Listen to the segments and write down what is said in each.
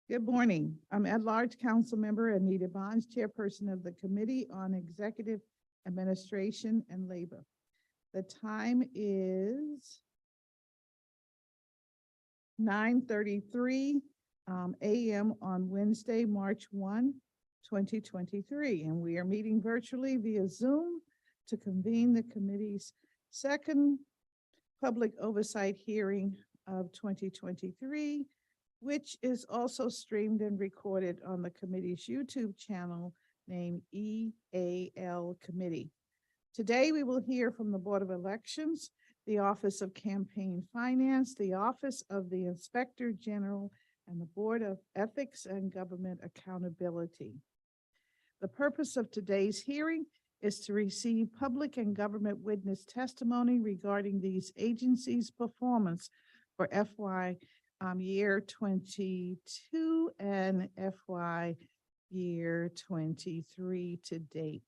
Good morning. I'm at-large council member Anita Bonds, chairperson of the Committee on Executive Administration and Labor. The time is 9:33 a.m. on Wednesday, March 1, 2023, and we are meeting virtually via Zoom to convene the committee's second public oversight hearing of 2023, which is also streamed and recorded on the committee's YouTube channel named EAL Committee. Today, we will hear from the Board of Elections, the Office of Campaign Finance, the Office of the Inspector General, and the Board of Ethics and Government Accountability. The purpose of today's hearing is to receive public and government witness testimony regarding these agencies' performance for FY year 22 and FY year 23 to date.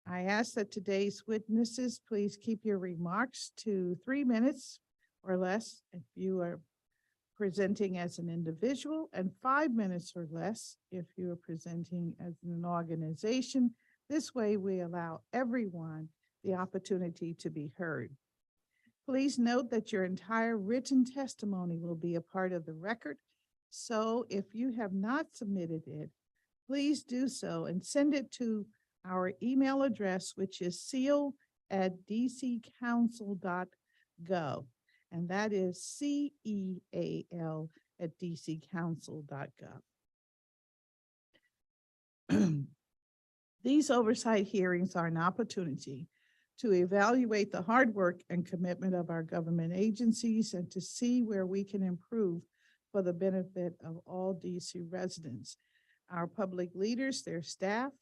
I ask that today's witnesses please keep your remarks to 3 minutes or less if you are presenting as an individual, and 5 minutes or less if you are presenting as an organization. This way we allow everyone the opportunity to be heard. Please note that your entire written testimony will be a part of the record. So if you have not submitted it, please do so and send it to our email address, which is seal@dccouncil.gov. And that is CEAL@dccouncil.gov. These oversight hearings are an opportunity to evaluate the hard work and commitment of our government agencies and to see where we can improve for the benefit of all DC residents. Our public leaders, their staff,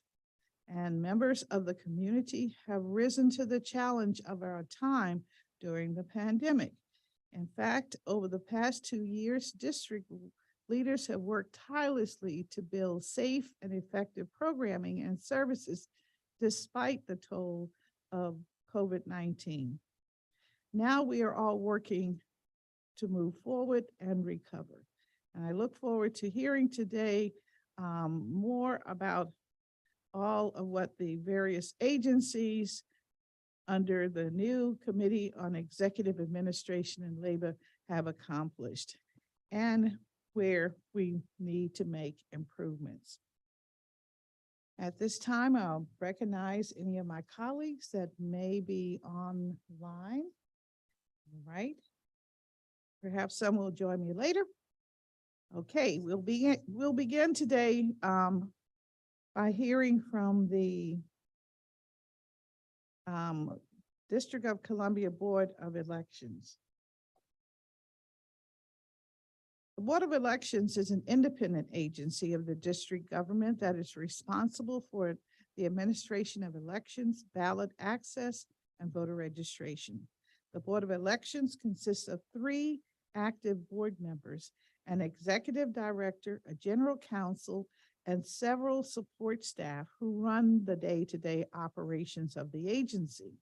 and members of the community have risen to the challenge of our time during the pandemic. In fact, over the past 2 years, district leaders have worked tirelessly to build safe and effective programming and services despite the toll of COVID-19. Now we are all working to move forward and recover. And I look forward to hearing today more about all of what the various agencies under the new Committee on Executive Administration and Labor have accomplished and where we need to make improvements. At this time, I'll recognize any of my colleagues that may be online. All right. Perhaps some will join me later. Okay, we'll begin today by hearing from the District of Columbia Board of Elections. The Board of Elections is an independent agency of the district government that is responsible for the administration of elections, ballot access, and voter registration. The Board of Elections consists of 3 active board members, an executive director, a general counsel, and several support staff who run the day-to-day operations of the agency.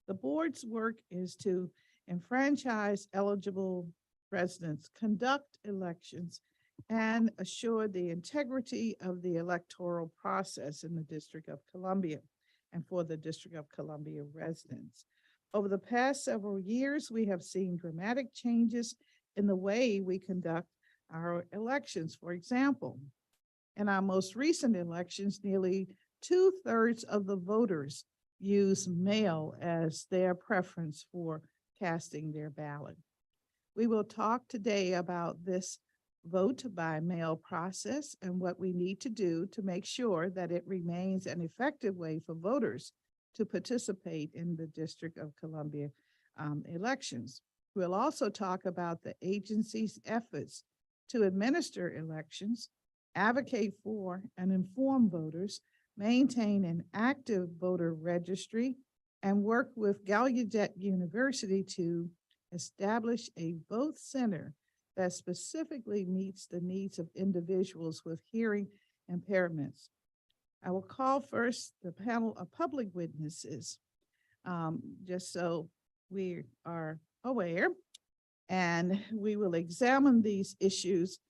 The board's work is to enfranchise eligible residents, conduct elections, and assure the integrity of the electoral process in the District of Columbia and for the District of Columbia residents. Over the past several years, we have seen dramatic changes in the way we conduct our elections. For example, in our most recent elections, nearly 2/3 of the voters use mail as their preference for casting their ballot. We will talk today about this vote by mail process and what we need to do to make sure that it remains an effective way for voters to participate in the District of Columbia elections. We'll also talk about the agency's efforts to administer elections, advocate for and inform voters, maintain an active voter registry, and work with Gallaudet University to establish a vote center that specifically meets the needs of individuals with hearing impairments. I will call first the panel of public witnesses, just so we are aware, and we will examine these issues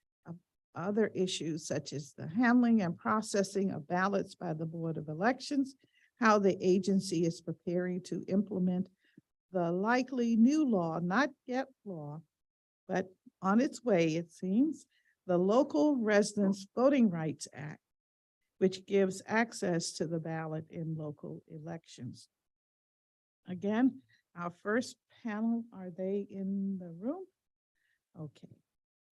other issues such as the handling and processing of ballots by the Board of Elections, how the agency is preparing to implement the likely new law, not yet law, but on its way, it seems, the Local Residents Voting Rights Act, which gives access to the ballot in local elections. Again, our first panel, are they in the room? Okay.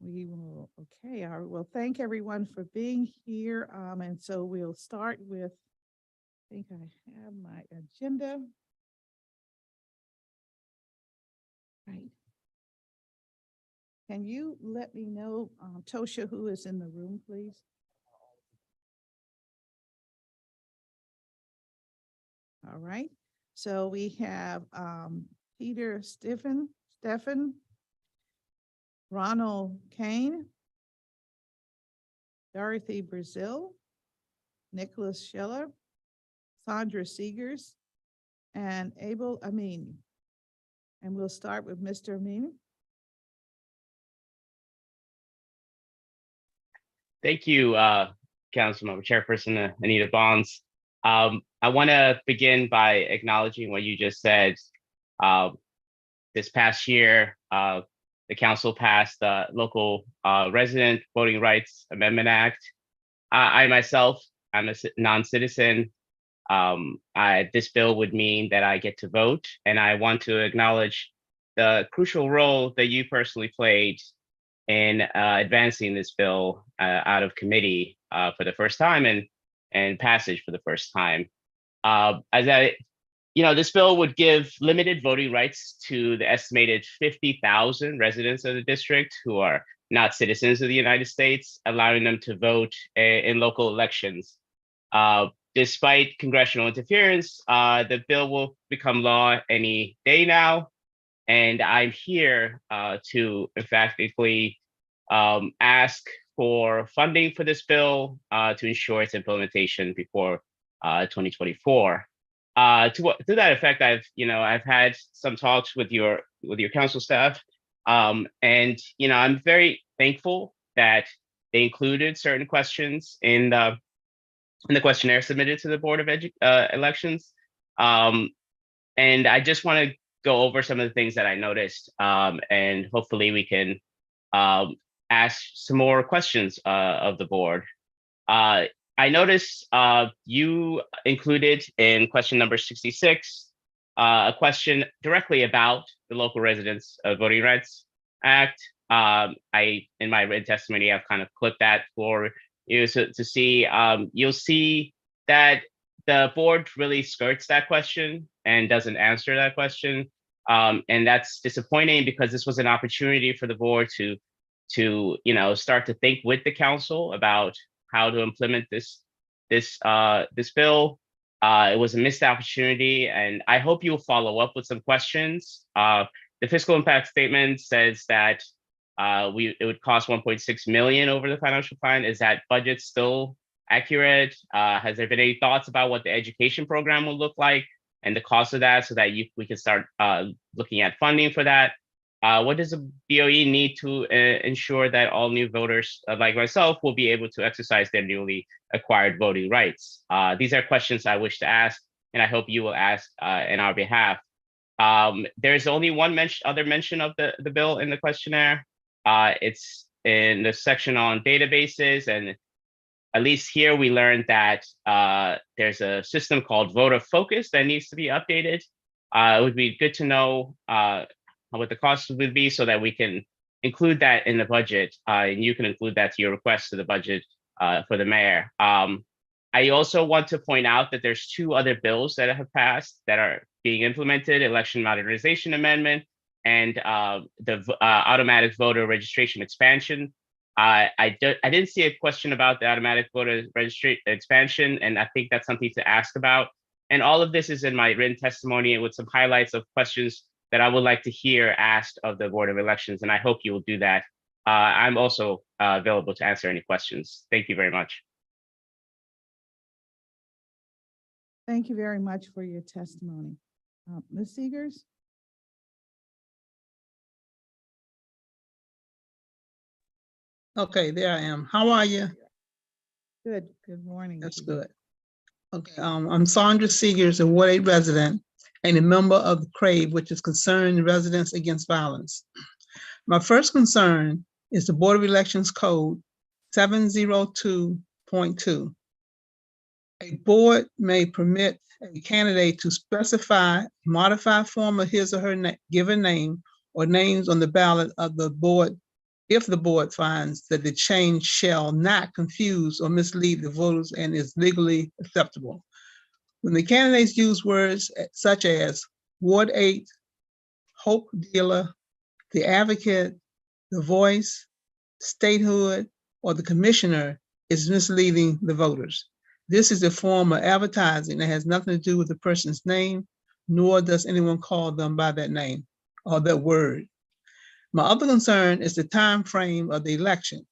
We will, okay, I will thank everyone for being here. And so we'll start with, I think I have my agenda. Right. Can you let me know, Tosha, who is in the room, please? All right. So we have Peter Stephen, Ronald Kane, Dorothy Brazil, Nicholas Schiller, Sandra Seegers, and Abel Amin. And we'll start with Mr. Amin. Thank you, Councilmember Chairperson Anita Bonds. I want to begin by acknowledging what you just said. This past year, the council passed the Local Resident Voting Rights Amendment Act. I myself, I'm a non-citizen. This bill would mean that I get to vote, and I want to acknowledge the crucial role that you personally played in advancing this bill out of committee for the first time and passage for the first time. This bill would give limited voting rights to the estimated 50,000 residents of the district who are not citizens of the United States, allowing them to vote in local elections. Despite congressional interference, the bill will become law any day now. And I'm here to emphatically ask for funding for this bill to ensure its implementation before 2024. To that effect, I've had some talks with your council staff, and I'm very thankful that they included certain questions in the questionnaire submitted to the Board of Elections, and I just want to go over some of the things that I noticed, and hopefully we can ask some more questions of the board. I noticed you included in question number 66 a question directly about the Local Residents Voting Rights Act. In my written testimony, I've kind of clipped that for you to see. You'll see that the board really skirts that question and doesn't answer that question. And that's disappointing because this was an opportunity for the board to start to think with the council about how to implement this bill. It was a missed opportunity, and I hope you'll follow up with some questions. The fiscal impact statement says that it would cost 1.6 million over the financial plan. Is that budget still accurate? Has there been any thoughts about what the education program will look like and the cost of that, so that we can start looking at funding for that? What does the BOE need to ensure that all new voters like myself will be able to exercise their newly acquired voting rights? These are questions I wish to ask, and I hope you will ask in our behalf. There's only one other mention of the bill in the questionnaire. It's in the section on databases, and at least here we learned that there's a system called Voter Focus that needs to be updated. It would be good to know what the cost would be so that we can include that in the budget, and you can include that to your request to the budget for the mayor. I also want to point out that there's two other bills that have passed that are being implemented: Election Modernization Amendment and the automatic voter registration expansion. I didn't see a question about the automatic voter registration expansion, and I think that's something to ask about. And all of this is in my written testimony with some highlights of questions that I would like to hear asked of the Board of Elections, and I hope you will do that. I'm also available to answer any questions. Thank you very much. Thank you very much for your testimony. Ms. Seegers? Okay, there I am. How are you? Good morning. That's to you. good. Okay, I'm Sandra Seegers, a Ward 8 resident and a member of the CRAVE, which is Concerned Residents Against Violence. My first concern is the Board of Elections Code 702.2. A board may permit a candidate to specify a modified form of his or her given name or names on the ballot of the board if the board finds that the change shall not confuse or mislead the voters and is legally acceptable. When the candidates use words such as Ward 8, Hope Dealer, the Advocate, the Voice, Statehood, or the Commissioner, is misleading the voters. This is a form of advertising that has nothing to do with the person's name, nor does anyone call them by that name or that word. My other concern is the time frame of the election.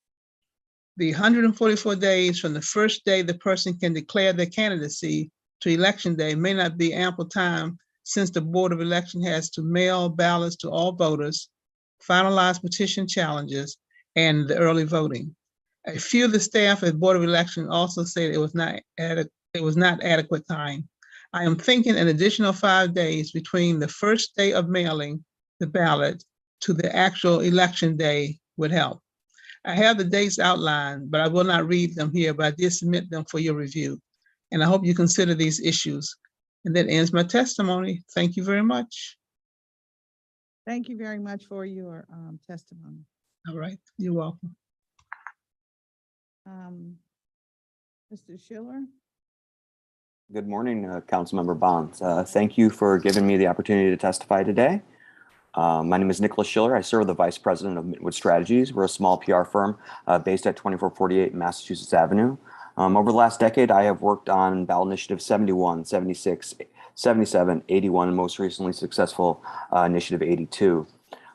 The 144 days from the first day the person can declare their candidacy to election day may not be ample time, since the Board of Election has to mail ballots to all voters, finalize petition challenges, and the early voting. A few of the staff at Board of Election also said it was not adequate time. I am thinking an additional 5 days between the first day of mailing the ballot to the actual election day would help. I have the dates outlined, but I will not read them here, but I did submit them for your review. And I hope you consider these issues. And that ends my testimony. Thank you very much. Thank you very much for your testimony. All right, you're welcome. Mr. Schiller? Good morning, Councilmember Bonds. Thank you for giving me the opportunity to testify today. My name is Nicholas Schiller. I serve the Vice President of Midwood Strategies. We're a small PR firm based at 2448 Massachusetts Avenue. Over the last decade, I have worked on ballot initiative 71, 76, 77, 81, and most recently successful initiative 82.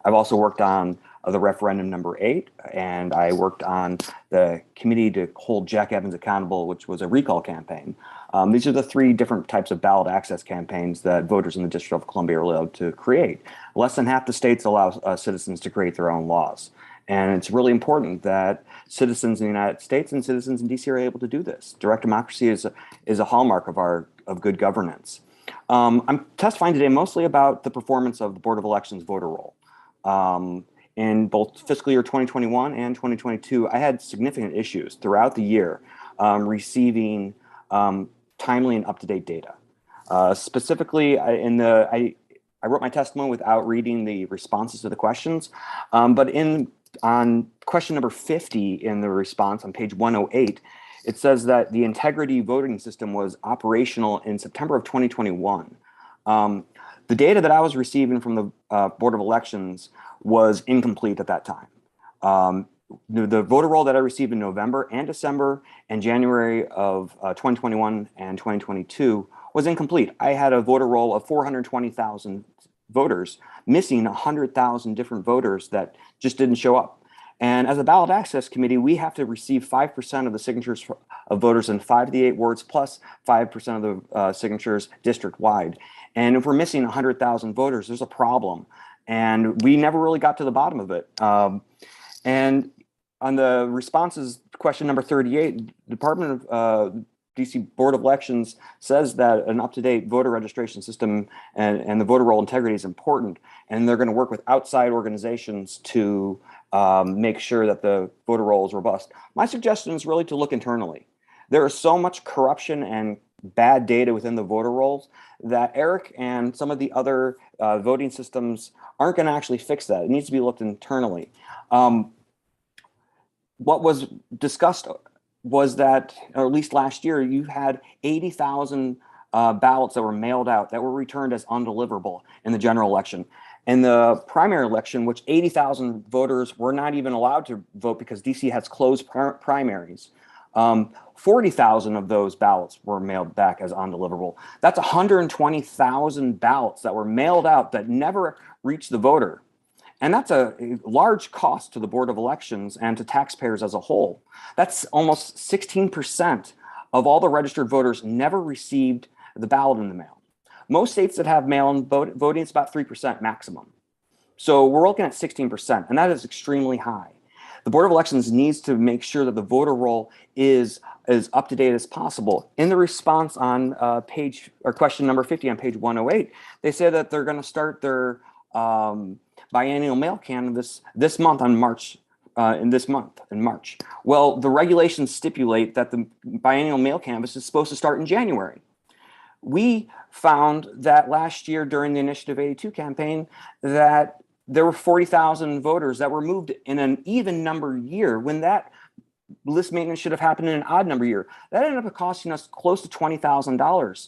I've also worked on the referendum number 8, and I worked on the committee to hold Jack Evans accountable, which was a recall campaign. These are the 3 different types of ballot access campaigns that voters in the District of Columbia are allowed to create. Less than half the states allow citizens to create their own laws. And it's really important that citizens in the United States and citizens in DC are able to do this. Direct democracy is a hallmark of good governance. I'm testifying today mostly about the performance of the Board of Elections voter roll. In both fiscal year 2021 and 2022, I had significant issues throughout the year receiving timely and up-to-date data. Specifically, I wrote my testimony without reading the responses to the questions, but on question number 50 in the response on page 108, it says that the integrity voting system was operational in September of 2021. The data that I was receiving from the Board of Elections was incomplete at that time. The voter roll that I received in November and December and January of 2021 and 2022 was incomplete. I had a voter roll of 420,000 voters, missing 100,000 different voters that just didn't show up. And as a ballot access committee, we have to receive 5% of the signatures of voters in 5 of the 8 wards, plus 5% of the signatures district-wide. And if we're missing 100,000 voters, there's a problem. And we never really got to the bottom of it. And on the responses, question number 38, Department of DC Board of Elections says that an up-to-date voter registration system and the voter roll integrity is important, and they're going to work with outside organizations to make sure that the voter roll is robust. My suggestion is really to look internally. There is so much corruption and bad data within the voter rolls that Eric and some of the other voting systems aren't going to actually fix that. It needs to be looked internally. What was discussed was that, or at least last year, you had 80,000 ballots that were mailed out that were returned as undeliverable in the general election. In the primary election, which 80,000 voters were not even allowed to vote because DC has closed primaries, 40,000 of those ballots were mailed back as undeliverable. That's 120,000 ballots that were mailed out that never reached the voter. And that's a large cost to the Board of Elections and to taxpayers as a whole. That's almost 16% of all the registered voters never received the ballot in the mail. Most states that have mail-in voting, it's about 3% maximum. So we're looking at 16%, and that is extremely high. The Board of Elections needs to make sure that the voter roll is as up to date as possible. In the response on question number 50 on page 108, they say that they're going to start their biennial mail canvass this month on March. In March. Well, the regulations stipulate that the biennial mail canvass is supposed to start in January. We found that last year during the Initiative 82 campaign that there were 40,000 voters that were moved in an even number year when that list maintenance should have happened in an odd number year. That ended up costing us close to $20,000.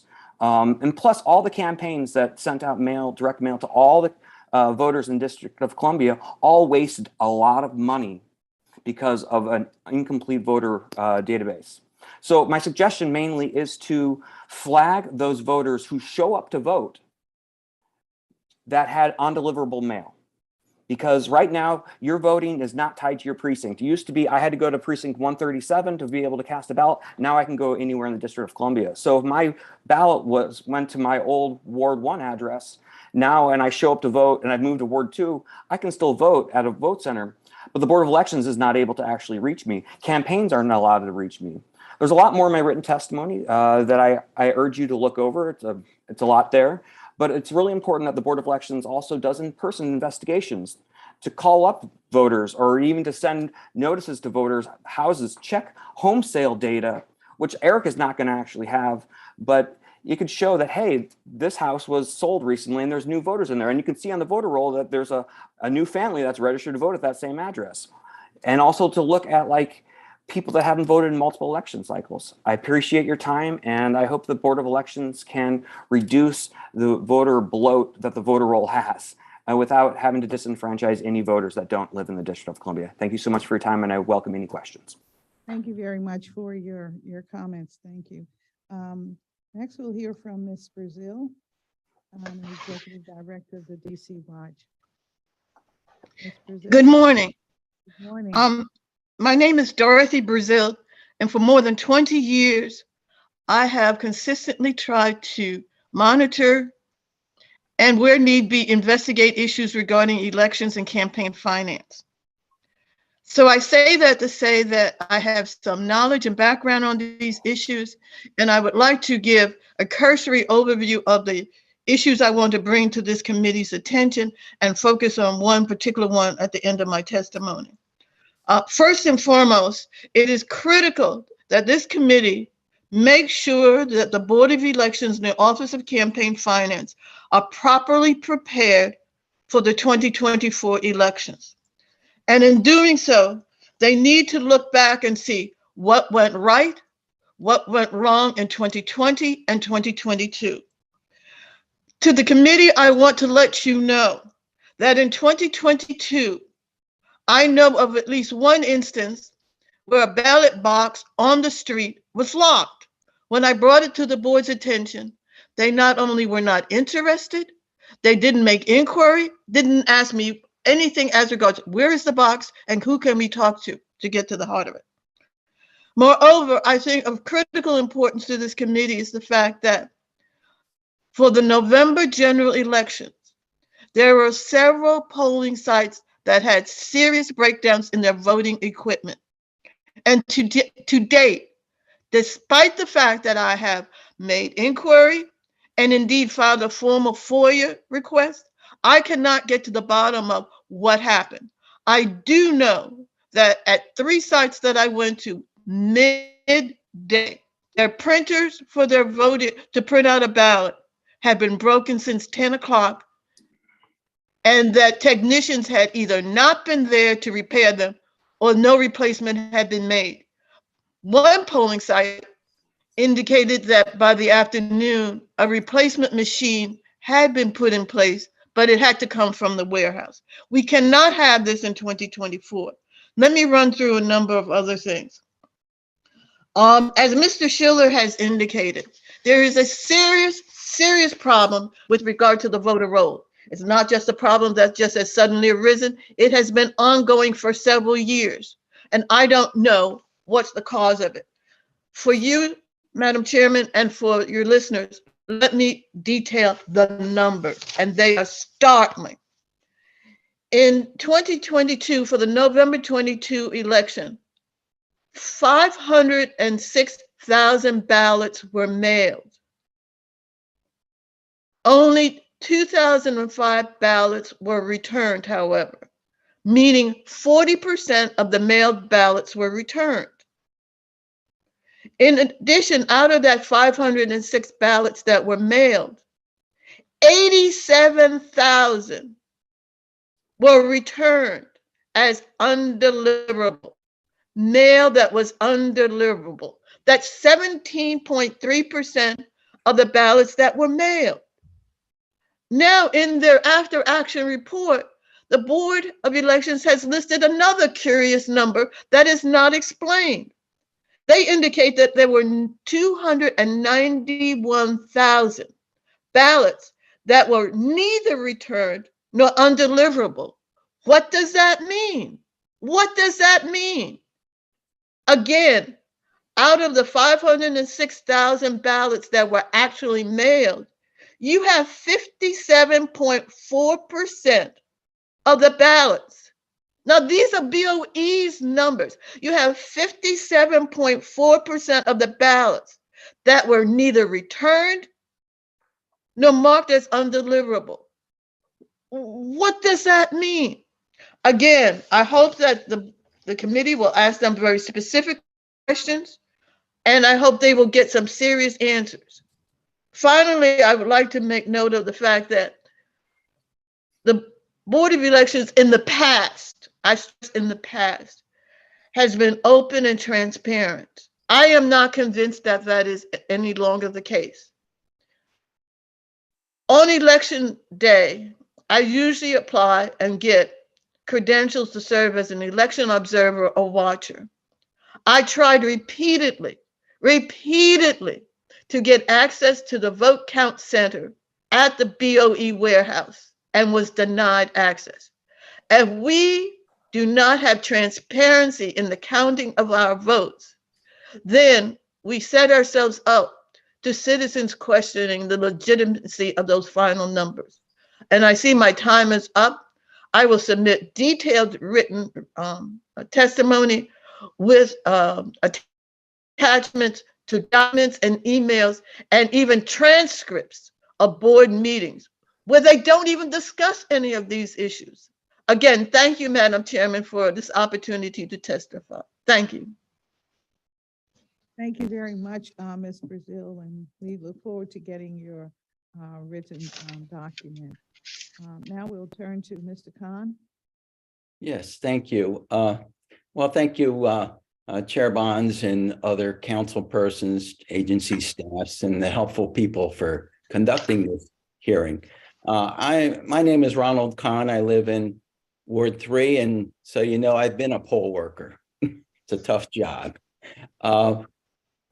And plus all the campaigns that sent out mail, direct mail to all the voters in District of Columbia all wasted a lot of money because of an incomplete voter database. So my suggestion mainly is to flag those voters who show up to vote that had undeliverable mail. Because right now, your voting is not tied to your precinct. It used to be I had to go to precinct 137 to be able to cast a ballot. Now I can go anywhere in the District of Columbia. So if my ballot went to my old Ward 1 address, now and I show up to vote and I've moved to Ward 2, I can still vote at a vote center. But the Board of Elections is not able to actually reach me. Campaigns aren't allowed to reach me. There's a lot more in my written testimony that I urge you to look over. It's a lot there. But it's really important that the Board of Elections also does in-person investigations to call up voters or even to send notices to voters' houses, check home sale data, which Eric is not going to actually have, but you could show that, hey, this house was sold recently and there's new voters in there. And you can see on the voter roll that there's a new family that's registered to vote at that same address. And also to look at like people that haven't voted in multiple election cycles. I appreciate your time, and I hope the Board of Elections can reduce the voter bloat that the voter roll has without having to disenfranchise any voters that don't live in the District of Columbia. Thank you so much for your time, and I welcome any questions. Thank you very much for your comments. Thank you. Next, we'll hear from Ms. Brazil, Executive Director of the DC Watch. Ms. Brazil. Good morning. Good morning. My name is Dorothy Brazil, and for more than 20 years, I have consistently tried to monitor and, where need be, investigate issues regarding elections and campaign finance. So I say that to say that I have some knowledge and background on these issues, and I would like to give a cursory overview of the issues I want to bring to this committee's attention and focus on one particular one at the end of my testimony. First and foremost, it is critical that this committee make sure that the Board of Elections and the Office of Campaign Finance are properly prepared for the 2024 elections. And in doing so, they need to look back and see what went right, what went wrong in 2020 and 2022. To the committee, I want to let you know that in 2022, I know of at least one instance where a ballot box on the street was locked. When I brought it to the board's attention, they not only were not interested, they didn't make inquiry, didn't ask me anything as regards where is the box and who can we talk to get to the heart of it. Moreover, I think of critical importance to this committee is the fact that for the November general elections, there were several polling sites that had serious breakdowns in their voting equipment. And to date, despite the fact that I have made inquiry and indeed filed a formal FOIA request, I cannot get to the bottom of what happened. I do know that at 3 sites that I went to midday, their printers for their voting to print out a ballot had been broken since 10 o'clock, and that technicians had either not been there to repair them or no replacement had been made. One polling site indicated that by the afternoon, a replacement machine had been put in place, but it had to come from the warehouse. We cannot have this in 2024. Let me run through a number of other things. As Mr. Schiller has indicated, there is a serious problem with regard to the voter roll. It's not just a problem that just has suddenly arisen. It has been ongoing for several years, and I don't know what's the cause of it. For you, Madam Chairman, and for your listeners, let me detail the numbers, and they are startling. In 2022, for the November 22 election, 506,000 ballots were mailed. Only 2,005 ballots were returned, however, meaning 40% of the mailed ballots were returned. In addition, out of that 506 ballots that were mailed, 87,000 were returned as undeliverable, mail that was undeliverable. That's 17.3% of the ballots that were mailed. Now, in their after action report, the Board of Elections has listed another curious number that is not explained. They indicate that there were 291,000 ballots that were neither returned nor undeliverable. What does that mean? What does that mean? Again, out of the 506,000 ballots that were actually mailed, you have 57.4% of the ballots. Now, these are BOE's numbers. You have 57.4% of the ballots that were neither returned nor marked as undeliverable. What does that mean? Again, I hope that the committee will ask them very specific questions, and I hope they will get some serious answers. Finally, I would like to make note of the fact that the Board of Elections in the past, I stress in the past, has been open and transparent. I am not convinced that that is any longer the case. On election day, I usually apply and get credentials to serve as an election observer or watcher. I tried repeatedly to get access to the vote count center at the BOE warehouse and was denied access. If we do not have transparency in the counting of our votes, then we set ourselves up to citizens questioning the legitimacy of those final numbers. And I see my time is up. I will submit detailed written testimony with attachments to documents and emails and even transcripts of board meetings where they don't even discuss any of these issues. Again, thank you, Madam Chairman, for this opportunity to testify. Thank you. Thank you very much, Ms. Brazil, and we look forward to getting your written document. Now we'll turn to Mr. Khan. Yes, thank you. Well, thank you, Chair Bonds and other council persons, agency staffs, and the helpful people for conducting this hearing. My name is Ronald Khan. I live in Ward 3, and so you know I've been a poll worker. It's a tough job. So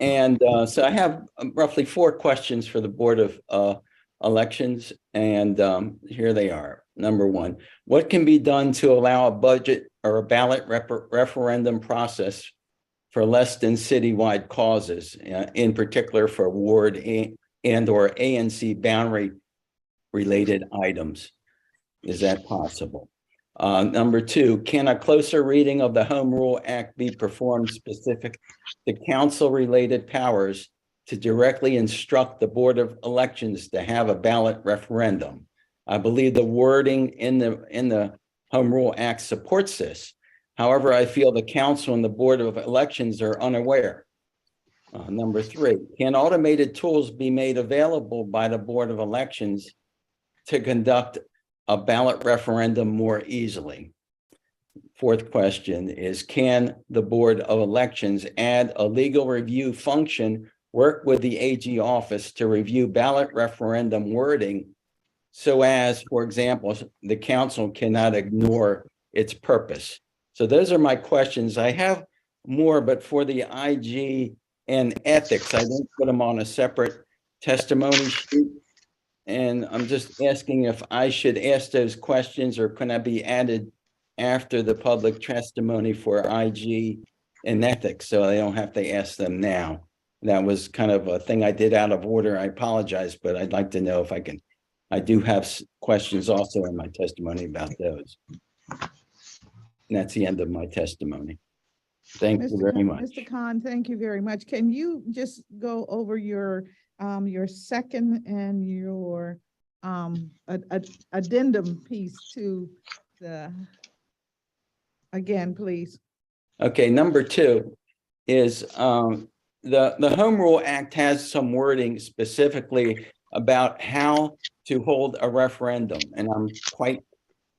I have roughly 4 questions for the Board of Elections, and here they are. Number 1, what can be done to allow a budget or a ballot referendum process for less than citywide causes, in particular for ward and or ANC boundary related items? Is that possible? Number 2, can a closer reading of the Home Rule Act be performed specific to council-related powers to directly instruct the Board of Elections to have a ballot referendum? I believe the wording in the Home Rule Act supports this. However, I feel the council and the Board of Elections are unaware. Number 3, can automated tools be made available by the Board of Elections to conduct a ballot referendum more easily? 4th question is, can the Board of Elections add a legal review function, work with the AG office to review ballot referendum wording so as, for example, the council cannot ignore its purpose? So those are my questions. I have more, but for the IG and ethics, I didn't put them on a separate testimony sheet. And I'm just asking if I should ask those questions or can I be added after the public testimony for IG and ethics so I don't have to ask them now. That was kind of a thing I did out of order. I apologize, but I'd like to know if I can. I do have questions also in my testimony about those. that's the end of my testimony. Thank you very much. Mr. Khan, thank you very much. Can you just go over your second and your addendum piece to the, again, please? Okay, number 2 is the Home Rule Act has some wording specifically about how to hold a referendum. And I'm quite,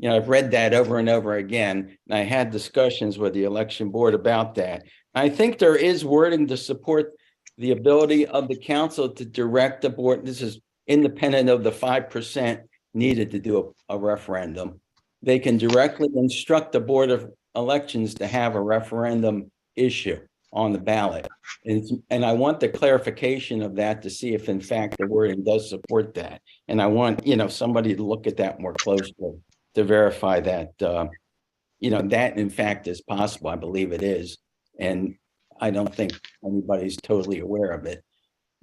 I've read that over and over again. And I had discussions with the election board about that. I think there is wording to support the ability of the council to direct the board. This is independent of the 5% needed to do a referendum. They can directly instruct the Board of Elections to have a referendum issue on the ballot. And I want the clarification of that to see if in fact the wording does support that. And I want, somebody to look at that more closely to verify that, that in fact is possible. I believe it is. And I don't think anybody's totally aware of it.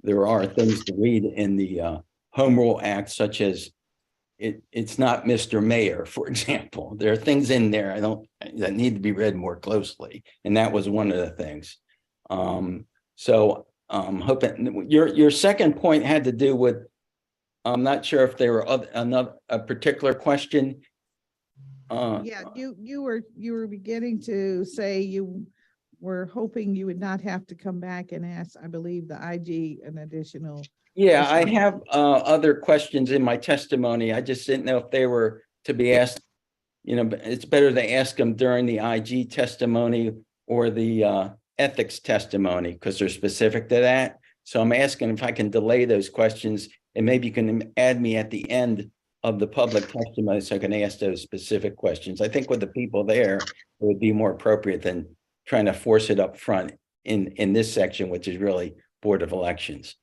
There are things to read in the Home Rule Act, such as it's not Mr. Mayor, for example. There are things in there that need to be read more closely. And that was one of the things. So hoping your second point had to do with, I'm not sure if there were a particular question. Yeah, you were beginning to say you were hoping you would not have to come back and ask, I believe, the IG an additional. Yeah, I have other questions in my testimony. I just didn't know if they were to be asked. It's better to ask them during the IG testimony or the ethics testimony because they're specific to that. So I'm asking if I can delay those questions and maybe you can add me at the end of the public testimony so I can ask those specific questions. I think with the people there, it would be more appropriate than trying to force it up front in this section, which is really Board of Elections.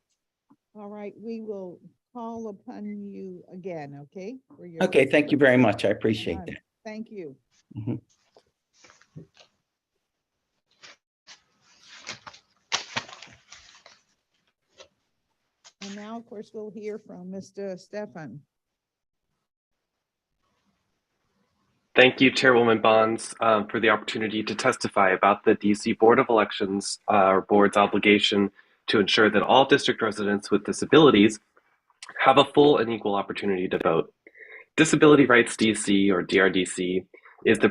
All right, we will call upon you again, okay? Okay, thank you very much. I appreciate that. Thank you. Mhm. And now, of course, we'll hear from Mr. Stefan. Thank you, Chairwoman Bonds, for the opportunity to testify about the DC Board of Elections, our board's obligation to ensure that all district residents with disabilities have a full and equal opportunity to vote. Disability Rights DC, or DRDC, is the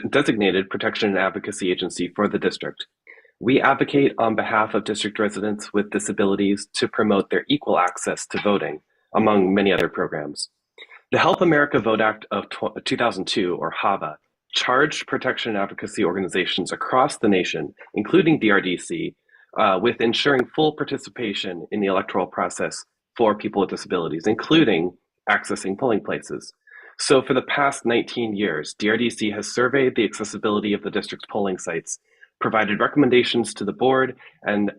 designated protection and advocacy agency for the district. We advocate on behalf of district residents with disabilities to promote their equal access to voting, among many other programs. The Help America Vote Act of 2002, or HAVA, charged protection and advocacy organizations across the nation, including DRDC, with ensuring full participation in the electoral process for people with disabilities, including accessing polling places. So for the past 19 years, DRDC has surveyed the accessibility of the district's polling sites, provided recommendations to the board, and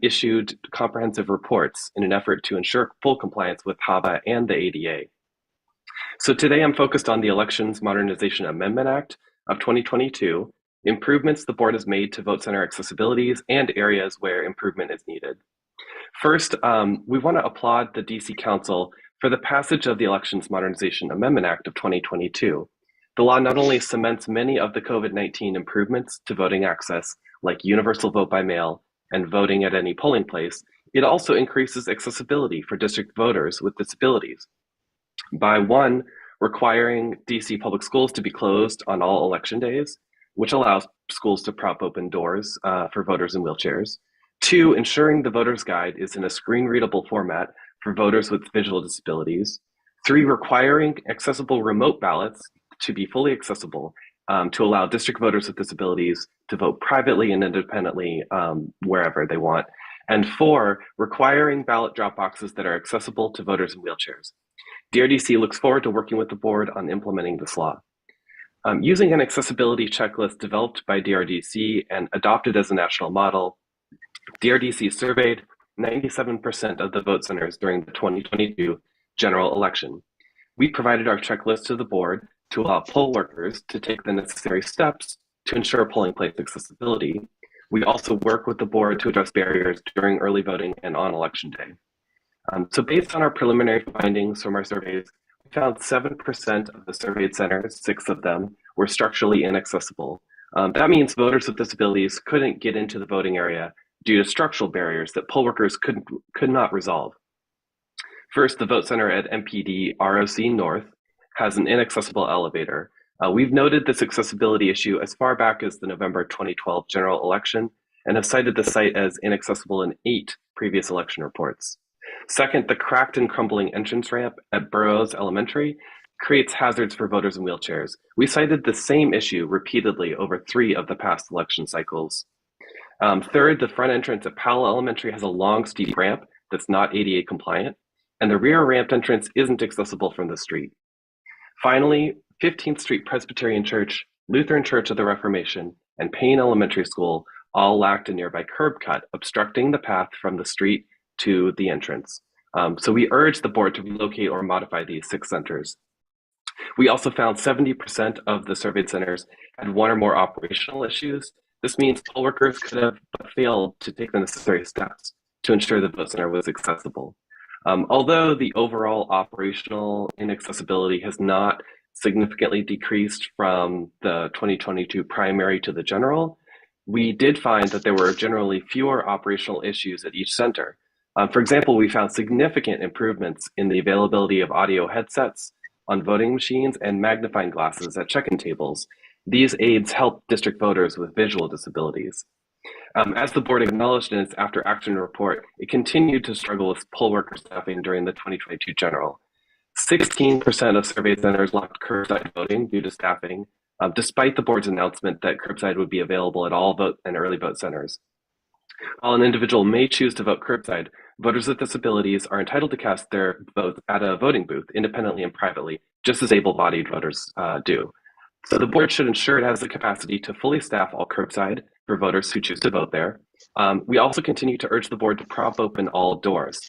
issued comprehensive reports in an effort to ensure full compliance with HAVA and the ADA. So today I'm focused on the Elections Modernization Amendment Act of 2022, improvements the board has made to vote center accessibilities, and areas where improvement is needed. First, we want to applaud the DC Council for the passage of the Elections Modernization Amendment Act of 2022. The law not only cements many of the COVID-19 improvements to voting access, like universal vote by mail and voting at any polling place, it also increases accessibility for district voters with disabilities by 1, requiring DC public schools to be closed on all election days, which allows schools to prop open doors for voters in wheelchairs. 2, ensuring the voter's guide is in a screen-readable format for voters with visual disabilities. 3, requiring accessible remote ballots to be fully accessible to allow district voters with disabilities to vote privately and independently wherever they want. And 4, requiring ballot drop boxes that are accessible to voters in wheelchairs. DRDC looks forward to working with the board on implementing this law. Using an accessibility checklist developed by DRDC and adopted as a national model, DRDC surveyed 97% of the vote centers during the 2022 general election. We provided our checklist to the board to allow poll workers to take the necessary steps to ensure polling place accessibility. We also work with the board to address barriers during early voting and on election day. So based on our preliminary findings from our surveys, we found 7% of the surveyed centers, 6 of them, were structurally inaccessible. That means voters with disabilities couldn't get into the voting area due to structural barriers that poll workers could not resolve. First, the vote center at MPD ROC North has an inaccessible elevator. We've noted this accessibility issue as far back as the November 2012 general election and have cited the site as inaccessible in 8 previous election reports. Second, the cracked and crumbling entrance ramp at Burroughs Elementary creates hazards for voters in wheelchairs. We cited the same issue repeatedly over 3 of the past election cycles. Third, the front entrance at Powell Elementary has a long, steep ramp that's not ADA compliant, and the rear ramped entrance isn't accessible from the street. Finally, 15th Street Presbyterian Church, Lutheran Church of the Reformation, and Payne Elementary School all lacked a nearby curb cut, obstructing the path from the street to the entrance. So we urge the board to relocate or modify these 6 centers. We also found 70% of the surveyed centers had 1 or more operational issues. This means poll workers could have failed to take the necessary steps to ensure the vote center was accessible. Although the overall operational inaccessibility has not significantly decreased from the 2022 primary to the general, we did find that there were generally fewer operational issues at each center. For example, we found significant improvements in the availability of audio headsets on voting machines and magnifying glasses at check-in tables. These aids help district voters with visual disabilities. As the board acknowledged in its after action report, it continued to struggle with poll worker staffing during the 2022 general. 16% of surveyed centers lacked curbside voting due to staffing, despite the board's announcement that curbside would be available at all vote and early vote centers. While an individual may choose to vote curbside, voters with disabilities are entitled to cast their vote at a voting booth independently and privately, just as able-bodied voters do. So the board should ensure it has the capacity to fully staff all curbside for voters who choose to vote there. We also continue to urge the board to prop open all doors.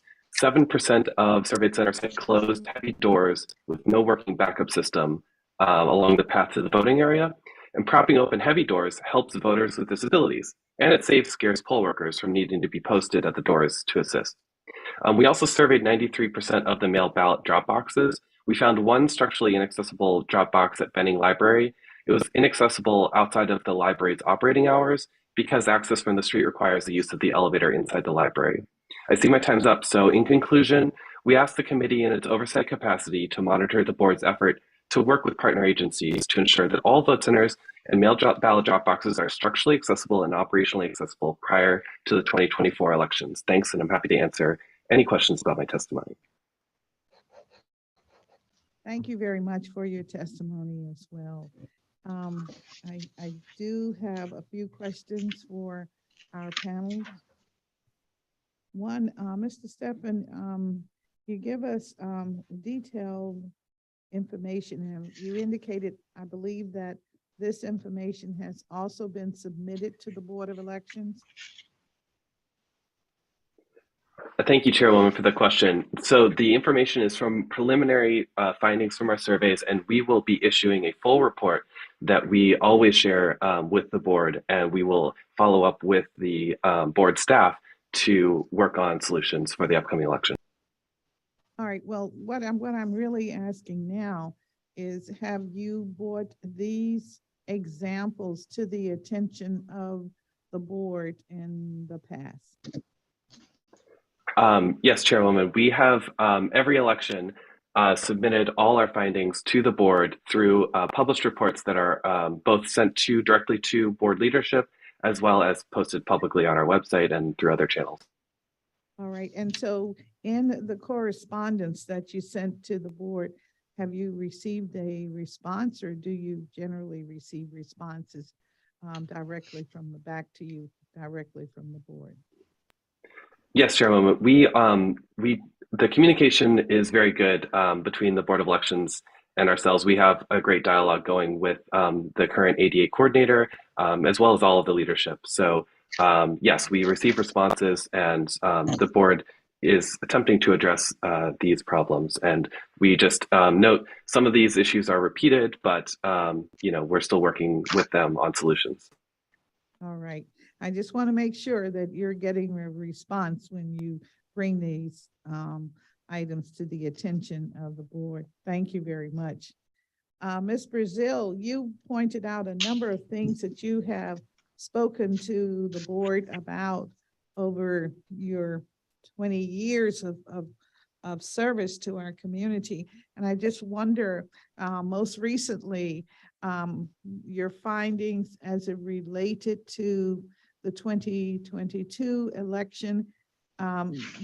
7% of surveyed centers had closed heavy doors with no working backup system along the path to the voting area. And propping open heavy doors helps voters with disabilities, and it saves scarce poll workers from needing to be posted at the doors to assist. We also surveyed 93% of the mail ballot drop boxes. We found 1 structurally inaccessible drop box at Benning Library. It was inaccessible outside of the library's operating hours because access from the street requires the use of the elevator inside the library. I see my time's up, so in conclusion, we ask the committee in its oversight capacity to monitor the board's effort to work with partner agencies to ensure that all vote centers and mail ballot drop boxes are structurally accessible and operationally accessible prior to the 2024 elections. Thanks, and I'm happy to answer any questions about my testimony. Thank you very much for your testimony as well. I do have a few questions for our panel. One, Mr. Steffen, you give us detailed information, and you indicated, I believe, that this information has also been submitted to the Board of Elections. Thank you, Chairwoman, for the question. So the information is from preliminary findings from our surveys, and we will be issuing a full report that we always share with the board, and we will follow up with the board staff to work on solutions for the upcoming election. All right, well, what I'm really asking now is, have you brought these examples to the attention of the board in the past? Yes, Chairwoman, we have every election submitted all our findings to the board through published reports that are both sent directly to board leadership, as well as posted publicly on our website and through other channels. All right, and so in the correspondence that you sent to the board, have you received a response, or do you generally receive responses directly from back to you directly from the board? Yes, Chairwoman. The communication is very good between the Board of Elections and ourselves. We have a great dialogue going with the current ADA coordinator, as well as all of the leadership. So yes, we receive responses, and the board is attempting to address these problems. And we just note some of these issues are repeated, but we're still working with them on solutions. All right. I just want to make sure that you're getting a response when you bring these items to the attention of the board. Thank you very much. Ms. Brazil, you pointed out a number of things that you have spoken to the board about over your 20 years of service to our community. And I just wonder, most recently, your findings as it related to the 2022 election.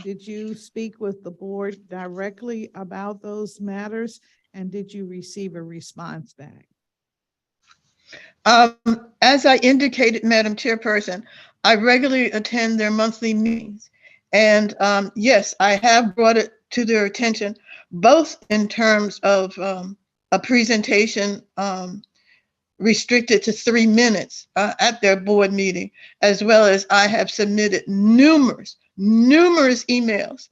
Did you speak with the board directly about those matters? And did you receive a response back? As I indicated, Madam Chairperson, I regularly attend their monthly meetings. And yes, I have brought it to their attention, both in terms of a presentation restricted to 3 minutes at their board meeting, as well as I have submitted numerous emails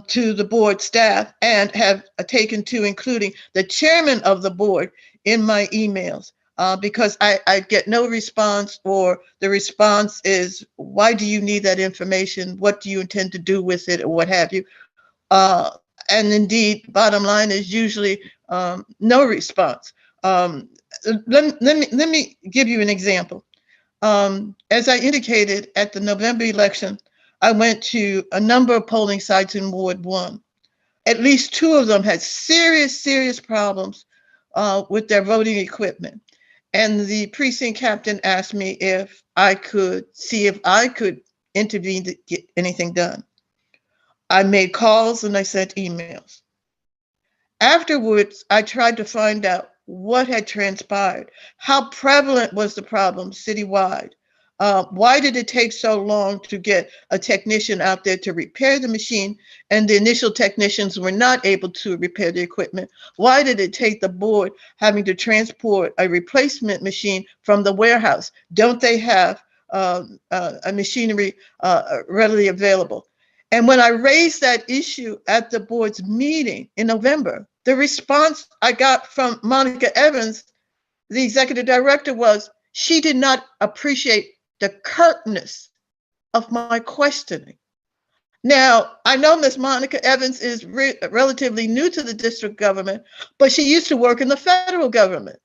to the board staff and have taken to including the chairman of the board in my emails. Because I get no response, or the response is, why do you need that information? What do you intend to do with it, or what have you? And indeed, bottom line is usually no response. Let me give you an example. As I indicated at the November election, I went to a number of polling sites in Ward 1. At least 2 of them had serious problems with their voting equipment. And the precinct captain asked me if I could see if I could intervene to get anything done. I made calls and I sent emails. Afterwards, I tried to find out what had transpired. How prevalent was the problem citywide? Why did it take so long to get a technician out there to repair the machine, and the initial technicians were not able to repair the equipment? Why did it take the board having to transport a replacement machine from the warehouse? Don't they have a machinery readily available? And when I raised that issue at the board's meeting in November, the response I got from Monica Evans, the executive director, was she did not appreciate the curtness of my questioning. Now, I know Ms. Monica Evans is relatively new to the district government, but she used to work in the federal government.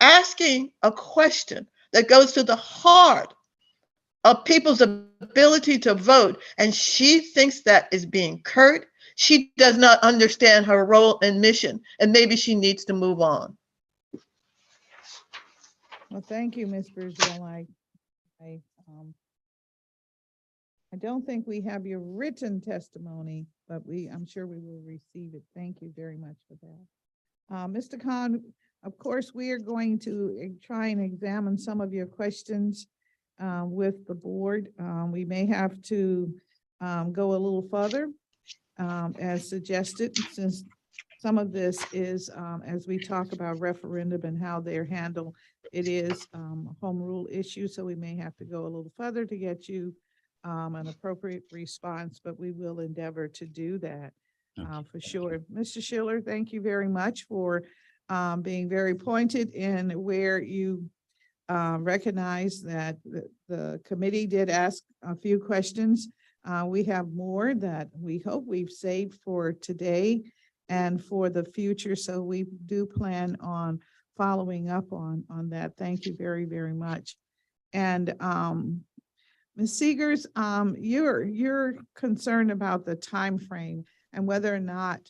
Asking a question that goes to the heart of people's ability to vote, and she thinks that is being curt. She does not understand her role and mission, and maybe she needs to move on. Well, thank you, Ms. Brazil. I don't think we have your written testimony, but I'm sure we will receive it. Thank you very much for that. Mr. Khan, of course, we are going to try and examine some of your questions with the board. We may have to go a little further as suggested, since some of this is, as we talk about referendum and how they're handled, it is a home rule issue. So we may have to go a little further to get you an appropriate response, but we will endeavor to do that for sure. Mr. Schiller, thank you very much for being very pointed in where you recognize that the committee did ask a few questions. We have more that we hope we've saved for today and for the future. So we do plan on following up on that. Thank you very, very much. And Ms. Seegers, you're concerned about the time frame and whether or not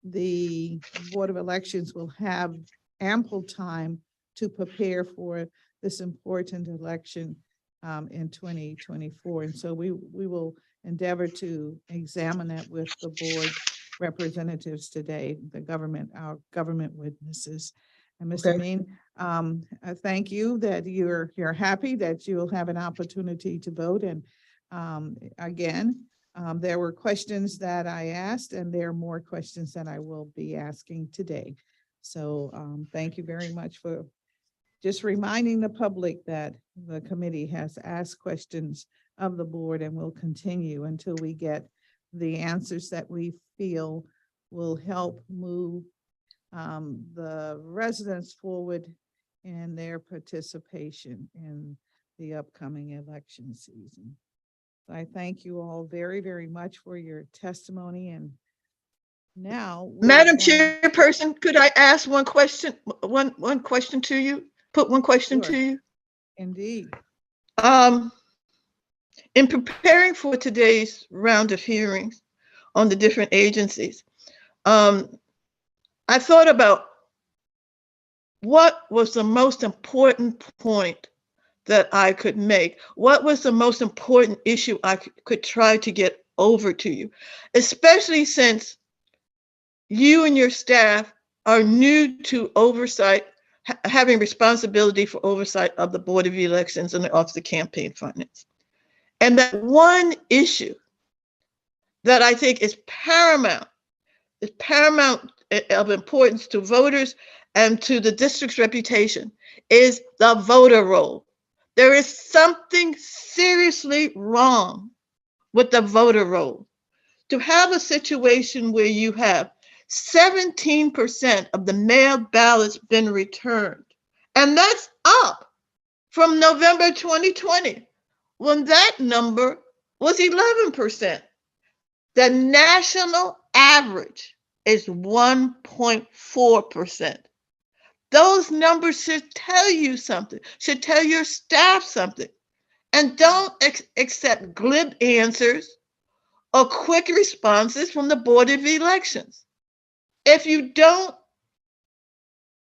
the Board of Elections will have ample time to prepare for this important election in 2024. And so we will endeavor to examine that with the board representatives today, our government witnesses. And Mr. Mean, thank you that you're happy that you'll have an opportunity to vote. And again, there were questions that I asked, and there are more questions that I will be asking today. So thank you very much for just reminding the public that the committee has asked questions of the board and will continue until we get the answers that we feel will help move the residents forward in their participation in the upcoming election season. So I thank you all very, very much for your testimony, and Now. we're Madam going- Chairperson, could I ask one question, one question to you? Put one question Sure. to you? Indeed. In preparing for today's round of hearings on the different agencies, I thought about what was the most important point that I could make. What was the most important issue I could try to get over to you, especially since you and your staff are new to oversight, having responsibility for oversight of the Board of Elections and the Office of Campaign Finance. And that one issue that I think is paramount of importance to voters and to the district's reputation is the voter roll. There is something seriously wrong with the voter roll. To have a situation where you have 17% of the mailed ballots been returned, and that's up from November 2020, when that number was 11%. The national average is 1.4%. Those numbers should tell you something, should tell your staff something. And don't accept glib answers or quick responses from the Board of Elections. If you don't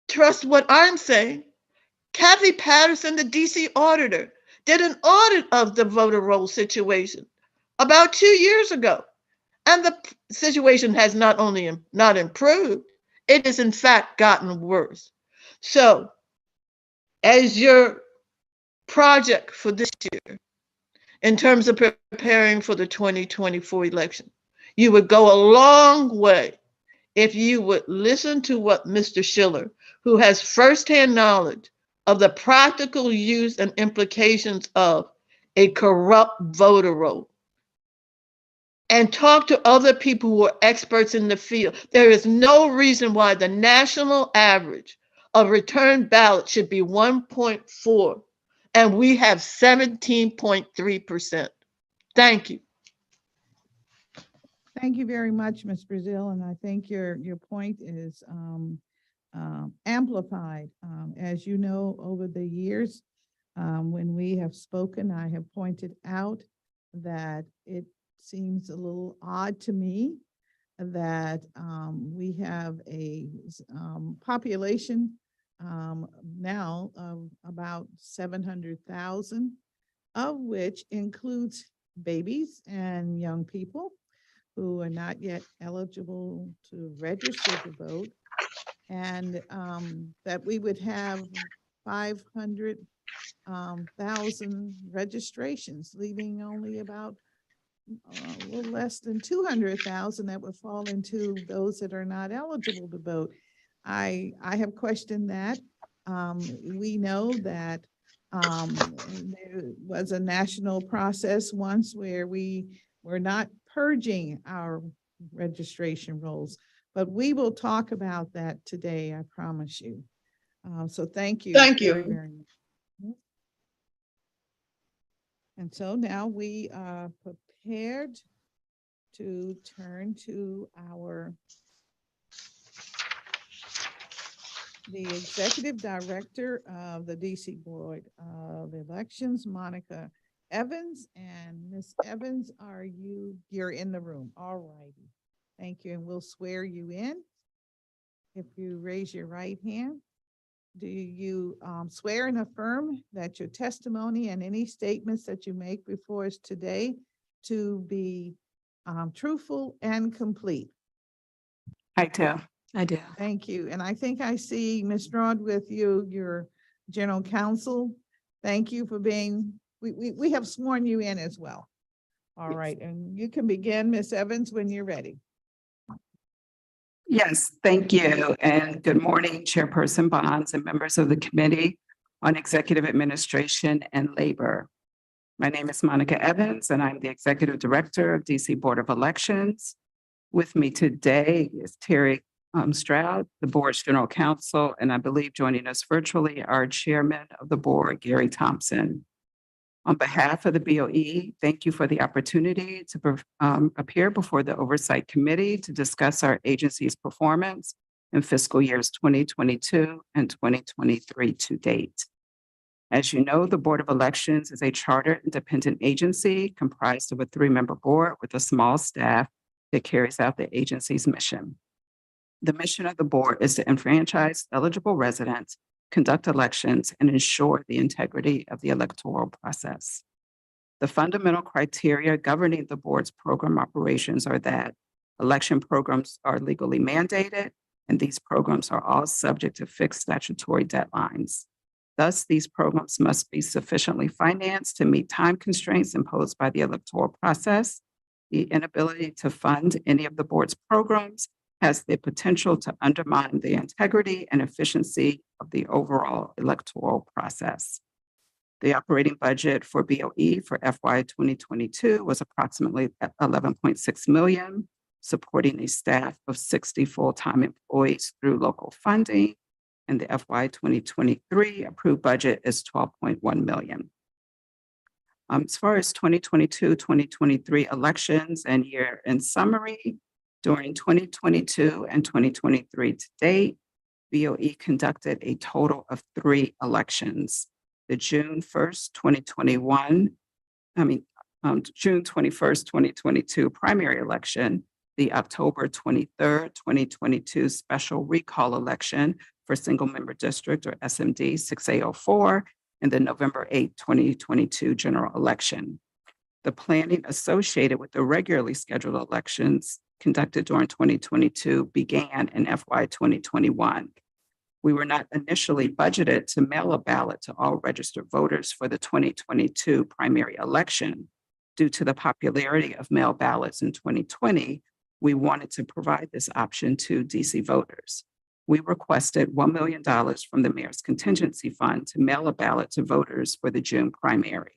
trust what I'm saying, Kathy Patterson, the DC auditor, did an audit of the voter roll situation about 2 years ago. And the situation has not only not improved, it has in fact gotten worse. So, as your project for this year, in terms of preparing for the 2024 election, you would go a long way if you would listen to what Mr. Schiller, who has firsthand knowledge of the practical use and implications of a corrupt voter roll, and talk to other people who are experts in the field. There is no reason why the national average of returned ballots should be 1.4, and we have 17.3%. Thank you. Thank you very much, Ms. Brazil, and I think your point is amplified. As you know, over the years, when we have spoken, I have pointed out that it seems a little odd to me that we have a population now of about 700,000, of which includes babies and young people who are not yet eligible to register to vote, and that we would have 500,000 registrations, leaving only about a little less than 200,000 that would fall into those that are not eligible to vote. I have questioned that. We know that there was a national process once where we were not purging our registration rolls, but we will talk about that today, I promise you. So thank you. Thank you. Very much. And so now we are prepared to turn to the Executive Director of the DC Board of Elections, Monica Evans. And Ms. Evans, you're in the room? All righty. Thank you. And we'll swear you in. If you raise your right hand. Do you swear and affirm that your testimony and any statements that you make before us today to be truthful and complete? I do. Thank you. And I think I see Ms. Straught with you, your general counsel. Thank you for being, we have sworn you in as well. All right. And you can begin, Ms. Evans, when you're ready. Yes, thank you. And good morning, Chairperson Bonds and members of the Committee on Executive Administration and Labor. My name is Monica Evans, and I'm the Executive Director of DC Board of Elections. With me today is Terry Stroud, the board's general counsel, and I believe joining us virtually, our chairman of the board, Gary Thompson. On behalf of the BOE, thank you for the opportunity to appear before the Oversight Committee to discuss our agency's performance in fiscal years 2022 and 2023 to date. As you know, the Board of Elections is a chartered independent agency comprised of a 3-member board with a small staff that carries out the agency's mission. The mission of the board is to enfranchise eligible residents, conduct elections, and ensure the integrity of the electoral process. The fundamental criteria governing the board's program operations are that election programs are legally mandated, and these programs are all subject to fixed statutory deadlines. Thus, these programs must be sufficiently financed to meet time constraints imposed by the electoral process. The inability to fund any of the board's programs has the potential to undermine the integrity and efficiency of the overall electoral process. The operating budget for BOE for FY 2022 was approximately $11.6 million, supporting a staff of 60 full-time employees through local funding, and the FY 2023 approved budget is $12.1 million. As far as 2022-2023 elections and year in summary, during 2022 and 2023 to date, BOE conducted a total of 3 elections. The June 21st, 2022 primary election, the October 23rd, 2022 special recall election for single member district or SMD 6A04, and the November 8th, 2022 general election. The planning associated with the regularly scheduled elections conducted during 2022 began in FY 2021. We were not initially budgeted to mail a ballot to all registered voters for the 2022 primary election. Due to the popularity of mail ballots in 2020, we wanted to provide this option to DC voters. We requested $1 million from the Mayor's Contingency Fund to mail a ballot to voters for the June primary.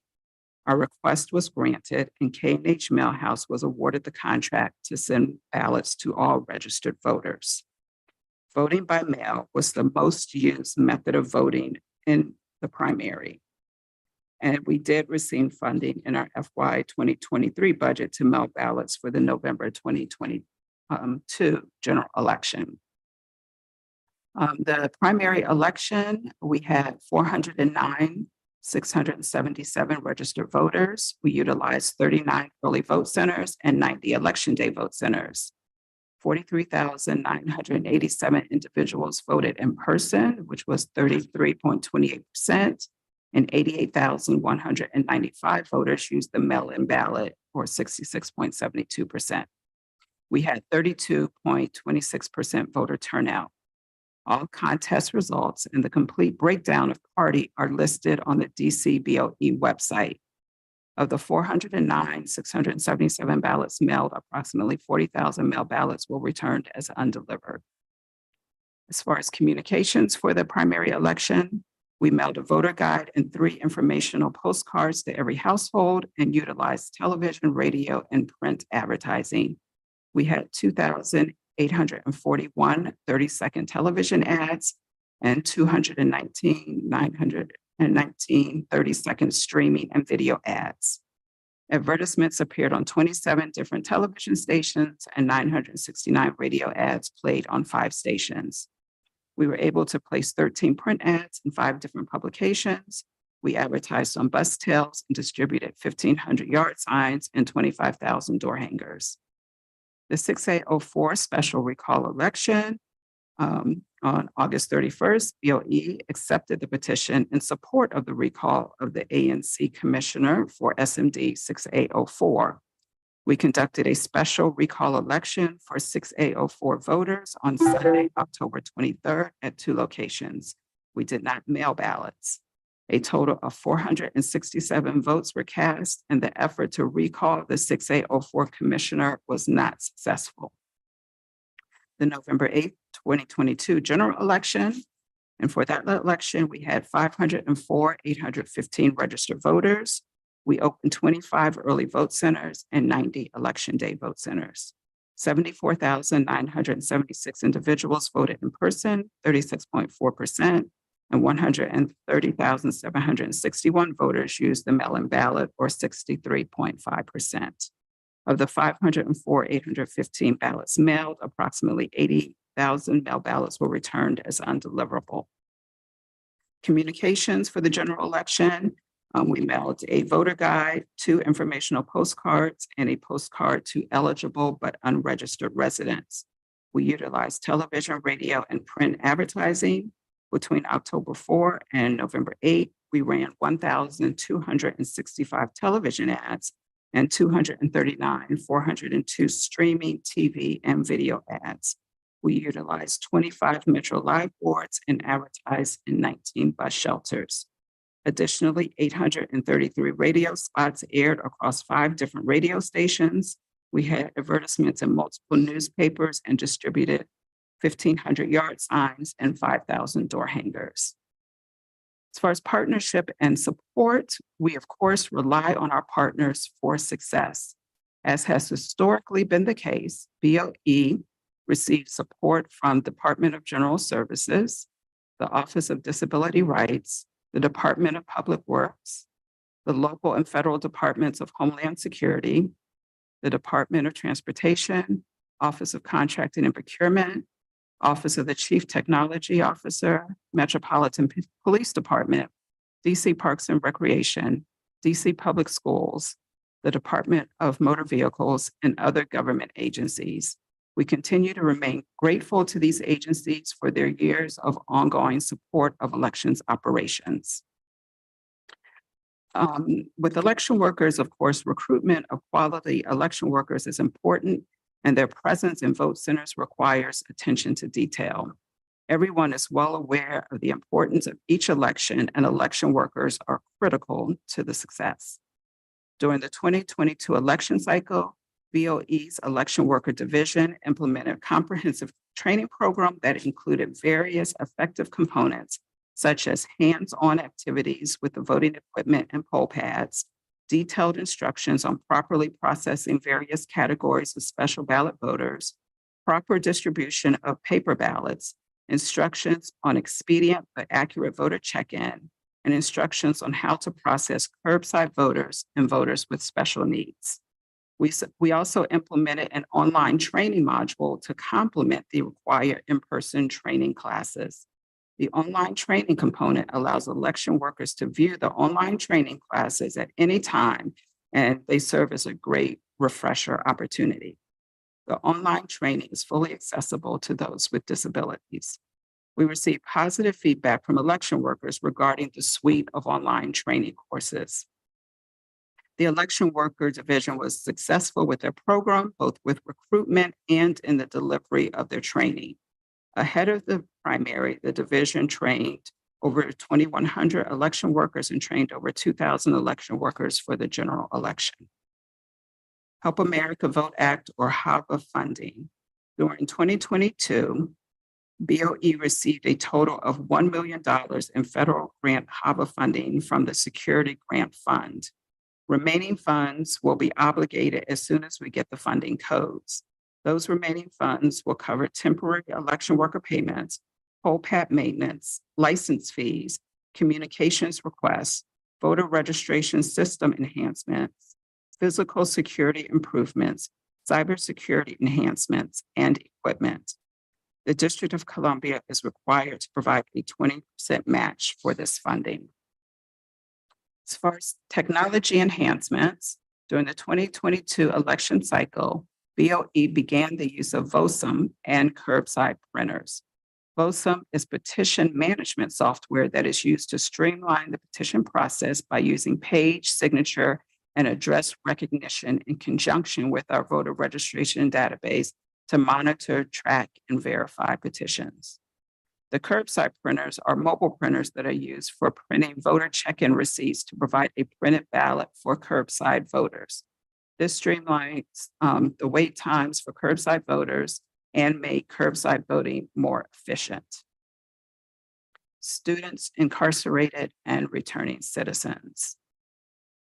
Our request was granted, and K&H Mailhouse was awarded the contract to send ballots to all registered voters. Voting by mail was the most used method of voting in the primary. And we did receive funding in our FY 2023 budget to mail ballots for the November 2022 general election. The primary election, we had 409,677 registered voters. We utilized 39 early vote centers and 90 election day vote centers. 43,987 individuals voted in person, which was 33.28%, and 88,195 voters used the mail-in ballot, or 66.72%. We had 32.26% voter turnout. All contest results and the complete breakdown of party are listed on the DC BOE website. Of the 409,677 ballots mailed, approximately 40,000 mail ballots were returned as undelivered. As far as communications for the primary election, we mailed a voter guide and 3 informational postcards to every household and utilized television, radio, and print advertising. We had 2,841 30-second television ads and 919 30-second streaming and video ads. Advertisements appeared on 27 different television stations and 969 radio ads played on 5 stations. We were able to place 13 print ads in 5 different publications. We advertised on bus tails and distributed 1,500 yard signs and 25,000 door hangers. The 6A04 special recall election on August 31st, BOE accepted the petition in support of the recall of the ANC commissioner for SMD 6A04. We conducted a special recall election for 6A04 voters on Sunday, October 23rd at 2 locations. We did not mail ballots. A total of 467 votes were cast, and the effort to recall the 6A04 commissioner was not successful. The November 8th, 2022 general election, and for that election, we had 504,815 registered voters. We opened 25 early vote centers and 90 election day vote centers. 74,976 individuals voted in person, 36.4%, and 130,761 voters used the mail-in ballot, or 63.5%. Of the 504,815 ballots mailed, approximately 80,000 mail ballots were returned as undeliverable. Communications for the general election. We mailed a voter guide, 2 informational postcards, and a postcard to eligible but unregistered residents. We utilized television, radio, and print advertising. Between October 4 and November 8, we ran 1,265 television ads and 402 streaming TV and video ads. We utilized 25 Metro Live boards and advertised in 19 bus shelters. Additionally, 833 radio spots aired across 5 different radio stations. We had advertisements in multiple newspapers and distributed 1,500 yard signs and 5,000 door hangers. As far as partnership and support, we of course rely on our partners for success. As has historically been the case, BOE received support from Department of General Services, the Office of Disability Rights, the Department of Public Works, the local and federal departments of Homeland Security, the Department of Transportation, Office of Contracting and Procurement, Office of the Chief Technology Officer, Metropolitan Police Department, DC Parks and Recreation, DC Public Schools, the Department of Motor Vehicles, and other government agencies. We continue to remain grateful to these agencies for their years of ongoing support of elections operations. With election workers, of course, recruitment of quality election workers is important, and their presence in vote centers requires attention to detail. Everyone is well aware of the importance of each election, and election workers are critical to the success. During the 2022 election cycle, BOE's Election Worker Division implemented a comprehensive training program that included various effective components, such as hands-on activities with the voting equipment and poll pads, detailed instructions on properly processing various categories of special ballot voters, proper distribution of paper ballots, instructions on expedient but accurate voter check-in, and instructions on how to process curbside voters and voters with special needs. We also implemented an online training module to complement the required in-person training classes. The online training component allows election workers to view the online training classes at any time, and they serve as a great refresher opportunity. The online training is fully accessible to those with disabilities. We received positive feedback from election workers regarding the suite of online training courses. The Election Worker Division was successful with their program, both with recruitment and in the delivery of their training. Ahead of the primary, the division trained over 2,100 election workers and trained over 2,000 election workers for the general election. Help America Vote Act, or HAVA funding. During 2022, BOE received a total of $1 million in federal grant HAVA funding from the Security Grant Fund. Remaining funds will be obligated as soon as we get the funding codes. Those remaining funds will cover temporary election worker payments, poll pad maintenance, license fees, communications requests, voter registration system enhancements, physical security improvements, cybersecurity enhancements, and equipment. The District of Columbia is required to provide a 20% match for this funding. As far as technology enhancements, during the 2022 election cycle, BOE began the use of VOSUM and curbside printers. VOSUM is petition management software that is used to streamline the petition process by using page, signature, and address recognition in conjunction with our voter registration database to monitor, track, and verify petitions. The curbside printers are mobile printers that are used for printing voter check-in receipts to provide a printed ballot for curbside voters. This streamlines the wait times for curbside voters and make curbside voting more efficient. Students incarcerated and returning citizens.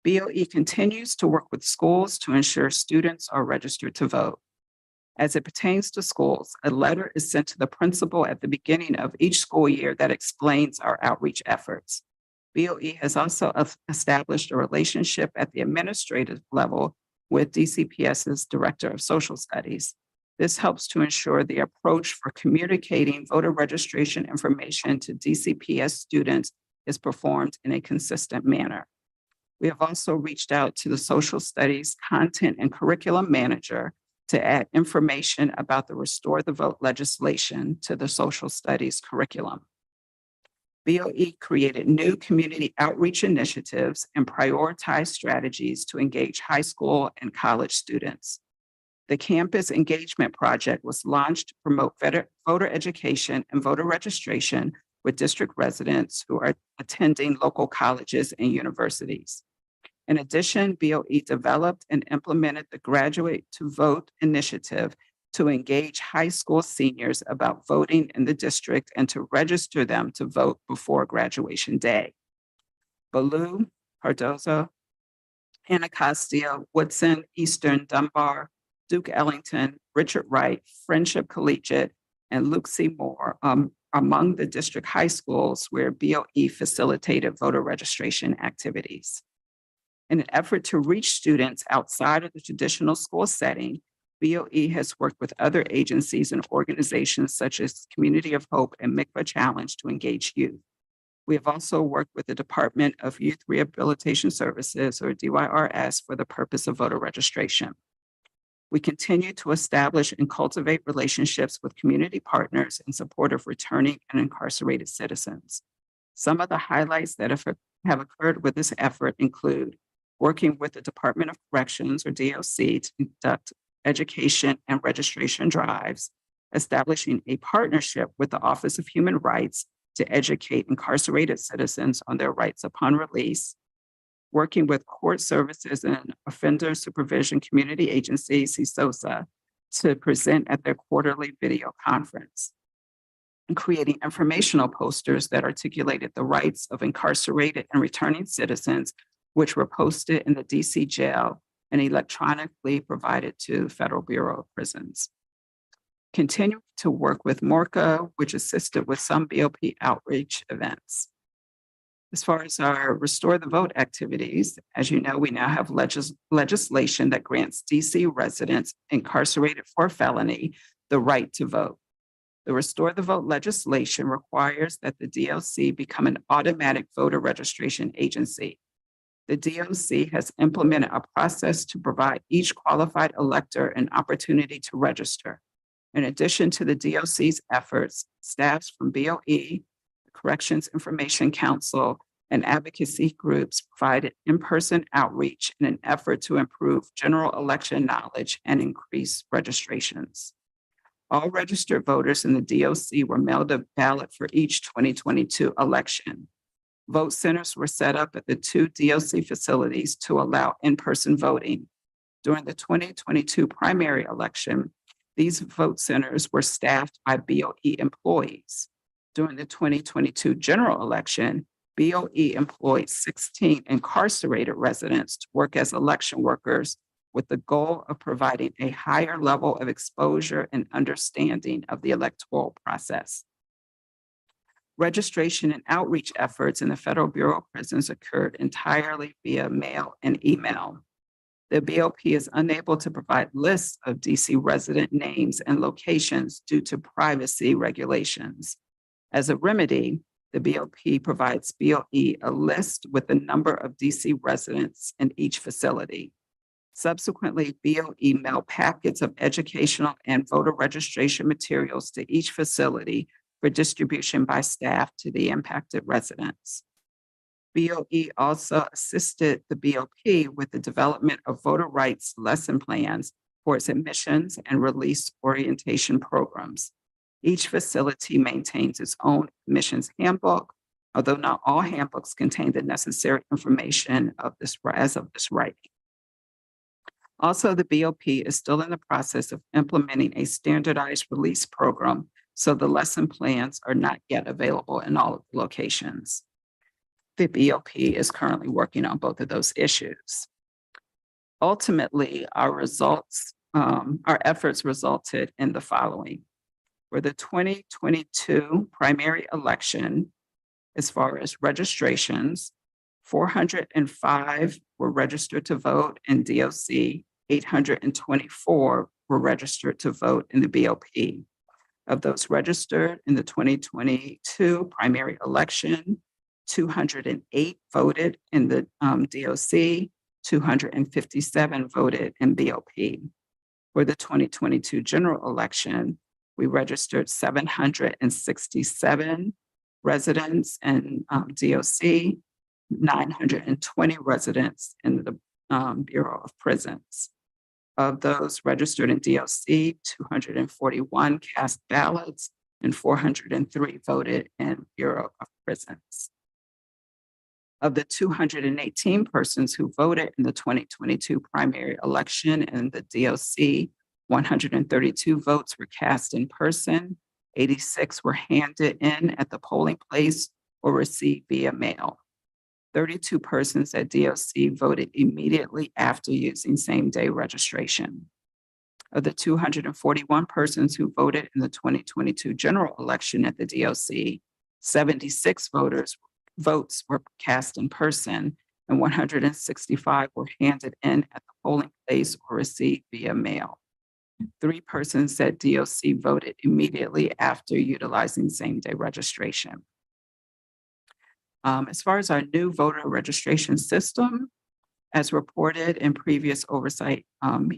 BOE continues to work with schools to ensure students are registered to vote. As it pertains to schools, a letter is sent to the principal at the beginning of each school year that explains our outreach efforts. BOE has also established a relationship at the administrative level with DCPS's Director of Social Studies. This helps to ensure the approach for communicating voter registration information to DCPS students is performed in a consistent manner. We have also reached out to the Social Studies Content and Curriculum Manager to add information about the Restore the Vote legislation to the Social Studies curriculum. BOE created new community outreach initiatives and prioritized strategies to engage high school and college students. The Campus Engagement Project was launched to promote voter education and voter registration with district residents who are attending local colleges and universities. In addition, BOE developed and implemented the Graduate to Vote initiative to engage high school seniors about voting in the district and to register them to vote before graduation day. Ballou, Cardozo, Anacostia, Woodson, Eastern, Dunbar, Duke Ellington, Richard Wright, Friendship Collegiate, and Luke C. Moore among the district high schools where BOE facilitated voter registration activities. In an effort to reach students outside of the traditional school setting, BOE has worked with other agencies and organizations such as Community of Hope and Mikvah Challenge to engage youth. We have also worked with the Department of Youth Rehabilitation Services, or DYRS, for the purpose of voter registration. We continue to establish and cultivate relationships with community partners in support of returning and incarcerated citizens. Some of the highlights that have occurred with this effort include working with the Department of Corrections, or DOC, to conduct education and registration drives, establishing a partnership with the Office of Human Rights to educate incarcerated citizens on their rights upon release, working with court services and offender supervision community agency, CSOSA, to present at their quarterly video conference, and creating informational posters that articulated the rights of incarcerated and returning citizens, which were posted in the DC jail and electronically provided to Federal Bureau of Prisons. Continue to work with MORCA, which assisted with some BOP outreach events. As far as our Restore the Vote activities, as you know, we now have legislation that grants DC residents incarcerated for a felony the right to vote. The Restore the Vote legislation requires that the DOC become an automatic voter registration agency. The DOC has implemented a process to provide each qualified elector an opportunity to register. In addition to the DOC's efforts, staffs from BOE, the Corrections Information Council, and advocacy groups provided in-person outreach in an effort to improve general election knowledge and increase registrations. All registered voters in the DOC were mailed a ballot for each 2022 election. Vote centers were set up at the 2 DOC facilities to allow in-person voting. During the 2022 primary election, these vote centers were staffed by BOE employees. During the 2022 general election, BOE employed 16 incarcerated residents to work as election workers with the goal of providing a higher level of exposure and understanding of the electoral process. Registration and outreach efforts in the Federal Bureau of Prisons occurred entirely via mail and email. The BOP is unable to provide lists of DC resident names and locations due to privacy regulations. As a remedy, the BOP provides BOE a list with the number of DC residents in each facility. Subsequently, BOE mailed packets of educational and voter registration materials to each facility for distribution by staff to the impacted residents. BOE also assisted the BOP with the development of voter rights lesson plans for its admissions and release orientation programs. Each facility maintains its own admissions handbook, although not all handbooks contain the necessary information as of this writing. Also, the BOP is still in the process of implementing a standardized release program, so the lesson plans are not yet available in all of the locations. The BOP is currently working on both of those issues. Ultimately, our results our efforts resulted in the following. For the 2022 primary election, as far as registrations, 405 were registered to vote in DOC, 824 were registered to vote in the BOP. Of those registered in the 2022 primary election, 208 voted in the DOC, 257 voted in BOP. For the 2022 general election, we registered 767 residents in DOC, 920 residents in the Bureau of Prisons. Of those registered in DOC, 241 cast ballots and 403 voted in Bureau of Prisons. Of the 218 persons who voted in the 2022 primary election in the DOC, 132 votes were cast in person, 86 were handed in at the polling place or received via mail. 32 persons at DOC voted immediately after using same-day registration. Of the 241 persons who voted in the 2022 general election at the DOC, 76 votes were cast in person and 165 were handed in at the polling place or received via mail. 3 persons at DOC voted immediately after utilizing same-day registration. As far as our new voter registration system, as reported in previous oversight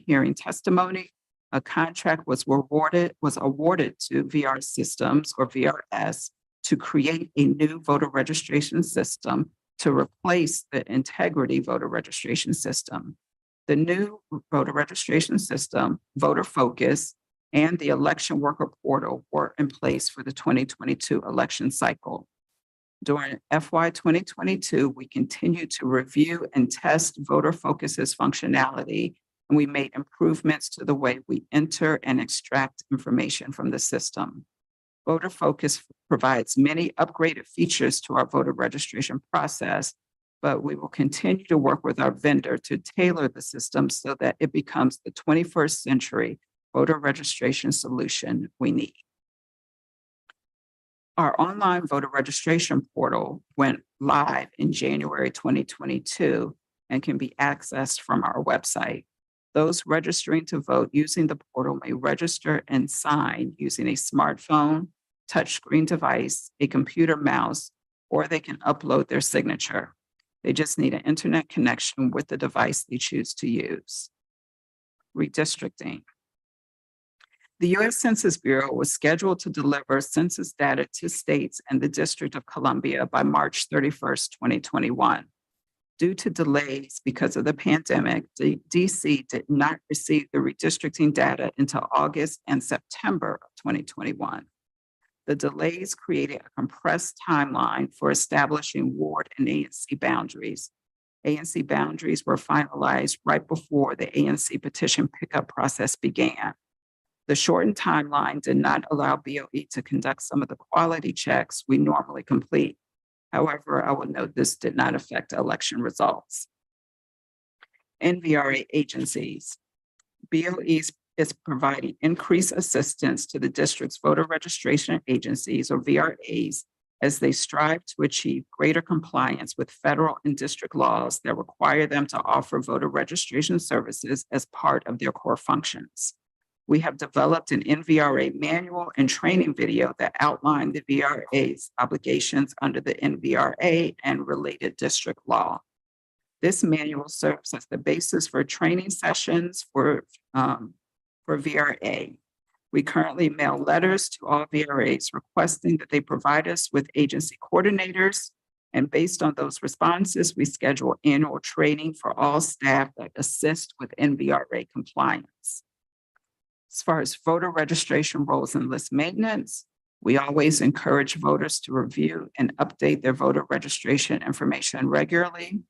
hearing testimony, a contract was awarded to VR Systems or VRS to create a new voter registration system to replace the Integrity voter registration system. The new voter registration system, Voter Focus, and the election worker portal were in place for the 2022 election cycle. During FY 2022, we continued to review and test Voter Focus's functionality, and we made improvements to the way we enter and extract information from the system. Voter Focus provides many upgraded features to our voter registration process, but we will continue to work with our vendor to tailor the system so that it becomes the 21st century voter registration solution we need. Our online voter registration portal went live in January 2022 and can be accessed from our website. Those registering to vote using the portal may register and sign using a smartphone, touchscreen device, a computer mouse, or they can upload their signature. They just need an internet connection with the device they choose to use. Redistricting. The U.S. Census Bureau was scheduled to deliver census data to states and the District of Columbia by March 31st, 2021. Due to delays because of the pandemic, the DC did not receive the redistricting data until August and September of 2021. The delays created a compressed timeline for establishing ward and ANC boundaries. ANC boundaries were finalized right before the ANC petition pickup process began. The shortened timeline did not allow BOE to conduct some of the quality checks we normally complete. However, I will note this did not affect election results. NVRA agencies. BOE is providing increased assistance to the district's voter registration agencies, or VRAs, as they strive to achieve greater compliance with federal and district laws that require them to offer voter registration services as part of their core functions. We have developed an NVRA manual and training video that outline the VRA's obligations under the NVRA and related district law. This manual serves as the basis for training sessions for VRA. We currently mail letters to all VRAs requesting that they provide us with agency coordinators, and based on those responses, we schedule annual training for all staff that assist with NVRA compliance. As far as voter registration roles and list maintenance, we always encourage voters to review and update their voter registration information regularly.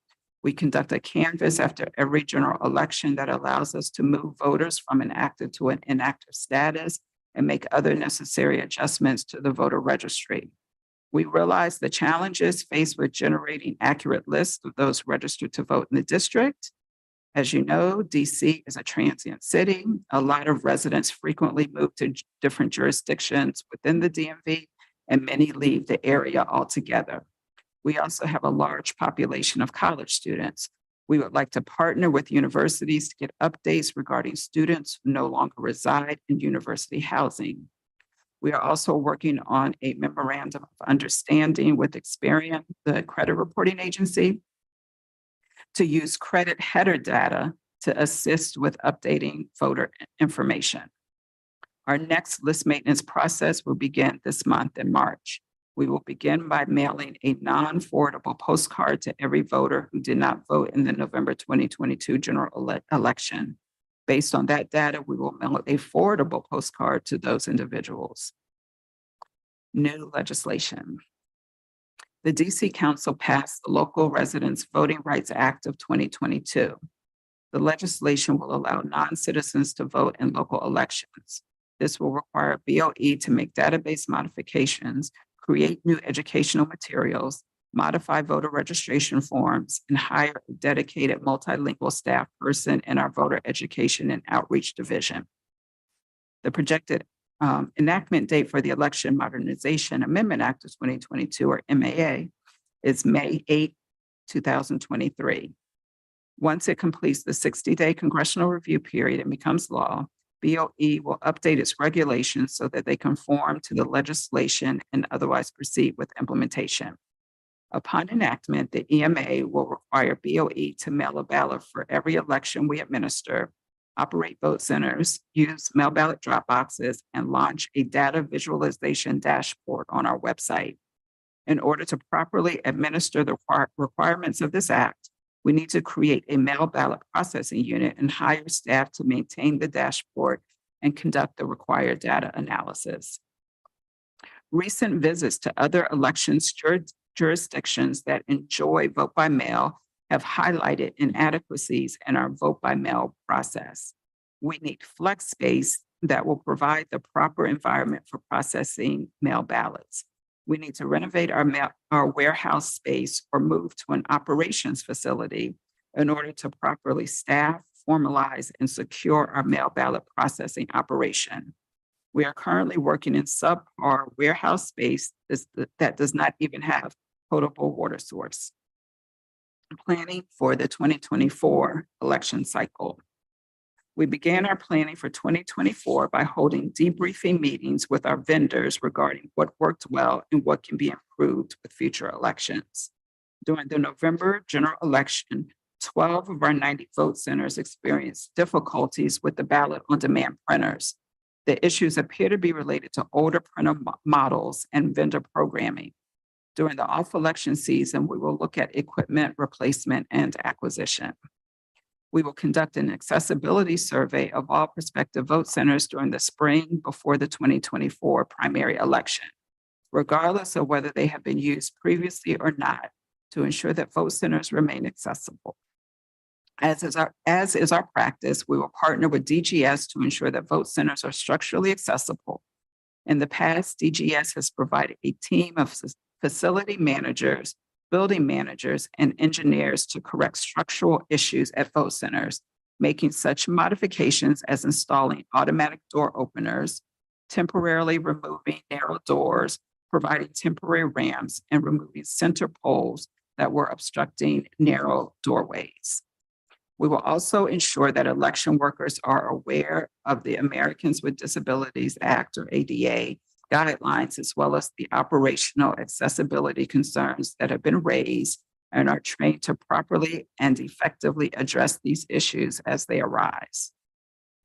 We conduct a canvass after every general election that allows us to move voters from an active to an inactive status and make other necessary adjustments to the voter registry. We realize the challenges faced with generating accurate lists of those registered to vote in the district. As you know, DC is a transient city. A lot of residents frequently move to different jurisdictions within the DMV, and many leave the area altogether. We also have a large population of college students. We would like to partner with universities to get updates regarding students who no longer reside in university housing. We are also working on a memorandum of understanding with Experian, the credit reporting agency, to use credit header data to assist with updating voter information. Our next list maintenance process will begin this month in March. We will begin by mailing a non-forwardable postcard to every voter who did not vote in the November 2022 general election. Based on that data, we will mail a forwardable postcard to those individuals. New legislation. The DC Council passed the Local Residents Voting Rights Act of 2022. The legislation will allow non-citizens to vote in local elections. This will require BOE to make database modifications, create new educational materials, modify voter registration forms, and hire a dedicated multilingual staff person in our voter education and outreach division. The projected enactment date for the Election Modernization Amendment Act of 2022, or MAA, is May 8, 2023. Once it completes the 60-day congressional review period and becomes law, BOE will update its regulations so that they conform to the legislation and otherwise proceed with implementation. Upon enactment, the EMA will require BOE to mail a ballot for every election we administer, operate vote centers, use mail ballot drop boxes, and launch a data visualization dashboard on our website. In order to properly administer the requirements of this act, we need to create a mail ballot processing unit and hire staff to maintain the dashboard and conduct the required data analysis. Recent visits to other elections jurisdictions that enjoy vote by mail have highlighted inadequacies in our vote by mail process. We need flex space that will provide the proper environment for processing mail ballots. We need to renovate our warehouse space or move to an operations facility in order to properly staff, formalize, and secure our mail ballot processing operation. We are currently working in subpar warehouse space that does not even have potable water source. Planning for the 2024 election cycle. We began our planning for 2024 by holding debriefing meetings with our vendors regarding what worked well and what can be improved with future elections. During the November general election, 12 of our 90 vote centers experienced difficulties with the ballot on demand printers. The issues appear to be related to older printer models and vendor programming. During the off-election season, we will look at equipment replacement and acquisition. We will conduct an accessibility survey of all prospective vote centers during the spring before the 2024 primary election, regardless of whether they have been used previously or not, to ensure that vote centers remain accessible. As is our practice, we will partner with DGS to ensure that vote centers are structurally accessible. In the past, DGS has provided a team of facility managers, building managers, and engineers to correct structural issues at vote centers, making such modifications as installing automatic door openers, temporarily removing narrow doors, providing temporary ramps, and removing center poles that were obstructing narrow doorways. We will also ensure that election workers are aware of the Americans with Disabilities Act, or ADA, guidelines, as well as the operational accessibility concerns that have been raised, and are trained to properly and effectively address these issues as they arise.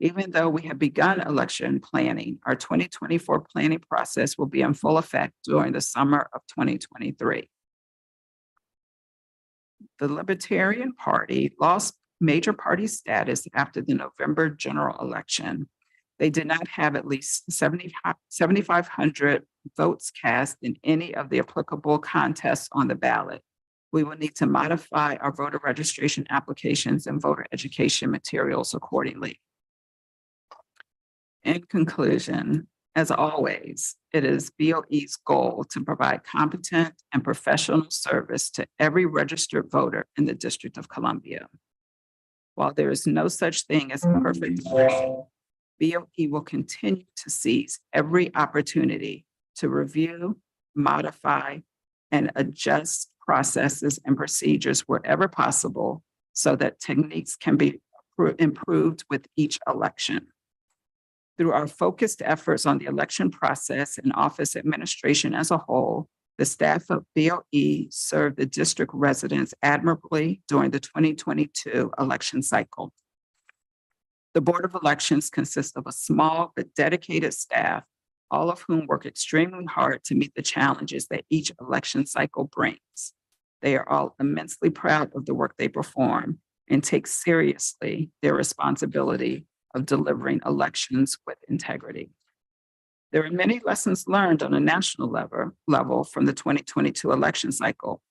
Even though we have begun election planning, our 2024 planning process will be in full effect during the summer of 2023. The Libertarian Party lost major party status after the November general election. They did not have at least 7,500 votes cast in any of the applicable contests on the ballot. We will need to modify our voter registration applications and voter education materials accordingly. In conclusion, as always, it is BOE's goal to provide competent and professional service to every registered voter in the District of Columbia. While there is no such thing as perfect, BOE will continue to seize every opportunity to review, modify, and adjust processes and procedures wherever possible so that techniques can be improved with each election. Through our focused efforts on the election process and office administration as a whole, the staff of BOE served the district residents admirably during the 2022 election cycle. The Board of Elections consists of a small but dedicated staff, all of whom work extremely hard to meet the challenges that each election cycle brings. They are all immensely proud of the work they perform and take seriously their responsibility of delivering elections with integrity. There are many lessons learned on a national level from the 2022 election cycle.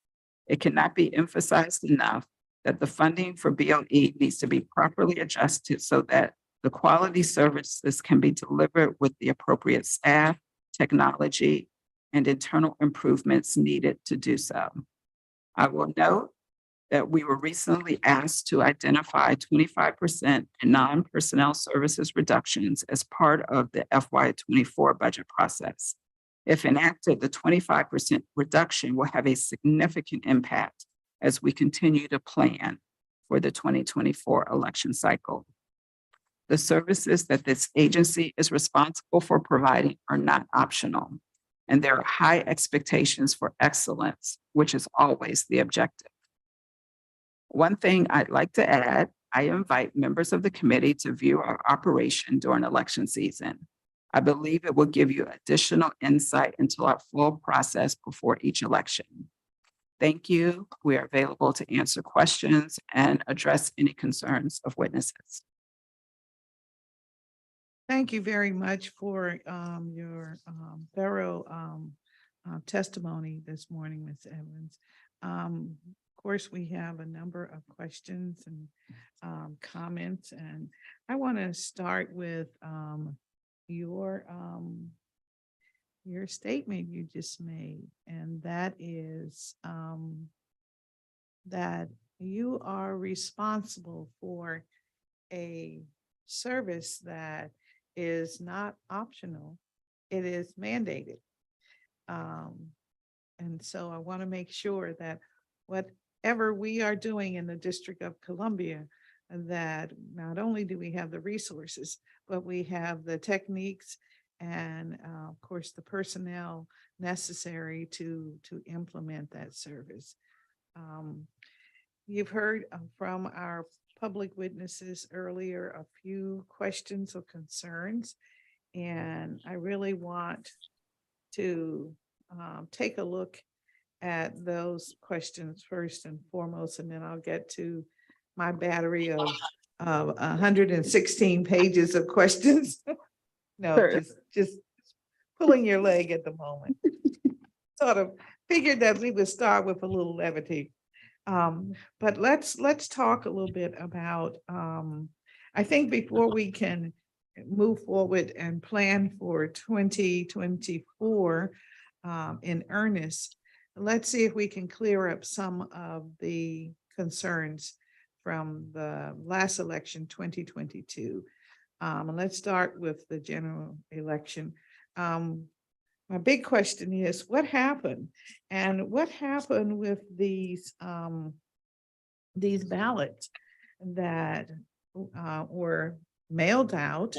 It cannot be emphasized enough that the funding for BOE needs to be properly adjusted so that the quality services can be delivered with the appropriate staff, technology, and internal improvements needed to do so. I will note that we were recently asked to identify 25% in non-personnel services reductions as part of the FY24 budget process. If enacted, the 25% reduction will have a significant impact as we continue to plan for the 2024 election cycle. The services that this agency is responsible for providing are not optional, and there are high expectations for excellence, which is always the objective. One thing I'd like to add, I invite members of the committee to view our operation during election season. I believe it will give you additional insight into our full process before each election. Thank you. We are available to answer questions and address any concerns of witnesses. Thank you very much for your thorough testimony this morning, Ms. Evans. Of course, we have a number of questions and comments, and I want to start with your statement you just made, and that is that you are responsible for a service that is not optional, it is mandated. And so I want to make sure that whatever we are doing in the District of Columbia, that not only do we have the resources, but we have the techniques and of course the personnel necessary to implement that service. You've heard from our public witnesses earlier a few questions or concerns, and I really want to take a look at those questions first and foremost, and then I'll get to my battery of 116 pages of questions. No, Sure. just pulling your leg at the moment. Sort of figured that we would start with a little levity. But let's talk a little bit about, I think before we can move forward and plan for 2024 in earnest, let's see if we can clear up some of the concerns from the last election, 2022. And let's start with the general election. My big question is, what happened? And what happened with these ballots that were mailed out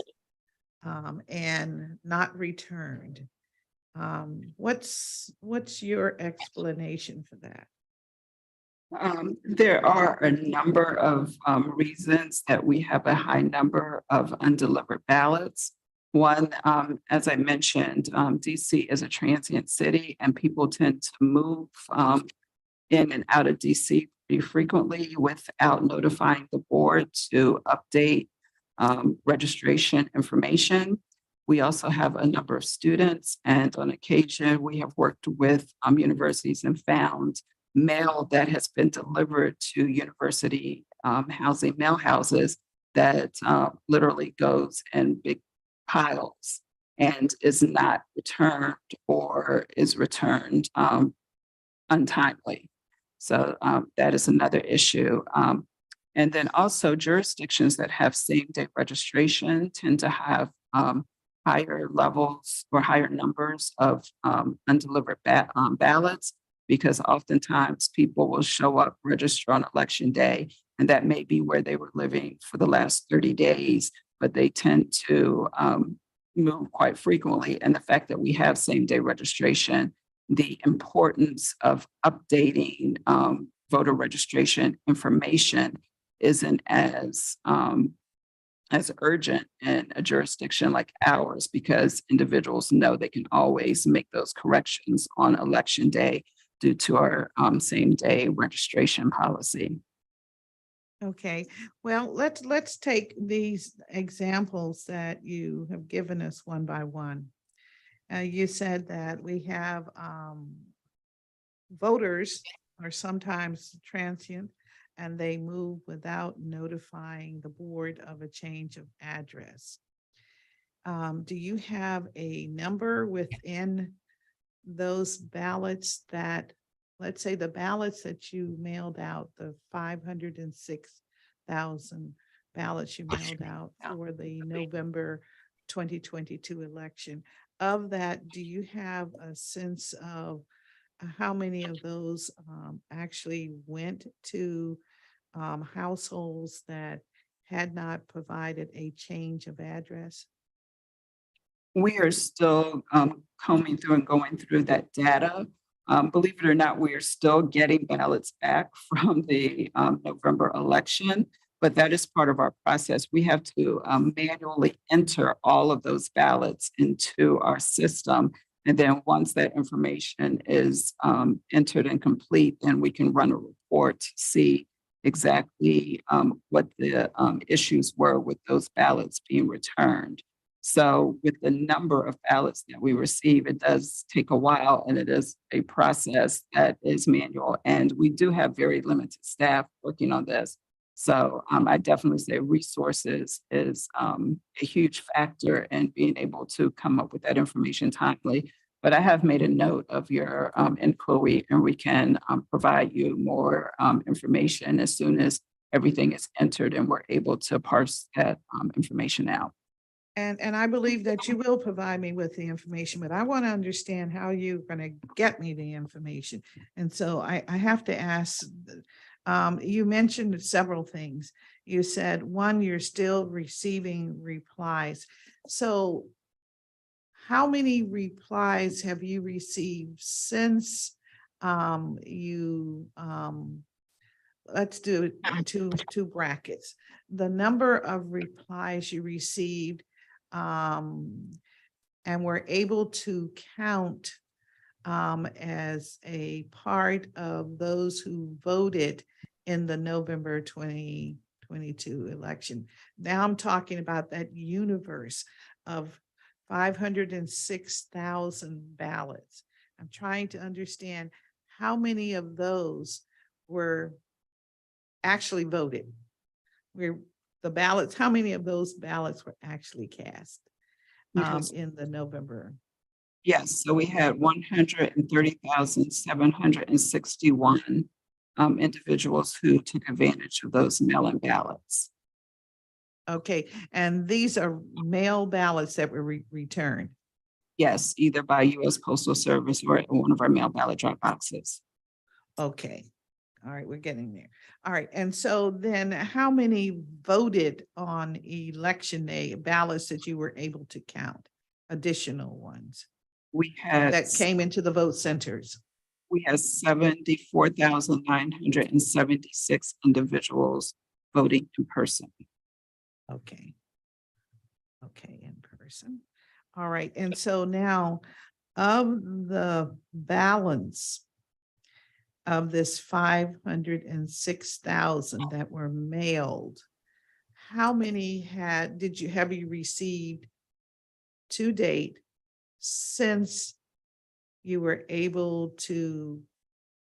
and not returned? What's your explanation for that? There are a number of reasons that we have a high number of undelivered ballots. One, as I mentioned, DC is a transient city and people tend to move in and out of DC pretty frequently without notifying the board to update registration information. We also have a number of students, and on occasion we have worked with universities and found mail that has been delivered to university housing mail houses that literally goes in big piles and is not returned or is returned untimely. So that is another issue. And then also jurisdictions that have same-day registration tend to have higher levels or higher numbers of undelivered ballots, because oftentimes people will show up, register on election day, and that may be where they were living for the last 30 days, but they tend to move quite frequently. And the fact that we have same-day registration, the importance of updating voter registration information isn't as urgent in a jurisdiction like ours, because individuals know they can always make those corrections on election day due to our same-day registration policy. Okay, well, let's take these examples that you have given us one by one. You said that we have voters are sometimes transient and they move without notifying the board of a change of address. Do you have a number within those ballots that, let's say the ballots that you mailed out, the 506,000 ballots you mailed out for the November 2022 election? Of that, do you have a sense of how many of those actually went to households that had not provided a change of address? We are still combing through and going through that data. Believe it or not, we are still getting ballots back from the November election, but that is part of our process. We have to manually enter all of those ballots into our system. And then once that information is entered and complete, then we can run a report to see exactly what the issues were with those ballots being returned. So with the number of ballots that we receive, it does take a while, and it is a process that is manual. And we do have very limited staff working on this. So I definitely say resources is a huge factor in being able to come up with that information timely. But I have made a note of your inquiry, and we can provide you more information as soon as everything is entered and we're able to parse that information out. And I believe that you will provide me with the information, but I want to understand how you're going to get me the information. And so I have to ask, you mentioned several things. You said, one, you're still receiving replies. So how many replies have you received since let's do it in two brackets. The number of replies you received and were able to count as a part of those who voted in the November 2022 election. Now I'm talking about that universe of 506,000 ballots. I'm trying to understand how many of those were actually voted. How many of those ballots were actually cast in the November? Yes, so we had 130,761 individuals who took advantage of those mail-in ballots. Okay, and these are mail ballots that were returned? Yes, either by U.S. Postal Service or at one of our mail ballot drop boxes. Okay. All right, we're getting there. All right, and so then how many voted on election day ballots that you were able to count, additional ones? We had that came into the vote centers? We had 74,976 individuals voting in person. Okay. Okay, in person. All right, and so now of the balance of this 506,000 that were mailed, how many have you received to date since you were able to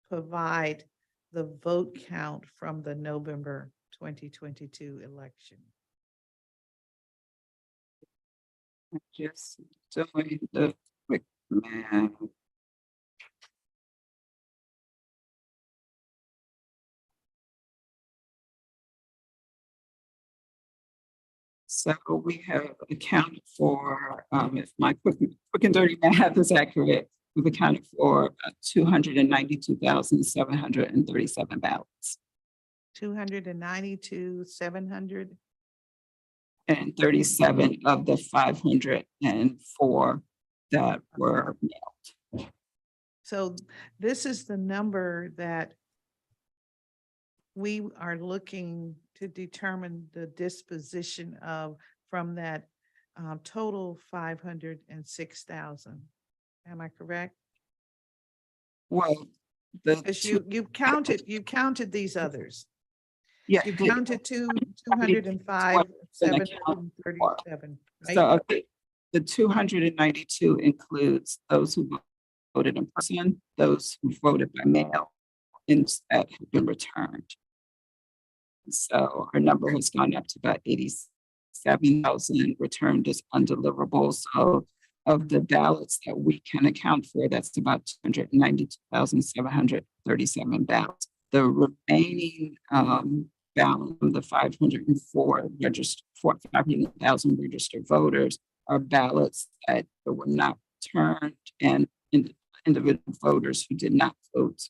provide the vote count from the November 2022 election? Just doing the quick math. So we have accounted for, if my quick and dirty math is accurate, we've accounted for 292,737 ballots 292,700. and 37 of the 504 that were mailed. So this is the number that we are looking to determine the disposition of from that total 506,000. Am I correct? Well, the Because two, you counted these others. yeah, You the- counted 205,737. so the 292 includes those who voted in person, those who voted by mail, and that have been returned. So our number has gone up to about 87,000 returned as undeliverable. So of the ballots that we can account for, that's about 292,737 ballots. The remaining balance of the 504 registered, 500,000 registered voters are ballots that were not returned and individual voters who did not vote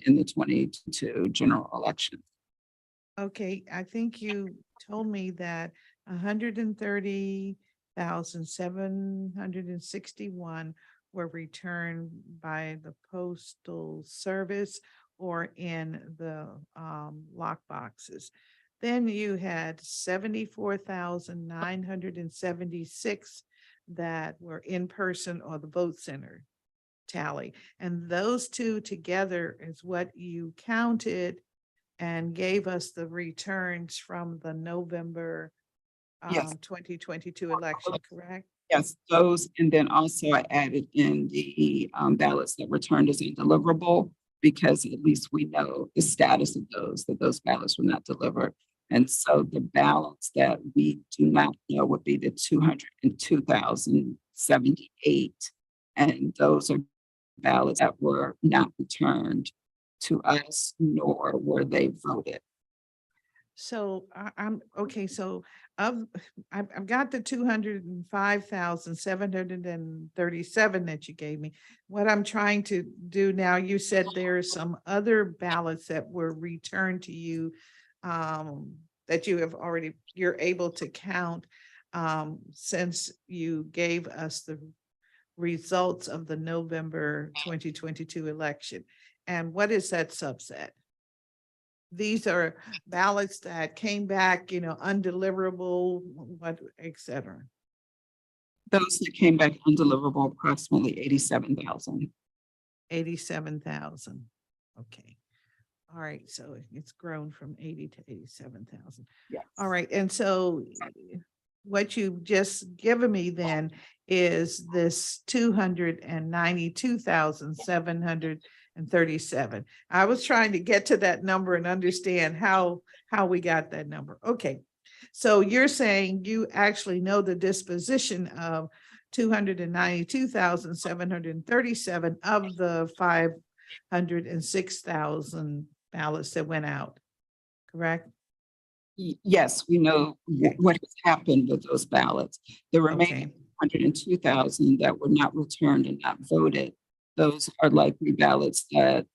in the 2022 general election. Okay, I think you told me that 130,761 were returned by the postal service or in the lock boxes. Then you had 74,976 that were in person or the vote center tally. And those two together is what you counted and gave us the returns from the November Yes. 2022 election, correct? Yes, those, and then also I added in the ballots that returned as indeliverable, because at least we know the status of those, that those ballots were not delivered. And so the balance that we do not know would be the 202,078. And those are ballots that were not returned to us, nor were they voted. So I'm okay. So I've got the 205,737 that you gave me. What I'm trying to do now, you said there are some other ballots that were returned to you that you have already, you're able to count since you gave us the results of the November 2022 election. And what is that subset? These are ballots that came back, undeliverable, what, et cetera. Those that came back undeliverable, approximately 87,000. 87,000. Okay. All right. So it's grown from 80 to 87,000. Yes. All right. And so what you've just given me then is this 292,737. I was trying to get to that number and understand how we got that number. Okay. So you're saying you actually know the disposition of 292,737 of the 506,000 ballots that went out, correct? Yes, we know what has happened with those ballots. The remaining 102,000 that were not returned and not voted, those are likely ballots that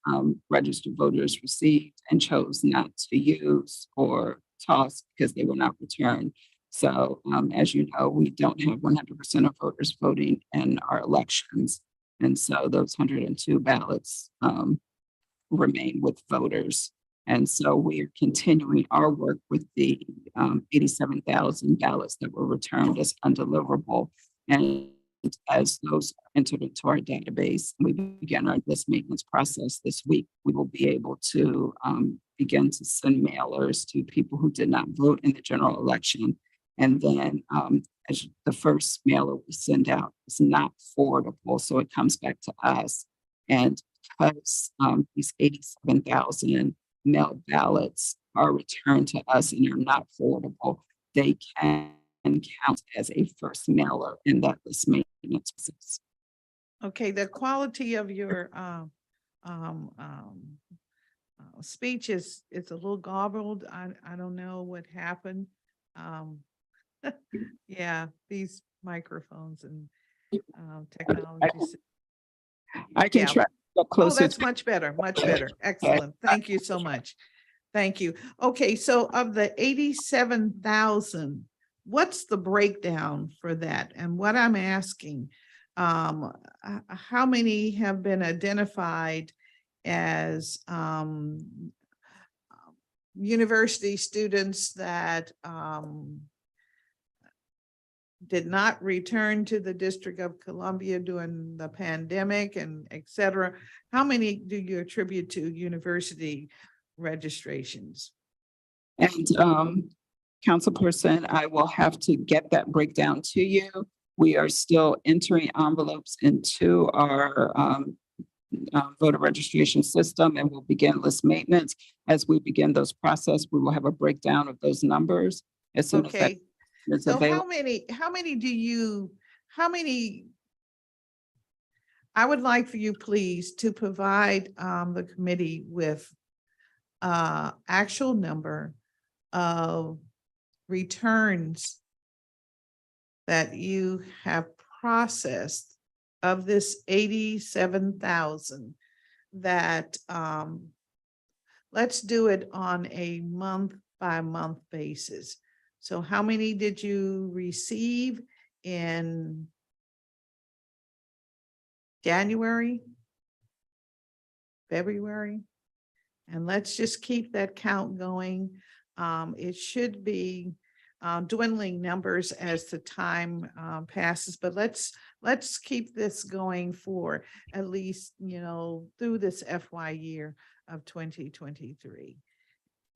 registered voters received and chose not to use or toss because they were not returned. So as you know, we don't have 100% of voters voting in our elections. And so those 102 ballots remain with voters. And so we're continuing our work with the 87,000 ballots that were returned as undeliverable. And as those are entered into our database, we begin our list maintenance process this week, we will be able to begin to send mailers to people who did not vote in the general election. And then as the first mailer we send out is not forwardable, so it comes back to us. And because these 87,000 mail ballots are returned to us and are not forwardable, they can count as a first mailer in that list maintenance process. Okay, the quality of your speech is a little garbled. I don't know what happened. Yeah, these microphones and technologies. I can Yeah. try to go Oh, closer. that's much better, much better. Excellent. Thank you so much. Thank you. Okay, so of the 87,000, what's the breakdown for that? And what I'm asking, how many have been identified as university students that did not return to the District of Columbia during the pandemic and et cetera? How many do you attribute to university registrations? And Councilperson, I will have to get that breakdown to you. We are still entering envelopes into our voter registration system, and we'll begin list maintenance. As we begin those process, we will have a breakdown of those numbers as soon as that Okay, is so available. how many, I would like for you, please, to provide the committee with actual number of returns that you have processed of this 87,000 that let's do it on a month by month basis. So how many did you receive in January, February? And let's just keep that count going. It should be dwindling numbers as the time passes, but let's keep this going for at least, through this FY year of 2023,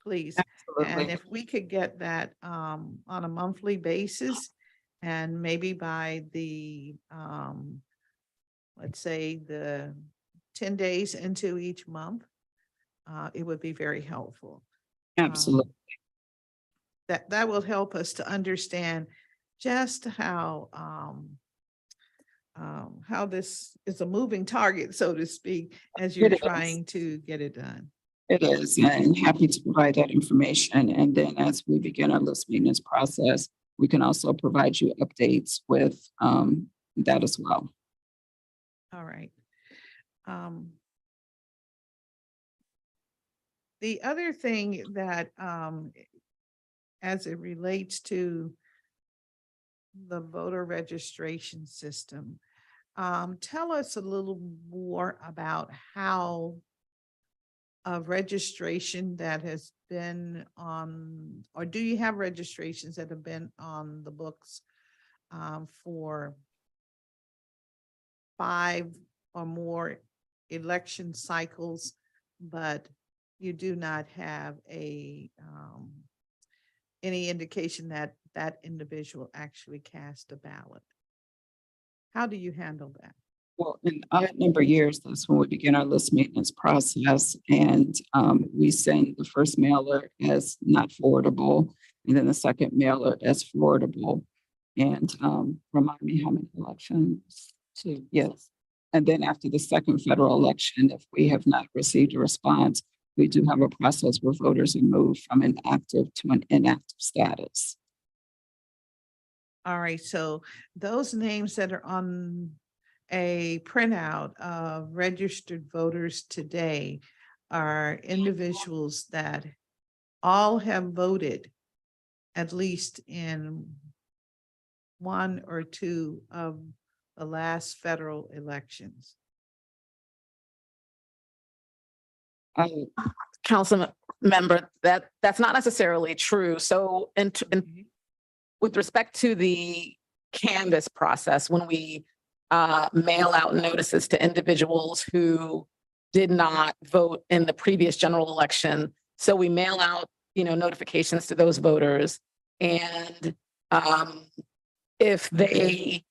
please. And Absolutely. if we could get that on a monthly basis, and maybe by the let's say the 10 days into each month, it would be very helpful. Absolutely. That will help us to understand just how this is a moving target, so to speak, as you're It is. trying to get it done. It is, and happy to provide that information. And then as we begin our list maintenance process, we can also provide you updates with that as well. All right. The other thing that, as it relates to the voter registration system, tell us a little more about how a registration that has been on, or do you have registrations that have been on the books for 5 or more election cycles, but you do not have a any indication that that individual actually cast a ballot? How do you handle that? Well, in odd number of years, that's when we begin our list maintenance process, and we send the first mailer as not forwardable, and then the second mailer as forwardable. And remind me how many elections? 2, yes. And then after the second federal election, if we have not received a response, we do have a process where voters are moved from an active to an inactive status. All right, so those names that are on a printout of registered voters today are individuals that all have voted at least in 1 or 2 of the last federal elections. Council member, that's not necessarily true. So with respect to the canvass process, when we mail out notices to individuals who did not vote in the previous general election, so we mail out, notifications to those voters, and if they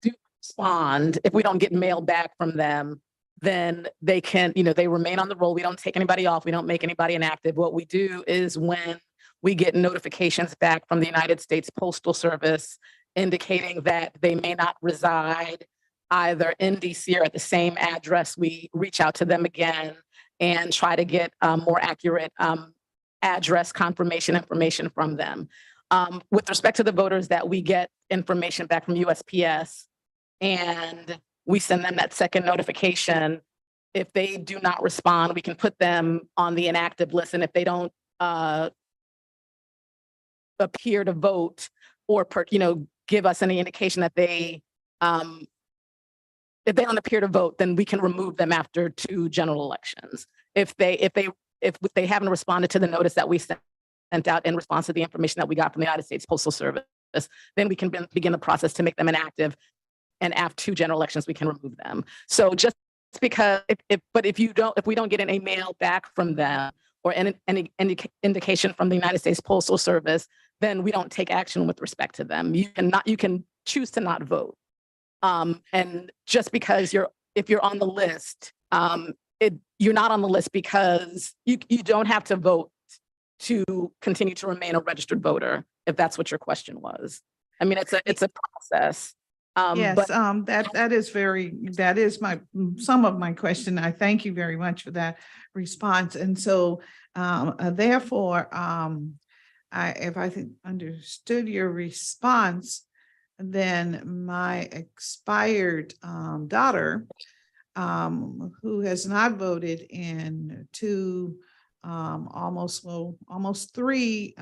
do respond, if we don't get mail back from them, then they can, they remain on the roll. We don't take anybody off. We don't make anybody inactive. What we do is when we get notifications back from the United States Postal Service indicating that they may not reside either in DC or at the same address, we reach out to them again and try to get more accurate address confirmation information from them. With respect to the voters that we get information back from USPS and we send them that second notification, if they do not respond, we can put them on the inactive list. And if they don't appear to vote or give us any indication that they if they don't appear to vote, then we can remove them after 2 general elections. If they haven't responded to the notice that we sent out in response to the information that we got from the United States Postal Service, then we can begin the process to make them inactive. And after 2 general elections, we can remove them. So just because if we don't get an email back from them or any indication from the United States Postal Service, then we don't take action with respect to them. You can choose to not vote. And just because if you're on the list, you're not on the list because you don't have to vote to continue to remain a registered voter, if that's what your question was. I mean, it's a process. Yes, that is some of my question. I thank you very much for that response. And so therefore, if I understood your response, then my expired daughter, who has not voted in almost 3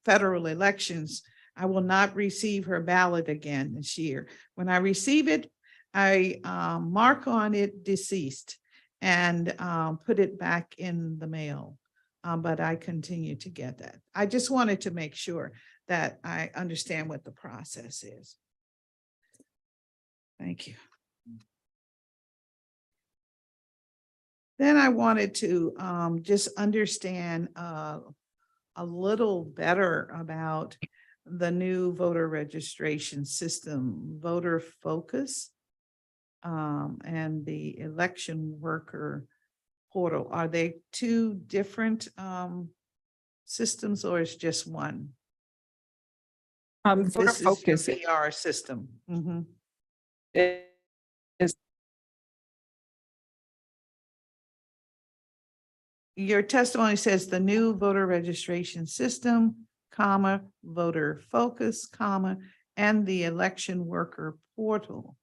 federal elections, I will not receive her ballot again this year. When I receive it, I mark on it deceased and put it back in the mail. But I continue to get that. I just wanted to make sure that I understand what the process is. Thank you. Then I wanted to just understand a little better about the new voter registration system, Voter Focus, and the election worker portal. Are they 2 different systems, or is just one? Voter This Focus is your PR system. is Your testimony says the new voter registration system, Voter Focus, and the election worker portal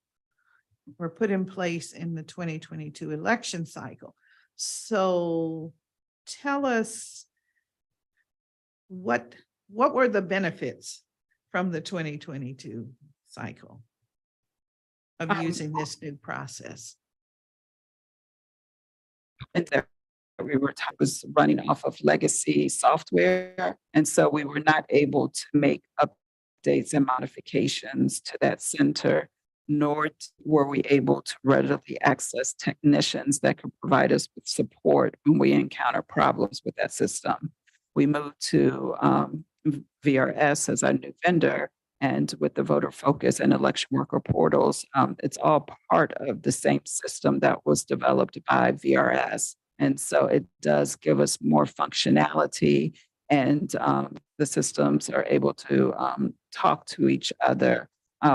were put in place in the 2022 election cycle. So tell us what were the benefits from the 2022 cycle of using this new process? and that was running off of legacy software. And so we were not able to make updates and modifications to that center, nor were we able to readily access technicians that could provide us with support when we encounter problems with that system. We moved to VRS as our new vendor, and with the Voter Focus and election worker portals, it's all part of the same system that was developed by VRS. And so it does give us more functionality, and the systems are able to talk to each other.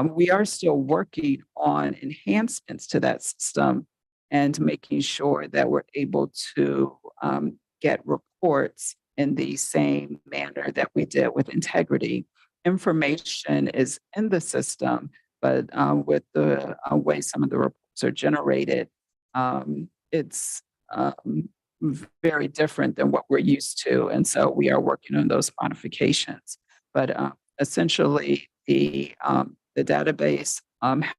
We are still working on enhancements to that system and making sure that we're able to get reports in the same manner that we did with integrity. Information is in the system, but with the way some of the reports are generated, it's very different than what we're used to. And so we are working on those modifications. But essentially, the database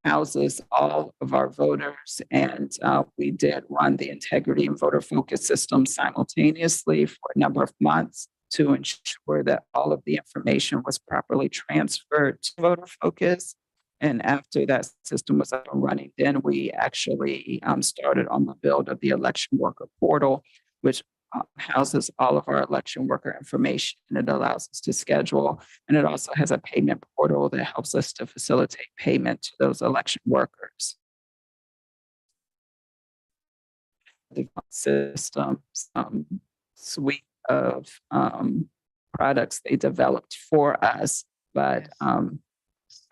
houses all of our voters, and we did run the integrity and voter focus system simultaneously for a number of months to ensure that all of the information was properly transferred to voter focus. And after that system was up and running, then we actually started on the build of the election worker portal, which houses all of our election worker information, and it allows us to schedule. And it also has a payment portal that helps us to facilitate payment to those election workers. The system suite of products they developed for us, but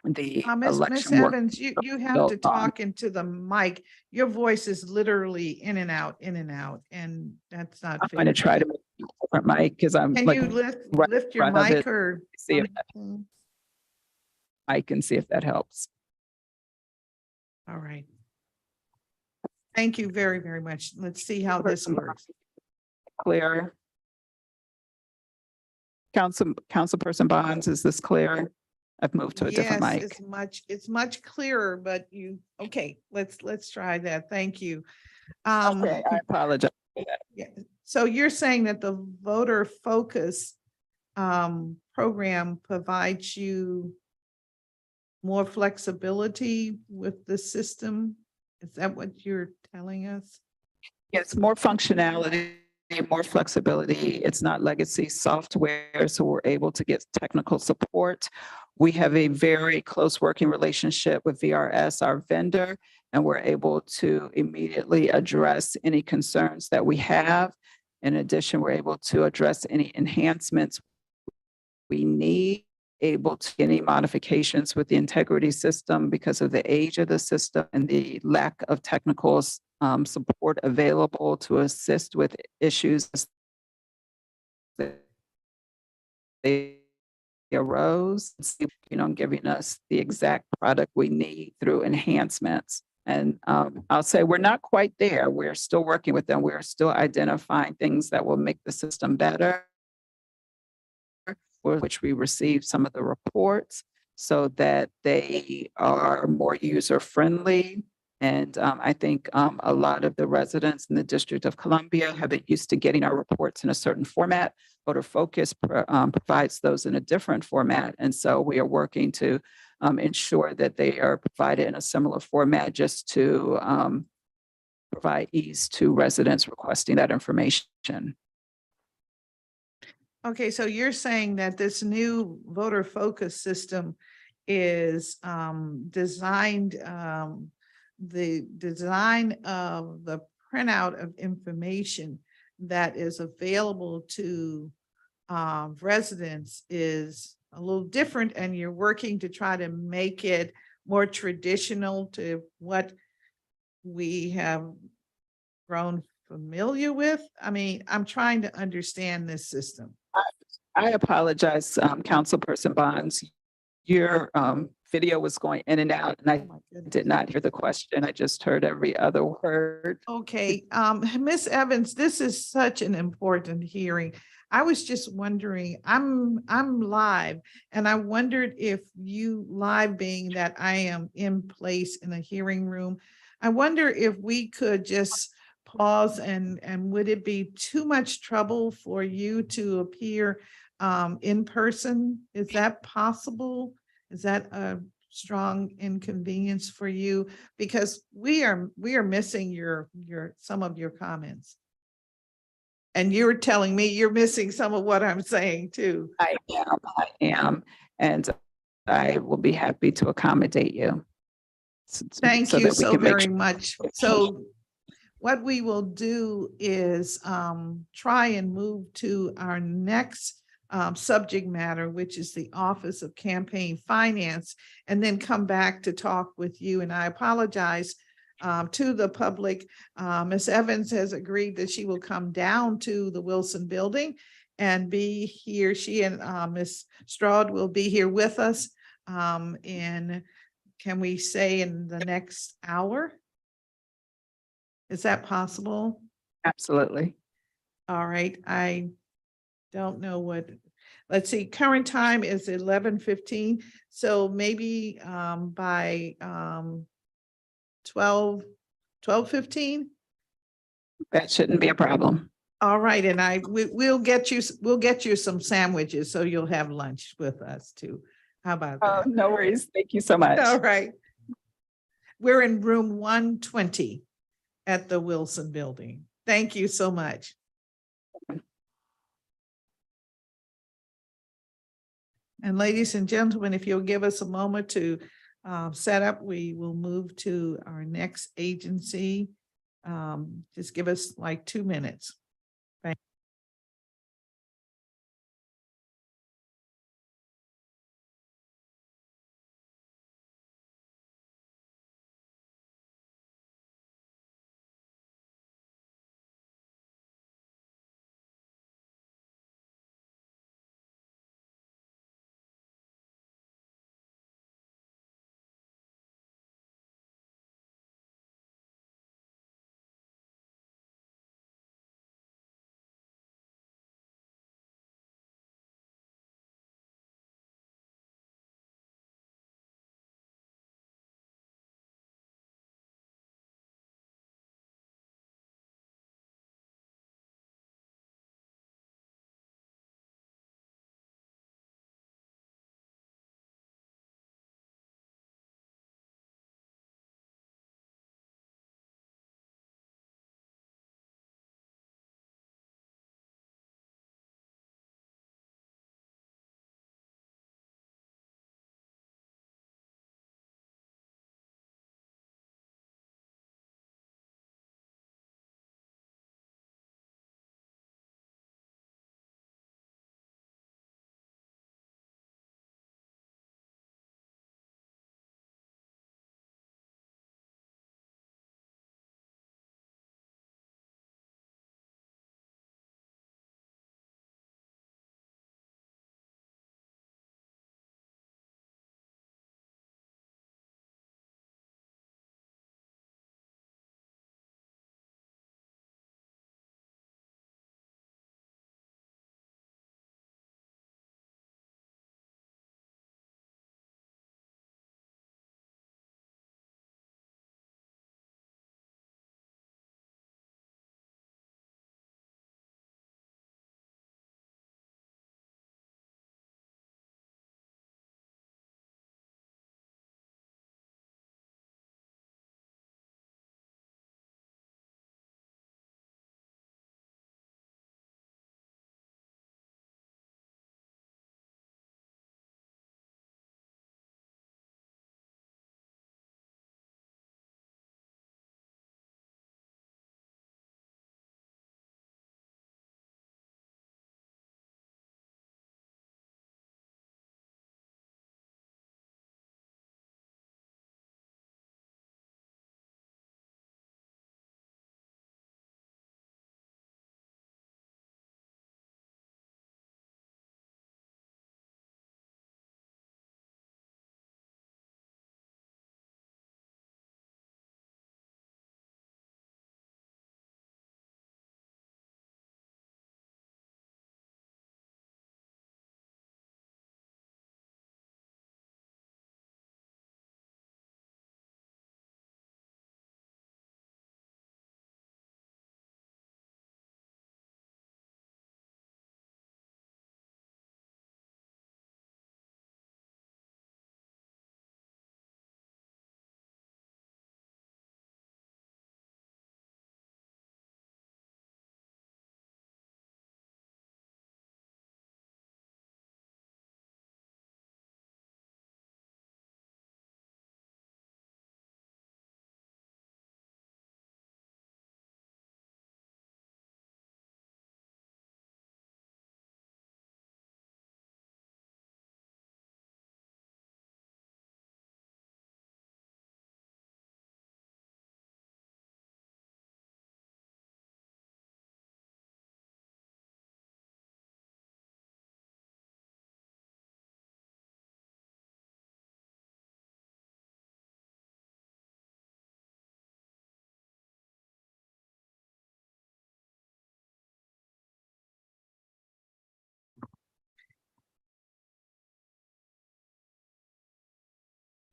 the Ms. election Evans, you have to talk into the mic. Your voice is literally in and out, and that's not I'm fair. going to try to different mic because I'm Can like you lift, right in lift your front of mic it. or? See if something? I can see if that helps. All right. Thank you very, very much. Let's see how this works. Clear. Councilperson Bonds, is this clear? I've moved to a different Yes, mic. it's much clearer, but okay, let's try that. Thank you. Okay, I apologize. Yeah. So you're saying that the voter focus program provides you more flexibility with the system? Is that what you're telling us? Yes, more functionality, more flexibility. It's not legacy software, so we're able to get technical support. We have a very close working relationship with VRS, our vendor, and we're able to immediately address any concerns that we have. In addition, we're able to address any enhancements we need, able to any modifications with the integrity system because of the age of the system and the lack of technical support available to assist with issues that they arose, giving us the exact product we need through enhancements. And I'll say we're not quite there. We're still working with them. We're still identifying things that will make the system better, for which we receive some of the reports so that they are more user-friendly. And I think a lot of the residents in the District of Columbia have been used to getting our reports in a certain format. Voter Focus provides those in a different format. And so we are working to ensure that they are provided in a similar format just to provide ease to residents requesting that information. Okay, so you're saying that this new voter focus system is designed, the design of the printout of information that is available to residents is a little different, and you're working to try to make it more traditional to what we have grown familiar with. I mean, I'm trying to understand this system. I apologize, Councilperson Bonds. Your video was going in and out, and I Oh my goodness. did not hear the question. I just heard every other word. Okay, Ms. Evans, this is such an important hearing. I was just wondering, I'm live, and I wondered if you, live being that I am in place in a hearing room, I wonder if we could just pause and would it be too much trouble for you to appear in person? Is that possible? Is that a strong inconvenience for you? Because we are missing your some of your comments. And you're telling me you're missing some of what I'm saying too. I am, and I will be happy to accommodate you. Thank so you that we so can make very sure. much. So what we will do is try and move to our next subject matter, which is the Office of Campaign Finance, and then come back to talk with you. And I apologize to the public. Ms. Evans has agreed that she will come down to the Wilson Building and be here. She and Ms. Stroud will be here with us. And can we say in the next hour? Is that possible? Absolutely. All right, I don't know what, let's see, current time is 11:15. So maybe by 12:15. That shouldn't be a problem. All right, and we'll get you some sandwiches so you'll have lunch with us too. How about that? No worries. Thank you so much. All right. We're in room 120 at the Wilson Building. Thank you so much. And ladies and gentlemen, if you'll give us a moment to set up, we will move to our next agency. Just give us like 2 minutes.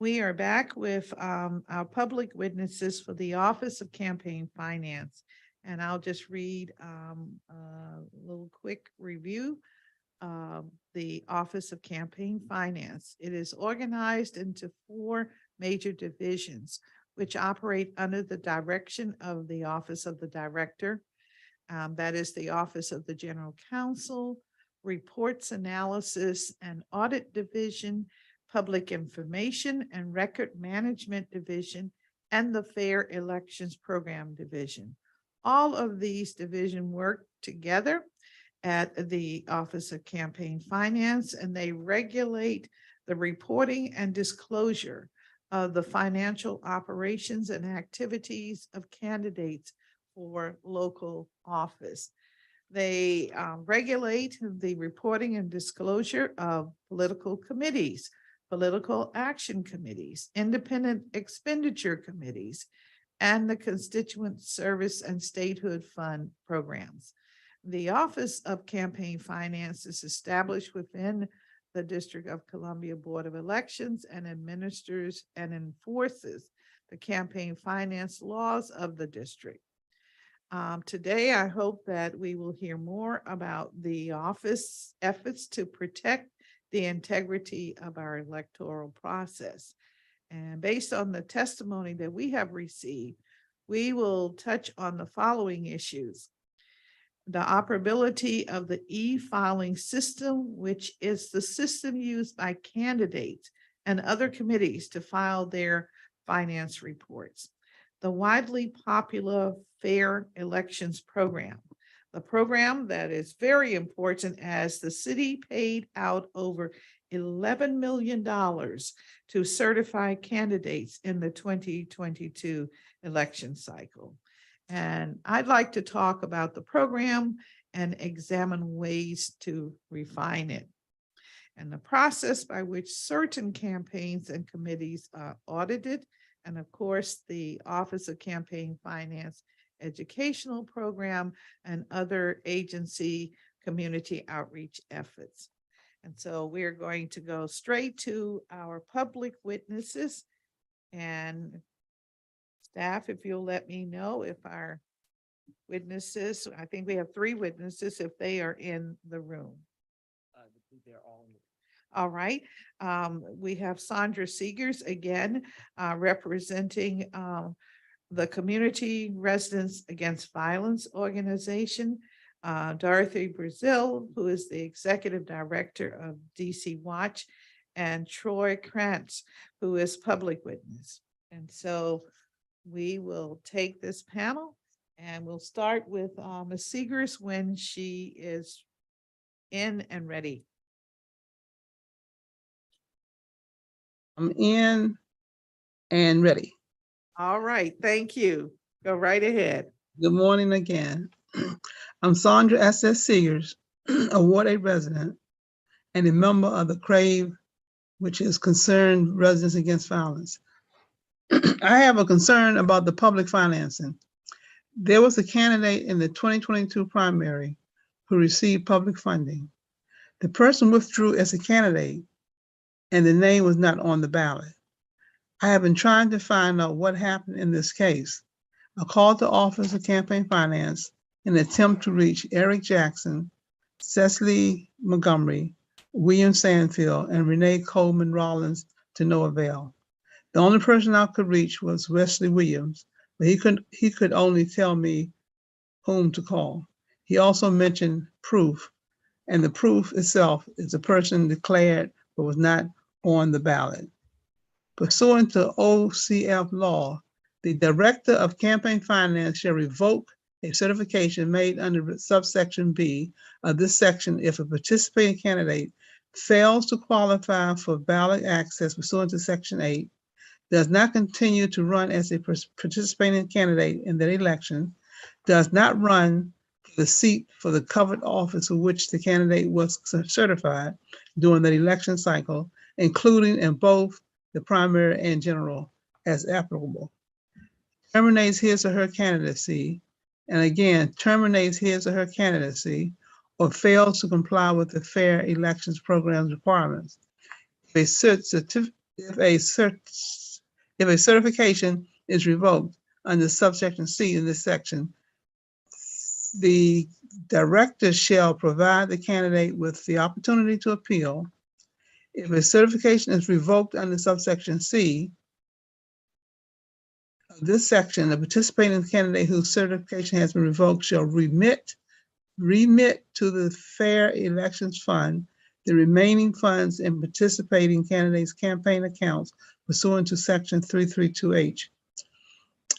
We are back with our public witnesses for the Office of Campaign Finance. And I'll just read a little quick review of the Office of Campaign Finance. It is organized into 4 major divisions, which operate under the direction of the Office of the Director. That is the Office of the General Counsel, Reports Analysis and Audit Division, Public Information and Record Management Division, and the Fair Elections Program Division. All of these divisions work together at the Office of Campaign Finance, and they regulate the reporting and disclosure of the financial operations and activities of candidates for local office. They regulate the reporting and disclosure of political committees, political action committees, independent expenditure committees, and the constituent service and statehood fund programs. The Office of Campaign Finance is established within the District of Columbia Board of Elections and administers and enforces the campaign finance laws of the district. Today, I hope that we will hear more about the office efforts to protect the integrity of our electoral process. And based on the testimony that we have received, we will touch on the following issues: the operability of the e-filing system, which is the system used by candidates and other committees to file their finance reports; the widely popular Fair Elections Program, the program that is very important as the city paid out over $11 million to certify candidates in the 2022 election cycle. And I'd like to talk about the program and examine ways to refine it, and the process by which certain campaigns and committees are audited, and of course, the Office of Campaign Finance educational program and other agency community outreach efforts. And so we're going to go straight to our public witnesses. And staff, if you'll let me know if our witnesses, I think we have 3 witnesses, if they are in the room. They're all in the All right. We have Sandra Seegers again, representing the Community Residents Against Violence organization, Dorothy Brazil, who is the Executive Director of DC Watch, and Troy Krantz, who is Public Witness. And so we will take this panel, and we'll start with Ms. Seegers when she is in and ready. I'm in and ready. All right, thank you. Go right ahead. Good morning again. I'm Sandra S.S. Seegers, a Ward 8 resident and a member of the CRAVE, which is Concerned Residents Against Violence. I have a concern about the public financing. There was a candidate in the 2022 primary who received public funding. The person withdrew as a candidate and the name was not on the ballot. I have been trying to find out what happened in this case. I called the Office of Campaign Finance in an attempt to reach Eric Jackson, Cecily Montgomery, William Sandfield, and Renee Coleman Rollins to no avail. The only person I could reach was Wesley Williams, but he could only tell me whom to call. He also mentioned proof, and the proof itself is a person declared but was not on the ballot. Pursuant to OCF law, the Director of Campaign Finance shall revoke a certification made under subsection B of this section if a participating candidate fails to qualify for ballot access pursuant to section 8, does not continue to run as a participating candidate in that election, does not run for the seat for the covered office for which the candidate was certified during the election cycle, including in both the primary and general as applicable, terminates his or her candidacy, and again, terminates his or her candidacy, or fails to comply with the Fair Elections Program's requirements. If if a certification is revoked under subsection C in this section, the director shall provide the candidate with the opportunity to appeal. If a certification is revoked under subsection C of this section, the participating candidate whose certification has been revoked shall remit to the Fair Elections Fund the remaining funds in participating candidates' campaign accounts pursuant to section 332H.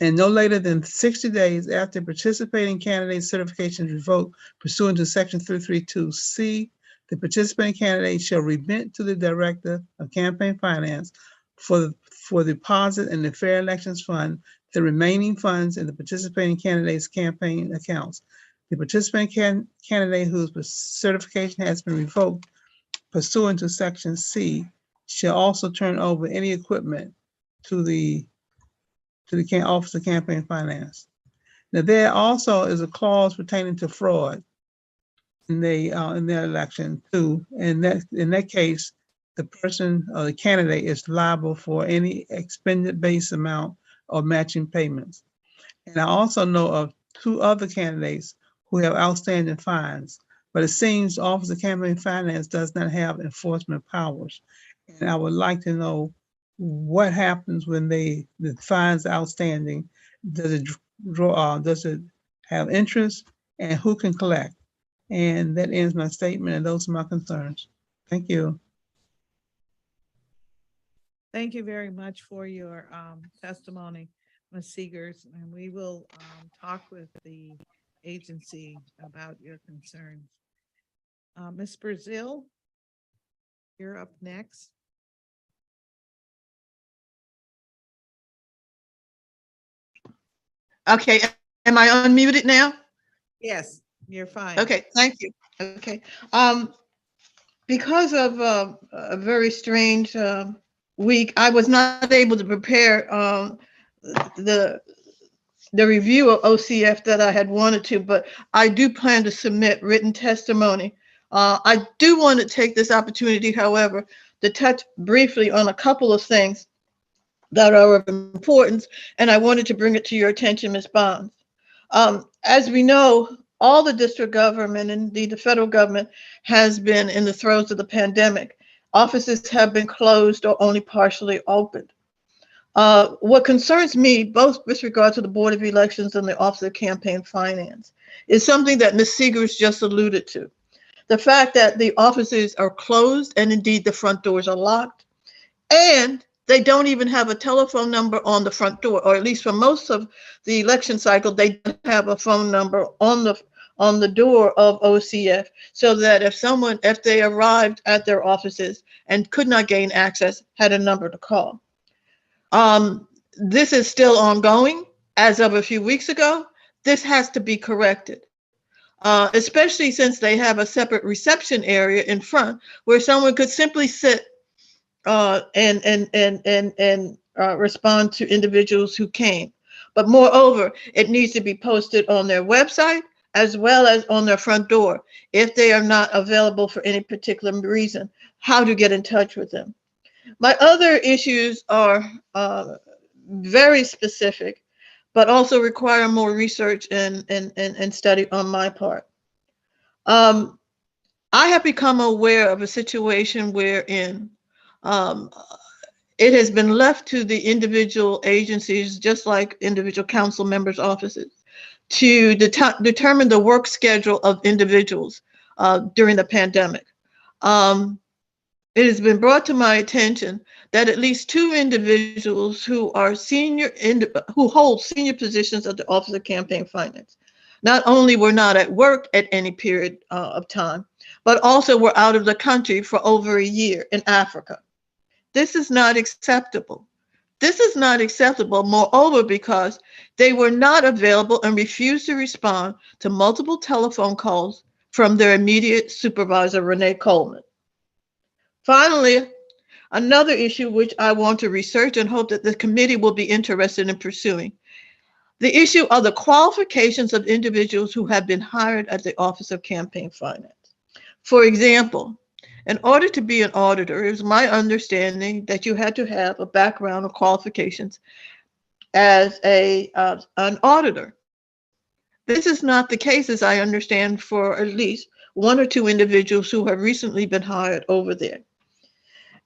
And no later than 60 days after participating candidate certification is revoked pursuant to section 332C, the participating candidate shall remit to the Director of Campaign Finance for deposit in the Fair Elections Fund the remaining funds in the participating candidate's campaign accounts. The participating candidate whose certification has been revoked pursuant to section C shall also turn over any equipment to the Office of Campaign Finance. Now, there also is a clause pertaining to fraud in their election too. And that in that case, the person or the candidate is liable for any expended base amount or matching payments. And I also know of 2 other candidates who have outstanding fines, but it seems the Office of Campaign Finance does not have enforcement powers. And I would like to know what happens when the fines are outstanding. Does it have interest, and who can collect? And that ends my statement, and those are my concerns. Thank you. Thank you very much for your testimony, Ms. Seegers, and we will talk with the agency about your concerns. Ms. Brazil, you're up next. Okay, am I unmuted now? Yes, you're fine. Okay, thank you. Okay. Because of a very strange week, I was not able to prepare the review of OCF that I had wanted to, but I do plan to submit written testimony. I do want to take this opportunity, however, to touch briefly on a couple of things that are of importance, and I wanted to bring it to your attention, Ms. Bonds. As we know, all the district government and indeed the federal government has been in the throes of the pandemic. Offices have been closed or only partially opened. What concerns me, both with regard to the Board of Elections and the Office of Campaign Finance, is something that Ms. Seegers just alluded to. The fact that the offices are closed and indeed the front doors are locked, and they don't even have a telephone number on the front door, or at least for most of the election cycle, they don't have a phone number on the door of OCF, so that if they arrived at their offices and could not gain access, had a number to call. This is still ongoing. As of a few weeks ago, this has to be corrected, especially since they have a separate reception area in front where someone could simply sit and respond to individuals who came. But moreover, it needs to be posted on their website as well as on their front door if they are not available for any particular reason, how to get in touch with them. My other issues are very specific, but also require more research and study on my part. I have become aware of a situation wherein it has been left to the individual agencies, just like individual council members' offices, to determine the work schedule of individuals during the pandemic. It has been brought to my attention that at least 2 individuals who hold senior positions at the Office of Campaign Finance not only were not at work at any period of time, but also were out of the country for over a year in Africa. This is not acceptable. This is not acceptable, moreover, because they were not available and refused to respond to multiple telephone calls from their immediate supervisor, Renee Coleman. Finally, another issue which I want to research and hope that the committee will be interested in pursuing, the issue of the qualifications of individuals who have been hired at the Office of Campaign Finance. For example, In order to be an auditor, it was my understanding that you had to have a background or qualifications as an auditor. This is not the case, as I understand, for at least one or two individuals who have recently been hired over there.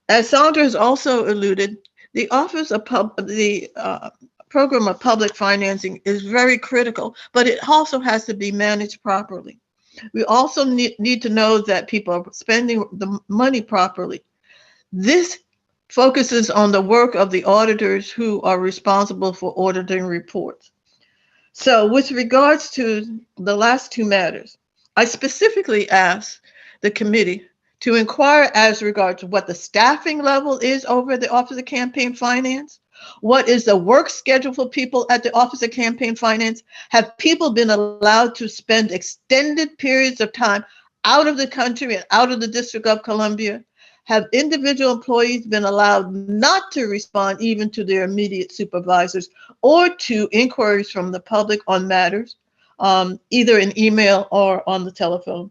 As Sandra has also alluded, the Office of Program of Public Financing is very critical, but it also has to be managed properly. We also need to know that people are spending the money properly. This focuses on the work of the auditors who are responsible for auditing reports. So with regards to the last two matters, I specifically asked the committee to inquire as regards to what the staffing level is over the Office of Campaign Finance. What is the work schedule for people at the Office of Campaign Finance? Have people been allowed to spend extended periods of time out of the country and out of the District of Columbia? Have individual employees been allowed not to respond even to their immediate supervisors or to inquiries from the public on matters, either in email or on the telephone?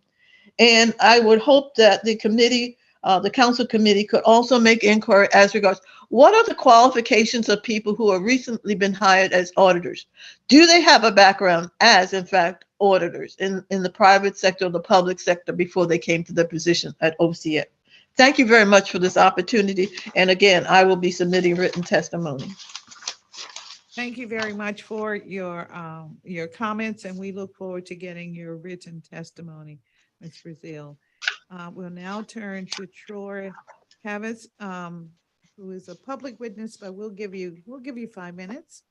And I would hope that the committee, the council committee, could also make inquiry as regards what are the qualifications of people who have recently been hired as auditors? Do they have a background as, in fact, auditors in the private sector or the public sector before they came to the position at OCF? Thank you very much for this opportunity. And again, I will be submitting written testimony. Thank you very much for your comments, and we look forward to getting your written testimony, Ms. Brazil. We'll now turn to Troy Havas, who is a public witness, but we'll give you 5 minutes.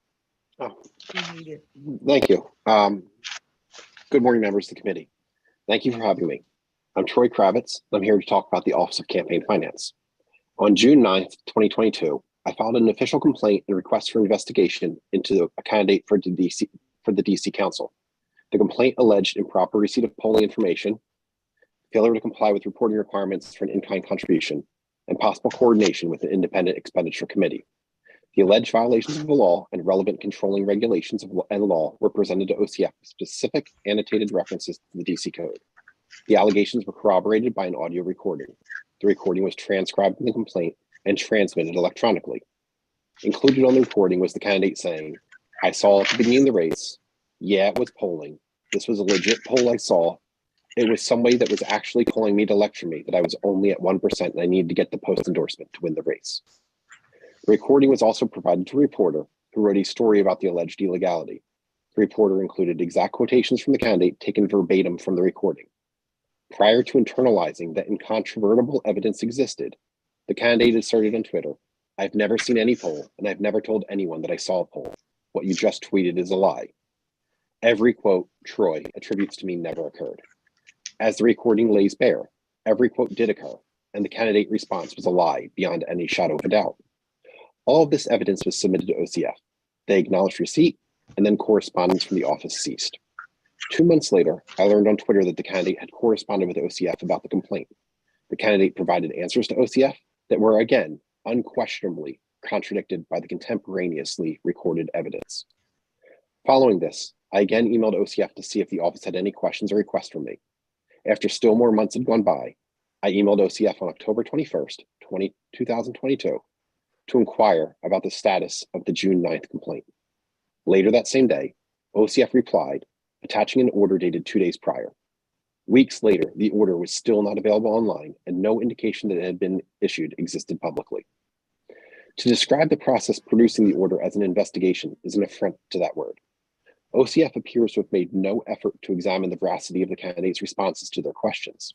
Oh, if you need it. thank you. Good morning, members of the committee. Thank you for having me. I'm Troy Kravitz. I'm here to talk about the Office of Campaign Finance. On June 9th, 2022, I filed an official complaint and request for investigation into a candidate for the DC Council. The complaint alleged improper receipt of polling information, failure to comply with reporting requirements for an in-kind contribution, and possible coordination with an independent expenditure committee. The alleged violations of the law and relevant controlling regulations and law were presented to OCF with specific annotated references to the DC Code. The allegations were corroborated by an audio recording. The recording was transcribed in the complaint and transmitted electronically. Included on the recording was the candidate saying, "I saw at the beginning of the race. Yeah, it was polling. This was a legit poll I saw. It was somebody that was actually calling me to lecture me that I was only at 1% and I needed to get the post endorsement to win the race." The recording was also provided to a reporter who wrote a story about the alleged illegality. The reporter included exact quotations from the candidate taken verbatim from the recording. Prior to internalizing that incontrovertible evidence existed, the candidate asserted on Twitter, "I've never seen any poll, and I've never told anyone that I saw a poll. What you just tweeted is a lie." Every quote Troy attributes to me never occurred. As the recording lays bare, every quote did occur, and the candidate response was a lie beyond any shadow of a doubt. All of this evidence was submitted to OCF. They acknowledged receipt, and then correspondence from the office ceased. 2 months later, I learned on Twitter that the candidate had corresponded with OCF about the complaint. The candidate provided answers to OCF that were, again, unquestionably contradicted by the contemporaneously recorded evidence. Following this, I again emailed OCF to see if the office had any questions or requests from me. After still more months had gone by, I emailed OCF on October 21st, 2022, to inquire about the status of the June 9th complaint. Later that same day, OCF replied, attaching an order dated 2 days prior. Weeks later, the order was still not available online, and no indication that it had been issued existed publicly. To describe the process producing the order as an investigation is an affront to that word. OCF appears to have made no effort to examine the veracity of the candidate's responses to their questions.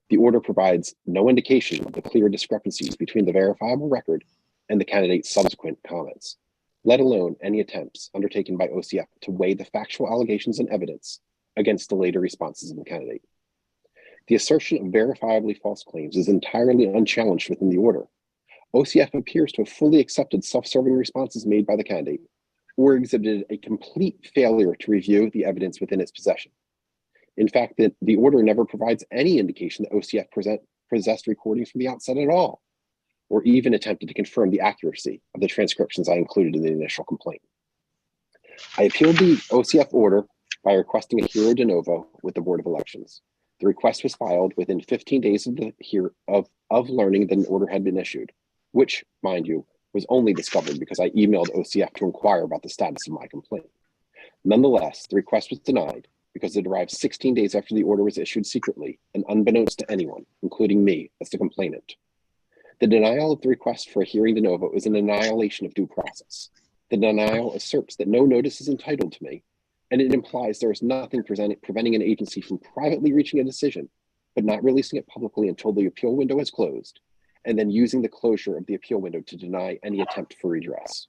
The order provides no indication of the clear discrepancies between the verifiable record and the candidate's subsequent comments, let alone any attempts undertaken by OCF to weigh the factual allegations and evidence against the later responses of the candidate. The assertion of verifiably false claims is entirely unchallenged within the order. OCF appears to have fully accepted self-serving responses made by the candidate or exhibited a complete failure to review the evidence within its possession. In fact, the order never provides any indication that OCF possessed recordings from the outset at all, or even attempted to confirm the accuracy of the transcriptions I included in the initial complaint. I appealed the OCF order by requesting a hearing de novo with the Board of Elections. The request was filed within 15 days of learning that an order had been issued, which, mind you, was only discovered because I emailed OCF to inquire about the status of my complaint. Nonetheless, the request was denied because it arrived 16 days after the order was issued secretly and unbeknownst to anyone, including me as the complainant. The denial of the request for a hearing de novo is an annihilation of due process. The denial asserts that no notice is entitled to me, and it implies there is nothing preventing an agency from privately reaching a decision, but not releasing it publicly until the appeal window has closed, and then using the closure of the appeal window to deny any attempt for redress.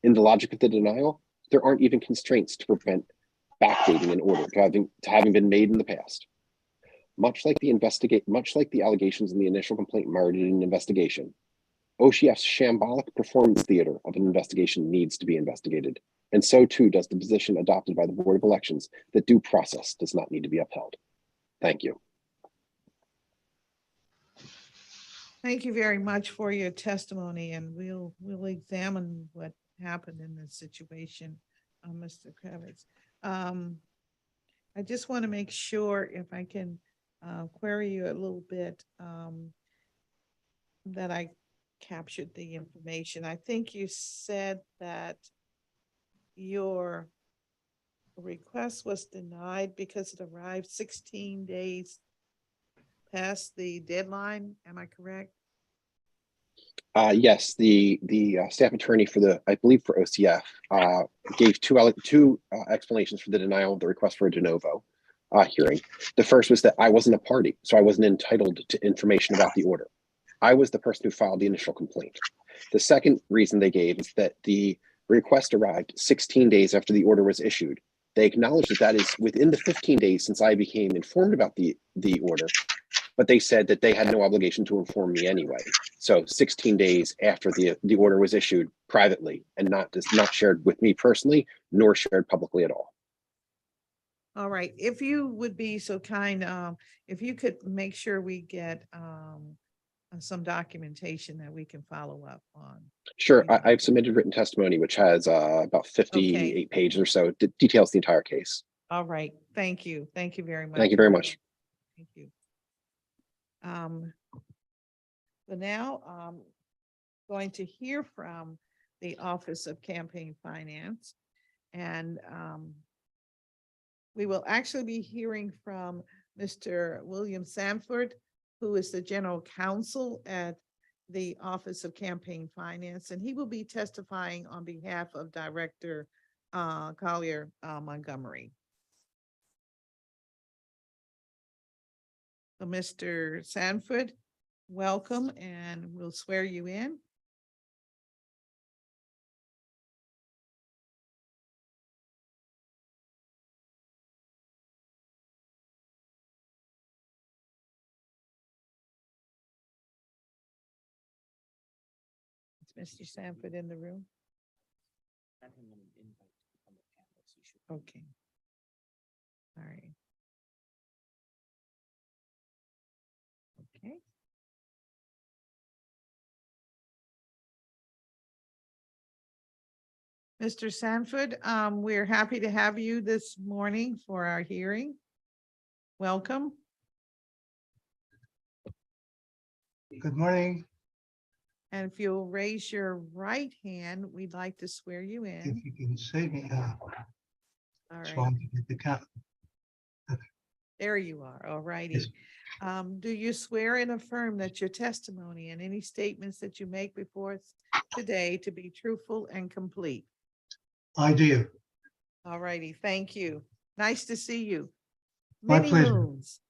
In the logic of the denial, there aren't even constraints to prevent backdating an order to having been made in the past. Much like the allegations in the initial complaint merited an investigation, OCF's shambolic performance theater of an investigation needs to be investigated, and so too does the position adopted by the Board of Elections that due process does not need to be upheld. Thank you. Thank you very much for your testimony, and we'll examine what happened in this situation, Mr. Kravitz. I just want to make sure if I can query you a little bit that I captured the information. I think you said that your request was denied because it arrived 16 days past the deadline. Am I correct? Yes, the staff attorney for I believe for OCF gave two explanations for the denial of the request for a de novo hearing. The first was that I wasn't a party, so I wasn't entitled to information about the order. I was the person who filed the initial complaint. The second reason they gave is that the request arrived 16 days after the order was issued. They acknowledged that that is within the 15 days since I became informed about the order, but they said that they had no obligation to inform me anyway. So 16 days after the order was issued privately and not shared with me personally, nor shared publicly at all. All right. If you would be so kind, if you could make sure we get some documentation that we can follow up on. Sure. I've submitted written testimony, which has about 58 pages or so, details the entire case. All right. Thank you. Thank you very much. Thank you very much. Thank you. So now I'm going to hear from the Office of Campaign Finance, and we will actually be hearing from Mr. William Sanford, who is the General Counsel at the Office of Campaign Finance, and he will be testifying on behalf of Director Collier Montgomery. So Mr. Sanford, welcome, and we'll swear you in. Is Mr. Sanford in the room? Okay. All right. Okay. Mr. Sanford, we're happy to have you this morning for our hearing. Welcome. Good morning. And if you'll raise your right hand, we'd like to swear you If in. you can see me, All trying right. to get the cap. There you are. All righty. Yes. Do you swear and affirm that your testimony and any statements that you make before us today to be truthful and complete? I do. All righty. Thank you. Nice to see you. My Many pleasure. moons.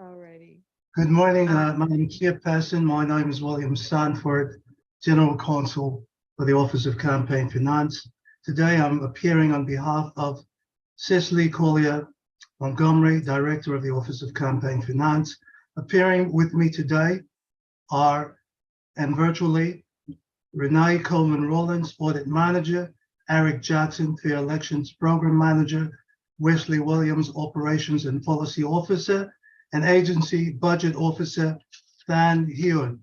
All righty. Good morning. My name is Chairperson. My name is William Sanford, General Counsel for the Office of Campaign Finance. Today, I'm appearing on behalf of Cicely Collier Montgomery, Director of the Office of Campaign Finance. Appearing with me today are, and virtually, Renee Coleman Rollins, Audit Manager, Eric Jackson, Fair Elections Program Manager, Wesley Williams, Operations and Policy Officer, and Agency Budget Officer, Than Hewen.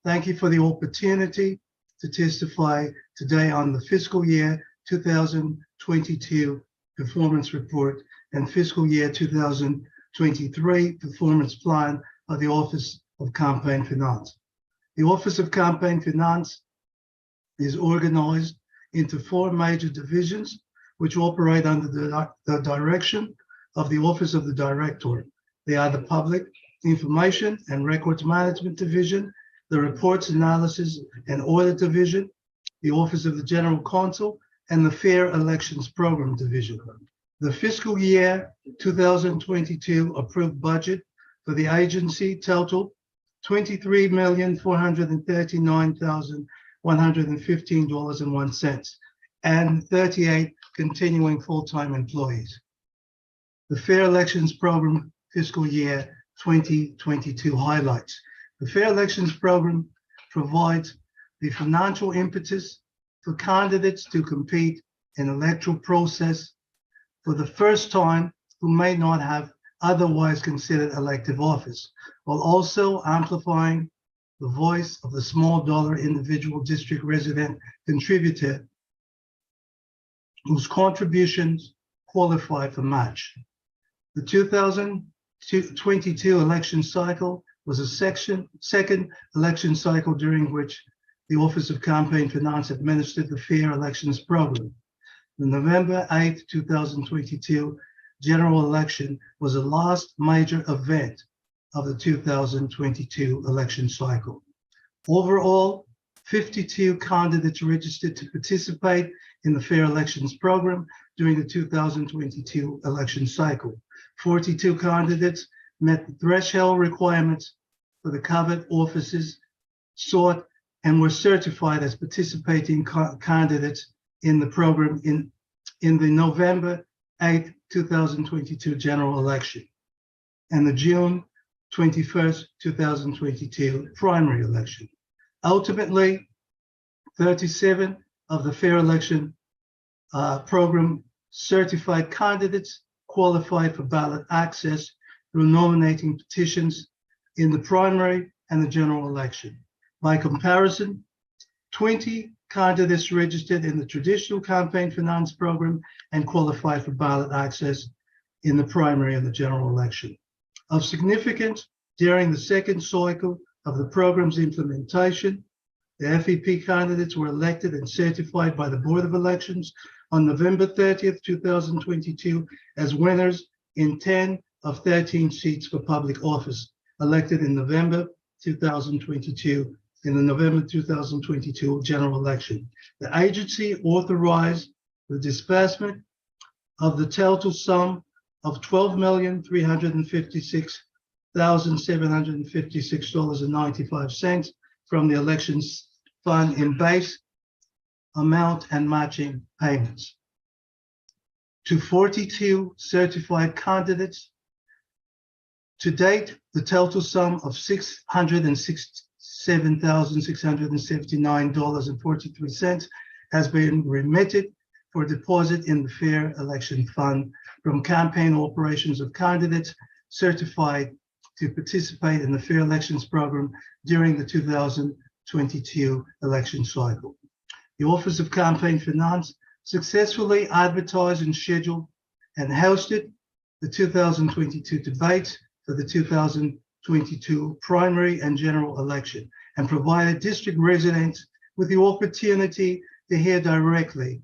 Thank you for the opportunity to testify today on the fiscal year 2022 performance report and fiscal year 2023 performance plan of the Office of Campaign Finance. The Office of Campaign Finance is organized into 4 major divisions, which operate under the direction of the Office of the Director. They are the Public Information and Records Management Division, the Reports Analysis and Audit Division, the Office of the General Counsel, and the Fair Elections Program Division. The fiscal year 2022 approved budget for the agency totaled $23,439,115.01 and 38 continuing full-time employees. The Fair Elections Program fiscal year 2022 highlights. The Fair Elections Program provides the financial impetus for candidates to compete in electoral process for the first time who may not have otherwise considered elective office, while also amplifying the voice of the small dollar individual district resident contributor whose contributions qualify for match. The 2022 election cycle was a second election cycle during which the Office of Campaign Finance administered the Fair Elections Program. The November 8, 2022 general election was the last major event of the 2022 election cycle. Overall, 52 candidates registered to participate in the Fair Elections Program during the 2022 election cycle. 42 candidates met the threshold requirements for the covered offices sought and were certified as participating candidates in the program in the November 8, 2022 general election and the June 21st, 2022 primary election. Ultimately, 37 of the Fair Election Program certified candidates qualified for ballot access through nominating petitions in the primary and the general election. By comparison, 20 candidates registered in the traditional campaign finance program and qualified for ballot access in the primary and the general election. Of significance, during the second cycle of the program's implementation, the FEP candidates were elected and certified by the Board of Elections on November 30th, 2022 as winners in 10 of 13 seats for public office elected in November 2022 in the November 2022 general election. The agency authorized the disbursement of the total sum of $12,356,756.95 from the elections fund in base amount and matching payments to 42 certified candidates. To date, the total sum of $667,679.43 has been remitted for deposit in the Fair Election Fund from campaign operations of candidates certified to participate in the Fair Elections Program during the 2022 election cycle. The Office of Campaign Finance successfully advertised and scheduled and hosted the 2022 debates for the 2022 primary and general election and provided district residents with the opportunity to hear directly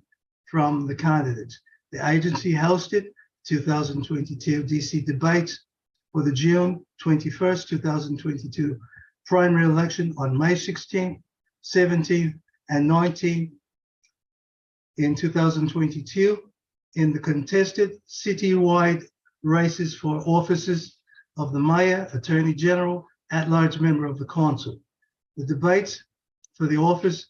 from the candidates. The agency hosted 2022 DC debates for the June 21st, 2022 primary election on May 16th, 17th, and 19th in 2022 in the contested citywide races for offices of the Mayor, Attorney General, at-large member of the Council. The debates for the office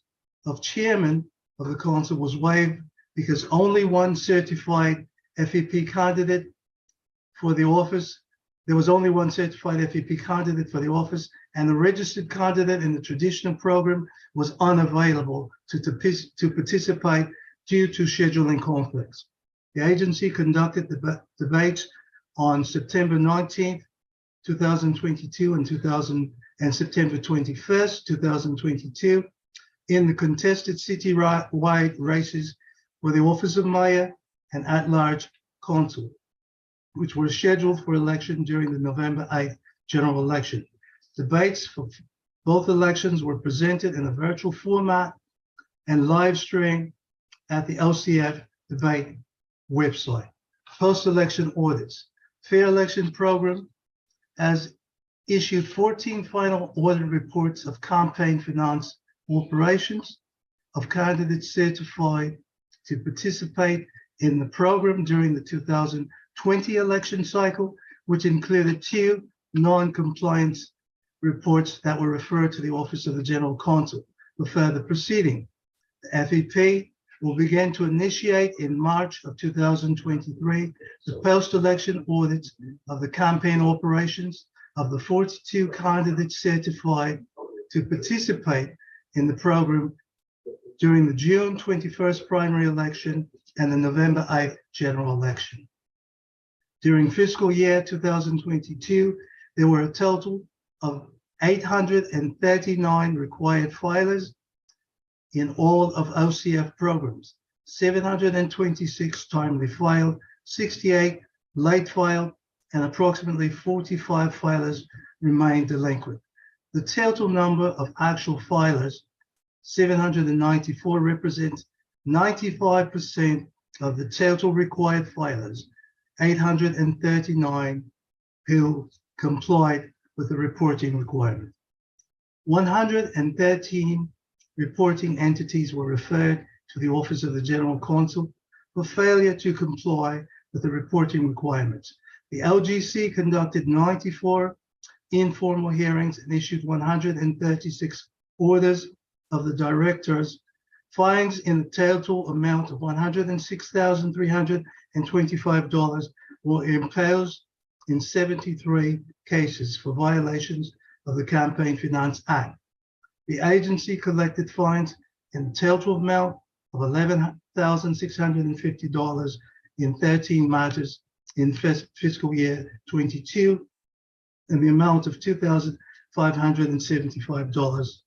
of Chairman of the Council was waived because only one certified FEP candidate for the office. There was only one certified FEP candidate for the office, and the registered candidate in the traditional program was unavailable to participate due to scheduling conflicts. The agency conducted the debates on September 19th, 2022 and September 21st, 2022 in the contested city-wide races for the office of Mayor and at-large Council. which were scheduled for election during the November 8th general election. Debates for both elections were presented in a virtual format and live streamed at the OCF debate website. Post-election audits. Fair Election Program has issued 14 final audit reports of campaign finance operations of candidates certified to participate in the program during the 2020 election cycle, which included 2 non-compliance reports that were referred to the Office of the General Counsel for further proceeding. The FEP will begin to initiate in March of 2023 the post-election audits of the campaign operations of the 42 candidates certified to participate in the program during the June 21st primary election and the November 8th general election. During fiscal year 2022, there were a total of 839 required filers in all of OCF programs, 726 timely filed, 68 late filed, and approximately 45 filers remain delinquent. The total number of actual filers, 794, represents 95% of the total required filers, 839 who complied with the reporting requirement. 113 reporting entities were referred to the Office of the General Counsel for failure to comply with the reporting requirements. The LGC conducted 94 informal hearings and issued 136 orders of the directors. Fines in the total amount of $106,325 were imposed in 73 cases for violations of the Campaign Finance Act. The agency collected fines in the total amount of $11,650 in 13 matters in fiscal year 22, and the amount of $2,575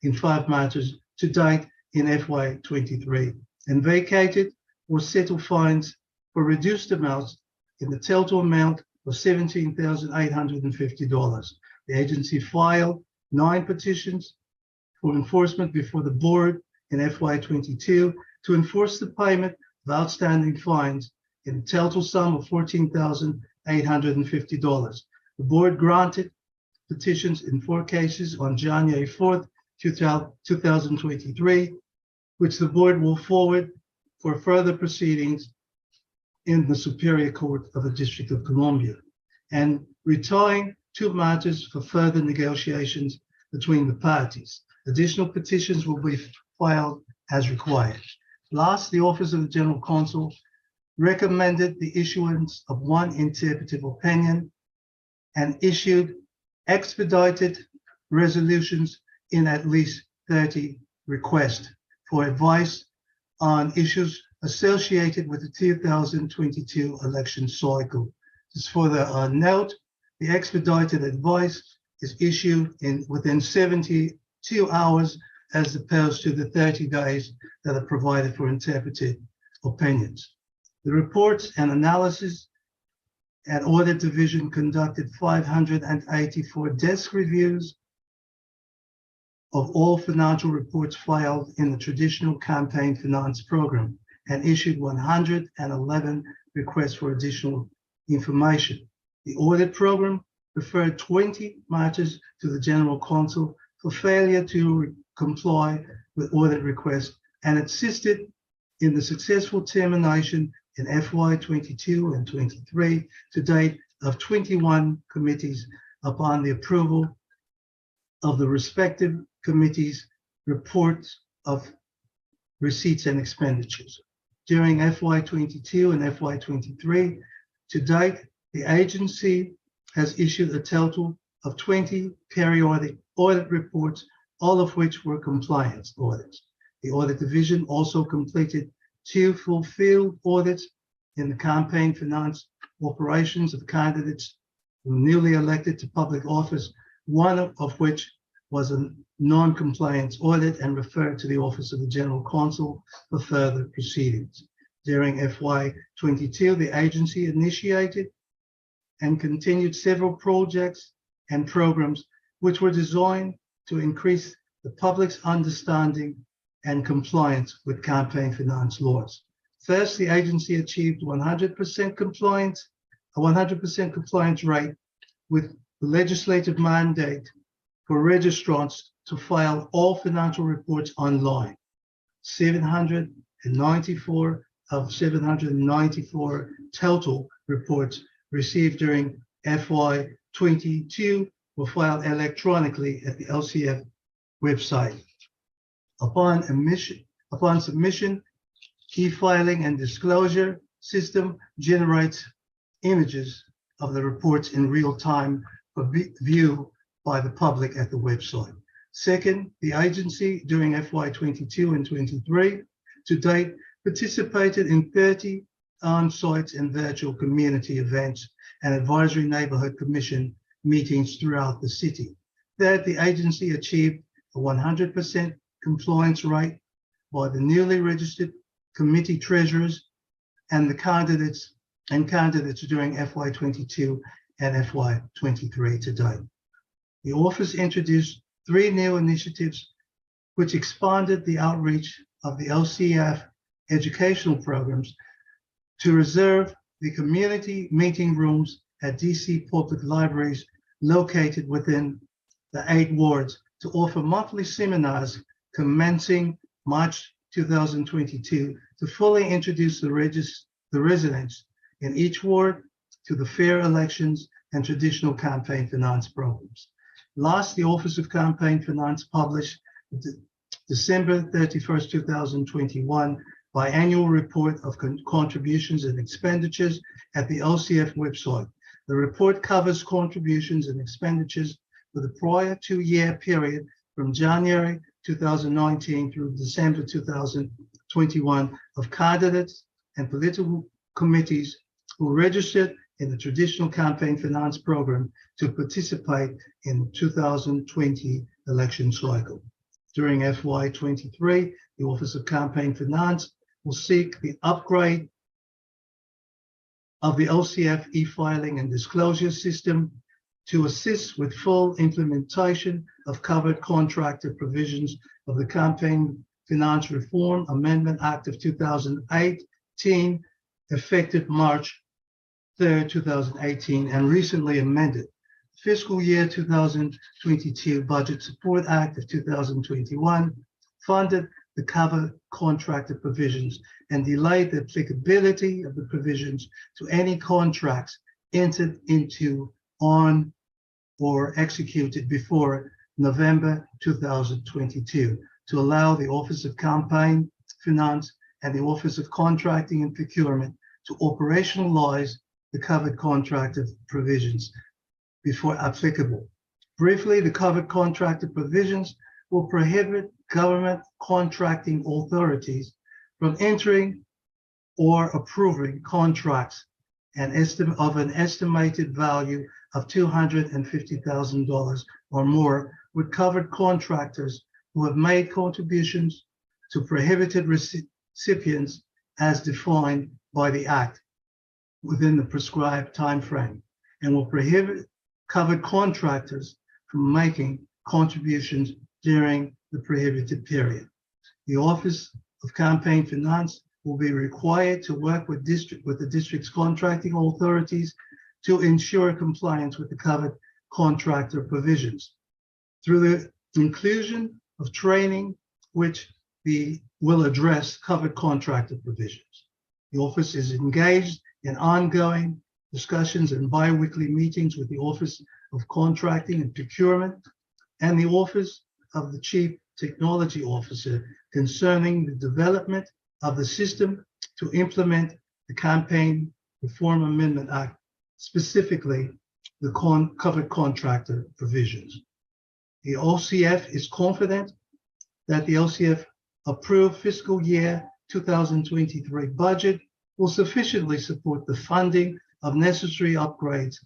in 5 matters to date in FY 23, and vacated or settled fines for reduced amounts in the total amount of $17,850. The agency filed 9 petitions for enforcement before the board in FY 22 to enforce the payment of outstanding fines in a total sum of $14,850. The board granted petitions in 4 cases on January 4th, 2023, which the board will forward for further proceedings in the Superior Court of the District of Columbia, and retiring 2 matters for further negotiations between the parties. Additional petitions will be filed as required. Last, the Office of the General Counsel recommended the issuance of 1 interpretive opinion and issued expedited resolutions in at least 30 requests for advice on issues associated with the 2022 election cycle. Just for the note, the expedited advice is issued within 72 hours as opposed to the 30 days that are provided for interpreted opinions. The reports and analysis at Audit Division conducted 584 desk reviews of all financial reports filed in the traditional campaign finance program and issued 111 requests for additional information. The audit program referred 20 matters to the General Counsel for failure to comply with audit requests and assisted in the successful termination in FY 22 and 23 to date of 21 committees upon the approval of the respective committees' reports of receipts and expenditures. During FY 22 and FY 23, to date, the agency has issued a total of 20 periodic audit reports, all of which were compliance audits. The Audit Division also completed 2 full field audits in the campaign finance operations of candidates who were newly elected to public office, one of which was a non-compliance audit and referred to the Office of the General Counsel for further proceedings. During FY 22, the agency initiated and continued several projects and programs which were designed to increase the public's understanding and compliance with campaign finance laws. First, the agency achieved 100% compliance, a 100% compliance rate with the legislative mandate for registrants to file all financial reports online. 794 of 794 total reports received during FY22 were filed electronically at the OCF website. Upon submission, e-filing and disclosure system generates images of the reports in real time for view by the public at the website. Second, the agency during FY22 and 23 to date participated in 30 on-site and virtual community events and advisory neighborhood commission meetings throughout the city. Third, the agency achieved a 100% compliance rate by the newly registered committee treasurers and the candidates during FY22 and FY23 to date. The office introduced 3 new initiatives which expanded the outreach of the OCF educational programs to reserve the community meeting rooms at DC public libraries located within the 8 wards to offer monthly seminars commencing March 2022 to fully introduce the residents in each ward to the fair elections and traditional campaign finance programs. Last, the Office of Campaign Finance published December 31st, 2021 biannual report of contributions and expenditures at the OCF website. The report covers contributions and expenditures for the prior 2-year period from January 2019 through December 2021 of candidates and political committees who registered in the traditional campaign finance program to participate in the 2020 election cycle. During FY23, the Office of Campaign Finance will seek the upgrade of the OCF e-filing and disclosure system to assist with full implementation of covered contractor provisions of the Campaign Finance Reform Amendment Act of 2018, effective March 3rd, 2018, and recently amended. Fiscal year 2022 Budget Support Act of 2021 funded the covered contractor provisions and delayed the applicability of the provisions to any contracts entered into on or executed before November 2022 to allow the Office of Campaign Finance and the Office of Contracting and Procurement to operationalize the covered contractor provisions before applicable. Briefly, the covered contractor provisions will prohibit government contracting authorities from entering or approving contracts of an estimated value of $250,000 or more with covered contractors who have made contributions to prohibited recipients as defined by the Act within the prescribed time frame, and will prohibit covered contractors from making contributions during the prohibited period. The Office of Campaign Finance will be required to work with the district's contracting authorities to ensure compliance with the covered contractor provisions through the inclusion of training which will address covered contractor provisions. The office is engaged in ongoing discussions and bi-weekly meetings with the Office of Contracting and Procurement and the Office of the Chief Technology Officer concerning the development of the system to implement the Campaign Reform Amendment Act, specifically the covered contractor provisions. The OCF is confident that the OCF approved fiscal year 2023 budget will sufficiently support the funding of necessary upgrades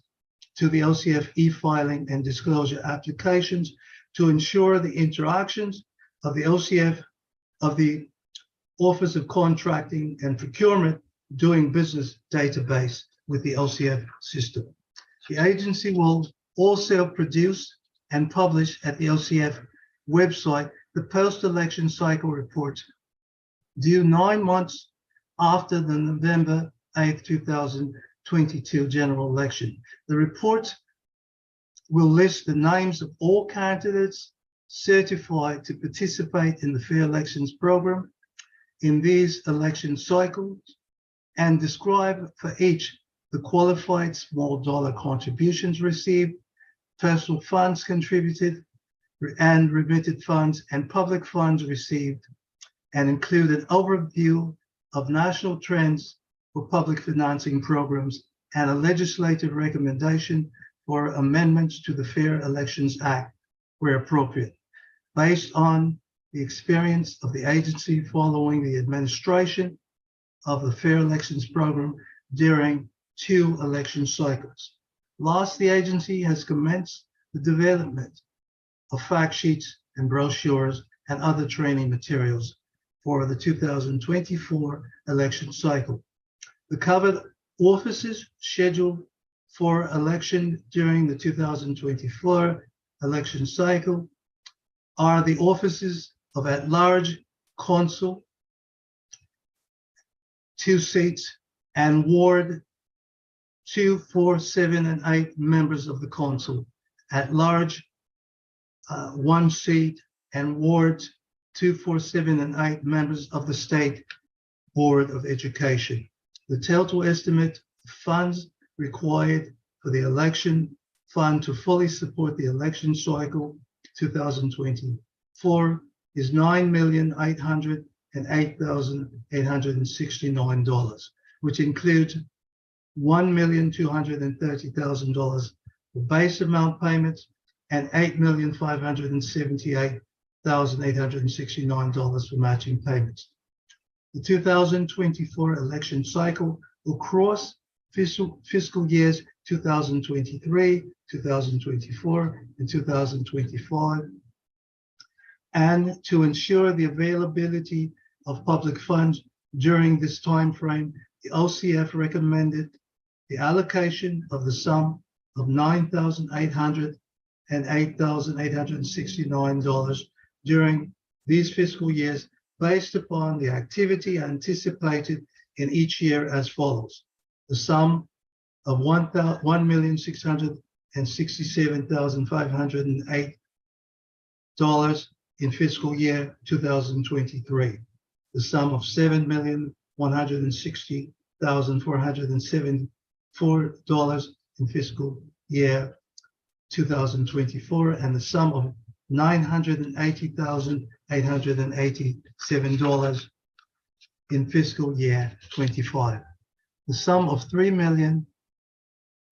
to the OCF e-filing and disclosure applications to ensure the interactions of the OCF, of the Office of Contracting and Procurement doing business database with the OCF system. The agency will also produce and publish at the OCF website the post-election cycle reports due 9 months after the November 8th, 2022 general election. The report will list the names of all candidates certified to participate in the fair elections program in these election cycles and describe for each the qualified small dollar contributions received, personal funds contributed, and remitted funds and public funds received, and include an overview of national trends for public financing programs and a legislative recommendation for amendments to the Fair Elections Act where appropriate, based on the experience of the agency following the administration of the Fair Elections program during 2 election cycles. Last, the agency has commenced the development of fact sheets and brochures and other training materials for the 2024 election cycle. The covered offices scheduled for election during the 2024 election cycle are the offices of at-large consul, 2 seats, and Ward 2, 4, 7, and 8 members of the consul, at-large 1 seat, and Wards 2, 4, 7, and 8 members of the State Board of Education. The total estimate of funds required for the election fund to fully support the election cycle 2024 is $9,808,869, which includes $1,230,000 for base amount payments and $8,578,869 for matching payments. The 2024 election cycle will cross fiscal years 2023, 2024, and 2025. And to ensure the availability of public funds during this time frame, the OCF recommended the allocation of the sum of $9,800 and $8,869 during these fiscal years based upon the activity anticipated in each year as follows. The sum of $1,667,508 in fiscal year 2023. The sum of $7,160,474 in fiscal year 2024, and the sum of $980,887 in fiscal year 25. The sum of $3 million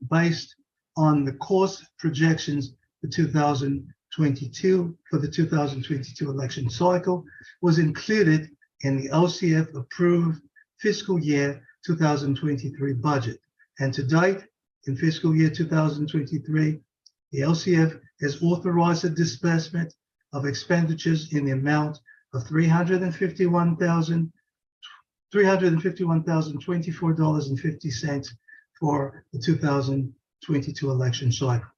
based on the cost projections for 2022 for the 2022 election cycle was included in the OCF approved fiscal year 2023 budget. And to date, in fiscal year 2023, the LCF has authorized a disbursement of expenditures in the amount of $351,024.50 for the 2022 election cycle.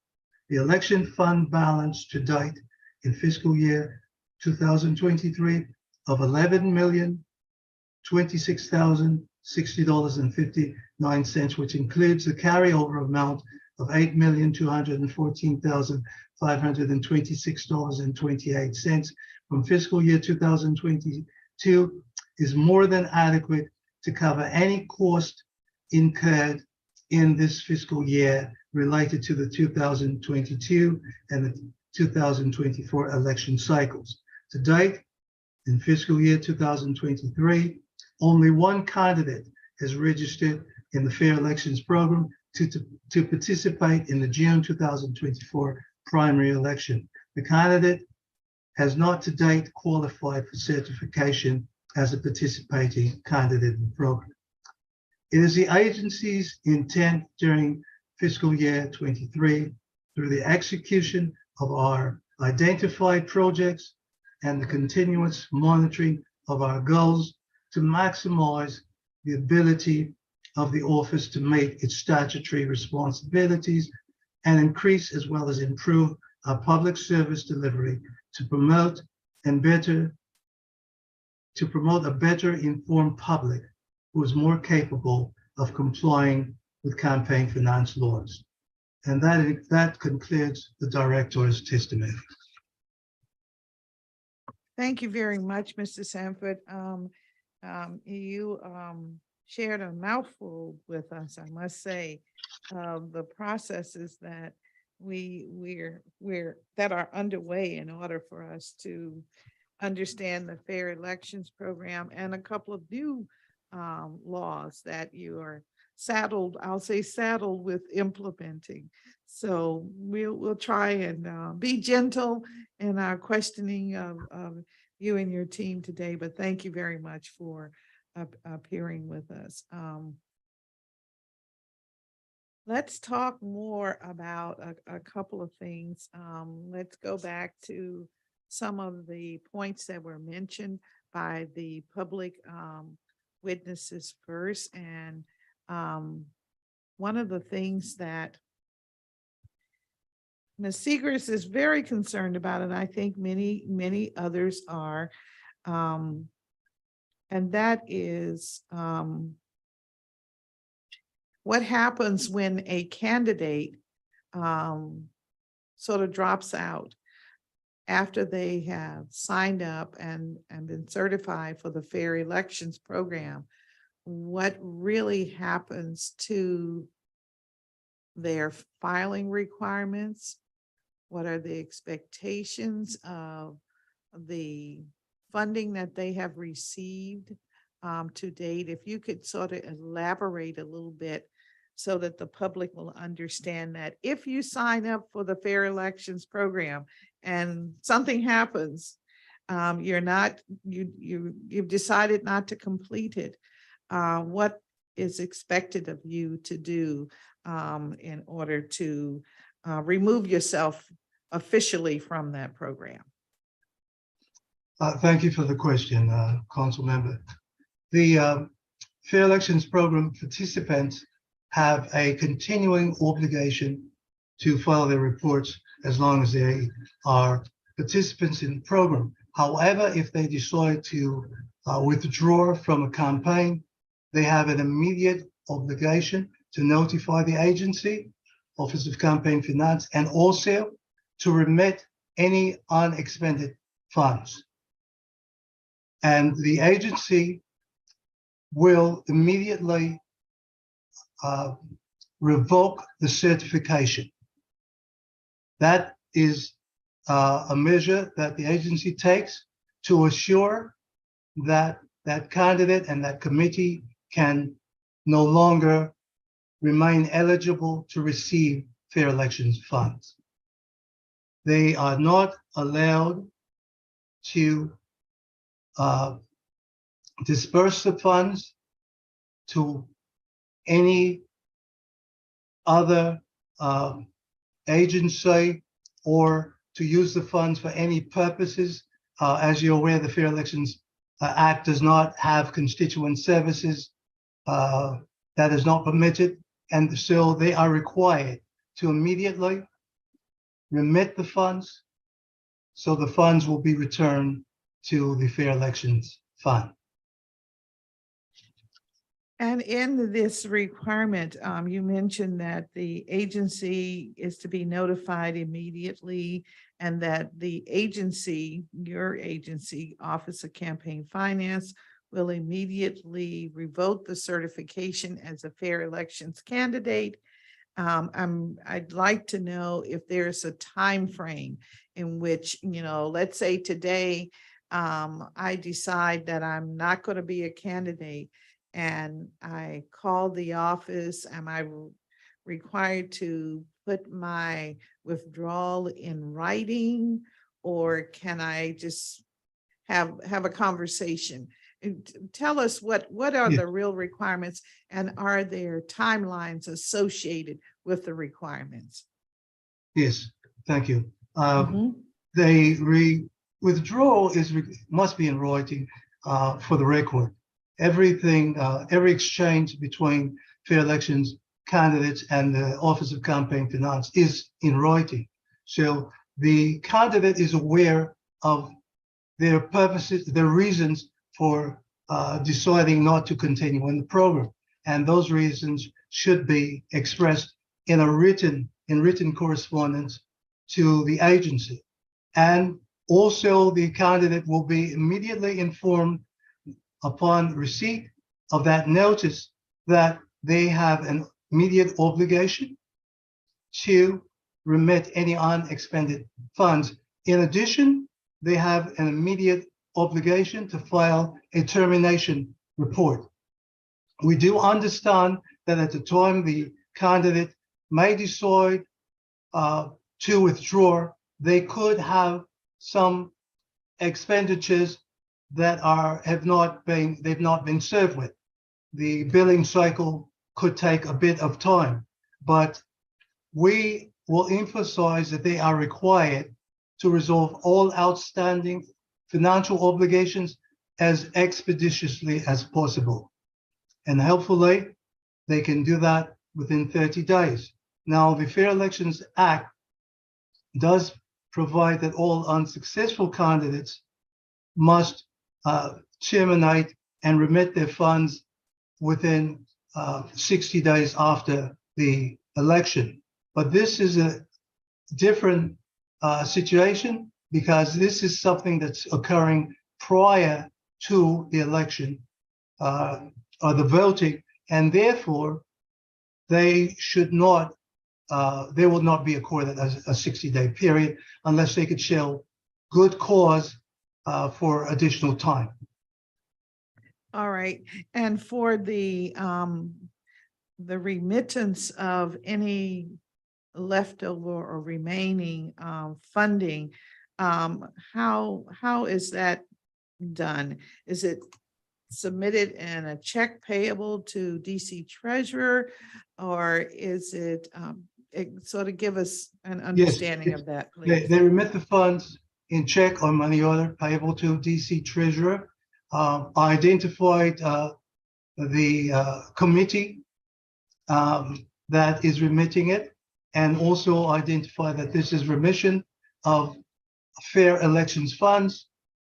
The election fund balance to date in fiscal year 2023 of $11,026,060.59, which includes the carryover amount of $8,214,526.28 from fiscal year 2022 is more than adequate to cover any cost incurred in this fiscal year related to the 2022 and the 2024 election cycles. To date, in fiscal year 2023, only one candidate has registered in the Fair Elections program to participate in the June 2024 primary election. The candidate has not to date qualified for certification as a participating candidate in the program. It is the agency's intent during fiscal year 23, through the execution of our identified projects and the continuous monitoring of our goals, to maximize the ability of the office to meet its statutory responsibilities and increase as well as improve our public service delivery to promote a better informed public who is more capable of complying with campaign finance laws. And that concludes the director's testimony. Thank you very much, Mr. Sanford. You shared a mouthful with us, I must say, of the processes that that are underway in order for us to understand the Fair Elections Program and a couple of new laws that you are saddled, I'll say saddled with implementing. So we'll try and be gentle in our questioning of you and your team today, but thank you very much for appearing with us. Let's talk more about a couple of things. Let's go back to some of the points that were mentioned by the public witnesses first. And one of the things that Ms. Seegers is very concerned about, and I think many others are, and that is what happens when a candidate sort of drops out after they have signed up and been certified for the Fair Elections Program. What really happens to their filing requirements? What are the expectations of the funding that they have received to date? If you could sort of elaborate a little bit so that the public will understand that if you sign up for the Fair Elections Program and something happens, you've decided not to complete it, what is expected of you to do in order to remove yourself officially from that program? Thank you for the question, Council Member. The Fair Elections Program participants have a continuing obligation to file their reports as long as they are participants in the program. However, if they decide to withdraw from a campaign, they have an immediate obligation to notify the agency, Office of Campaign Finance, and also to remit any unexpended funds. And the agency will immediately revoke the certification. That is a measure that the agency takes to assure that that candidate and that committee can no longer remain eligible to receive fair elections funds. They are not allowed to disperse the funds to any other agency or to use the funds for any purposes. As you're aware, the Fair Elections Act does not have constituent services. That is not permitted. And so they are required to immediately remit the funds, so the funds will be returned to the Fair Elections Fund. And in this requirement, you mentioned that the agency is to be notified immediately and that the agency, your agency, Office of Campaign Finance, will immediately revoke the certification as a fair elections candidate. I'd like to know if there's a time frame in which, let's say today, I decide that I'm not going to be a candidate and I call the office. Am I required to put my withdrawal in writing, or can I just have a conversation? Tell us what are the real requirements, and are there timelines associated with the requirements? Yes, thank you. The withdrawal must be in writing for the record. Everything, every exchange between Fair Elections candidates and the Office of Campaign Finance is in writing. So the candidate is aware of their purposes, their reasons for deciding not to continue in the program. And those reasons should be expressed in written correspondence to the agency. And also the candidate will be immediately informed upon receipt of that notice that they have an immediate obligation to remit any unexpended funds. In addition, they have an immediate obligation to file a termination report. We do understand that at the time the candidate may decide to withdraw, they could have some expenditures that they've not been served with. The billing cycle could take a bit of time, but we will emphasize that they are required to resolve all outstanding financial obligations as expeditiously as possible. And hopefully they can do that within 30 days. Now, the Fair Elections Act does provide that all unsuccessful candidates must terminate and remit their funds within 60 days after the election. But this is a different situation because this is something that's occurring prior to the election or the voting, and therefore they should not, they will not be accorded a 60-day period unless they could show good cause for additional time. All right, and for the remittance of any leftover or remaining funding, how is that done? Is it submitted in a check payable to DC Treasurer, or is it sort of give us an understanding of that, please? They remit the funds in check or money order payable to DC Treasurer. I identified the committee that is remitting it, and also identify that this is remission of fair elections funds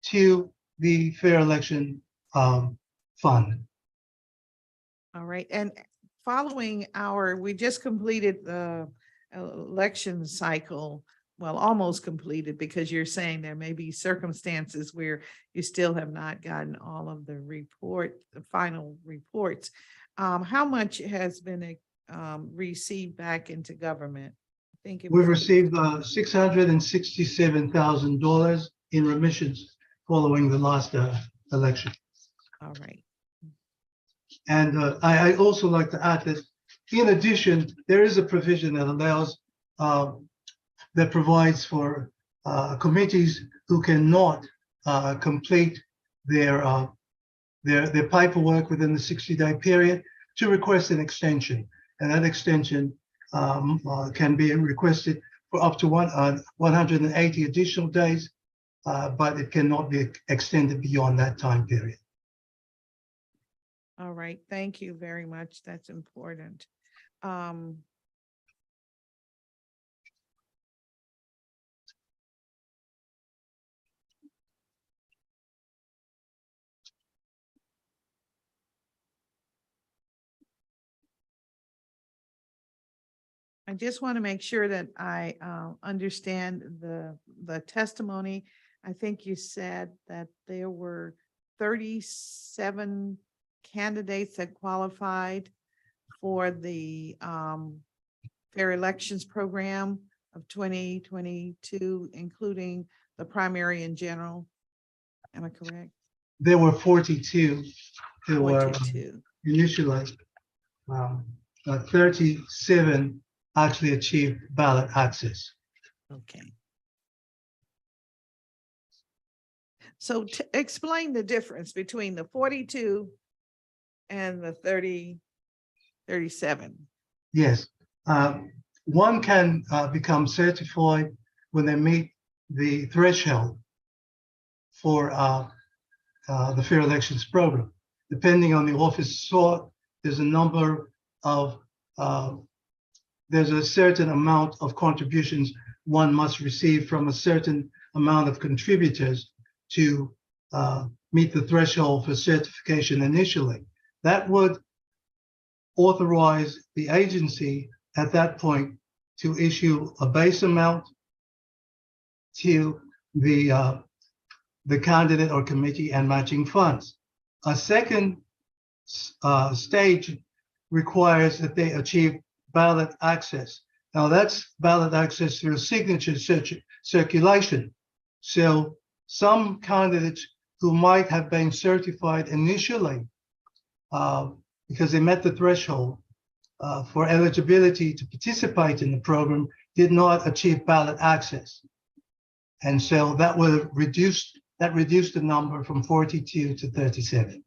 to the fair election fund. All right, and following we just completed the election cycle, well, almost completed, because you're saying there may be circumstances where you still have not gotten all of the final reports. How much has been received back into government? I think We've received $667,000 in remissions following the last election. All right. And I also like to add that in addition, there is a provision that allows, that provides for committees who cannot complete their paperwork within the 60-day period to request an extension. And that extension can be requested for up to 180 additional days, but it cannot be extended beyond that time period. All right, thank you very much. That's important. I just want to make sure that I understand the testimony. I think you said that there were 37 candidates that qualified for the Fair Elections Program of 2022, including the primary and general. Am I correct? There were 42 who were 42. initially, 37 actually achieved ballot access. Okay. So explain the difference between the 42 and the 37. Yes. One can become certified when they meet the threshold for the Fair Elections Program. Depending on the office sought, there's a number of there's a certain amount of contributions one must receive from a certain amount of contributors to meet the threshold for certification initially. That would authorize the agency at that point to issue a base amount to the candidate or committee and matching funds. A second stage requires that they achieve ballot access. Now that's ballot access through signature circulation. So some candidates who might have been certified initially because they met the threshold for eligibility to participate in the program did not achieve ballot access. And so that will reduce the number from 42 to 37.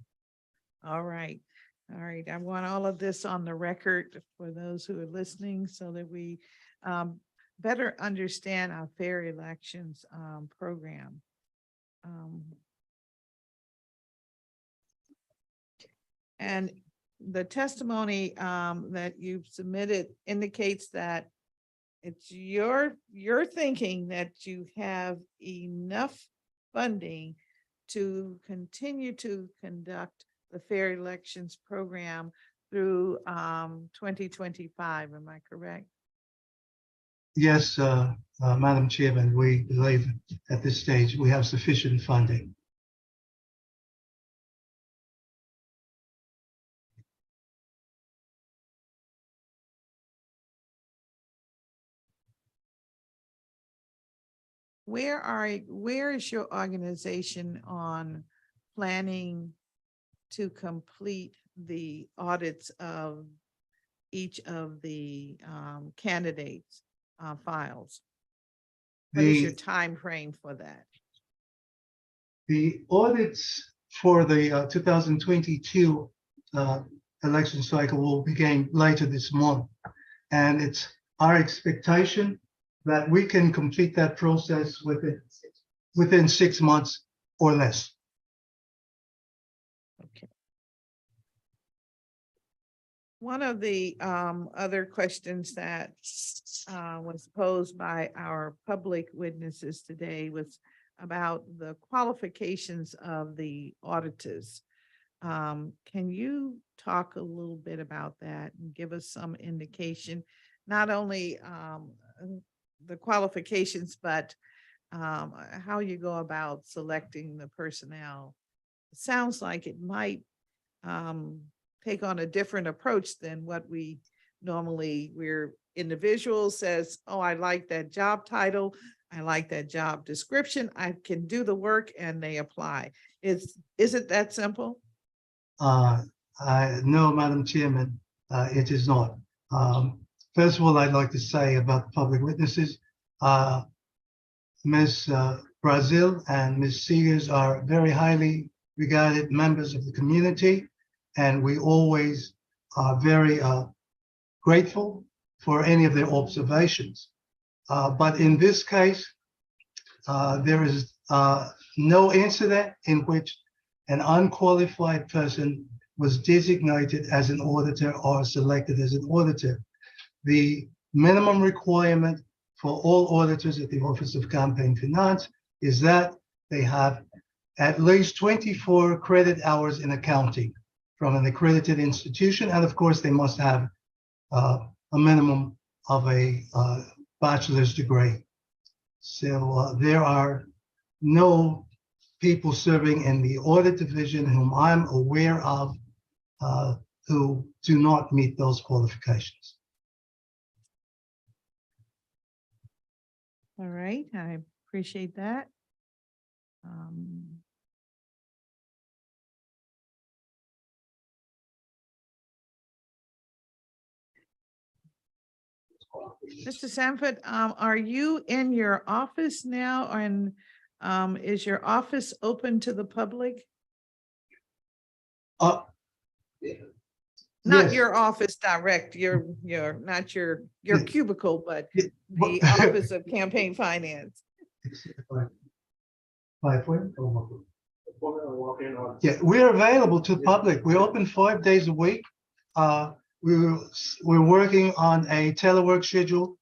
All right. All right. I want all of this on the record for those who are listening so that we better understand our fair elections program. And the testimony that you've submitted indicates that it's your thinking that you have enough funding to continue to conduct the fair elections program through 2025. Am I correct? Yes, Madam Chairman, we believe at this stage we have sufficient funding. Where is your organization on planning to complete the audits of each of the candidates' files? What is your time frame for that? The audits for the 2022 election cycle will begin later this month, and it's our expectation that we can complete that process within 6 months or less. Okay. One of the other questions that was posed by our public witnesses today was about the qualifications of the auditors. Can you talk a little bit about that and give us some indication, not only the qualifications, but how you go about selecting the personnel? It sounds like it might take on a different approach than what we normally, where individual says, oh, I like that job title, I like that job description, I can do the work, and they apply. Is it that simple? No, Madam Chairman, it is not. First of all, I'd like to say about the public witnesses, Ms. Brazil and Ms. Seegers are very highly regarded members of the community, and we always are very grateful for any of their observations. But in this case, there is no incident in which an unqualified person was designated as an auditor or selected as an auditor. The minimum requirement for all auditors at the Office of Campaign Finance is that they have at least 24 credit hours in accounting from an accredited institution, and of course they must have a minimum of a bachelor's degree. So there are no people serving in the audit division whom I'm aware of who do not meet those qualifications. All right, I appreciate that. Mr. Sanford, are you in your office now, and is your office open to the public? Yes. Not your office direct, not your cubicle, but the Office of Campaign Finance. Yeah, we're available to the public. We're open 5 days a week. we're working on a telework schedule,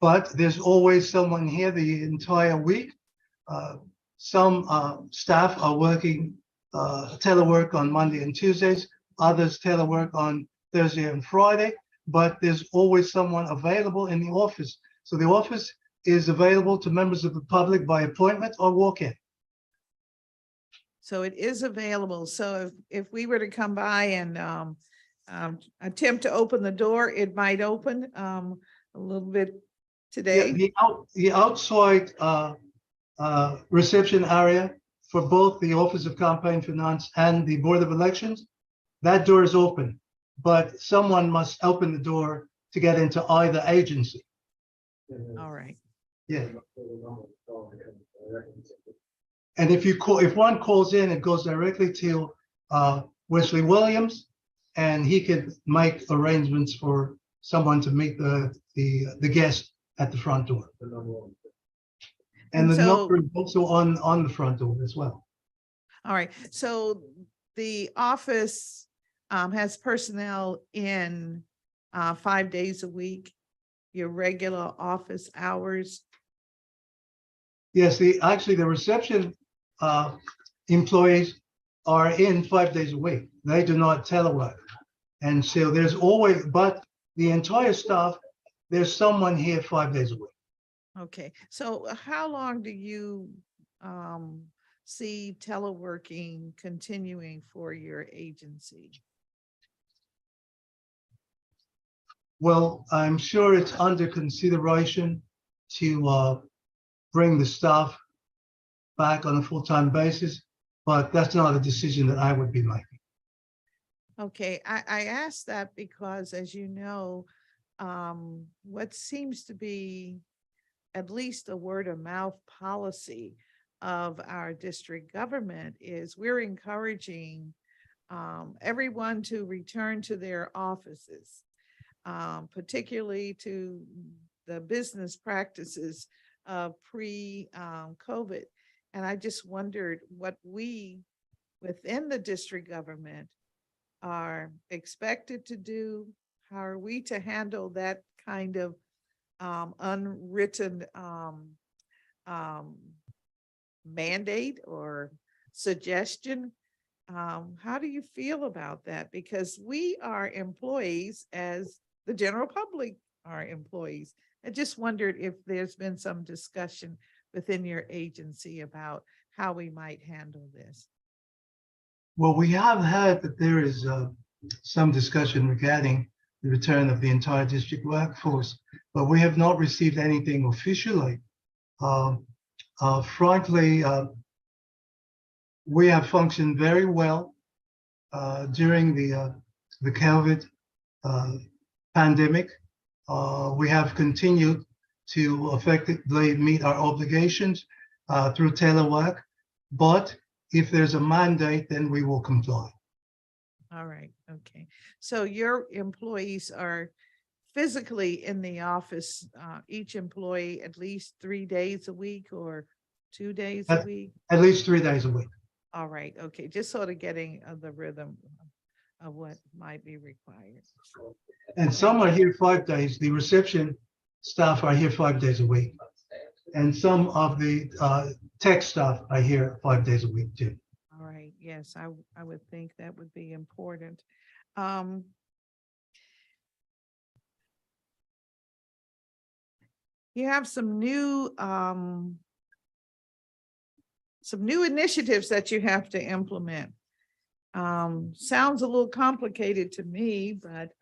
but there's always someone here the entire week. Some staff are working telework on Monday and Tuesdays, others telework on Thursday and Friday, but there's always someone available in the office. So the office is available to members of the public by appointment or walk-in. So it is available. So if we were to come by and attempt to open the door, it might open a little bit today. The outside reception area for both the Office of Campaign Finance and the Board of Elections, that door is open, but someone must open the door to get into either agency. All right. Yeah. And if one calls in, it goes directly to Wesley Williams, and he could make arrangements for someone to meet the guest at the front door. And the number is also on the front door as well. All right. So the office has personnel in 5 days a week, your regular office hours. Yes, actually the reception employees are in 5 days a week. They do not telework. And so there's always, but the entire staff, there's someone here 5 days a week. Okay. So how long do you see teleworking continuing for your agency? Well, I'm sure it's under consideration to bring the staff back on a full-time basis, but that's not a decision that I would be making. Okay, I asked that because, as you know, what seems to be at least a word of mouth policy of our district government is we're encouraging everyone to return to their offices, particularly to the business practices of pre-COVID. And I just wondered what we within the district government are expected to do. How are we to handle that kind of unwritten mandate or suggestion? How do you feel about that? Because we are employees as the general public are employees. I just wondered if there's been some discussion within your agency about how we might handle this. Well, we have had that there is some discussion regarding the return of the entire district workforce, but we have not received anything officially. Frankly, we have functioned very well during the COVID pandemic. We have continued to effectively meet our obligations through telework, but if there's a mandate, then we will comply. All right, okay. So your employees are physically in the office, each employee at least 3 days a week or 2 days a week? At least 3 days a week. All right, okay, just sort of getting the rhythm of what might be required. And some are here 5 days. The reception staff are here 5 days a week. And some of the tech staff are here 5 days a week too. All right, yes, I would think that would be important. You have some new initiatives that you have to implement. Sounds a little complicated to me, but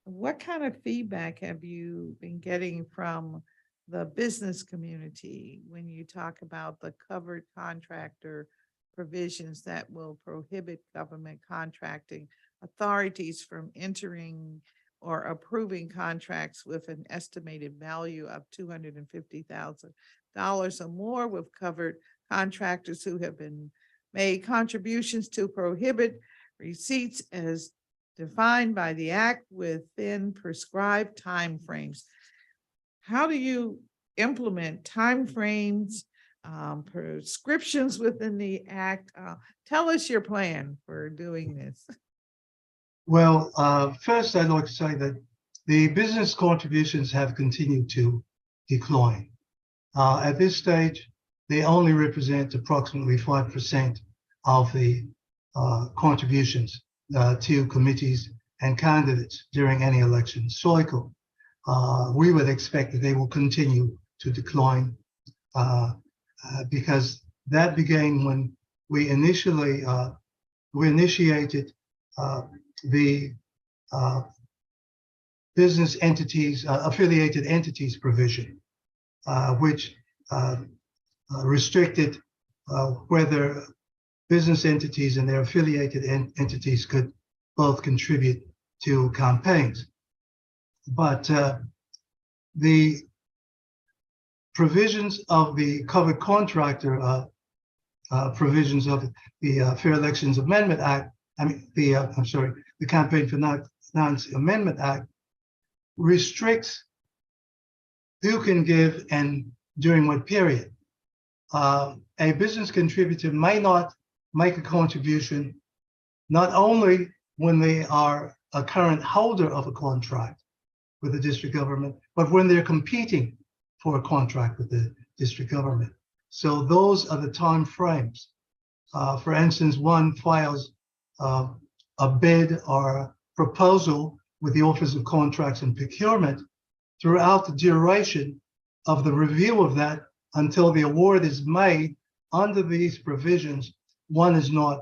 what kind of feedback have you been getting from the business community when you talk about the covered contractor provisions that will prohibit government contracting authorities from entering or approving contracts with an estimated value of $250,000 or more with covered contractors who have been made contributions to prohibit receipts as defined by the act within prescribed timeframes? How do you implement timeframes, prescriptions within the act? Tell us your plan for doing this. Well, first, I'd like to say that the business contributions have continued to decline. At this stage, they only represent approximately 5% of the contributions to committees and candidates during any election cycle. We would expect that they will continue to decline because that began when we initiated the business entities, affiliated entities provision, which restricted whether business entities and their affiliated entities could both contribute to campaigns. But the provisions of the covered contractor provisions of the Fair Elections Amendment Act, the Campaign Finance Amendment Act restricts who can give and during what period. A business contributor may not make a contribution not only when they are a current holder of a contract with the district government, but when they're competing for a contract with the district government. So those are the time frames. For instance, one files a bid or proposal with the Office of Contracts and Procurement. Throughout the duration of the review of that until the award is made under these provisions, one is not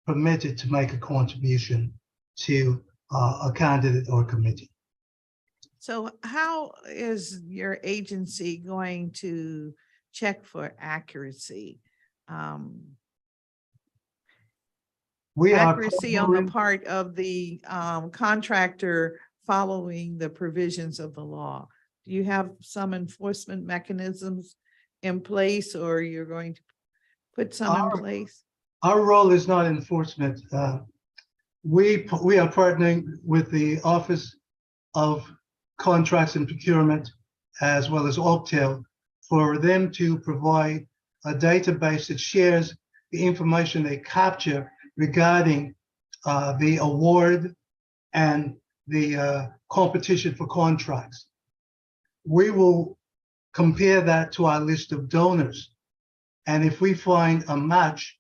permitted to make a contribution to a candidate or committee. So how is your agency going to check for accuracy on the part of the contractor following the provisions of the law? Do you have some enforcement mechanisms in place, or you're going to put some in place? Our role is not enforcement. We are partnering with the Office of Contracts and Procurement as well as OCF for them to provide a database that shares the information they capture regarding the award and the competition for contracts. We will compare that to our list of donors. And if we find a match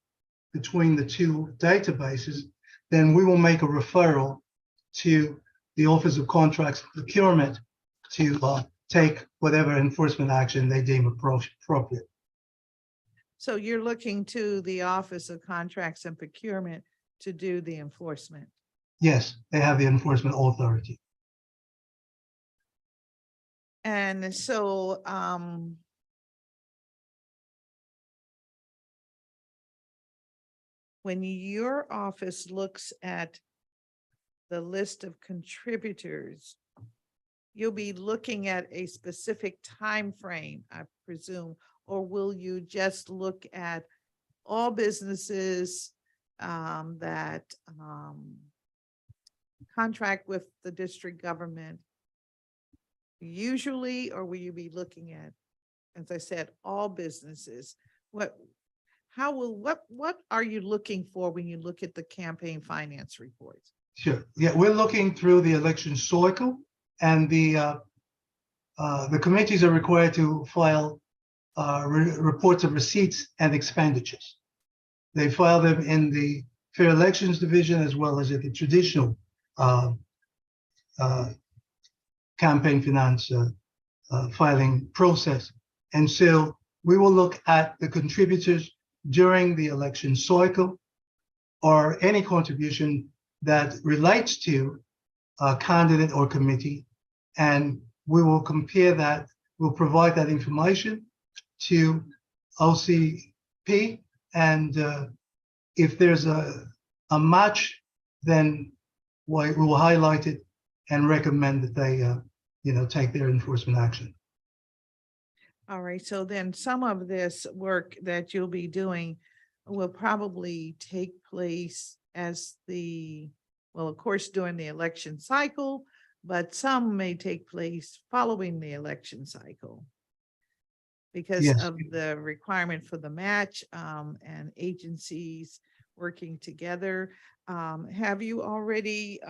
between the two databases, then we will make a referral to the Office of Contracts and Procurement to take whatever enforcement action they deem appropriate. So you're looking to the Office of Contracts and Procurement to do the enforcement? Yes, they have the enforcement authority. And so when your office looks at the list of contributors, you'll be looking at a specific time frame, I presume, or will you just look at all businesses that contract with the district government usually, or will you be looking at, as I said, all businesses? What are you looking for when you look at the campaign finance reports? Sure. Yeah, we're looking through the election cycle, and the committees are required to file reports of receipts and expenditures. They file them in the Fair Elections Division as well as in the traditional campaign finance filing process. And so we will look at the contributors during the election cycle or any contribution that relates to a candidate or committee, and we will compare that, we'll provide that information to OCP, and if there's a match, then we will highlight it and recommend that they take their enforcement action. All right, so then some of this work that you'll be doing will probably take place as of course, during the election cycle, but some may take place following the election cycle because Yes. of the requirement for the match, and agencies working together. Have you already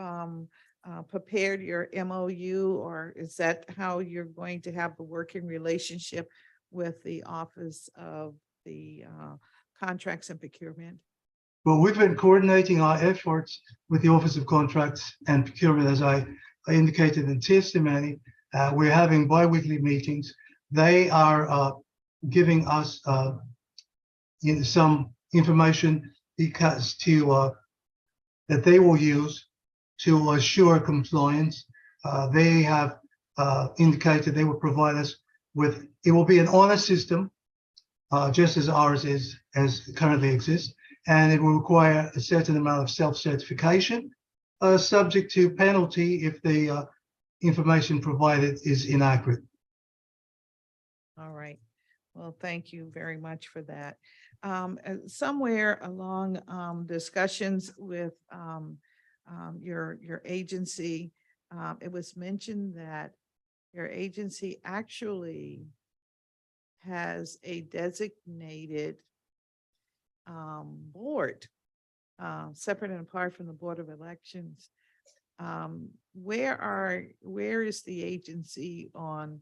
prepared your MOU, or is that how you're going to have the working relationship with the Office of the Contracts and Procurement? Well, we've been coordinating our efforts with the Office of Contracts and Procurement, as I indicated in testimony. We're having bi-weekly meetings. They are giving us some information because that they will use to assure compliance. They have indicated they will provide us with, it will be an honor system, just as ours is, as currently exists, and it will require a certain amount of self-certification, subject to penalty if the information provided is inaccurate. All right. Well, thank you very much for that. Somewhere along discussions with your agency, it was mentioned that your agency actually has a designated board, separate and apart from the Board of Elections. Where is the agency on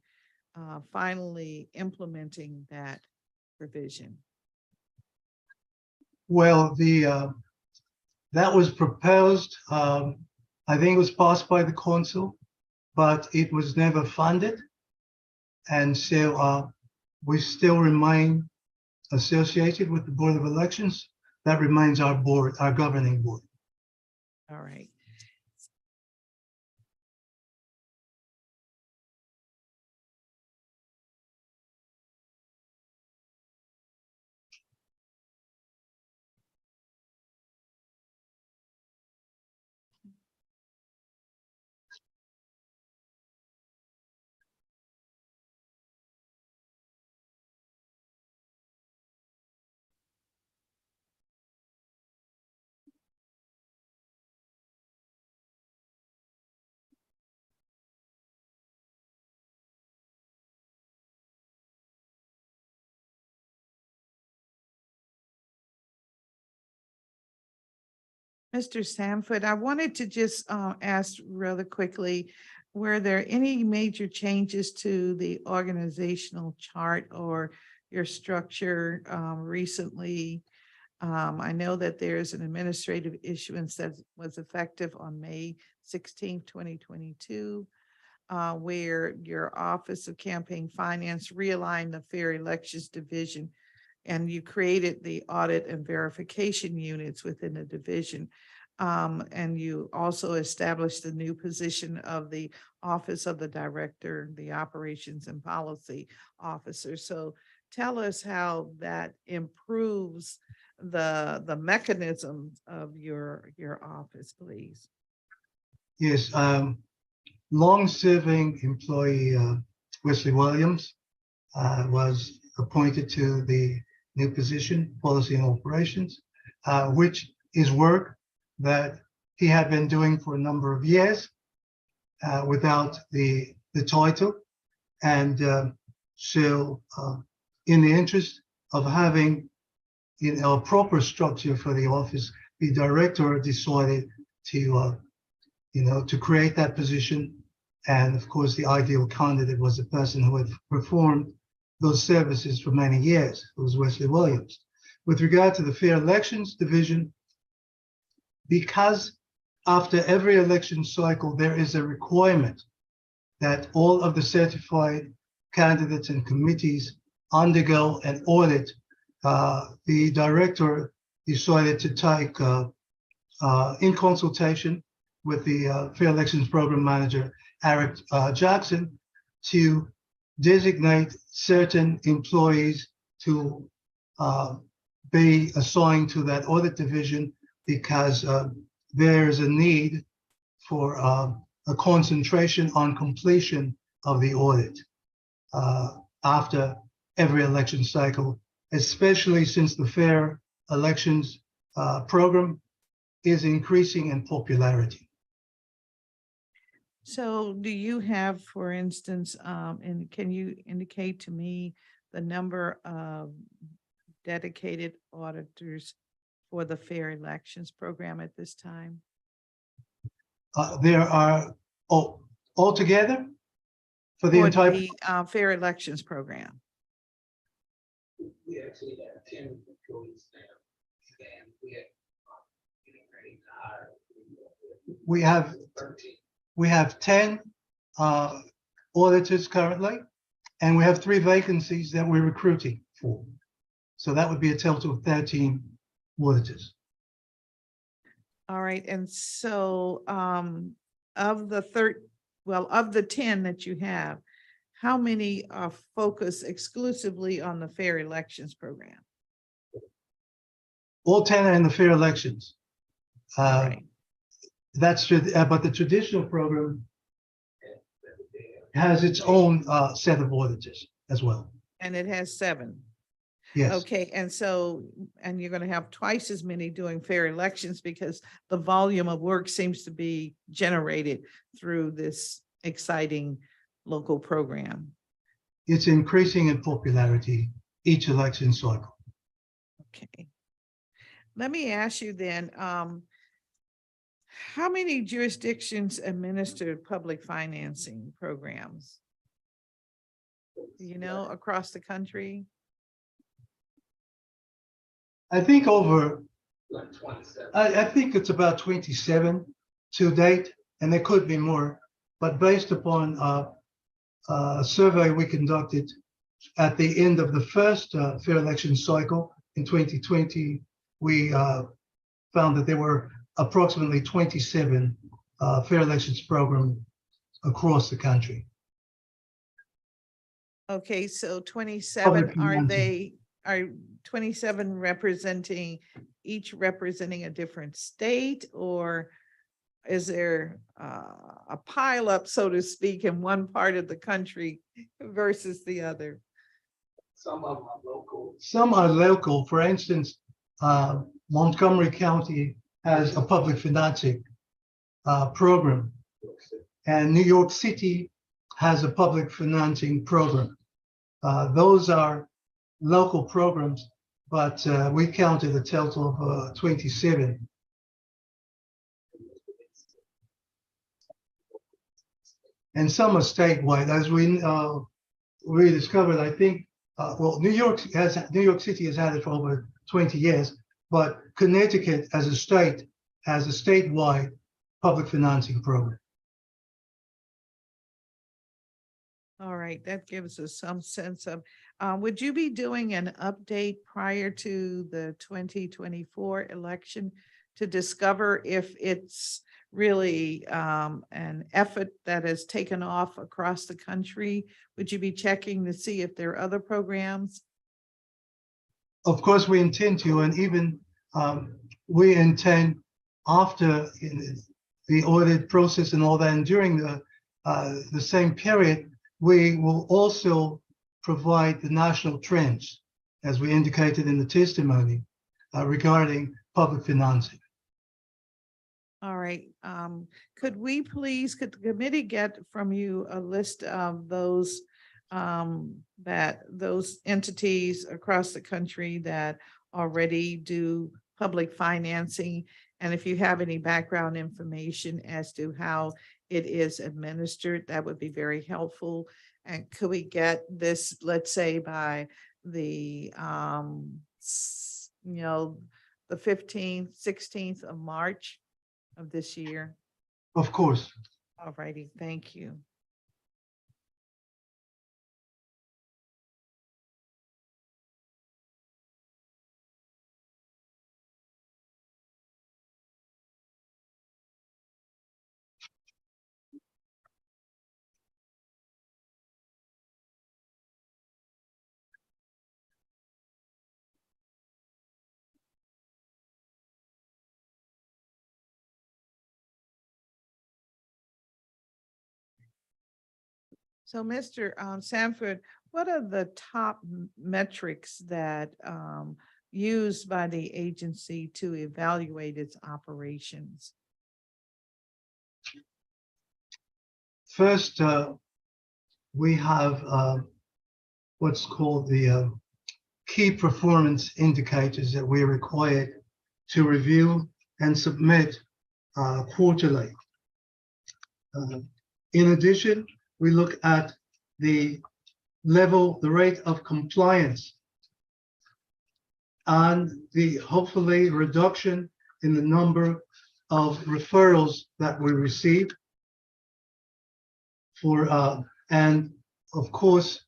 finally implementing that provision? Well, that was proposed. I think it was passed by the council, but it was never funded, and so we still remain associated with the Board of Elections. That remains our board, our governing board. All right. Mr. Sanford, I wanted to just ask rather quickly, were there any major changes to the organizational chart or your structure recently? I know that there's an administrative issuance that was effective on May 16, 2022, where your Office of Campaign Finance realigned the Fair Elections Division, and you created the audit and verification units within the division. And you also established the new position of the Office of the Director, the Operations and Policy Officer. So tell us how that improves the mechanisms of your office, please. Yes, long-serving employee Wesley Williams was appointed to the new position, Policy and Operations, which is work that he had been doing for a number of years without the title. And so in the interest of having a proper structure for the office, the director decided to to create that position. And of course, the ideal candidate was a person who had performed those services for many years. It was Wesley Williams. With regard to the Fair Elections Division, because after every election cycle, there is a requirement that all of the certified candidates and committees undergo an audit, the director decided to take, in consultation with the Fair Elections Program Manager, Eric Jackson, to designate certain employees to be assigned to that audit division, because there is a need for a concentration on completion of the audit after every election cycle, especially since the Fair Elections program is increasing in popularity. So do you have, for instance, and can you indicate to me the number of dedicated auditors for the fair elections program at this time? There are, altogether for the For entire. the fair elections program. We actually have 10 employees now, and we have getting ready to hire. We have 10 auditors currently, and we have 3 vacancies that we're recruiting for. So that would be a total of 13 auditors. All right, and so of the 10 that you have, how many are focused exclusively on the fair elections program? All 10 are in the fair elections. Right. That's true, but the traditional program has its own set of auditors as well. And it has 7. Yes. Okay, and so, and you're going to have twice as many doing fair elections because the volume of work seems to be generated through this exciting local program. It's increasing in popularity each election cycle. Okay. Let me ask you then, how many jurisdictions administer public financing programs? Do you know, across the country? I think I think it's about 27 to date, and there could be more, but based upon a survey we conducted at the end of the first fair election cycle in 2020, we found that there were approximately 27 fair elections programs across the country. Okay, so 27, financing. are 27 representing, each representing a different state, or is there a pileup, so to speak, in one part of the country versus the other? Some of them are local. Some are local. For instance, Montgomery County has a public financing program, and New York City has a public financing program. Those are local programs, but we counted a total of 27. And some are statewide, as we discovered. I think New York City has had it for over 20 years, but Connecticut as a state has a statewide public financing program. All right, that gives us some sense of, would you be doing an update prior to the 2024 election to discover if it's really an effort that has taken off across the country? Would you be checking to see if there are other programs? Of course, we intend to, and even we intend after the audit process and all that, and during the same period, we will also provide the national trends, as we indicated in the testimony, regarding public financing. All right. Could the committee get from you a list of those entities across the country that already do public financing? And if you have any background information as to how it is administered, that would be very helpful. And could we get this, let's say, by the the 15th, 16th of March of this year? Of course. All righty, thank you. So, Mr. Sanford, what are the top metrics that used by the agency to evaluate its operations? First, we have what's called the key performance indicators that we're required to review and submit quarterly. In addition, we look at the rate of compliance and the hopefully reduction in the number of referrals that we receive for, and of course,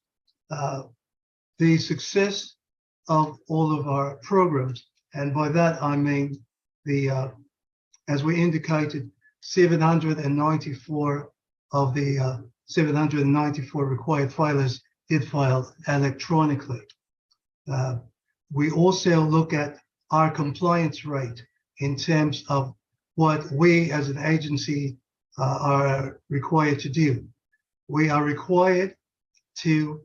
the success of all of our programs. And by that, I mean as we indicated, 794 of the 794 required filers did file electronically. We also look at our compliance rate in terms of what we as an agency are required to do. We are required to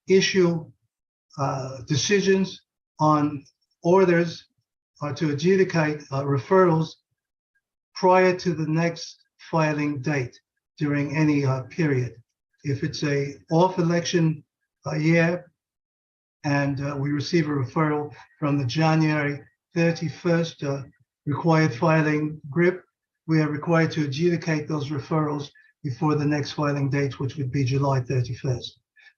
issue decisions on orders or to adjudicate referrals prior to the next filing date during any period. If it's a off-election year and we receive a referral from the January 31st required filing grip, we are required to adjudicate those referrals before the next filing date, which would be July 31st.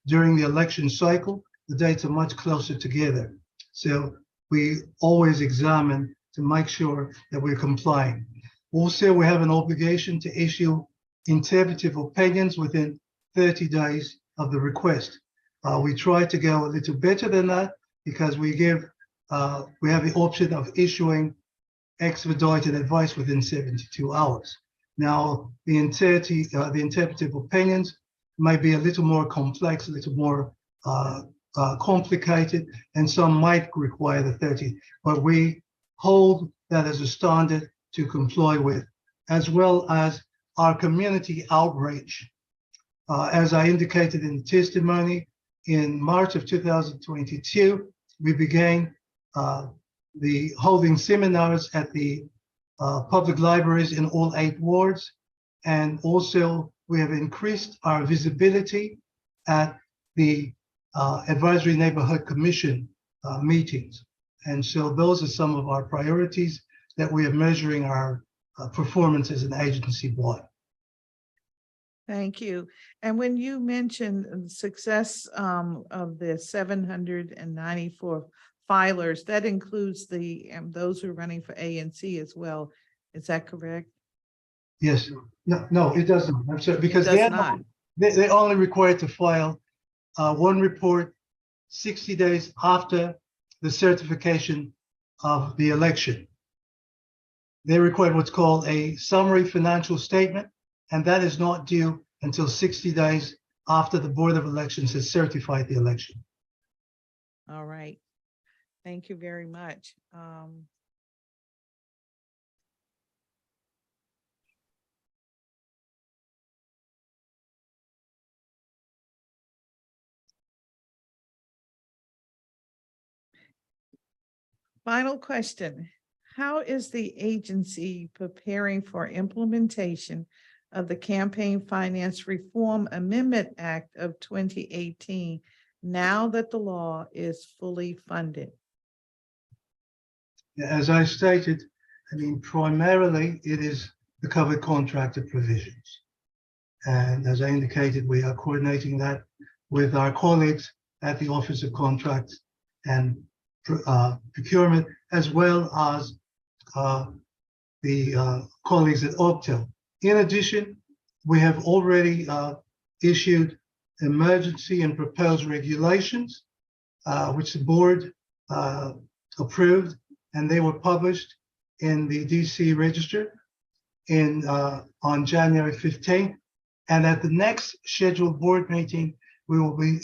During the election cycle, the dates are much closer together. So we always examine to make sure that we're complying. Also, we have an obligation to issue interpretive opinions within 30 days of the request. We try to go a little better than that because we have the option of issuing expedited advice within 72 hours. Now, the interpretive opinions may be a little more complex, a little more complicated, and some might require the 30, but we hold that as a standard to comply with, as well as our community outreach. As I indicated in the testimony, in March of 2022, we began holding seminars at the public libraries in all 8 wards, and also we have increased our visibility at the Advisory Neighborhood Commission meetings. And so those are some of our priorities that we are measuring our performance as an agency by. Thank you. And when you mentioned the success of the 794 filers, that includes the those who are running for A and C as well. Is that correct? Yes. No, it doesn't. I'm sorry, because It does not. they're only required to file one report 60 days after the certification of the election. They require what's called a summary financial statement, and that is not due until 60 days after the Board of Elections has certified the election. All right. Thank you very much. Final question. How is the agency preparing for implementation of the Campaign Finance Reform Amendment Act of 2018 now that the law is fully funded? As I stated, I mean, primarily it is the covered contractor provisions. And as I indicated, we are coordinating that with our colleagues at the Office of Contracts and Procurement, as well as the colleagues at OPTEL. In addition, we have already issued emergency and proposed regulations, which the board approved, and they were published in the DC Register on January 15th. And at the next scheduled board meeting, we will be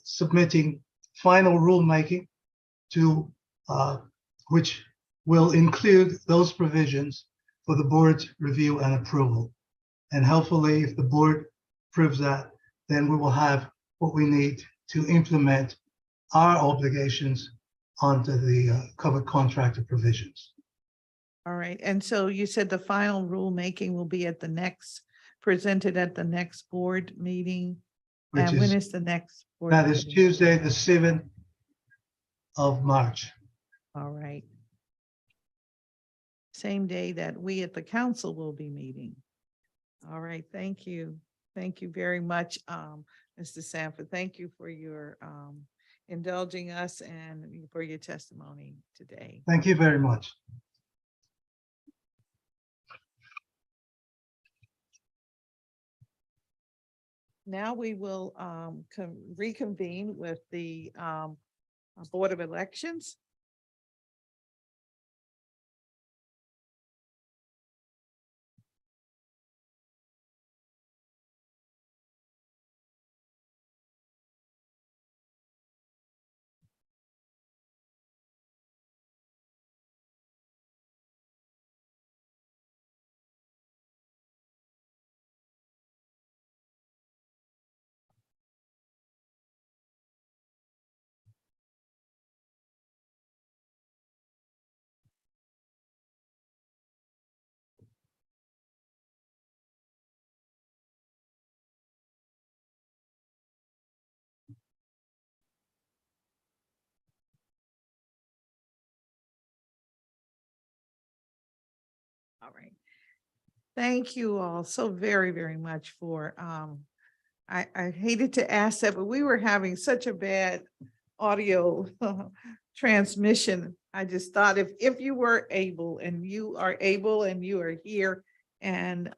submitting final rulemaking to which will include those provisions for the board's review and approval. And hopefully, if the board approves that, then we will have what we need to implement our obligations onto the covered contractor provisions. All right. And so you said the final rulemaking will be at the next, presented at the next board meeting. And when is the next board? That is meeting? Tuesday, the 7th of March. All right. same day that we at the council will be meeting. All right, thank you. Thank you very much, Mr. Sanford. Thank you for your indulging us and for your testimony today. Thank you very much. Now we will reconvene with the Board of Elections. All right. Thank you all so very, very much for, I hated to ask that, but we were having such a bad audio transmission. I just thought if you were able and you are able and you are here and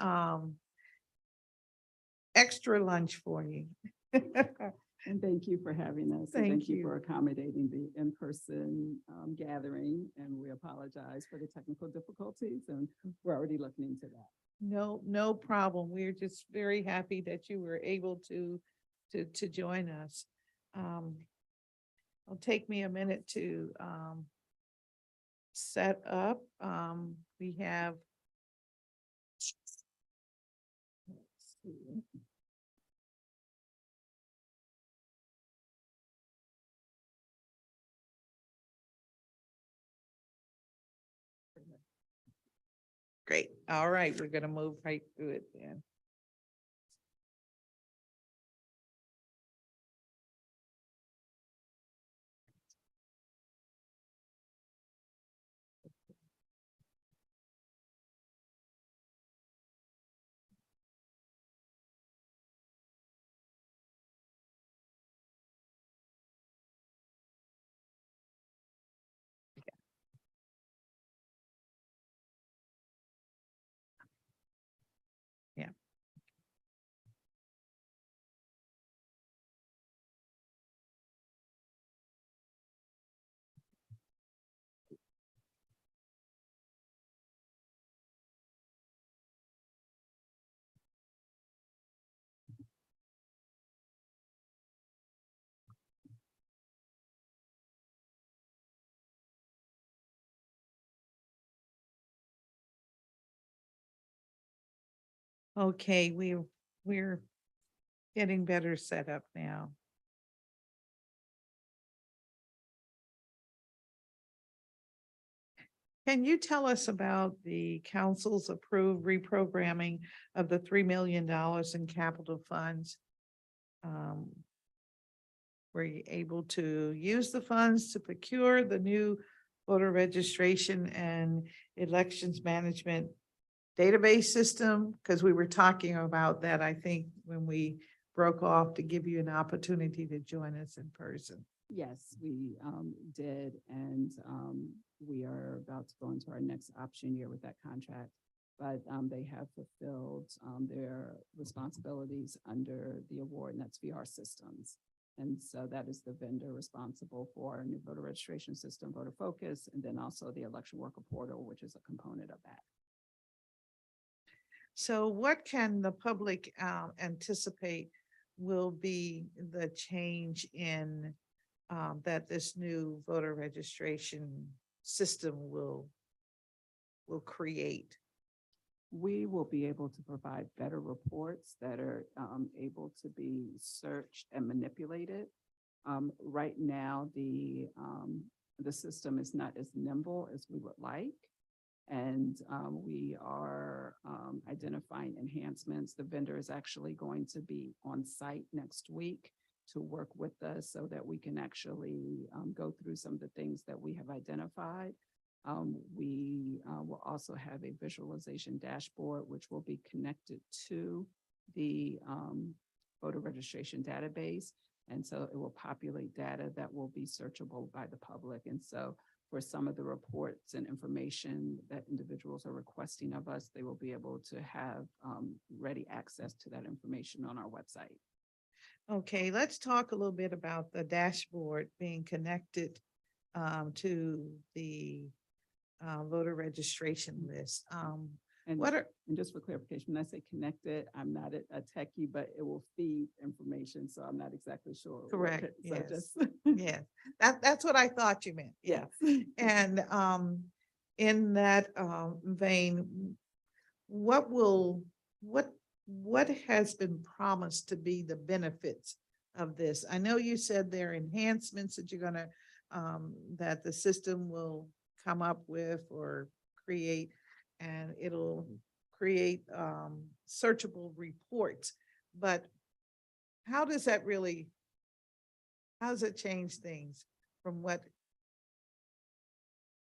extra lunch for you. And thank you for having us. And Thank thank you you. for accommodating the in-person gathering. And we apologize for the technical difficulties, and we're already looking into that. No problem. We're just very happy that you were able to join us. It'll take me a minute to set up. We have. Let's see. Great. All right, we're going to move right through it then. Yeah. Okay, we're getting better set up now. Can you tell us about the council's approved reprogramming of the $3 million in capital funds? Were you able to use the funds to procure the new voter registration and elections management database system? Because we were talking about that, I think, when we broke off to give you an opportunity to join us in person. Yes, we did, and we are about to go into our next option year with that contract. But they have fulfilled their responsibilities under the award, and that's VR Systems. And so that is the vendor responsible for our new voter registration system, Voter Focus, and then also the election worker portal, which is a component of that. So what can the public anticipate will be the change in that this new voter registration system will create? We will be able to provide better reports that are able to be searched and manipulated. Right now, the system is not as nimble as we would like. And we are identifying enhancements. The vendor is actually going to be on site next week to work with us so that we can actually go through some of the things that we have identified. We will also have a visualization dashboard, which will be connected to the voter registration database. And so it will populate data that will be searchable by the public. And so for some of the reports and information that individuals are requesting of us, they will be able to have ready access to that information on our website. Okay, let's talk a little bit about the dashboard being connected to the voter registration list. And, What are, and just for clarification, when I say connected, I'm not a techie, but it will feed information. So I'm not exactly sure. what Correct, it- So yes. just, yeah, that's what I thought you meant. Yeah. yes. And in that vein, what has been promised to be the benefits of this? I know you said there are enhancements that you're gonna that the system will come up with or create, and it'll create searchable reports. But how does that really, how does it change things from what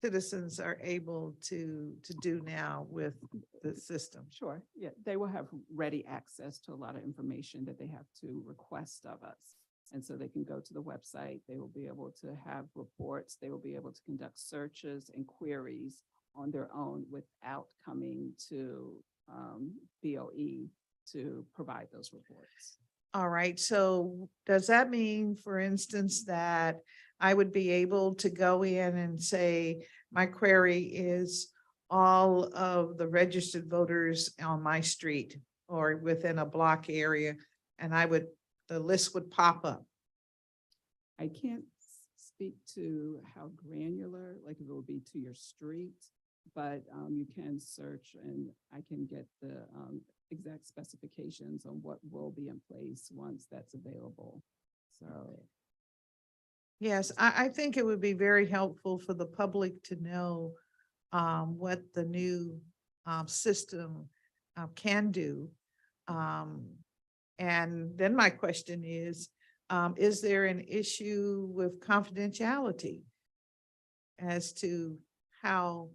citizens are able to do now with the system? Sure. Yeah, they will have ready access to a lot of information that they have to request of us. And so they can go to the website, they will be able to have reports, they will be able to conduct searches and queries on their own without coming to BOE to provide those reports. All right, so does that mean, for instance, that I would be able to go in and say, my query is all of the registered voters on my street or within a block area, and the list would pop up? I can't speak to how granular, like if it will be to your street, but you can search and I can get the exact specifications on what will be in place once that's available. So. Yes, I think it would be very helpful for the public to know what the new system can do. And then my question is there an issue with confidentiality as to how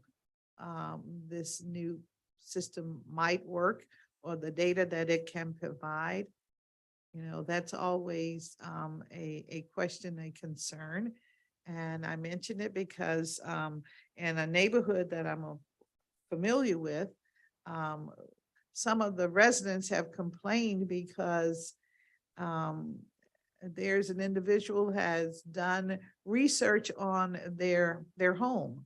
this new system might work or the data that it can provide? You know, that's always a question, a concern. And I mention it because in a neighborhood that I'm familiar with, some of the residents have complained because there's an individual has done research on their home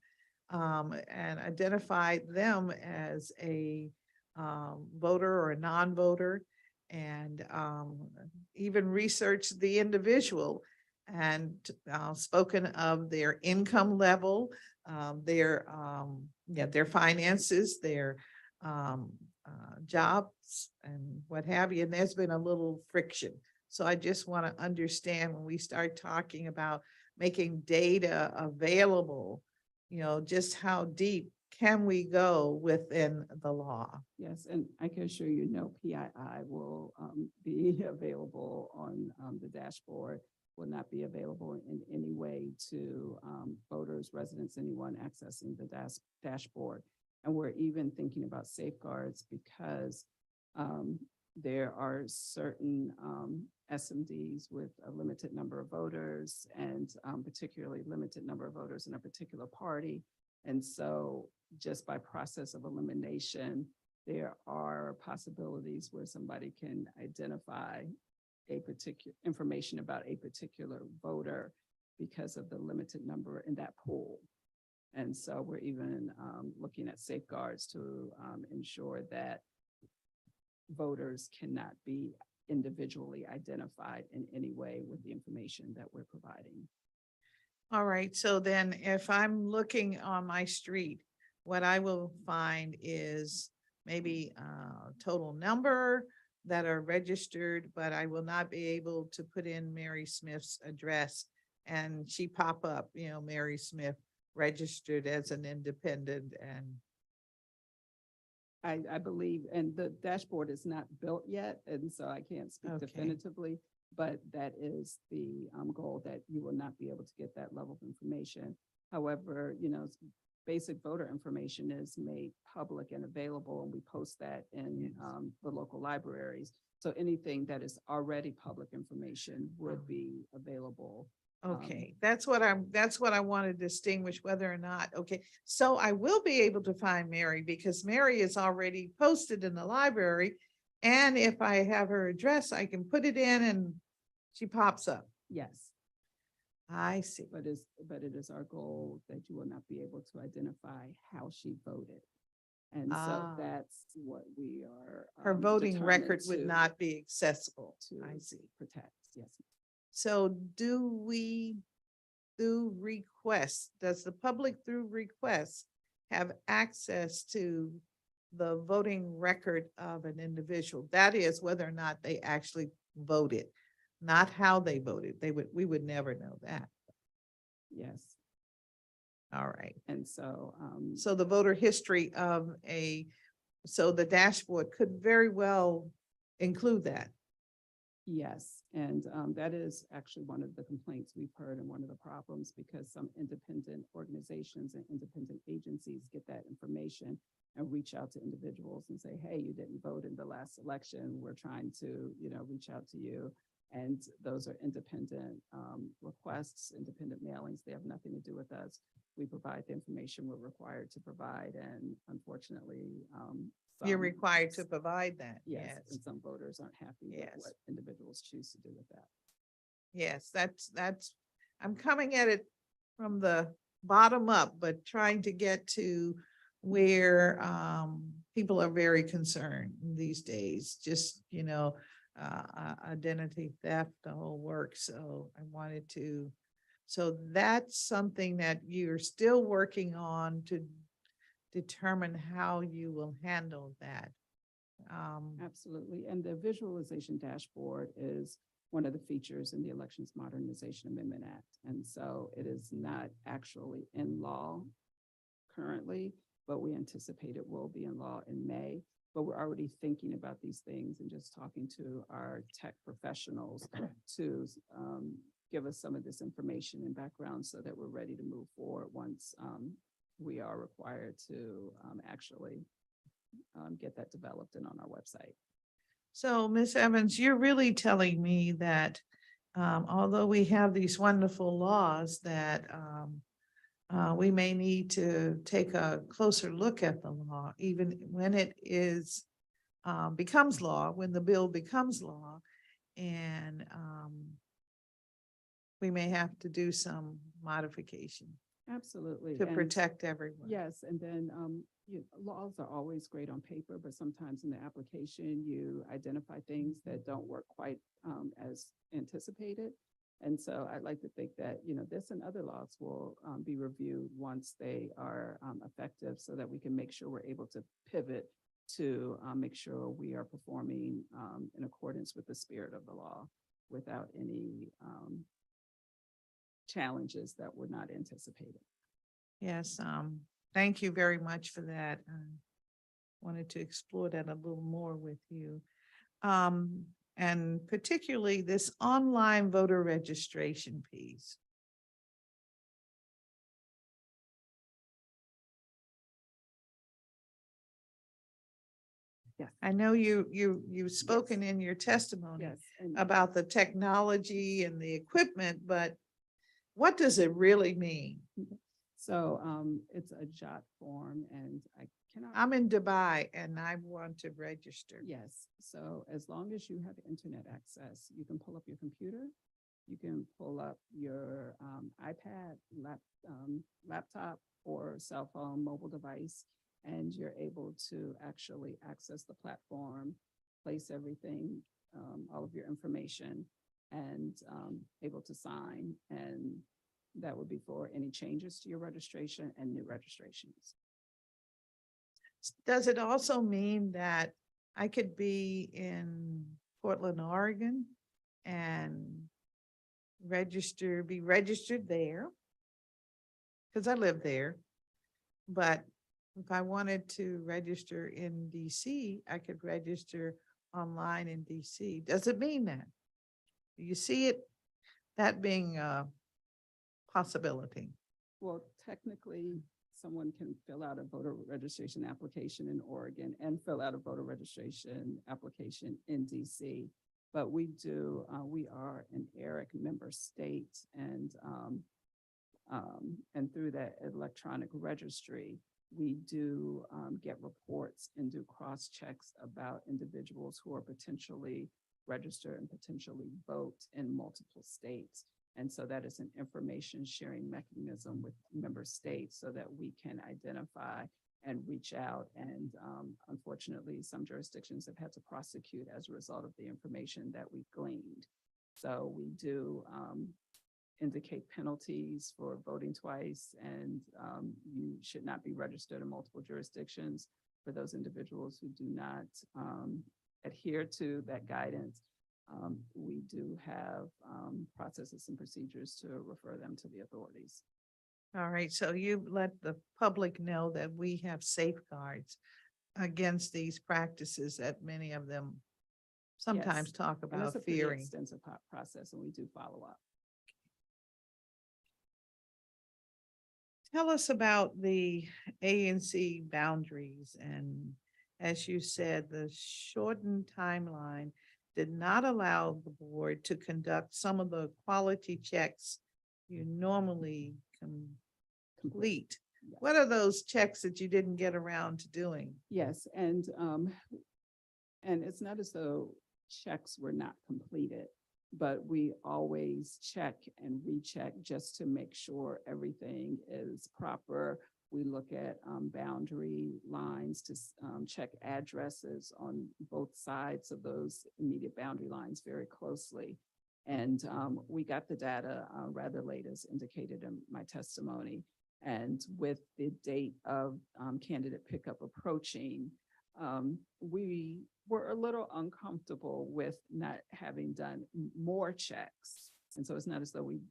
and identified them as a voter or a non-voter, and even researched the individual and spoken of their income level, their finances, their jobs and what have you. And there's been a little friction. So I just want to understand, when we start talking about making data available, you know, just how deep can we go within the law? Yes, and I can assure you, no PII will be available on the dashboard, will not be available in any way to voters, residents, anyone accessing the dashboard. And we're even thinking about safeguards because there are certain SMDs with a limited number of voters and particularly limited number of voters in a particular party. And so just by process of elimination, there are possibilities where somebody can identify a particular information about a particular voter because of the limited number in that pool. And so we're even looking at safeguards to ensure that voters cannot be individually identified in any way with the information that we're providing. All right, so then if I'm looking on my street, what I will find is maybe a total number that are registered, but I will not be able to put in Mary Smith's address and she pop up, you know, Mary Smith registered as an independent. And I believe, and the dashboard is not built yet, and so I can't speak Okay. definitively, but that is the goal, that you will not be able to get that level of information. However, you know, basic voter information is made public and available, and we post that in the local libraries. So anything that is already public information would be available. Okay, that's what I want to distinguish whether or not, okay. So I will be able to find Mary because Mary is already posted in the library. And if I have her address, I can put it in and she pops up. Yes, I see. but it is our goal that you will not be able to identify how she voted. And so Ah. that's what we are. Her voting determined record would to- not be accessible. to I see. protect, yes. So do we, through requests, does the public through requests have access to the voting record of an individual? That is whether or not they actually voted, not how they voted. We would never know that. Yes, All right. and so, So the voter history of so the dashboard could very well include that. yes, and that is actually one of the complaints we've heard and one of the problems, because some independent organizations and independent agencies get that information and reach out to individuals and say, hey, you didn't vote in the last election. We're trying to, reach out to you. And those are independent requests, independent mailings. They have nothing to do with us. We provide the information we're required to provide. And unfortunately, You're some- required to provide that. Yes, Yes. and some voters aren't happy with Yes. what individuals choose to do with that. Yes, I'm coming at it from the bottom up, but trying to get to where people are very concerned these days, just, identity theft, the whole work. So I wanted to, so that's something that you're still working on to determine how you will handle that. Absolutely. And the visualization dashboard is one of the features in the Elections Modernization Amendment Act. And so it is not actually in law currently, but we anticipate it will be in law in May. But we're already thinking about these things and just talking to our tech professionals to give us some of this information and background so that we're ready to move forward once we are required to actually get that developed and on our website. So, Ms. Evans, you're really telling me that although we have these wonderful laws that we may need to take a closer look at the law, even when it is becomes law, when the bill becomes law, and we may have to do some modification Absolutely. to And protect everyone. yes, and then laws are always great on paper, but sometimes in the application, you identify things that don't work quite as anticipated. And so I'd like to think that, this and other laws will be reviewed once they are effective so that we can make sure we're able to pivot to make sure we are performing in accordance with the spirit of the law without any challenges that were not anticipated. Yes, thank you very much for that. Wanted to explore that a little more with you. And particularly this online voter registration piece. Yes. I know you've spoken in your testimony Yes. And about the technology and the equipment, but what does it really mean? so it's a JOT form, and I cannot. I'm in Dubai and I want to register. Yes, so as long as you have internet access, you can pull up your computer, you can pull up your iPad, laptop, or cell phone, mobile device, and you're able to actually access the platform, place everything, all of your information, and able to sign. And that would be for any changes to your registration and new registrations. Does it also mean that I could be in Portland, Oregon and be registered there? Because I live there. But if I wanted to register in DC, I could register online in DC. Does it mean that? Do you see it, that being a possibility? Well, technically someone can fill out a voter registration application in Oregon and fill out a voter registration application in DC. But we are an ERIC member state, and through that electronic registry, we do get reports and do cross checks about individuals who are potentially registered and potentially vote in multiple states. And so that is an information sharing mechanism with member states so that we can identify and reach out. And unfortunately, some jurisdictions have had to prosecute as a result of the information that we gleaned. So we do indicate penalties for voting twice, and you should not be registered in multiple jurisdictions for those individuals who do not adhere to that guidance. We do have processes and procedures to refer them to the authorities. All right, so you let the public know that we have safeguards against these practices that many of them sometimes Yes, talk and about it's a pretty fearing. extensive process, and we do follow up. Tell us about the ANC boundaries, and as you said, the shortened timeline did not allow the board to conduct some of the quality checks you normally complete. Yes. What are those checks that you didn't get around to doing? Yes, and it's not as though checks were not completed, but we always check and recheck just to make sure everything is proper. We look at boundary lines to check addresses on both sides of those immediate boundary lines very closely. And we got the data rather late, as indicated in my testimony. And with the date of candidate pickup approaching, we were a little uncomfortable with not having done more checks. And so it's not as though we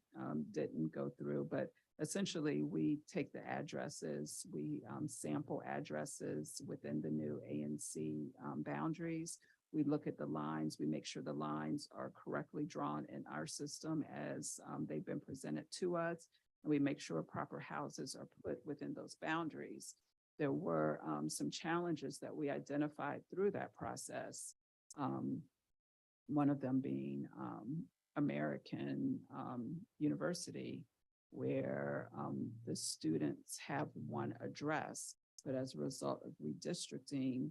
didn't go through, but essentially we take the addresses, we sample addresses within the new ANC boundaries. We look at the lines, we make sure the lines are correctly drawn in our system as they've been presented to us. And we make sure proper houses are put within those boundaries. There were some challenges that we identified through that process. One of them being American University, where the students have one address, but as a result of redistricting,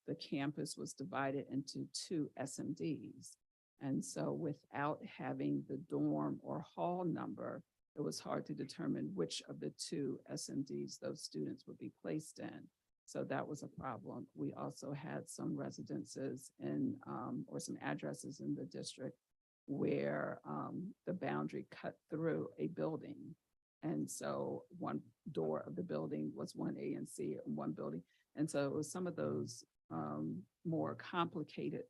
the campus was divided into 2 SMDs. And so without having the dorm or hall number, it was hard to determine which of the 2 SMDs those students would be placed in. So that was a problem. We also had some residences in, or some addresses in the district where the boundary cut through a building. And so one door of the building was one ANC and one building. And so it was some of those more complicated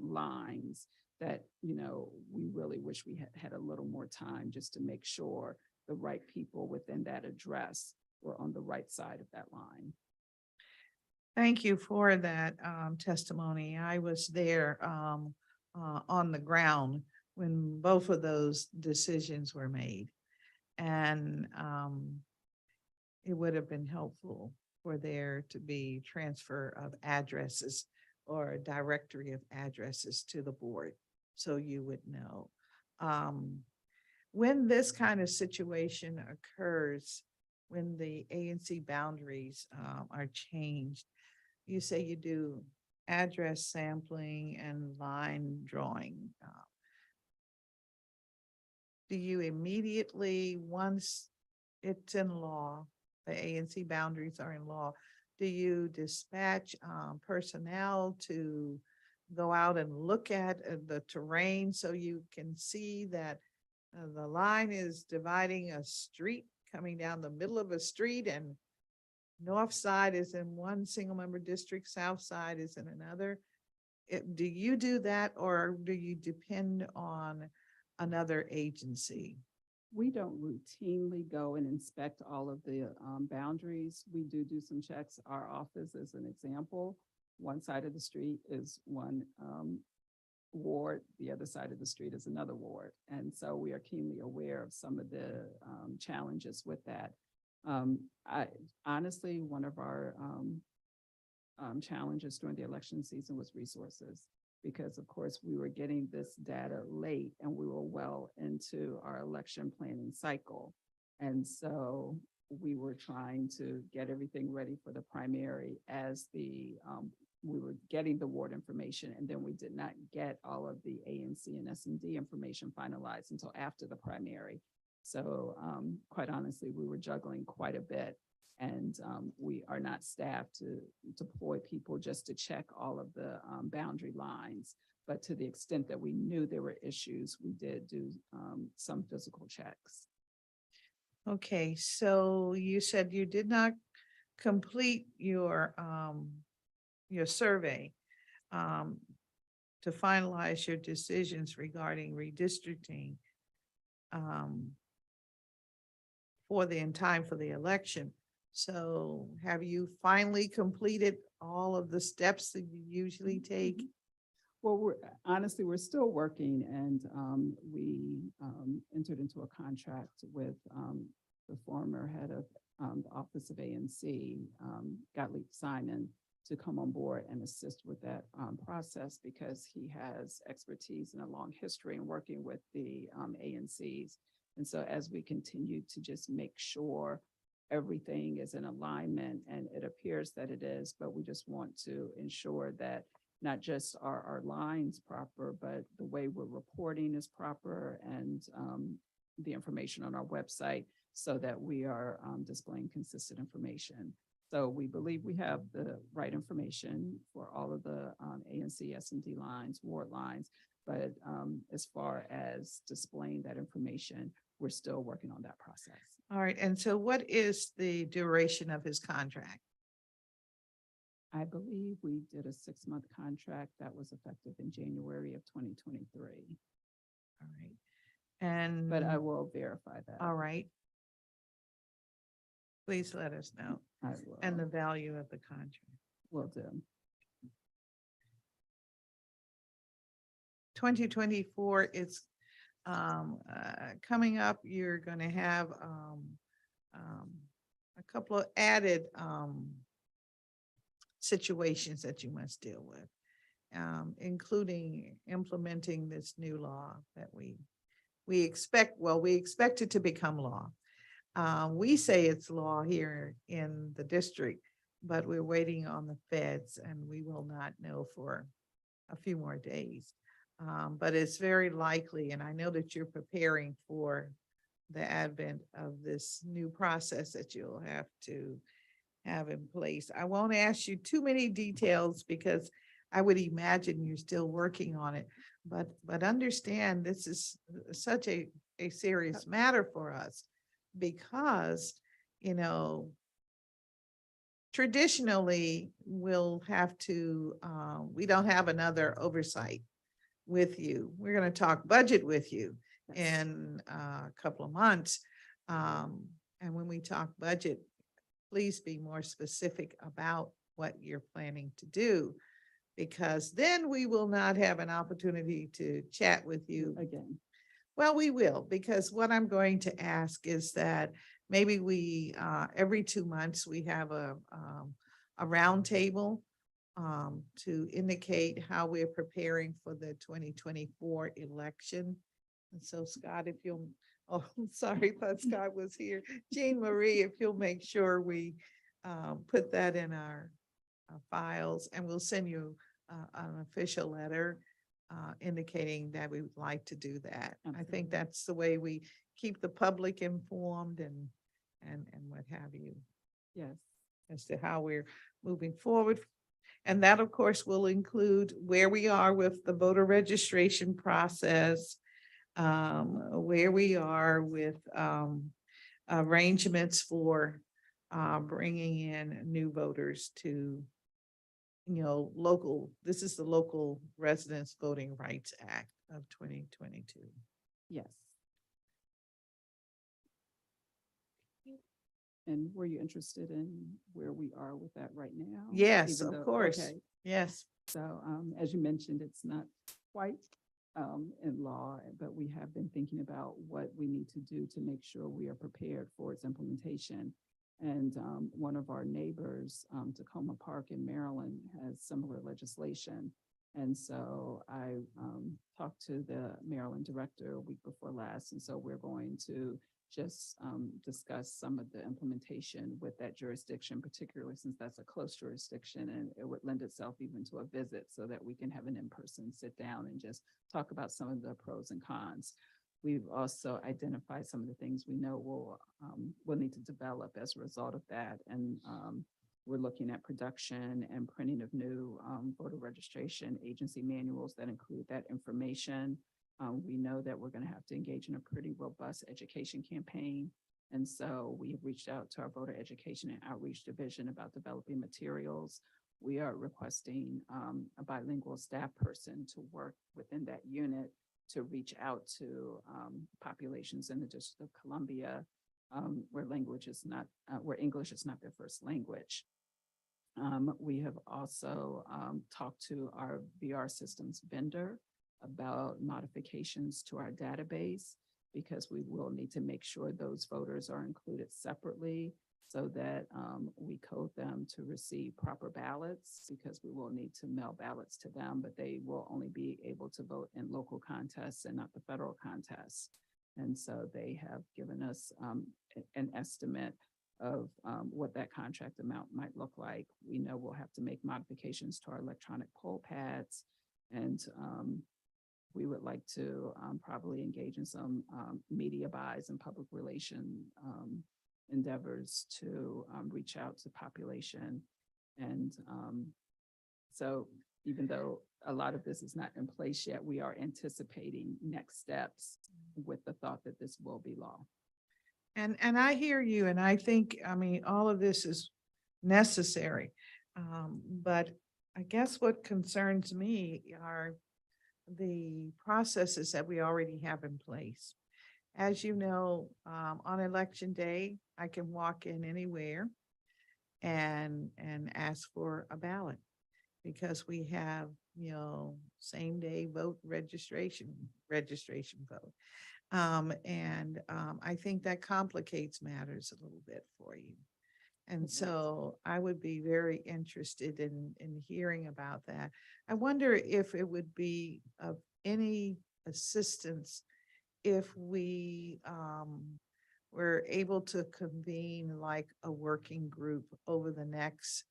lines that, you know, we really wish we had a little more time just to make sure the right people within that address were on the right side of that line. Thank you for that testimony. I was there on the ground when both of those decisions were made. And it would have been helpful for there to be transfer of addresses or a directory of addresses to the board, so you would know. When this kind of situation occurs, when the ANC boundaries are changed, you say you do address sampling and line drawing. Do you immediately, once it's in law, the ANC boundaries are in law, do you dispatch personnel to go out and look at the terrain so you can see that the line is dividing a street, coming down the middle of a street, and north side is in one single member district, south side is in another? Do you do that, or do you depend on another agency? We don't routinely go and inspect all of the boundaries. We do some checks. Our office, as an example, one side of the street is one ward, the other side of the street is another ward. And so we are keenly aware of some of the challenges with that. I honestly, one of our challenges during the election season was resources, because of course we were getting this data late and we were well into our election planning cycle. And so we were trying to get everything ready for the primary as we were getting the ward information, and then we did not get all of the ANC and S&D information finalized until after the primary. So quite honestly, we were juggling quite a bit, and we are not staffed to deploy people just to check all of the boundary lines. But to the extent that we knew there were issues, we did do some physical checks. Okay, so you said you did not complete your survey to finalize your decisions regarding redistricting in time for the election. So have you finally completed all of the steps that you usually take? Well, honestly, we're still working, and we entered into a contract with the former head of the Office of ANC, Gottlieb Simon, to come on board and assist with that process, because he has expertise and a long history in working with the ANCs. And so as we continue to just make sure everything is in alignment, and it appears that it is, but we just want to ensure that not just are our lines proper, but the way we're reporting is proper, and the information on our website, so that we are displaying consistent information. So we believe we have the right information for all of the ANC, S&D lines, ward lines, but as far as displaying that information, we're still working on that process. All right, and so what is the duration of his contract? I believe we did a 6-month contract that was effective in January of 2023. All right, and But I will verify that. all right. Please let us know. I will. And the value of the contract. Will do. 2024 is coming up. You're going to have a couple of added situations that you must deal with, including implementing this new law that we expect it to become law. We say it's law here in the district, but we're waiting on the feds, and we will not know for a few more days. But it's very likely, and I know that you're preparing for the advent of this new process that you'll have to have in place. I won't ask you too many details, because I would imagine you're still working on it, but understand this is such a serious matter for us, because, traditionally we'll have to, we don't have another oversight with you. We're going to talk budget with you in a couple of months. And when we talk budget, please be more specific about what you're planning to do, because then we will not have an opportunity to chat with you Again. Well, we will, because what I'm going to ask is that maybe we, every 2 months, we have a roundtable to indicate how we're preparing for the 2024 election. And so Scott, if you'll, oh, sorry, thought Scott was here. Jean Marie, if you'll make sure we put that in our files, and we'll send you an official letter indicating that we would like to do that. Absolutely. I think that's the way we keep the public informed and what have you. Yes. As to how we're moving forward. And that, of course, will include where we are with the voter registration process, where we are with arrangements for bringing in new voters to, this is the Local Residents Voting Rights Act of 2022. Yes. And were you interested in where we are with that right now? Yes, Even of though- course. okay. Yes. So as you mentioned, it's not quite in law, but we have been thinking about what we need to do to make sure we are prepared for its implementation. And one of our neighbors, Tacoma Park in Maryland, has similar legislation. And so I talked to the Maryland director a week before last, and so we're going to just discuss some of the implementation with that jurisdiction, particularly since that's a close jurisdiction, and it would lend itself even to a visit so that we can have an in-person sit down and just talk about some of the pros and cons. We've also identified some of the things we know we'll need to develop as a result of that. And we're looking at production and printing of new voter registration agency manuals that include that information. We know that we're going to have to engage in a pretty robust education campaign. And so we have reached out to our voter education and outreach division about developing materials. We are requesting a bilingual staff person to work within that unit to reach out to populations in the District of Columbia where English is not their first language. We have also talked to our VR systems vendor about modifications to our database, because we will need to make sure those voters are included separately so that we code them to receive proper ballots, because we will need to mail ballots to them, but they will only be able to vote in local contests and not the federal contests. And so they have given us an estimate of what that contract amount might look like. We know we'll have to make modifications to our electronic poll pads, and we would like to probably engage in some media buys and public relation endeavors to reach out to population. And so even though a lot of this is not in place yet, we are anticipating next steps with the thought that this will be law. And I hear you, and I think, I mean, all of this is necessary. But I guess what concerns me are the processes that we already have in place. As you know, on election day, I can walk in anywhere and ask for a ballot, because we have, same day vote registration vote. I think that complicates matters a little bit for you. And so I would be very interested in hearing about that. I wonder if it would be of any assistance if we were able to convene like a working group over the next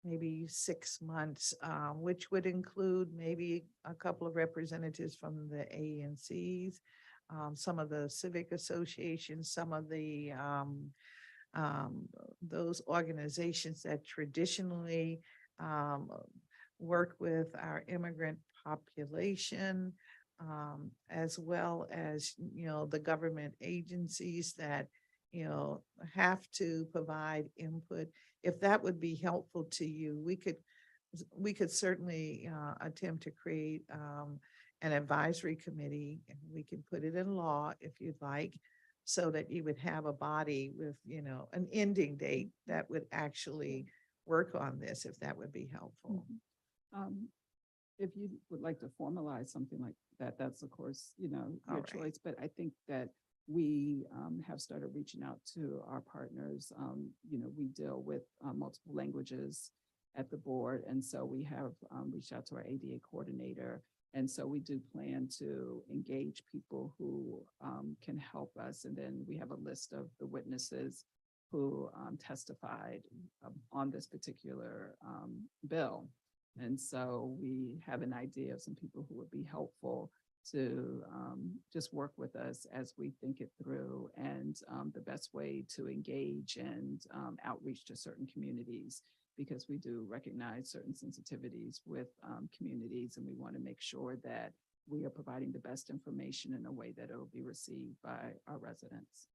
maybe 6 months, which would include maybe a couple of representatives from the ANCs, some of the civic associations, some of the those organizations that traditionally work with our immigrant population, as well as, the government agencies that, have to provide input. If that would be helpful to you, we could certainly attempt to create an advisory committee, and we can put it in law if you'd like, so that you would have a body with, an ending date that would actually work on this, if that would be helpful. If you would like to formalize something like that, that's of course, your right. choice, but I think that we have started reaching out to our partners. We deal with multiple languages at the board, and so we have reached out to our ADA coordinator. And so we do plan to engage people who can help us. And then we have a list of the witnesses who testified on this particular bill. And so we have an idea of some people who would be helpful to just work with us as we think it through, and the best way to engage and outreach to certain communities, because we do recognize certain sensitivities with communities, and we want to make sure that we are providing the best information in a way that it will be received by our residents.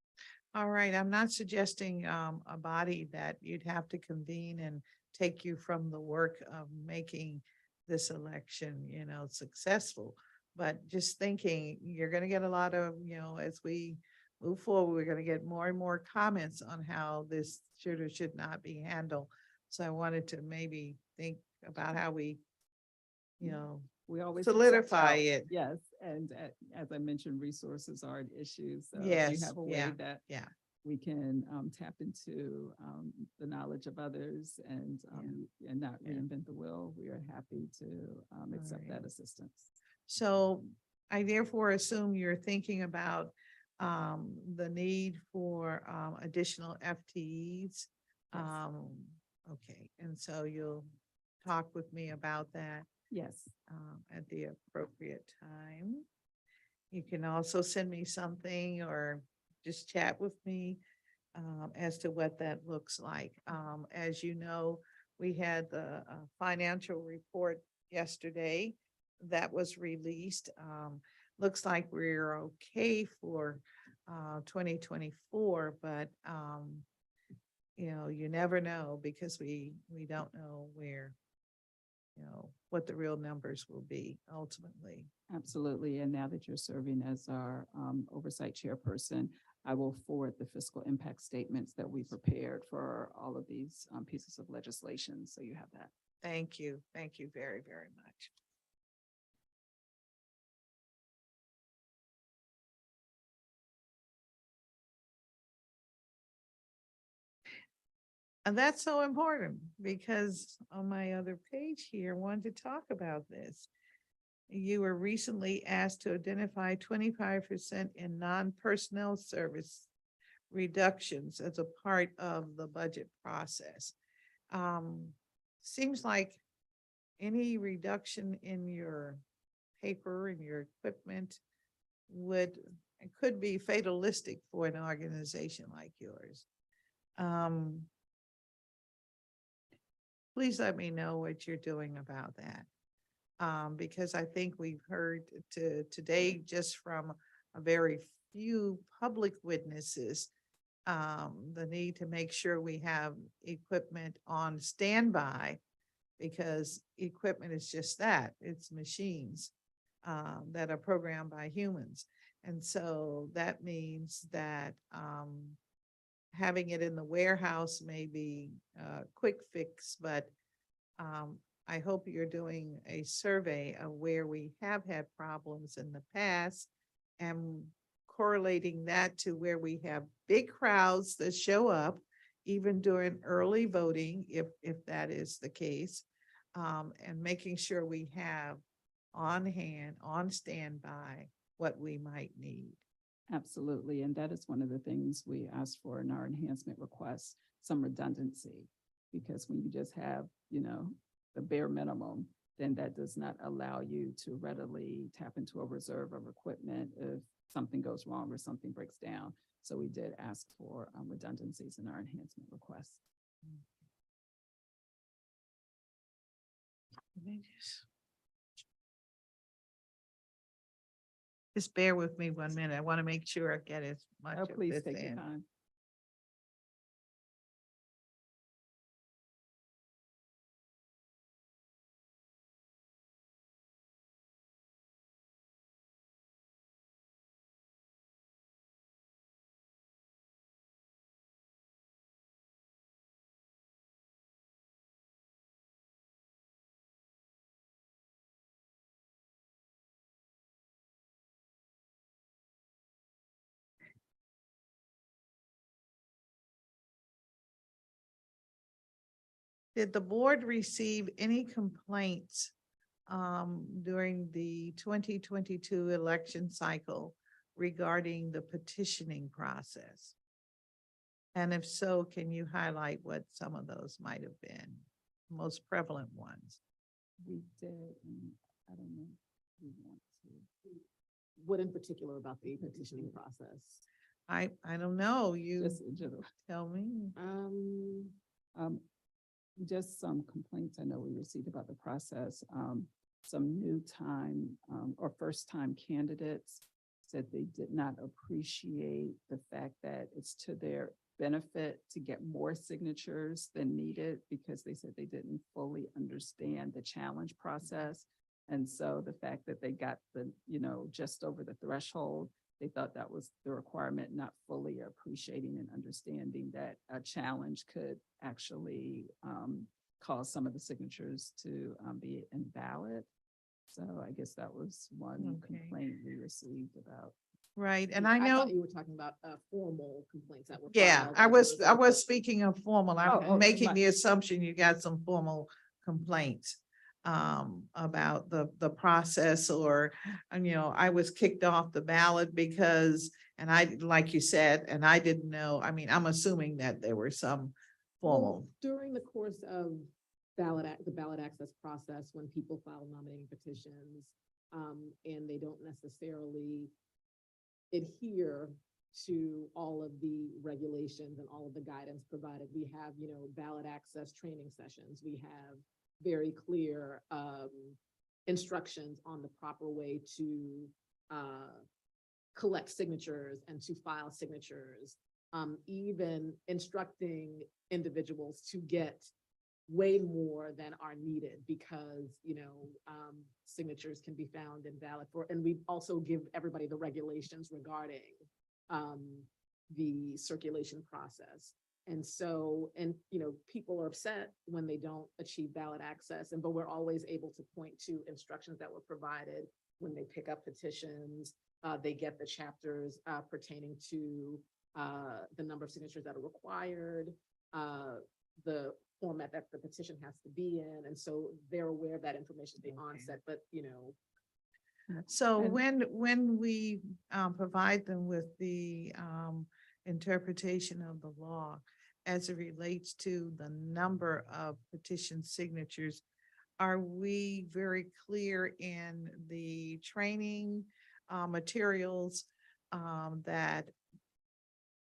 All right, I'm not suggesting a body that you'd have to convene and take you from the work of making this election, successful, but just thinking you're going to get a lot of, as we move forward, we're going to get more and more comments on how this should or should not be handled. So I wanted to maybe think about how we, We always solidify it. Yes, and as I mentioned, resources are an issue. So if Yes, you have a way yeah, that yeah. we can tap into the knowledge of others and not Yeah. reinvent the wheel, we are happy to accept right. that assistance. So I therefore assume you're thinking about the need for additional FTEs. Okay, and so you'll talk with me about that Yes. at the appropriate time. You can also send me something or just chat with me as to what that looks like. As you know, we had the financial report yesterday that was released. Looks like we're okay for 2024, but you know, you never know because we don't know where, you know, what the real numbers will be ultimately. Absolutely. And now that you're serving as our oversight chairperson, I will forward the fiscal impact statements that we prepared for all of these pieces of legislation. So you have that. Thank you. Thank you very, very much. And that's so important because on my other page here, I wanted to talk about this. You were recently asked to identify 25% in non-personnel service reductions as a part of the budget process. Seems like any reduction in your paper and your equipment could be fatalistic for an organization like yours. Please let me know what you're doing about that. Because I think we've heard today just from a very few public witnesses, the need to make sure we have equipment on standby because equipment is just that, it's machines that are programmed by humans. And so that means that having it in the warehouse may be a quick fix, but I hope you're doing a survey of where we have had problems in the past and correlating that to where we have big crowds that show up, even during early voting, if that is the case, and making sure we have on hand, on standby, what we might need. Absolutely. And that is one of the things we asked for in our enhancement request, some redundancy, because when you just have, you know, the bare minimum, then that does not allow you to readily tap into a reserve of equipment if something goes wrong or something breaks down. So we did ask for redundancies in our enhancement request. Just bear with me 1 minute. I want to make sure I get as much Oh, of please this take your in. time. Did the board receive any complaints during the 2022 election cycle regarding the petitioning process? And if so, can you highlight what some of those might have been, most prevalent ones? We did, and I don't know if we want to. What in particular about the petitioning process? I don't know. You Just in general. tell me. Just some complaints I know we received about the process. Some new time or first time candidates said they did not appreciate the fact that it's to their benefit to get more signatures than needed because they said they didn't fully understand the challenge process. And so the fact that they got the, you know, just over the threshold, they thought that was the requirement, not fully appreciating and understanding that a challenge could actually cause some of the signatures to be invalid. So I guess that was one Okay. complaint we received about. Right, and I know, thought you were talking about formal complaints that were yeah, filed I was as opposed to- speaking of formal. Oh, I'm making my- the assumption you got some formal complaints about the process, or, and, you know, I was kicked off the ballot because, and I, like you said, and I didn't know, I mean, I'm assuming that there were some formal. Well, during the course of the ballot access process, when people file nominating petitions, and they don't necessarily adhere to all of the regulations and all of the guidance provided, we have, you know, ballot access training sessions. We have very clear instructions on the proper way to collect signatures and to file signatures, even instructing individuals to get way more than are needed because, you know, signatures can be found invalid for, and we also give everybody the regulations regarding the circulation process. And so, and, you know, people are upset when they don't achieve ballot access, but we're always able to point to instructions that were provided when they pick up petitions. They get the chapters pertaining to the number of signatures that are required, the format that the petition has to be in. And so they're aware of that information at the onset, but, you know. So And- when we provide them with the interpretation of the law as it relates to the number of petition signatures, are we very clear in the training materials that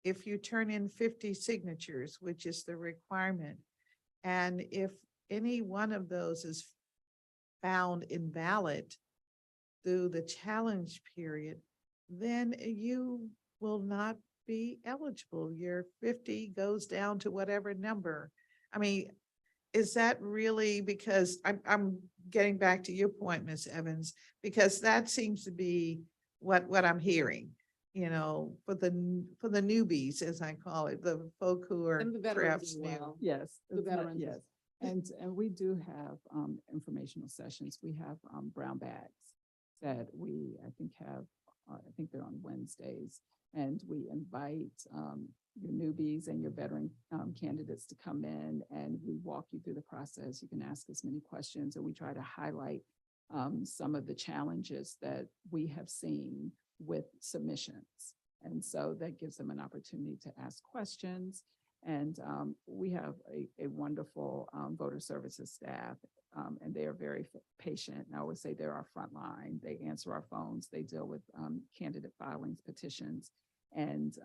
if you turn in 50 signatures, which is the requirement, and if any one of those is found invalid through the challenge period, then you will not be eligible. Your 50 goes down to whatever number. I mean, is that really, because I'm getting back to your point, Ms. Evans, because that seems to be what I'm hearing, you know, for the newbies, as I call it, the folk who are And the veterans perhaps as new. well. Yes. The it's not- veterans. Yes. And we do have informational sessions. We have brown bags that we, I think they're on Wednesdays. And we invite your newbies and your veteran candidates to come in, and we walk you through the process. You can ask as many questions, and we try to highlight some of the challenges that we have seen with submissions. And so that gives them an opportunity to ask questions. And we have a wonderful voter services staff, and they are very patient. And I always say they're our front line. They answer our phones. They deal with candidate filings, petitions. And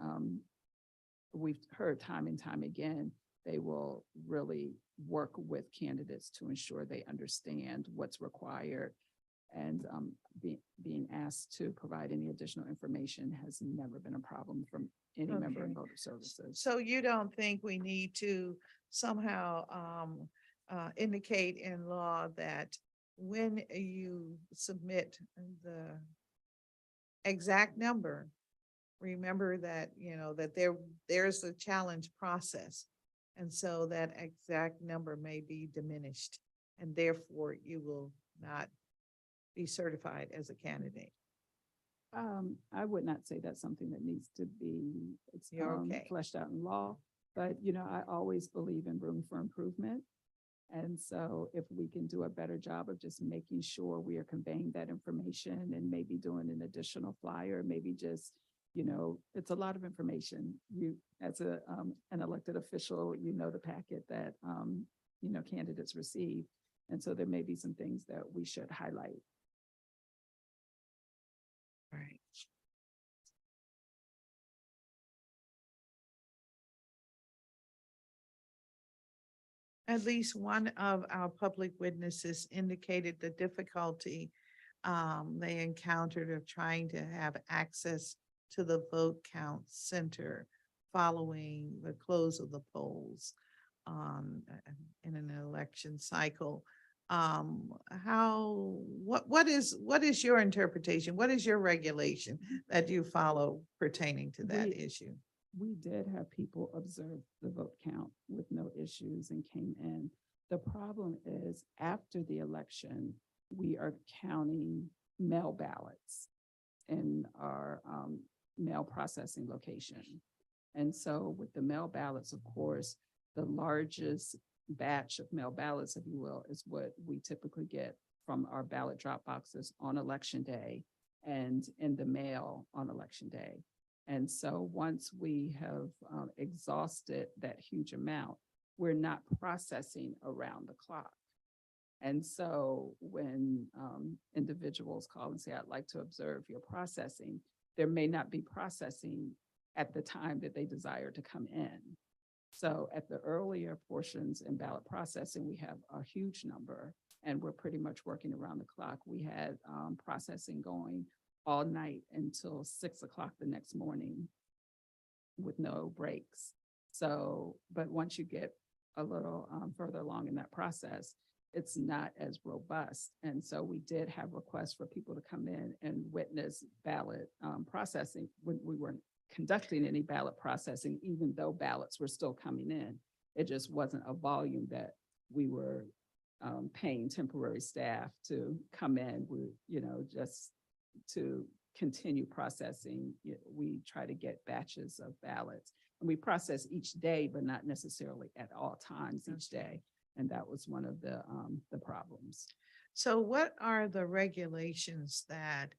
we've heard time and time again, they will really work with candidates to ensure they understand what's required. And being asked to provide any additional information has never been a problem from any member of Okay. voter services. So you don't think we need to somehow indicate in law that when you submit the exact number, remember that, you know, that there's a challenge process. And so that exact number may be diminished, and therefore you will not be certified as a candidate. I would not say that's something that needs to be You're okay. fleshed out in law, but you know, I always believe in room for improvement. And so if we can do a better job of just making sure we are conveying that information and maybe doing an additional flyer, maybe just, you know, it's a lot of information. You, as an elected official, you know, the packet that, you know, candidates receive. And so there may be some things that we should highlight. Right. At least one of our public witnesses indicated the difficulty they encountered of trying to have access to the vote count center following the close of the polls in an election cycle. What is your interpretation? What is your regulation that you follow pertaining to that issue? We did have people observe the vote count with no issues and came in. The problem is after the election, we are counting mail ballots in our mail processing location. And so with the mail ballots, of course, the largest batch of mail ballots, if you will, is what we typically get from our ballot drop boxes on election day and in the mail on election day. And so once we have exhausted that huge amount, we're not processing around the clock. And so when individuals call and say, I'd like to observe your processing, there may not be processing at the time that they desire to come in. So at the earlier portions in ballot processing, we have a huge number and we're pretty much working around the clock. We had processing going all night until 6 o'clock the next morning with no breaks. So, but once you get a little further along in that process, it's not as robust. And so we did have requests for people to come in and witness ballot processing when we weren't conducting any ballot processing, even though ballots were still coming in. It just wasn't a volume that we were paying temporary staff to come in. We, just to continue processing, we try to get batches of ballots. And we process each day, but not necessarily at all times each day. And that was one of the problems. So what are the regulations that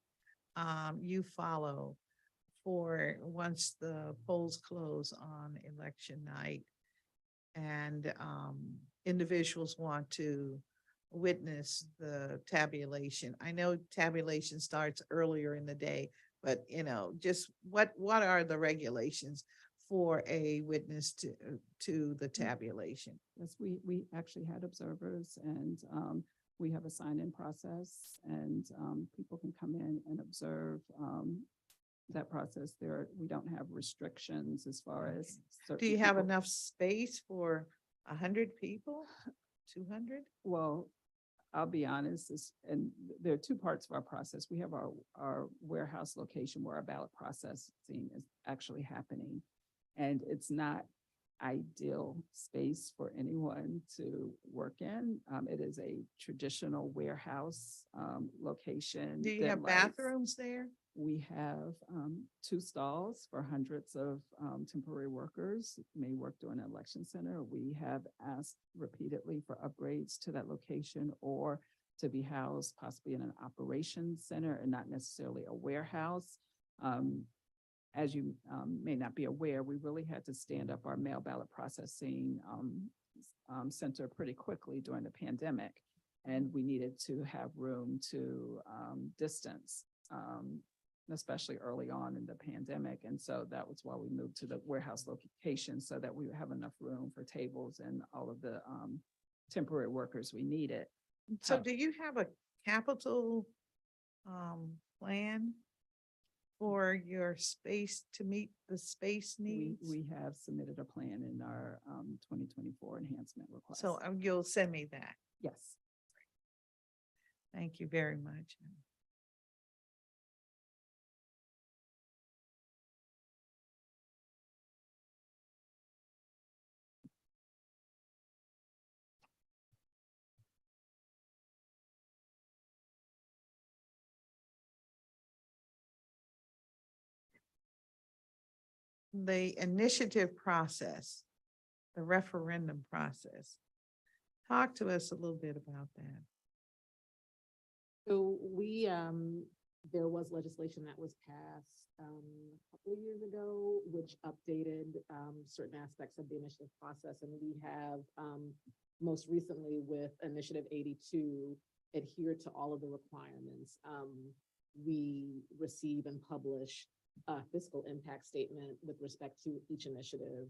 you follow for once the polls close on election night and individuals want to witness the tabulation? I know tabulation starts earlier in the day, but just what are the regulations for a witness to the tabulation? Yes, we actually had observers, and we have a sign-in process, and people can come in and observe that process. We don't have restrictions as far as. Do you have enough space for 100 people, 200? Well, I'll be honest, and there are two parts of our process. We have our warehouse location where our ballot processing is actually happening. And it's not ideal space for anyone to work in. It is a traditional warehouse location. Do you have bathrooms there? We have 2 stalls for hundreds of temporary workers who may work during an election center. We have asked repeatedly for upgrades to that location or to be housed possibly in an operations center and not necessarily a warehouse. As you may not be aware, we really had to stand up our mail ballot processing center pretty quickly during the pandemic. And we needed to have room to distance, especially early on in the pandemic. And so that was why we moved to the warehouse location so that we would have enough room for tables and all of the temporary workers we needed. So do you have a capital plan for your space to meet the space needs? We have submitted a plan in our 2024 enhancement request. So you'll send me that. Yes. Thank you very much. The initiative process, the referendum process. Talk to us a little bit about that. So there was legislation that was passed a couple of years ago, which updated certain aspects of the initiative process. And we have most recently with Initiative 82 adhered to all of the requirements. We receive and publish a fiscal impact statement with respect to each initiative.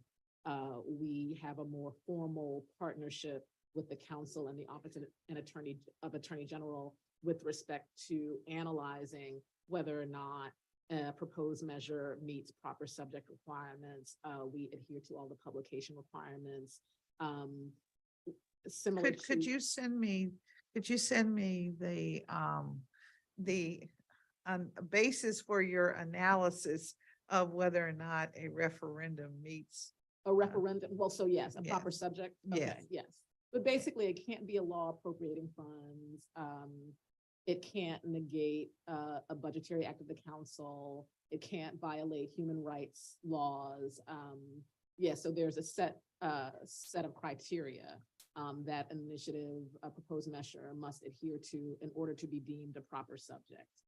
We have a more formal partnership with the council and the office and Attorney General with respect to analyzing whether or not a proposed measure meets proper subject requirements. We adhere to all the publication requirements. Similar could you send me the basis for your analysis of whether or not a referendum meets a referendum? Well, so yes, a yeah. proper subject. Okay, yes. But basically it can't be a law appropriating funds. it can't negate a budgetary act of the council. It can't violate human rights laws. Yeah, so there's a set of criteria that an initiative, a proposed measure must adhere to in order to be deemed a proper subject.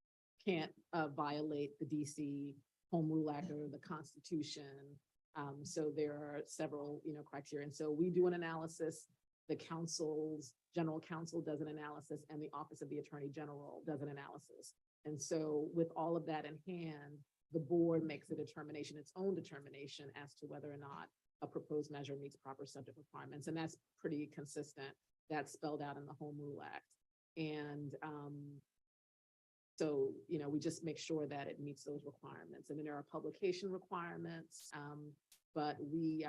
Can't violate the DC Home Rule Act or the Constitution. So there are several, criteria. And so we do an analysis. The general counsel does an analysis, and the Office of the Attorney General does an analysis. And so with all of that in hand, the board makes a determination, its own determination, as to whether or not a proposed measure meets proper subject requirements. And that's pretty consistent. That's spelled out in the Home Rule Act. And so, we just make sure that it meets those requirements. And then there are publication requirements, but we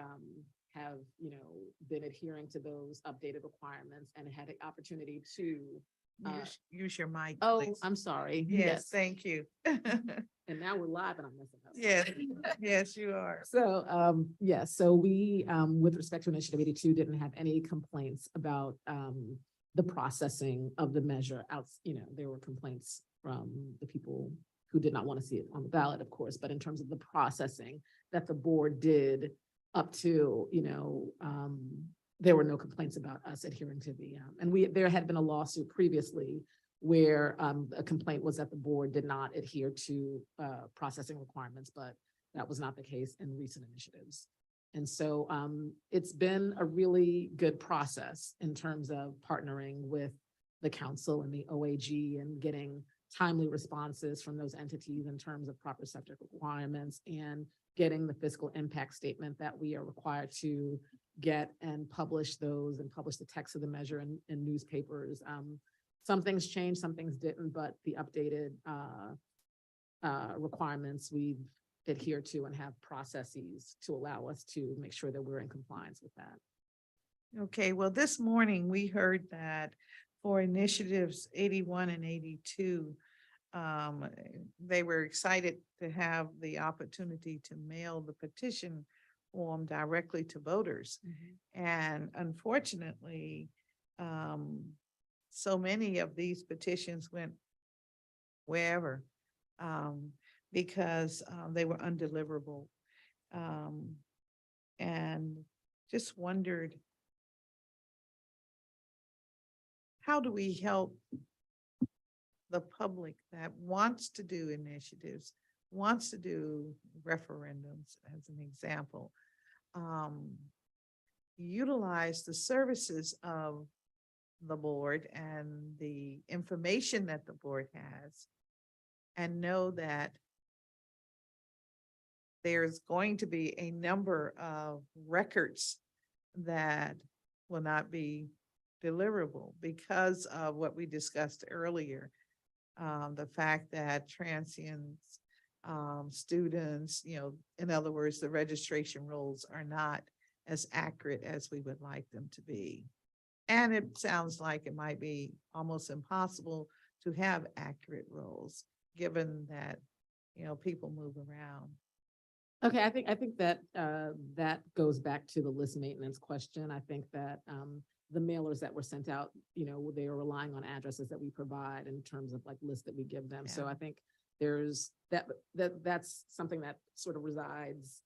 have, been adhering to those updated requirements and had the opportunity to Use your mic, oh, please. I'm sorry. Yes, thank you. And now we're live and I'm messing up. Yes, yes, you are. So, so we, with respect to Initiative 82, didn't have any complaints about the processing of the measure out. There were complaints from the people who did not want to see it on the ballot, of course, but in terms of the processing that the board did up to, there were no complaints about us adhering to the, and there had been a lawsuit previously where a complaint was that the board did not adhere to processing requirements, but that was not the case in recent initiatives. And so it's been a really good process in terms of partnering with the council and the OIG and getting timely responses from those entities in terms of proper subject requirements and getting the fiscal impact statement that we are required to get and publish those and publish the text of the measure in newspapers. Some things changed, some things didn't, but the updated requirements we've adhered to and have processes to allow us to make sure that we're in compliance with that. Okay, well, this morning we heard that for initiatives 81 and 82, they were excited to have the opportunity to mail the petition form directly to voters. And unfortunately, so many of these petitions went wherever because they were undeliverable. And just wondered, how do we help the public that wants to do initiatives, wants to do referendums, as an example, utilize the services of the board and the information that the board has, and know that there's going to be a number of records that will not be deliverable because of what we discussed earlier. The fact that transients, students, in other words, the registration rolls are not as accurate as we would like them to be. And it sounds like it might be almost impossible to have accurate rolls, given that, people move around. Okay, I think that that goes back to the list maintenance question. I think that the mailers that were sent out, they are relying on addresses that we provide in terms of like lists that we give them. So I think there's that's something that sort of resides,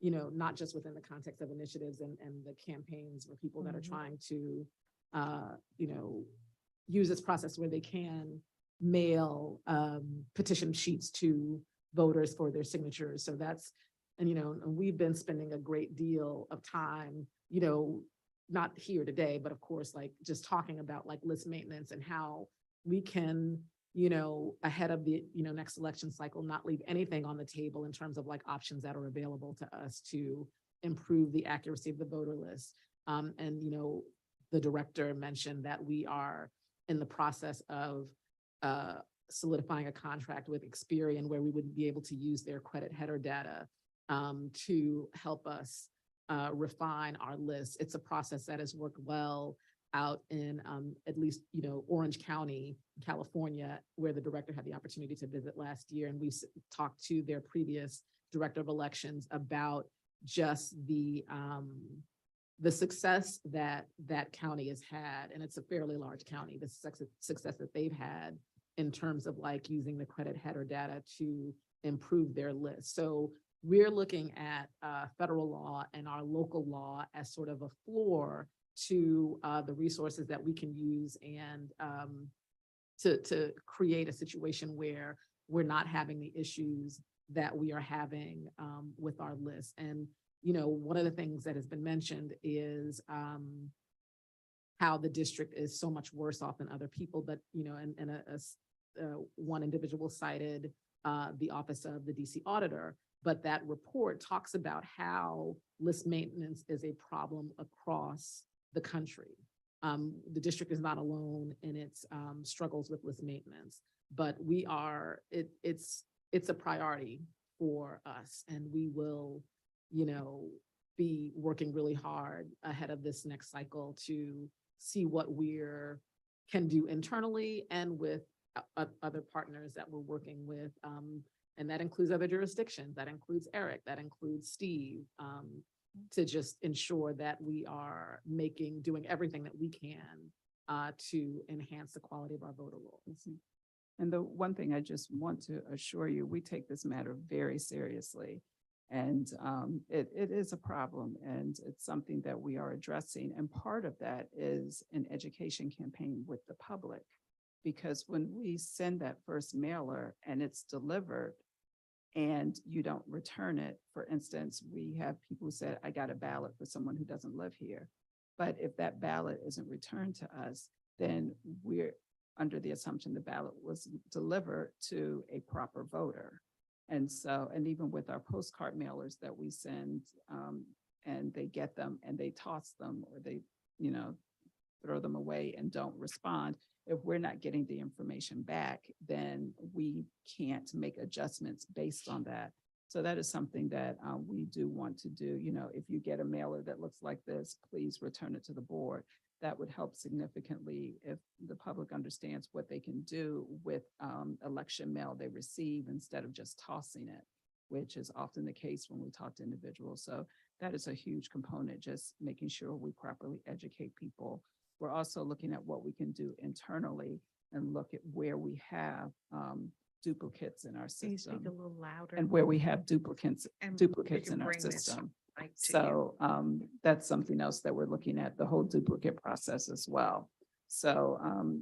not just within the context of initiatives and the campaigns for people that are trying to, use this process where they can mail petition sheets to voters for their signatures. So that's, and we've been spending a great deal of time, not here today, but of course, like just talking about like list maintenance and how we can, ahead of the, next election cycle, not leave anything on the table in terms of like options that are available to us to improve the accuracy of the voter list. And, the director mentioned that we are in the process of solidifying a contract with Experian where we would be able to use their credit header data to help us refine our list. It's a process that has worked well out in at least, Orange County, California, where the director had the opportunity to visit last year. And we talked to their previous director of elections about just the success that that county has had. And it's a fairly large county, the success that they've had in terms of like using the credit header data to improve their list. So we're looking at federal law and our local law as sort of a floor to the resources that we can use and to create a situation where we're not having the issues that we are having with our list. And, you know, one of the things that has been mentioned is how the district is so much worse off than other people, but, you know, and one individual cited the office of the DC auditor, but that report talks about how list maintenance is a problem across the country. The district is not alone in its struggles with list maintenance, but we are, it's a priority for us, and we will, you know, be working really hard ahead of this next cycle to see what we're can do internally and with other partners that we're working with. And that includes other jurisdictions, that includes Eric, that includes Steve, to just ensure that we are doing everything that we can to enhance the quality of our voter rolls. And the one thing I just want to assure you, we take this matter very seriously. And it is a problem, and it's something that we are addressing. And part of that is an education campaign with the public, because when we send that first mailer and it's delivered and you don't return it, for instance, we have people who said, I got a ballot for someone who doesn't live here. But if that ballot isn't returned to us, then we're under the assumption the ballot was delivered to a proper voter. And so, and even with our postcard mailers that we send, and they get them and they toss them, or they, you know, throw them away and don't respond, if we're not getting the information back, then we can't make adjustments based on that. So that is something that we do want to do. You know, if you get a mailer that looks like this, please return it to the board. That would help significantly if the public understands what they can do with election mail they receive instead of just tossing it, which is often the case when we talk to individuals. So that is a huge component, just making sure we properly educate people. We're also looking at what we can do internally and look at where we have duplicates in our system. Speak a little louder. And where we have duplicates And in our system. So that's something else that we're looking at, the whole duplicate process as well. So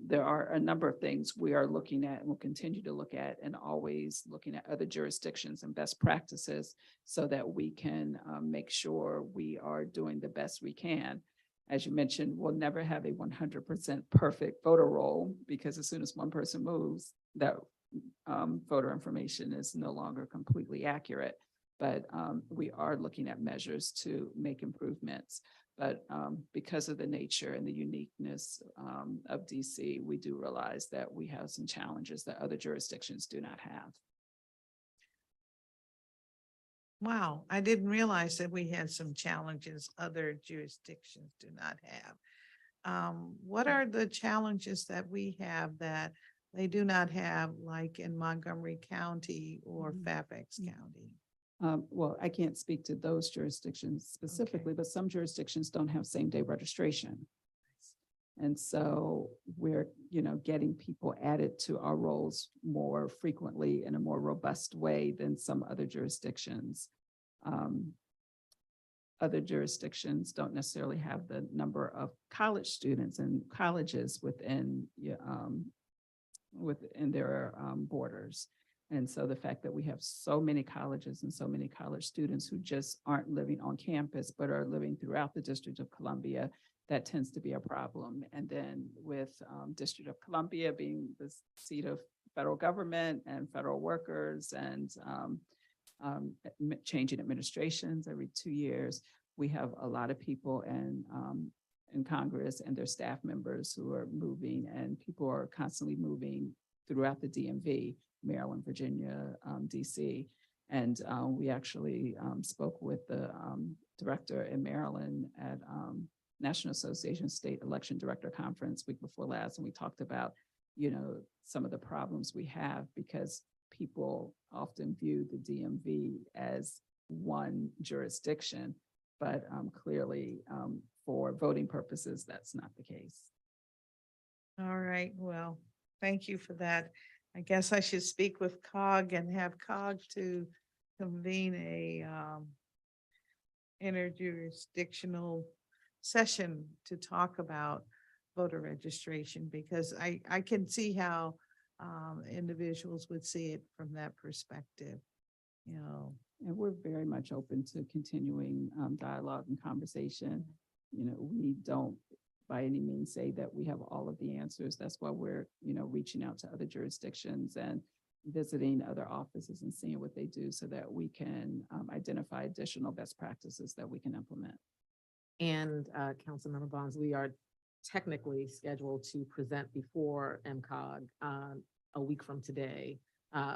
there are a number of things we are looking at and will continue to look at, and always looking at other jurisdictions and best practices so that we can make sure we are doing the best we can. As you mentioned, we'll never have a 100% perfect voter roll, because as soon as one person moves, that voter information is no longer completely accurate. But we are looking at measures to make improvements. But because of the nature and the uniqueness of DC, we do realize that we have some challenges that other jurisdictions do not have. Wow, I didn't realize that we had some challenges other jurisdictions do not have. What are the challenges that we have that they do not have, like in Montgomery County or Fairfax County? Well, I can't speak to those jurisdictions specifically, but some jurisdictions don't have same-day registration. And so we're, you know, getting people added to our rolls more frequently in a more robust way than some other jurisdictions. Other jurisdictions don't necessarily have the number of college students and colleges within their borders. And so the fact that we have so many colleges and so many college students who just aren't living on campus, but are living throughout the District of Columbia, that tends to be a problem. And then with District of Columbia being the seat of federal government and federal workers, and changing administrations every 2 years, we have a lot of people in Congress and their staff members who are moving, and people are constantly moving throughout the DMV, Maryland, Virginia, DC. And we actually spoke with the director in Maryland at National Association State Election Director Conference week before last, and we talked about, you know, some of the problems we have because people often view the DMV as one jurisdiction, but clearly for voting purposes, that's not the case. All right, well, Thank you for that. I guess I should speak with COG and have COG to convene a interjurisdictional session to talk about voter registration, because I can see how individuals would see it from that perspective, you know. And we're very much open to continuing dialogue and conversation. You know, we don't by any means say that we have all of the answers. That's why we're, you know, reaching out to other jurisdictions and visiting other offices and seeing what they do so that we can identify additional best practices that we can implement. And Councilmember Bonds, we are technically scheduled to present before MCOG a week from today.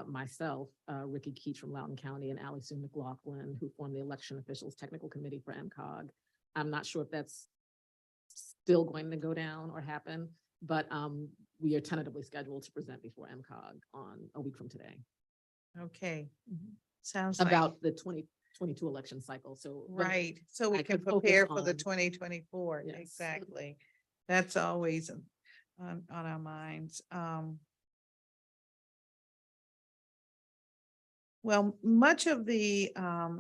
Myself, Ricky Keach from Loudoun County, and Allie Sue McLaughlin, who formed the Election Officials Technical Committee for MCOG. I'm not sure if that's still going to go down or happen, but we are tentatively scheduled to present before MCOG on a week from today. Okay. Sounds like, About the 2022 election cycle. So right. So we I can could focus prepare for the on- 2024. Yes. Exactly. That's always on our minds. Well, much of the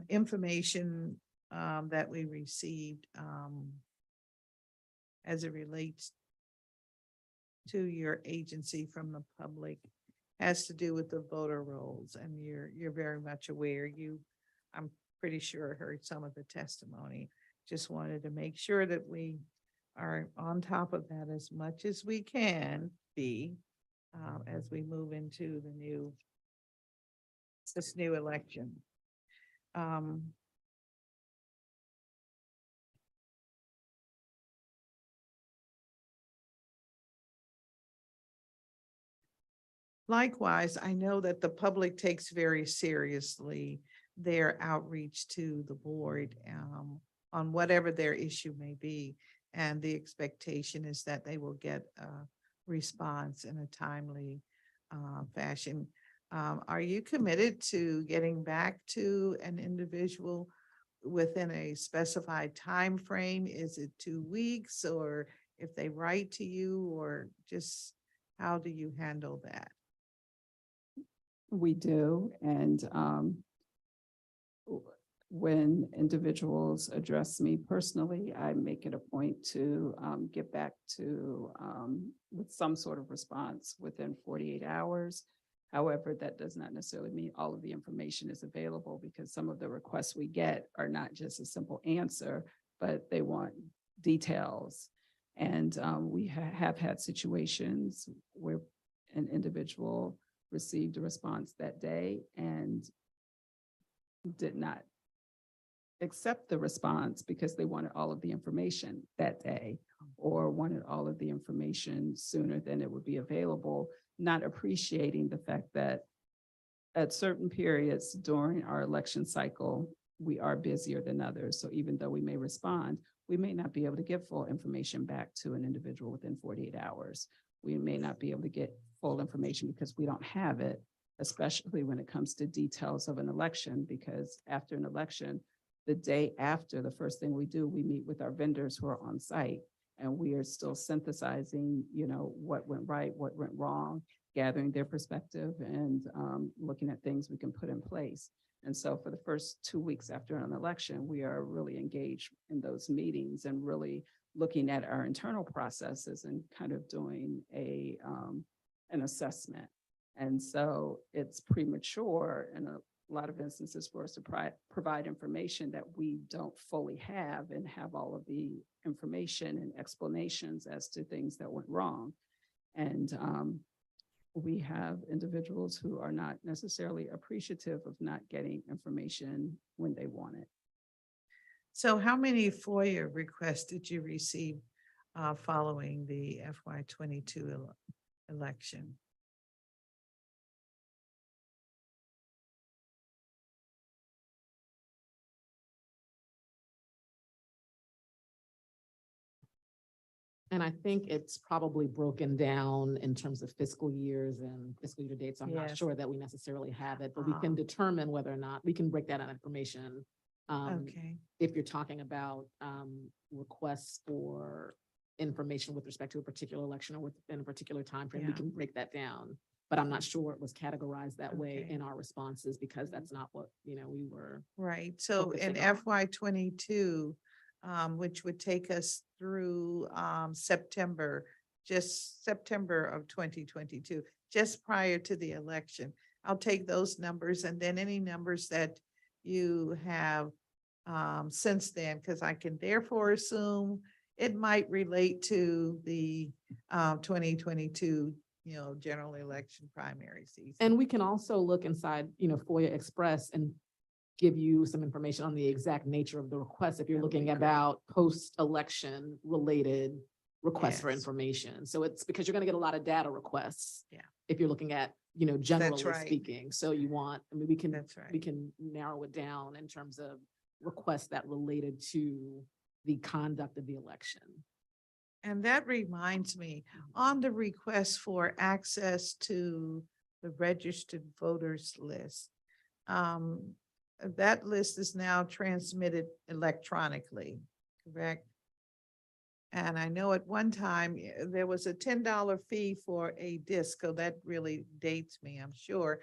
information that we received as it relates to your agency from the public has to do with the voter rolls, and you're very much aware. I'm pretty sure heard some of the testimony. Just wanted to make sure that we are on top of that as much as we can be as we move into this new election. Likewise, I know that the public takes very seriously their outreach to the board on whatever their issue may be. And the expectation is that they will get a response in a timely fashion. Are you committed to getting back to an individual within a specified time frame? Is it 2 weeks, or if they write to you, or just how do you handle that? We do, and when individuals address me personally, I make it a point to get back to with some sort of response within 48 hours. However, that does not necessarily mean all of the information is available, because some of the requests we get are not just a simple answer, but they want details. And we have had situations where an individual received a response that day and did not accept the response because they wanted all of the information that day, or wanted all of the information sooner than it would be available, not appreciating the fact that at certain periods during our election cycle, we are busier than others. So even though we may respond, we may not be able to give full information back to an individual within 48 hours. We may not be able to get full information because we don't have it, especially when it comes to details of an election, because after an election, the day after, the first thing we do, we meet with our vendors who are on site, and we are still synthesizing, you know, what went right, what went wrong, gathering their perspective, and looking at things we can put in place. And so for the first 2 weeks after an election, we are really engaged in those meetings and really looking at our internal processes and kind of doing an assessment. And so it's premature in a lot of instances for us to provide information that we don't fully have and have all of the information and explanations as to things that went wrong. And we have individuals who are not necessarily appreciative of not getting information when they want it. So how many FOIA requests did you receive following the FY22 election? And I think it's probably broken down in terms of fiscal years and fiscal year dates. I'm not Yes. sure that we necessarily have it, but we can determine whether or not we can break that out information. Okay. If you're talking about requests for information with respect to a particular election or within a particular time frame, we Yeah. can break that down. But I'm not sure it was categorized that way Okay. in our responses because that's not what, we were. Right, so in focusing on. FY 22, which would take us through September, just September of 2022, just prior to the election. I'll take those numbers and then any numbers that you have since then, because I can therefore assume it might relate to the 2022, general election primary season. And we can also look inside, FOIA Express and give you some information on the exact nature of the request if you're That would looking be great. about post-election related requests for Yes. information. So it's because you're going to get a lot of data requests. Yeah. If you're looking at, generally right. speaking. So you want, we can That's right. we can narrow it down in terms of requests that related to the conduct of the election. And that reminds me, on the request for access to the registered voters list, that list is now transmitted electronically, correct? And I know at one time there was a $10 fee for a disc, so that really dates me, I'm sure.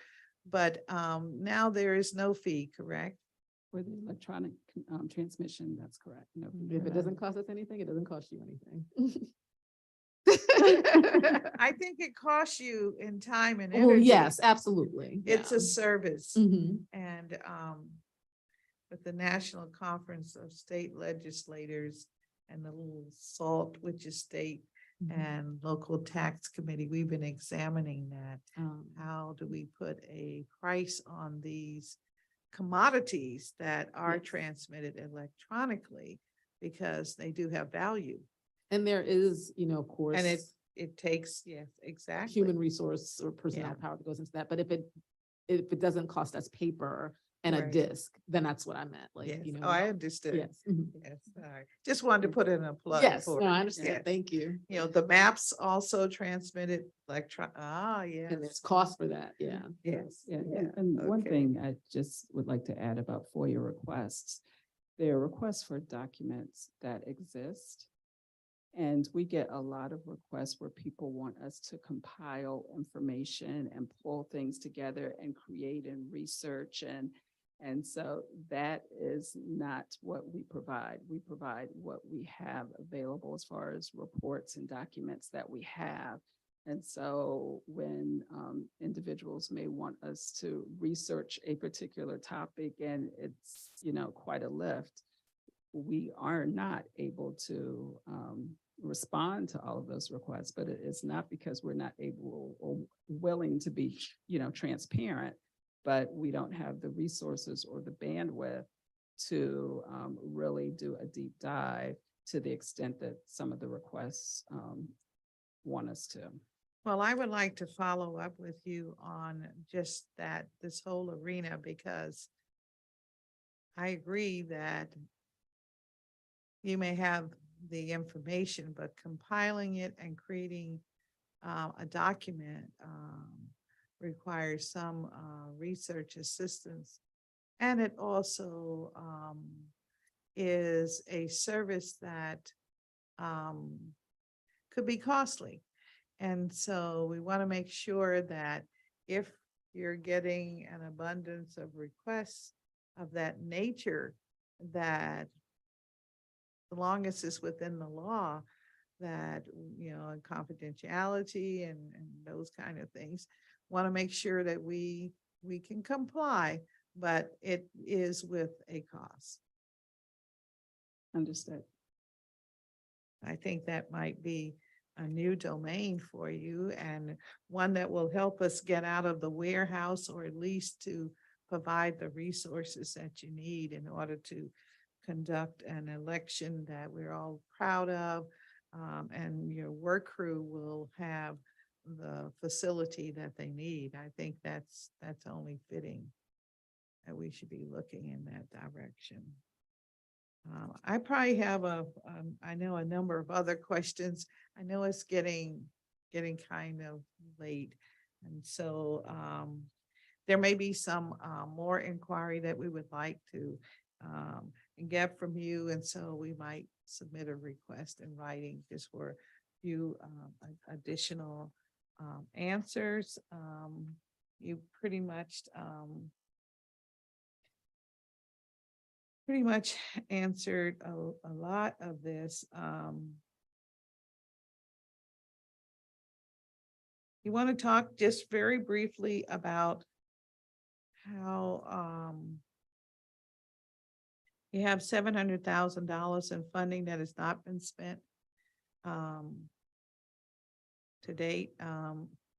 But now there is no fee, correct? For the electronic transmission, that's correct. No. If it doesn't cost us anything, it doesn't cost you anything. I think it costs you in time and Well, energy. yes, absolutely. It's yeah. a service. Mhm. And with the National Conference of State Legislators and the little SALT, which is state and local tax committee, we've been examining that. How do we put a price on these commodities that are Yes. transmitted electronically because they do have value? And there is, of course. And it takes, yes, exactly. Human resource or personnel Yeah. power that goes into that. But if it doesn't cost us paper and a Right. disc, then that's what I meant. Like, Yes. Oh, I understood. yes. Mhm. Yes, all right. Just wanted to put in a plug. Yes, for no, it. I understand. Yes. Thank you. The maps also transmitted And there's yes. cost for that. Yeah. Yes. Yeah, Yeah, and one okay. thing I just would like to add about FOIA requests. There are requests for documents that exist. And we get a lot of requests where people want us to compile information and pull things together and create and research. And so that is not what we provide. We provide what we have available as far as reports and documents that we have. And so when individuals may want us to research a particular topic and it's, quite a lift, we are not able to respond to all of those requests, but it is not because we're not able or willing to be, transparent, but we don't have the resources or the bandwidth to really do a deep dive to the extent that some of the requests want us to. Well, I would like to follow up with you on just that, this whole arena, because I agree that you may have the information, but compiling it and creating a document requires some research assistance. And it also is a service that could be costly. And so we want to make sure that if you're getting an abundance of requests of that nature, that as long as it's within the law, that, and confidentiality and those kind of things, want to make sure that we can comply, but it is with a cost. Understood. I think that might be a new domain for you and one that will help us get out of the warehouse, or at least to provide the resources that you need in order to conduct an election that we're all proud of. And your work crew will have the facility that they need. I think that's only fitting that we should be looking in that direction. I probably have I know a number of other questions. I know it's getting kind of late. And so there may be some more inquiry that we would like to and get from you. And so we might submit a request in writing just for a few additional answers. You pretty much answered a lot of this. You want to talk just very briefly about how you have $700,000 in funding that has not been spent to date.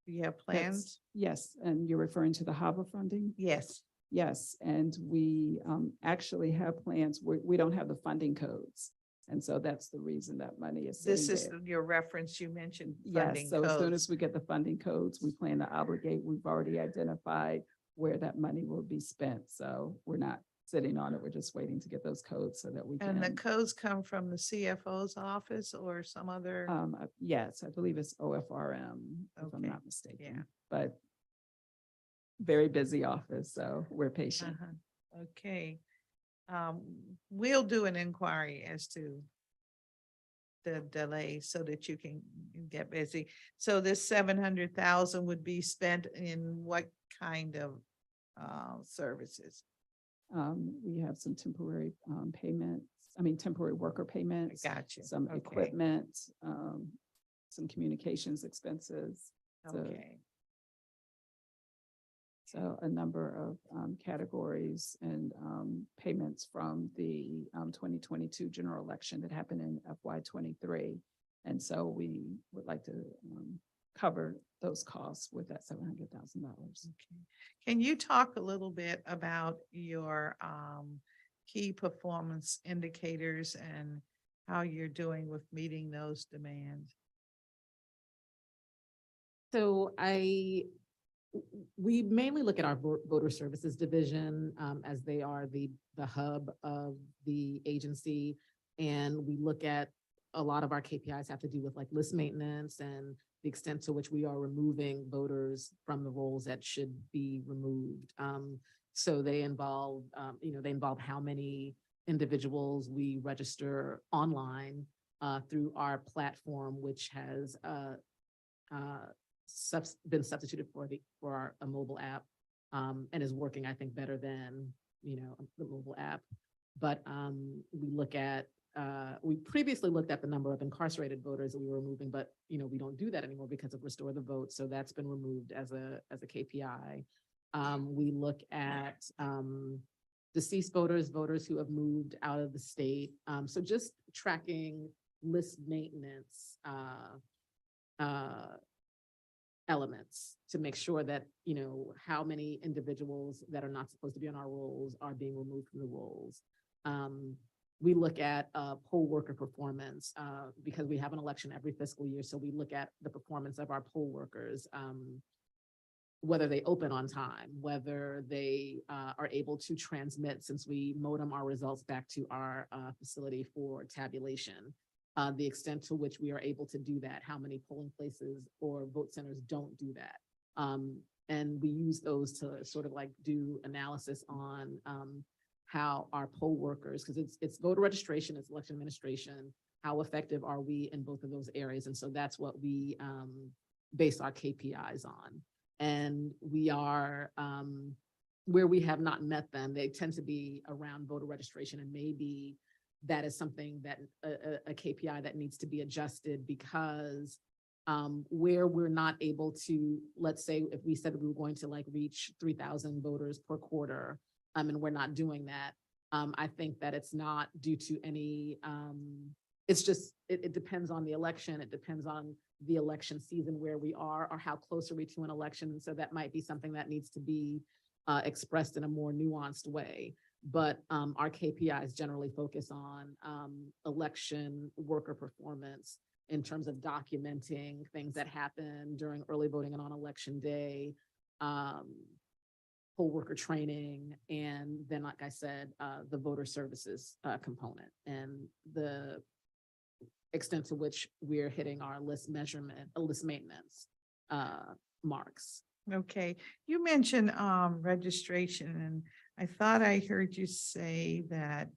You have plans? Yes, and you're referring to the HAVA funding? Yes. Yes, and we actually have plans. We don't have the funding codes. And so that's the reason that money is sitting This is there. your reference. You mentioned Yes, funding so as soon codes. as we get the funding codes, we plan to obligate. We've already identified where that money will be spent. So we're not sitting on it. We're just waiting to get those codes so that we can. And the codes come from the CFO's office or some other? Yes, I believe it's OFRM, if I'm Okay, not mistaken. yeah. But very busy office, so we're patient. Okay. We'll do an inquiry as to the delay so that you can get busy. So this 700,000 would be spent in what kind of services? We have some temporary payments, temporary worker payments. Gotcha. Some Okay. equipment, some communications expenses. Okay. So a number of categories and payments from the 2022 general election that happened in FY23. And so we would like to cover those costs with that $700,000. Okay. Can you talk a little bit about your key performance indicators and how you're doing with meeting those demands? So we mainly look at our voter services division as they are the hub of the agency. And we look at a lot of our KPIs have to do with like list maintenance and the extent to which we are removing voters from the rolls that should be removed. So they involve, they involve how many individuals we register online through our platform, which has been substituted for a mobile app and is working, I think, better than the mobile app. But we look at we previously looked at the number of incarcerated voters that we were removing, but we don't do that anymore because of Restore the Vote. So that's been removed as a KPI. We look at deceased voters who have moved out of the state. So just tracking list maintenance elements to make sure that, how many individuals that are not supposed to be on our rolls are being removed from the rolls. We look at poll worker performance because we have an election every fiscal year. So we look at the performance of our poll workers, whether they open on time, whether they are able to transmit, since we modem our results back to our facility for tabulation. The extent to which we are able to do that, how many polling places or vote centers don't do that. And we use those to sort of like do analysis on how our poll workers, because it's voter registration, it's election administration, how effective are we in both of those areas? And so that's what we base our KPIs on. And we are, where we have not met them, they tend to be around voter registration, and maybe that is something that a KPI that needs to be adjusted, because where we're not able to, let's say if we said we were going to like reach 3,000 voters per quarter, and we're not doing that, I think that it's not due to any, it's just, it depends on the election. It depends on the election season where we are or how close are we to an election. And so that might be something that needs to be expressed in a more nuanced way. But our KPIs generally focus on election worker performance in terms of documenting things that happen during early voting and on election day, poll worker training, and then, like I said, the voter services component and the extent to which we're hitting our list maintenance marks. Okay, you mentioned registration, and I thought I heard you say that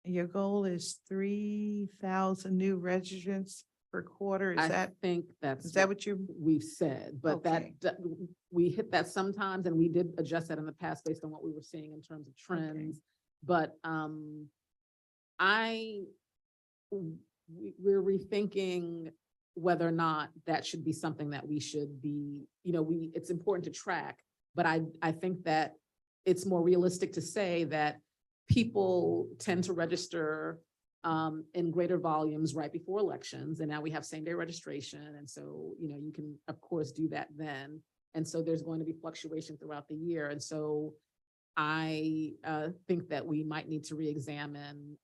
your goal is 3,000 new residents per quarter. Is I that, think that's. is that what you're? We've said, but Okay. we hit that sometimes, and we did adjust that in the past based on what we were seeing in terms of trends. But we're rethinking whether or not that should be something that we should be, it's important to track, but I think that it's more realistic to say that people tend to register in greater volumes right before elections. And now we have same-day registration. And so, you can, of course, do that then. And so there's going to be fluctuation throughout the year. And so I think that we might need to reexamine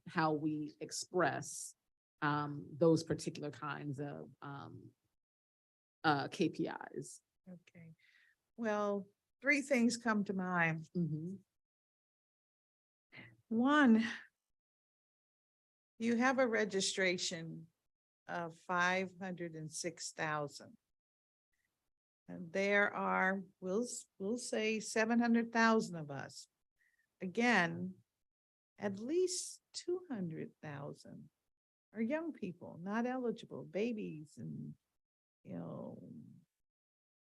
how we express those particular kinds of KPIs. Okay. Well, three things come to mind. Mhm. One, you have a registration of 506,000. And there are, we'll say 700,000 of us. Again, at least 200,000 are young people, not eligible, babies and,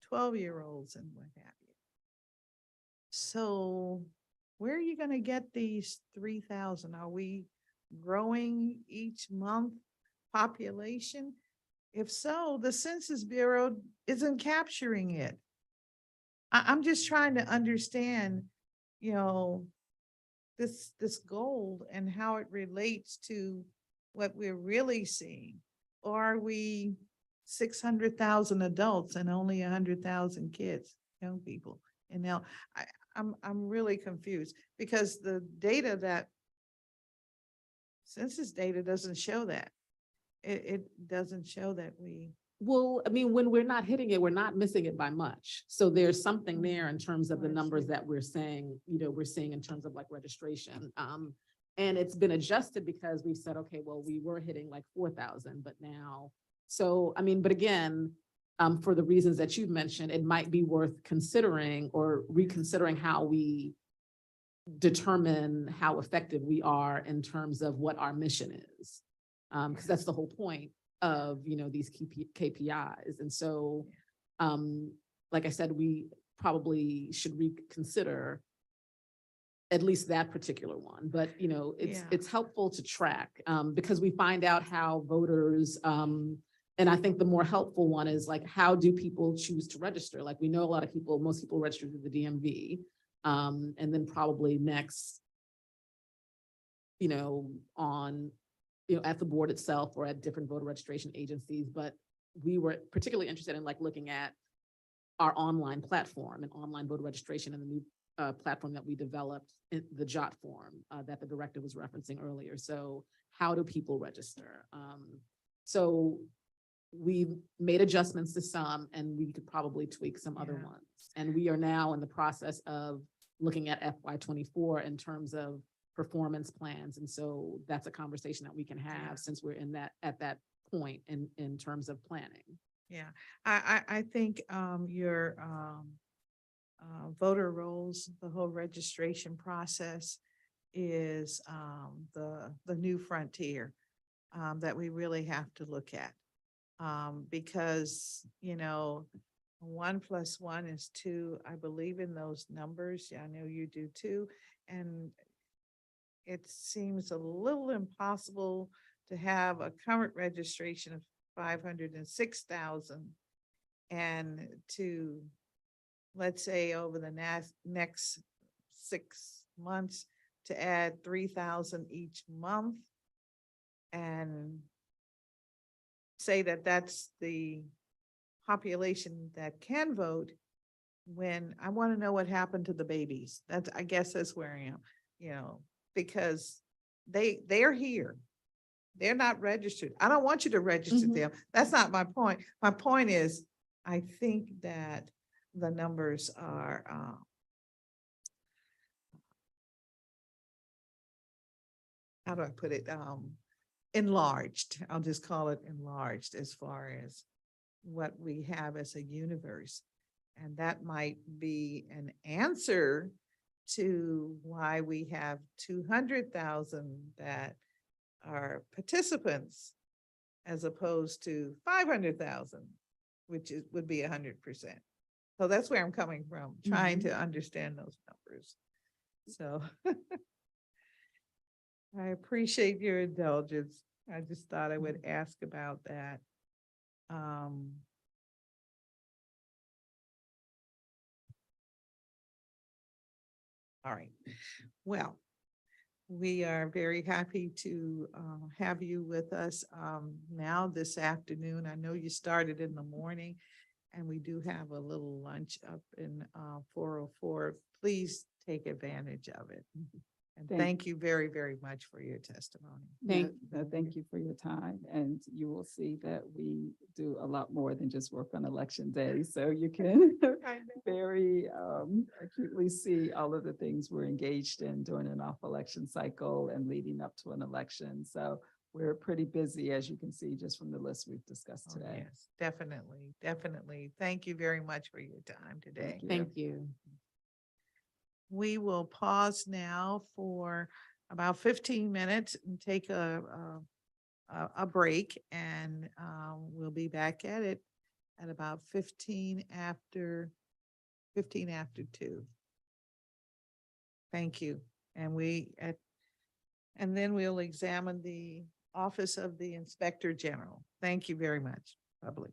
12-year-olds and what have you. So where are you going to get these 3,000? Are we growing each month population? If so, the Census Bureau isn't capturing it. I'm just trying to understand, this goal and how it relates to what we're really seeing. Or are we 600,000 adults and only 100,000 kids, young people? And now I'm really confused because the data that census data doesn't show that. It doesn't show that we. Well, I mean, when we're not hitting it, we're not missing it by much. So there's something there in terms of the numbers that we're saying, we're seeing in terms of like registration. And it's been adjusted because we said, okay, well, we were hitting like 4,000, but now, so, I mean, but again, for the reasons that you've mentioned, it might be worth considering or reconsidering how we determine how effective we are in terms of what our mission is. Because that's the whole point of, these KPIs. And so, like I said, we probably should reconsider at least that particular one, but it's helpful to track because we find out how voters, and I think the more helpful one is like, how do people choose to register? Like we know a lot of people, most people register through the DMV, and then probably next, on, at the board itself or at different voter registration agencies. But we were particularly interested in like looking at our online platform and online voter registration and the new platform that we developed, in the JOT form that the director was referencing earlier. So how do people register? So we made adjustments to some, and we could probably tweak some other ones. And we are now in the process of looking at FY24 in terms of performance plans. And so that's a conversation that we can have since we're at that point in terms of planning. Yeah, I think your voter rolls, the whole registration process is the new frontier that we really have to look at. Because, 1 + 1 is 2. I believe in those numbers. Yeah, I know you do too. And it seems a little impossible to have a current registration of 506,000 and to, let's say, over the next 6 months to add 3,000 each month and say that that's the population that can vote, when I want to know what happened to the babies. I guess that's where I am, because they're here. They're not registered. I don't want you to register them. That's not my point. My point is, I think that the numbers are how do I put it? Enlarged. I'll just call it enlarged as far as what we have as a universe. And that might be an answer to why we have 200,000 that are participants as opposed to 500,000, which would be 100%. So that's where I'm coming from, trying to understand those numbers. So I appreciate your indulgence. I just thought I would ask about that. All right. Well, we are very happy to have you with us now this afternoon. I know you started in the morning, and we do have a little lunch up in 404. Please take advantage of it. And thank you very, very much for your testimony. Thank you for your time. And you will see that we do a lot more than just work on election day. So you can very acutely see all of the things we're engaged in during an off-election cycle and leading up to an election. So we're pretty busy, as you can see, just from the list we've discussed today. Yes, definitely, definitely. Thank you very much for your time today. Thank you. We will pause now for about 15 minutes and take a break, and we'll be back at it at about 15 after 2. Thank you. And then we'll examine the Office of the Inspector General. Thank you very much, public.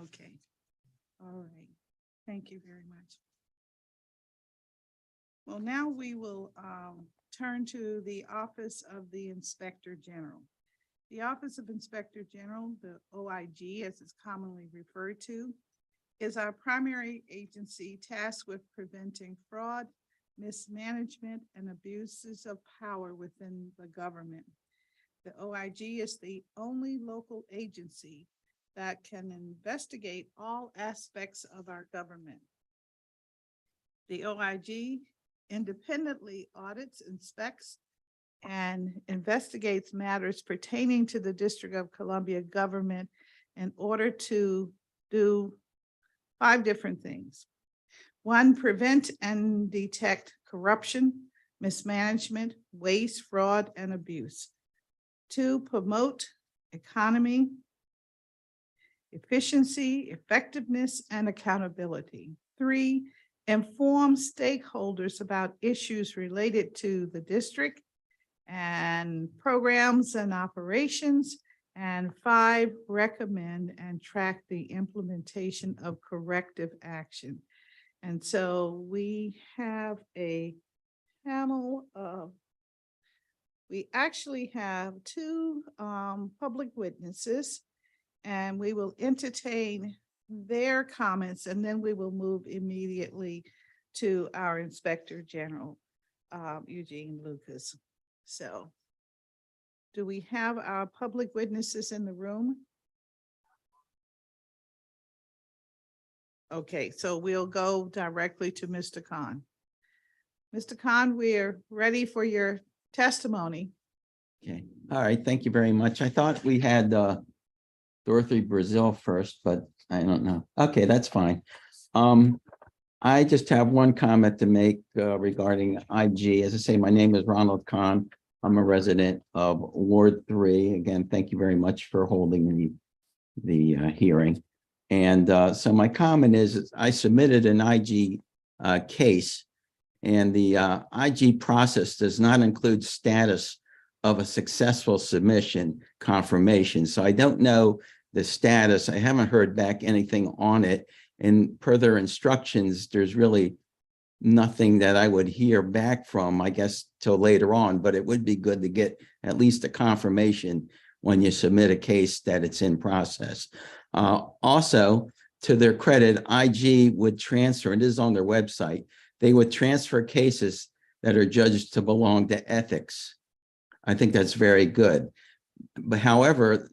Okay. All right. Thank you very much. Well, now we will turn to the Office of the Inspector General. The Office of Inspector General, the OIG, as it's commonly referred to, is our primary agency tasked with preventing fraud, mismanagement, and abuses of power within the government. The OIG is the only local agency that can investigate all aspects of our government. The OIG independently audits, inspects, and investigates matters pertaining to the District of Columbia government in order to do 5 different things. 1, prevent and detect corruption, mismanagement, waste, fraud, and abuse. 2, promote economy, efficiency, effectiveness, and accountability. 3, inform stakeholders about issues related to the district and programs and operations. And 5, recommend and track the implementation of corrective action. And so we have a panel of, we actually have 2 public witnesses, and we will entertain their comments, and then we will move immediately to our Inspector General, Eugene Lucas. So do we have our public witnesses in the room? Okay, so we'll go directly to Mr. Khan. Mr. Khan, we're ready for your testimony. Okay, all right, thank you very much. I thought we had Dorothy Brazil first, but I don't know. Okay, that's fine. I just have one comment to make regarding IG. As I say, my name is Ronald Khan. I'm a resident of Ward 3. Again, thank you very much for holding the hearing. And so my comment is I submitted an IG case, and the IG process does not include status of a successful submission confirmation. So I don't know the status. I haven't heard back anything on it. And per their instructions, there's really nothing that I would hear back from, I guess, till later on, but it would be good to get at least a confirmation when you submit a case that it's in process. Also, to their credit, IG would transfer, and this is on their website, they would transfer cases that are judged to belong to ethics. I think that's very good. But however,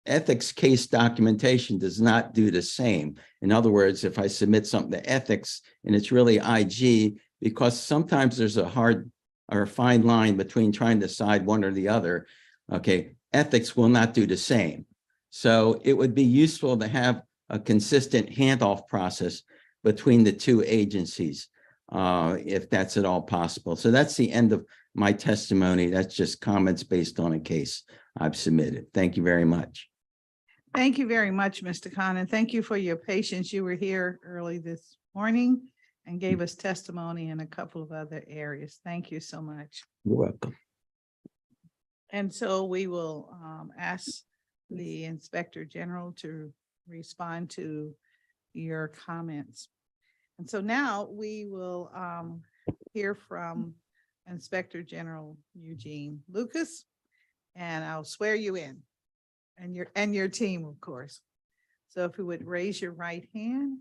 ethics case documentation does not do the same. In other words, if I submit something to ethics and it's really IG, because sometimes there's a hard or a fine line between trying to decide one or the other, okay, ethics will not do the same. So it would be useful to have a consistent handoff process between the 2 agencies, if that's at all possible. So that's the end of my testimony. That's just comments based on a case I've submitted. Thank you very much. Thank you very much, Mr. Khan, and thank you for your patience. You were here early this morning and gave us testimony in a couple of other areas. Thank you so much. You're welcome. And so we will ask the Inspector General to respond to your comments. And so now we will hear from Inspector General Eugene Lucas, and I'll swear you in, and your team, of course. So if you would raise your right hand,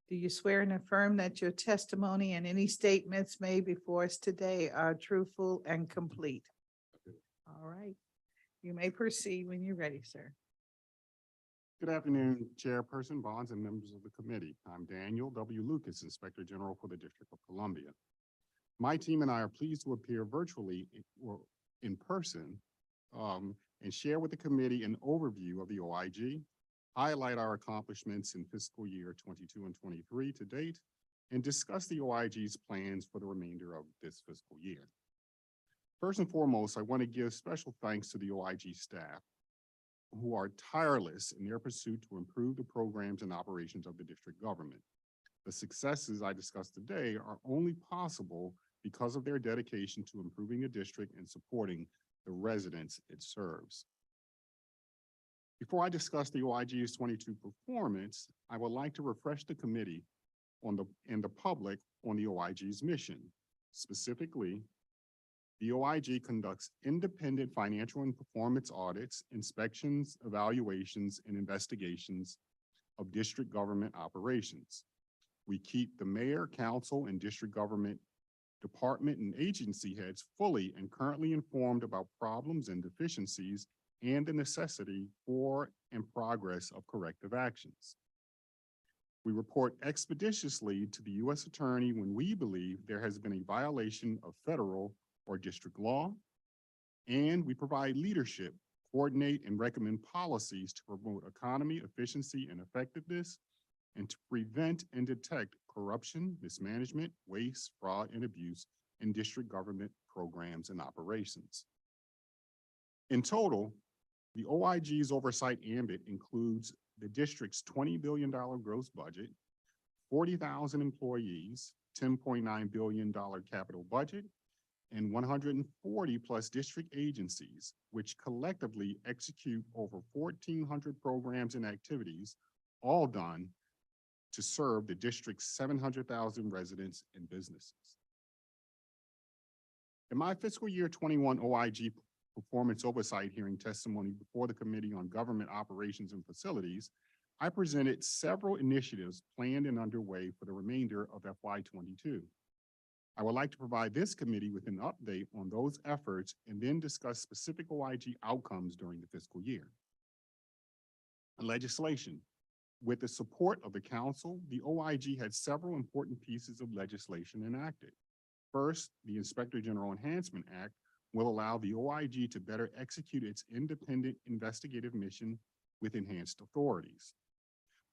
do you swear and affirm that your testimony and any statements made before us today are truthful and complete? All right, you may proceed when you're ready, sir. Good afternoon, Chairperson Bonds and members of the committee. I'm Daniel W. Lucas, Inspector General for the District of Columbia. My team and I are pleased to appear virtually or in person and share with the committee an overview of the OIG, highlight our accomplishments in fiscal year 22 and 23 to date, and discuss the OIG's plans for the remainder of this fiscal year. First and foremost, I want to give special thanks to the OIG staff, who are tireless in their pursuit to improve the programs and operations of the district government. The successes I discussed today are only possible because of their dedication to improving the district and supporting the residents it serves. Before I discuss the OIG's 22 performance, I would like to refresh the committee and the public on the OIG's mission. Specifically, the OIG conducts independent financial and performance audits, inspections, evaluations, and investigations of district government operations. We keep the mayor, council, and district government department and agency heads fully and currently informed about problems and deficiencies and the necessity for and progress of corrective actions. We report expeditiously to the U.S. Attorney when we believe there has been a violation of federal or district law, and we provide leadership, coordinate, and recommend policies to promote economy, efficiency, and effectiveness, and to prevent and detect corruption, mismanagement, waste, fraud, and abuse in district government programs and operations. In total, the OIG's oversight ambit includes the district's $20 billion gross budget, 40,000 employees, $10.9 billion capital budget, and 140 plus district agencies, which collectively execute over 1,400 programs and activities, all done to serve the district's 700,000 residents and businesses. In my fiscal year 21 OIG performance oversight hearing testimony before the Committee on Government Operations and Facilities, I presented several initiatives planned and underway for the remainder of FY22. I would like to provide this committee with an update on those efforts and then discuss specific OIG outcomes during the fiscal year. Legislation. With the support of the council, the OIG had several important pieces of legislation enacted. First, the Inspector General Enhancement Act will allow the OIG to better execute its independent investigative mission with enhanced authorities.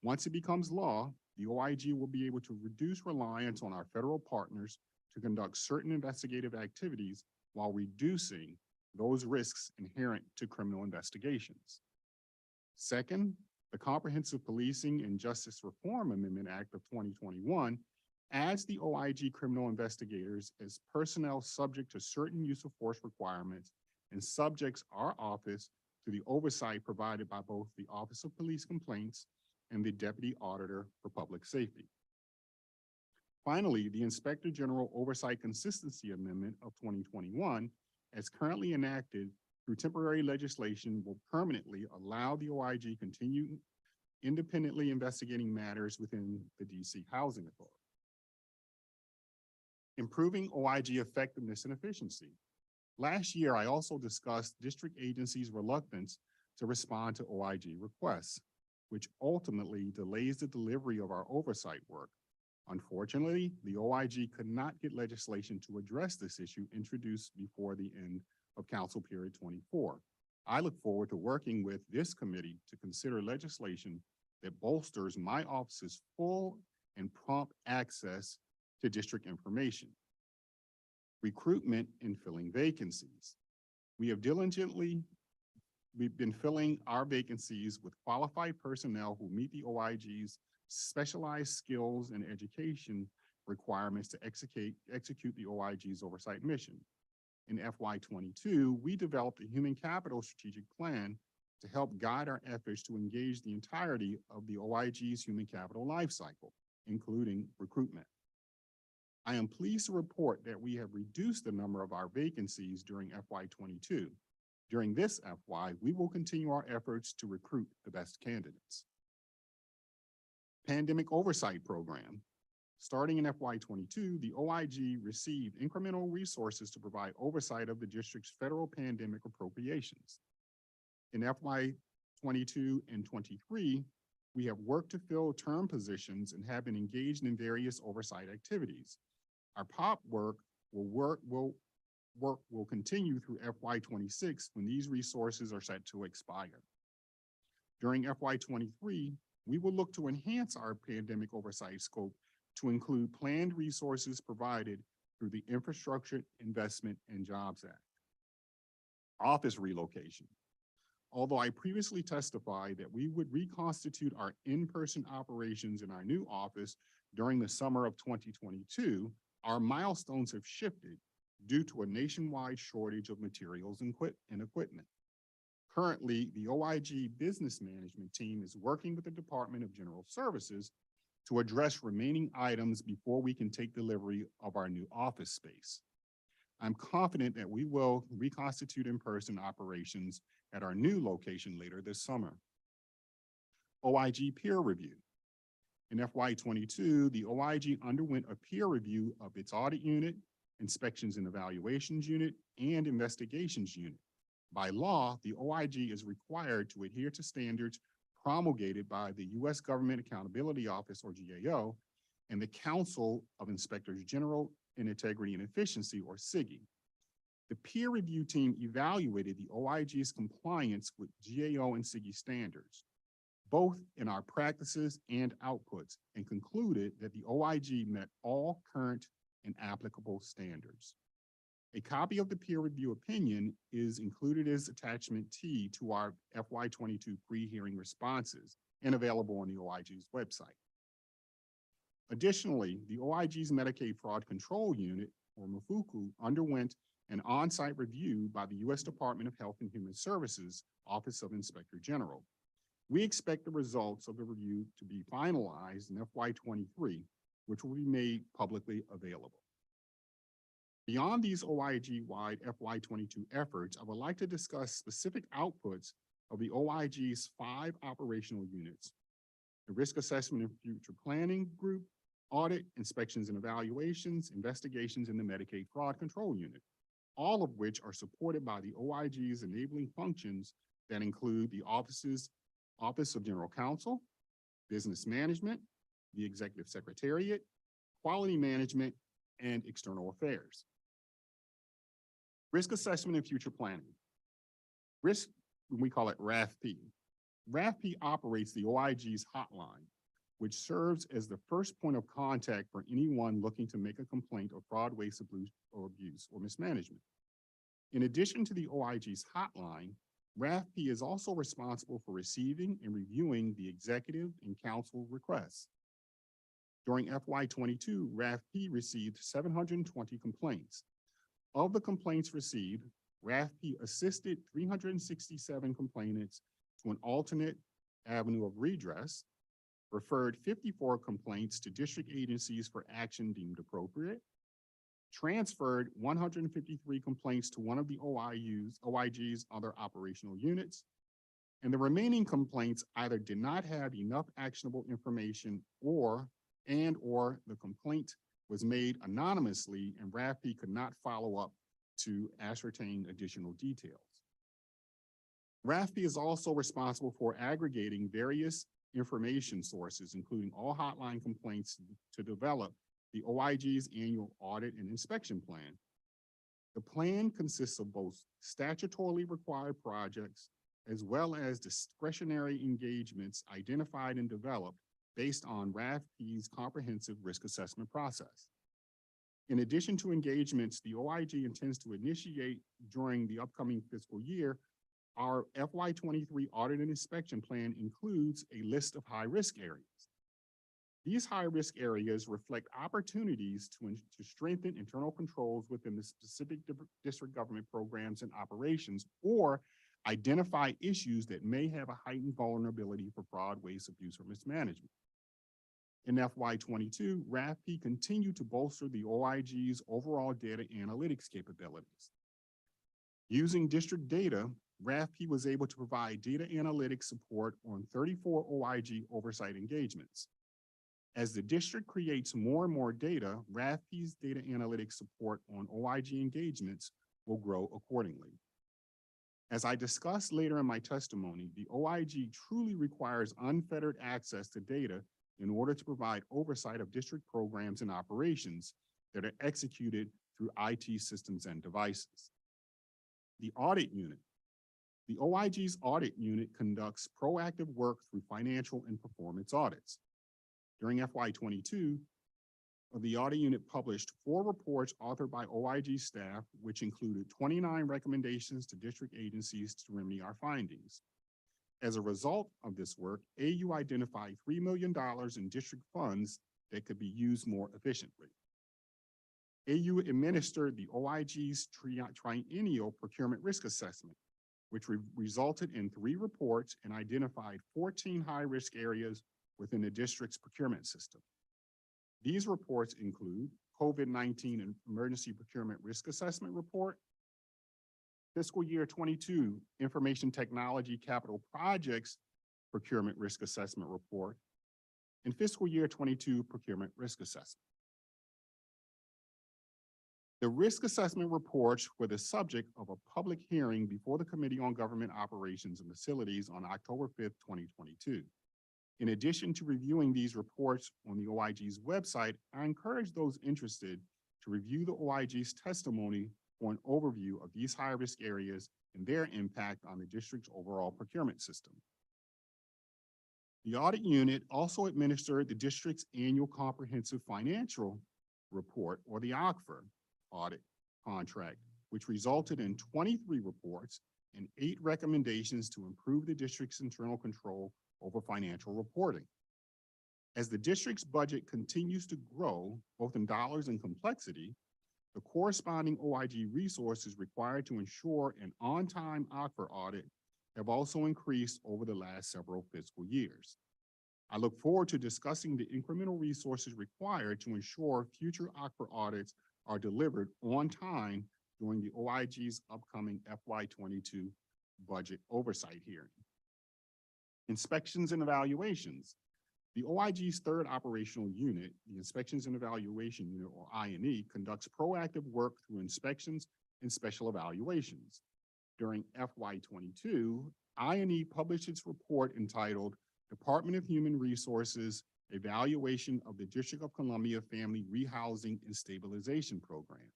Once it becomes law, the OIG will be able to reduce reliance on our federal partners to conduct certain investigative activities while reducing those risks inherent to criminal investigations. Second, the Comprehensive Policing and Justice Reform Amendment Act of 2021 adds the OIG criminal investigators as personnel subject to certain use of force requirements and subjects our office to the oversight provided by both the Office of Police Complaints and the Deputy Auditor for Public Safety. Finally, the Inspector General Oversight Consistency Amendment of 2021, as currently enacted through temporary legislation, will permanently allow the OIG continue independently investigating matters within the DC Housing Authority. Improving OIG effectiveness and efficiency. Last year, I also discussed district agencies' reluctance to respond to OIG requests, which ultimately delays the delivery of our oversight work. Unfortunately, the OIG could not get legislation to address this issue introduced before the end of Council Period 24. I look forward to working with this committee to consider legislation that bolsters my office's full and prompt access to district information. Recruitment and filling vacancies. We've been filling our vacancies with qualified personnel who meet the OIG's specialized skills and education requirements to execute the OIG's oversight mission. In FY22, we developed a human capital strategic plan to help guide our efforts to engage the entirety of the OIG's human capital lifecycle, including recruitment. I am pleased to report that we have reduced the number of our vacancies during FY22. During this FY, we will continue our efforts to recruit the best candidates. Pandemic Oversight Program. Starting in FY22, the OIG received incremental resources to provide oversight of the district's federal pandemic appropriations. In FY22 and 23, we have worked to fill term positions and have been engaged in various oversight activities. Our POP work will continue through FY26 when these resources are set to expire. During FY23, we will look to enhance our pandemic oversight scope to include planned resources provided through the Infrastructure Investment and Jobs Act. Office relocation. Although I previously testified that we would reconstitute our in-person operations in our new office during the summer of 2022, our milestones have shifted due to a nationwide shortage of materials and equipment. Currently, the OIG business management team is working with the Department of General Services to address remaining items before we can take delivery of our new office space. I'm confident that we will reconstitute in-person operations at our new location later this summer. OIG peer review. In FY22, the OIG underwent a peer review of its audit unit, inspections and evaluations unit, and investigations unit. By law, the OIG is required to adhere to standards promulgated by the U.S. Government Accountability Office, or GAO, and the Council of Inspectors General in Integrity and Efficiency, or CIGI. The peer review team evaluated the OIG's compliance with GAO and CIGI standards, both in our practices and outputs, and concluded that the OIG met all current and applicable standards. A copy of the peer review opinion is included as attachment T to our FY22 pre-hearing responses and available on the OIG's website. Additionally, the OIG's Medicaid Fraud Control Unit, or MFUCU, underwent an on-site review by the U.S. Department of Health and Human Services Office of Inspector General. We expect the results of the review to be finalized in FY23, which will be made publicly available. Beyond these OIG-wide FY22 efforts, I would like to discuss specific outputs of the OIG's 5 operational units: the Risk Assessment and Future Planning Group, Audit, Inspections and Evaluations, Investigations in the Medicaid Fraud Control Unit, all of which are supported by the OIG's enabling functions that include the Office of General Counsel, Business Management, the Executive Secretariat, Quality Management, and External Affairs. Risk Assessment and Future Planning. Risk, we call it RAFP. RAFP operates the OIG's hotline, which serves as the first point of contact for anyone looking to make a complaint of fraud, waste, abuse, or mismanagement. In addition to the OIG's hotline, RAFP is also responsible for receiving and reviewing the executive and council requests. During FY22, RAFP received 720 complaints. Of the complaints received, RAFP assisted 367 complainants to an alternate avenue of redress, referred 54 complaints to district agencies for action deemed appropriate, transferred 153 complaints to one of the OIG's other operational units, and the remaining complaints either did not have enough actionable information or the complaint was made anonymously and RAFP could not follow up to ascertain additional details. RAFP is also responsible for aggregating various information sources, including all hotline complaints, to develop the OIG's annual audit and inspection plan. The plan consists of both statutorily required projects as well as discretionary engagements identified and developed based on RAFP's comprehensive risk assessment process. In addition to engagements the OIG intends to initiate during the upcoming fiscal year, our FY23 audit and inspection plan includes a list of high-risk areas. These high-risk areas reflect opportunities to strengthen internal controls within the specific district government programs and operations, or identify issues that may have a heightened vulnerability for fraud, waste, abuse, or mismanagement. In FY22, RAFP continued to bolster the OIG's overall data analytics capabilities. Using district data, RAFP was able to provide data analytics support on 34 OIG oversight engagements. As the district creates more and more data, RAFP's data analytics support on OIG engagements will grow accordingly. As I discuss later in my testimony, the OIG truly requires unfettered access to data in order to provide oversight of district programs and operations that are executed through IT systems and devices. The audit unit. The OIG's audit unit conducts proactive work through financial and performance audits. During FY22, the audit unit published 4 reports authored by OIG staff, which included 29 recommendations to district agencies to remedy our findings. As a result of this work, AU identified $3 million in district funds that could be used more efficiently. AU administered the OIG's triennial procurement risk assessment, which resulted in 3 reports and identified 14 high-risk areas within the district's procurement system. These reports include COVID-19 and Emergency Procurement Risk Assessment Report, Fiscal Year 22 Information Technology Capital Projects Procurement Risk Assessment Report, and Fiscal Year 22 Procurement Risk Assessment. The risk assessment reports were the subject of a public hearing before the Committee on Government Operations and Facilities on October 5th, 2022. In addition to reviewing these reports on the OIG's website, I encourage those interested to review the OIG's testimony for an overview of these high-risk areas and their impact on the district's overall procurement system. The audit unit also administered the district's annual comprehensive financial report, or the OCFR audit contract, which resulted in 23 reports and 8 recommendations to improve the district's internal control over financial reporting. As the district's budget continues to grow, both in dollars and complexity, the corresponding OIG resources required to ensure an on-time OCFR audit have also increased over the last several fiscal years. I look forward to discussing the incremental resources required to ensure future OCFR audits are delivered on time during the OIG's upcoming FY22 budget oversight hearing. Inspections and evaluations. The OIG's third operational unit, the Inspections and Evaluation Unit, or I&E, conducts proactive work through inspections and special evaluations. During FY22, I&E published its report entitled Department of Human Resources Evaluation of the District of Columbia Family Rehousing and Stabilization Program.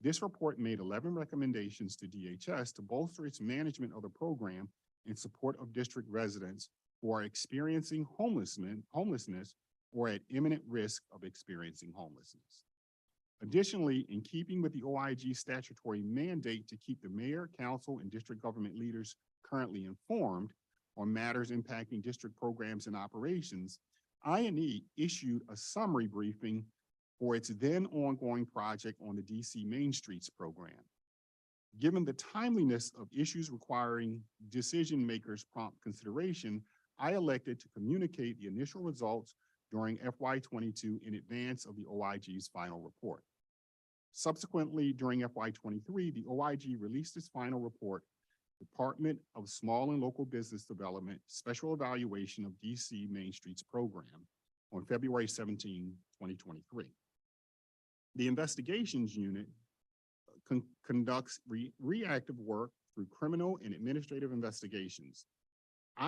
This report made 11 recommendations to DHS to bolster its management of the program in support of district residents who are experiencing homelessness or at imminent risk of experiencing homelessness. Additionally, in keeping with the OIG statutory mandate to keep the mayor, council, and district government leaders currently informed on matters impacting district programs and operations, I&E issued a summary briefing for its then ongoing project on the DC Main Streets program. Given the timeliness of issues requiring decision makers' prompt consideration, I elected to communicate the initial results during FY22 in advance of the OIG's final report. Subsequently, during FY23, the OIG released its final report, Department of Small and Local Business Development Special Evaluation of DC Main Streets Program, on February 17, 2023. The investigations unit conducts reactive work through criminal and administrative investigations.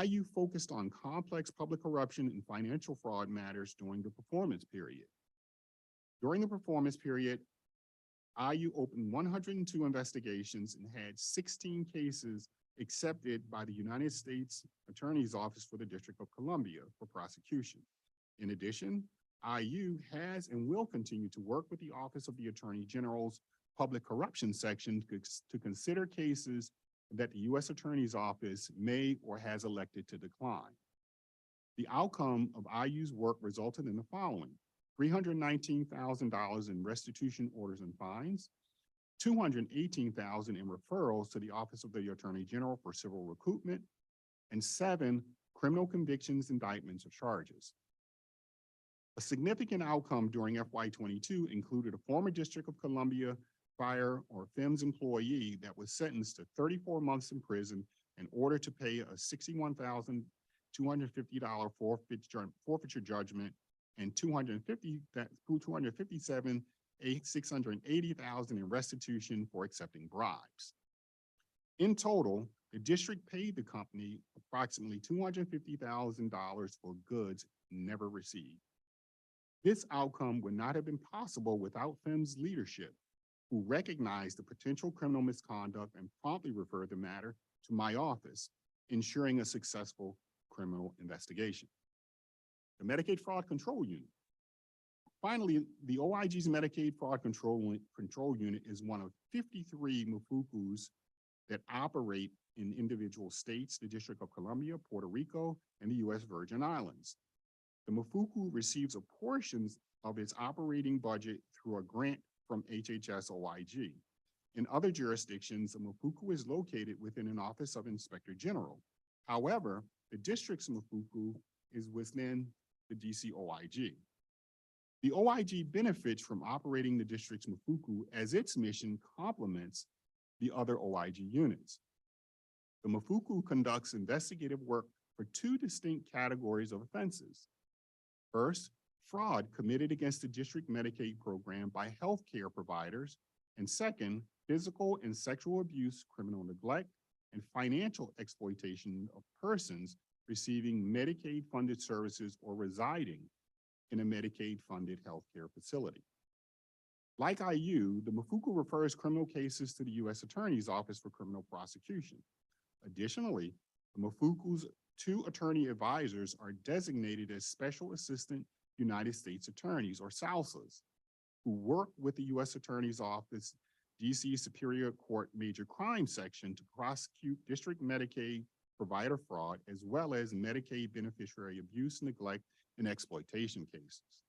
IU focused on complex public corruption and financial fraud matters during the performance period. During the performance period, IU opened 102 investigations and had 16 cases accepted by the United States Attorney's Office for the District of Columbia for prosecution. In addition, IU has and will continue to work with the Office of the Attorney General's Public Corruption Section to consider cases that the U.S. Attorney's Office may or has elected to decline. The outcome of IU's work resulted in the following: $319,000 in restitution orders and fines, $218,000 in referrals to the Office of the Attorney General for civil recoupment, and 7 criminal convictions, indictments, or charges. A significant outcome during FY22 included a former District of Columbia Fire or FEMS employee that was sentenced to 34 months in prison in order to pay a $61,250 forfeiture judgment and $257,680 in restitution for accepting bribes. In total, the district paid the company approximately $250,000 for goods never received. This outcome would not have been possible without FEM's leadership, who recognized the potential criminal misconduct and promptly referred the matter to my office, ensuring a successful criminal investigation. The Medicaid Fraud Control Unit. Finally, the OIG's Medicaid Fraud Control Unit is one of 53 MFUCUs that operate in individual states, the District of Columbia, Puerto Rico, and the U.S. Virgin Islands. The MFUCU receives a portion of its operating budget through a grant from HHS OIG. In other jurisdictions, a mafuku is located within an office of Inspector General. However, the district's mafuku is within the DC OIG. The OIG benefits from operating the district's mafuku as its mission complements the other OIG units. The mafuku conducts investigative work for two distinct categories of offenses. First, fraud committed against the district Medicaid program by healthcare providers, and second, physical and sexual abuse, criminal neglect, and financial exploitation of persons receiving Medicaid-funded services or residing in a Medicaid-funded healthcare facility. Like IU, the mafuku refers criminal cases to the U.S. Attorney's Office for Criminal Prosecution. Additionally, the mafuku's two attorney advisors are designated as Special Assistant United States Attorneys, or SAUSAs, who work with the U.S. Attorney's Office, DC Superior Court Major Crime Section to prosecute district Medicaid provider fraud, as well as Medicaid beneficiary abuse, neglect, and exploitation cases.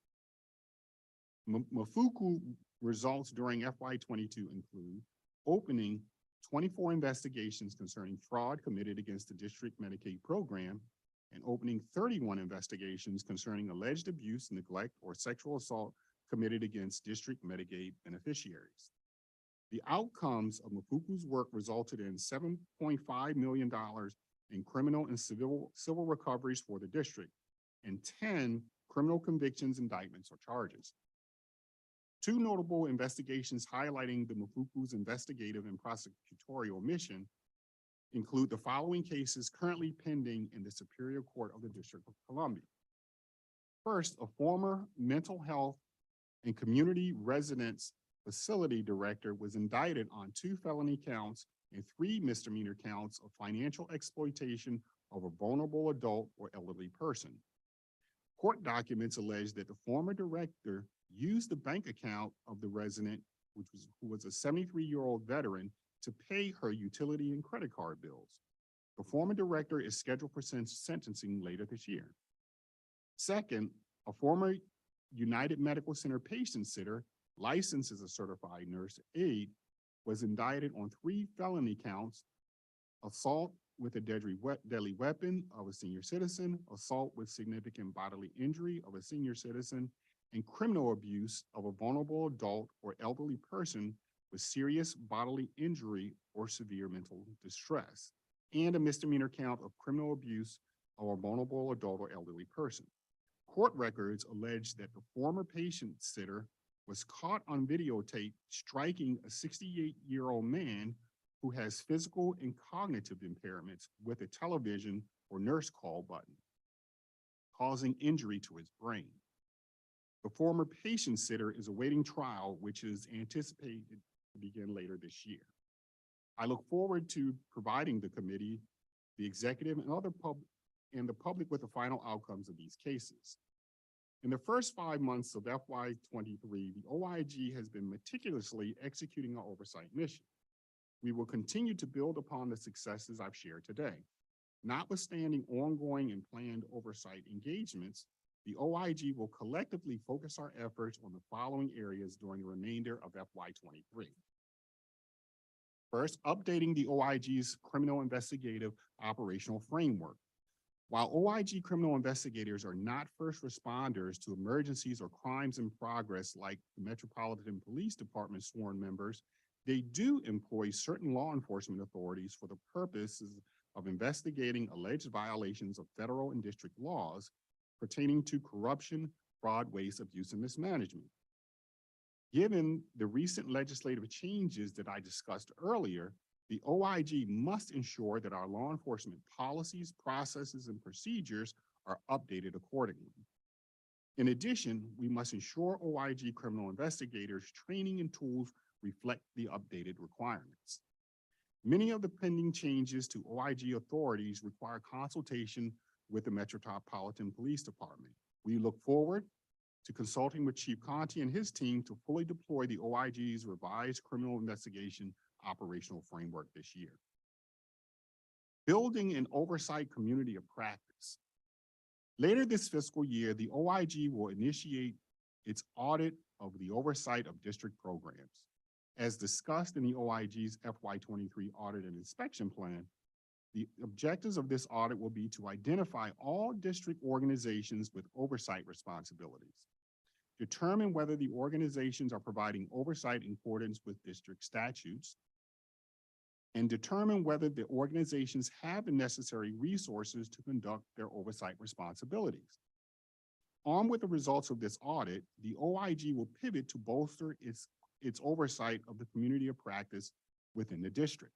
Mafuku results during FY22 include opening 24 investigations concerning fraud committed against the district Medicaid program and opening 31 investigations concerning alleged abuse, neglect, or sexual assault committed against district Medicaid beneficiaries. The outcomes of mafuku's work resulted in $7.5 million in criminal and civil recoveries for the district and 10 criminal convictions, indictments, or charges. Two notable investigations highlighting the mafuku's investigative and prosecutorial mission include the following cases currently pending in the Superior Court of the District of Columbia. First, a former mental health and community residence facility director was indicted on 2 felony counts and 3 misdemeanor counts of financial exploitation of a vulnerable adult or elderly person. Court documents allege that the former director used the bank account of the resident, who was a 73-year-old veteran, to pay her utility and credit card bills. The former director is scheduled for sentencing later this year. Second, a former United Medical Center patient sitter, licensed as a certified nurse aide, was indicted on 3 felony counts: assault with a deadly weapon of a senior citizen, assault with significant bodily injury of a senior citizen, and criminal abuse of a vulnerable adult or elderly person with serious bodily injury or severe mental distress, and a misdemeanor count of criminal abuse of a vulnerable adult or elderly person. Court records allege that the former patient sitter was caught on videotape striking a 68-year-old man who has physical and cognitive impairments with a television or nurse call button, causing injury to his brain. The former patient sitter is awaiting trial, which is anticipated to begin later this year. I look forward to providing the committee, the executive, and the public with the final outcomes of these cases. In the first 5 months of FY23, the OIG has been meticulously executing our oversight mission. We will continue to build upon the successes I've shared today. Notwithstanding ongoing and planned oversight engagements, the OIG will collectively focus our efforts on the following areas during the remainder of FY23. First, updating the OIG's criminal investigative operational framework. While OIG criminal investigators are not first responders to emergencies or crimes in progress like the Metropolitan Police Department sworn members, they do employ certain law enforcement authorities for the purposes of investigating alleged violations of federal and district laws pertaining to corruption, fraud, waste, abuse, and mismanagement. Given the recent legislative changes that I discussed earlier, the OIG must ensure that our law enforcement policies, processes, and procedures are updated accordingly. In addition, we must ensure OIG criminal investigators' training and tools reflect the updated requirements. Many of the pending changes to OIG authorities require consultation with the Metropolitan Police Department. We look forward to consulting with Chief Conti and his team to fully deploy the OIG's revised criminal investigation operational framework this year. Building an oversight community of practice. Later this fiscal year, the OIG will initiate its audit of the oversight of district programs. As discussed in the OIG's FY23 Audit and Inspection Plan, the objectives of this audit will be to identify all district organizations with oversight responsibilities, determine whether the organizations are providing oversight in accordance with district statutes, and determine whether the organizations have the necessary resources to conduct their oversight responsibilities. Armed with the results of this audit, the OIG will pivot to bolster its oversight of the community of practice within the district.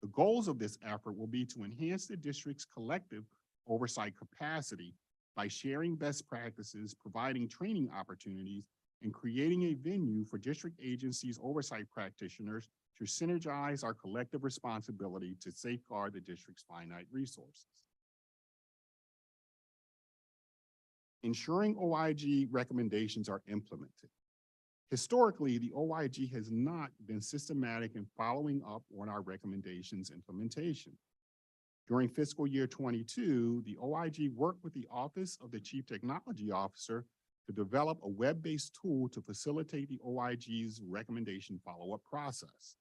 The goals of this effort will be to enhance the district's collective oversight capacity by sharing best practices, providing training opportunities, and creating a venue for district agencies' oversight practitioners to synergize our collective responsibility to safeguard the district's finite resources. Ensuring OIG recommendations are implemented. Historically, the OIG has not been systematic in following up on our recommendations implementation. During fiscal year 22, the OIG worked with the Office of the Chief Technology Officer to develop a web-based tool to facilitate the OIG's recommendation follow-up process.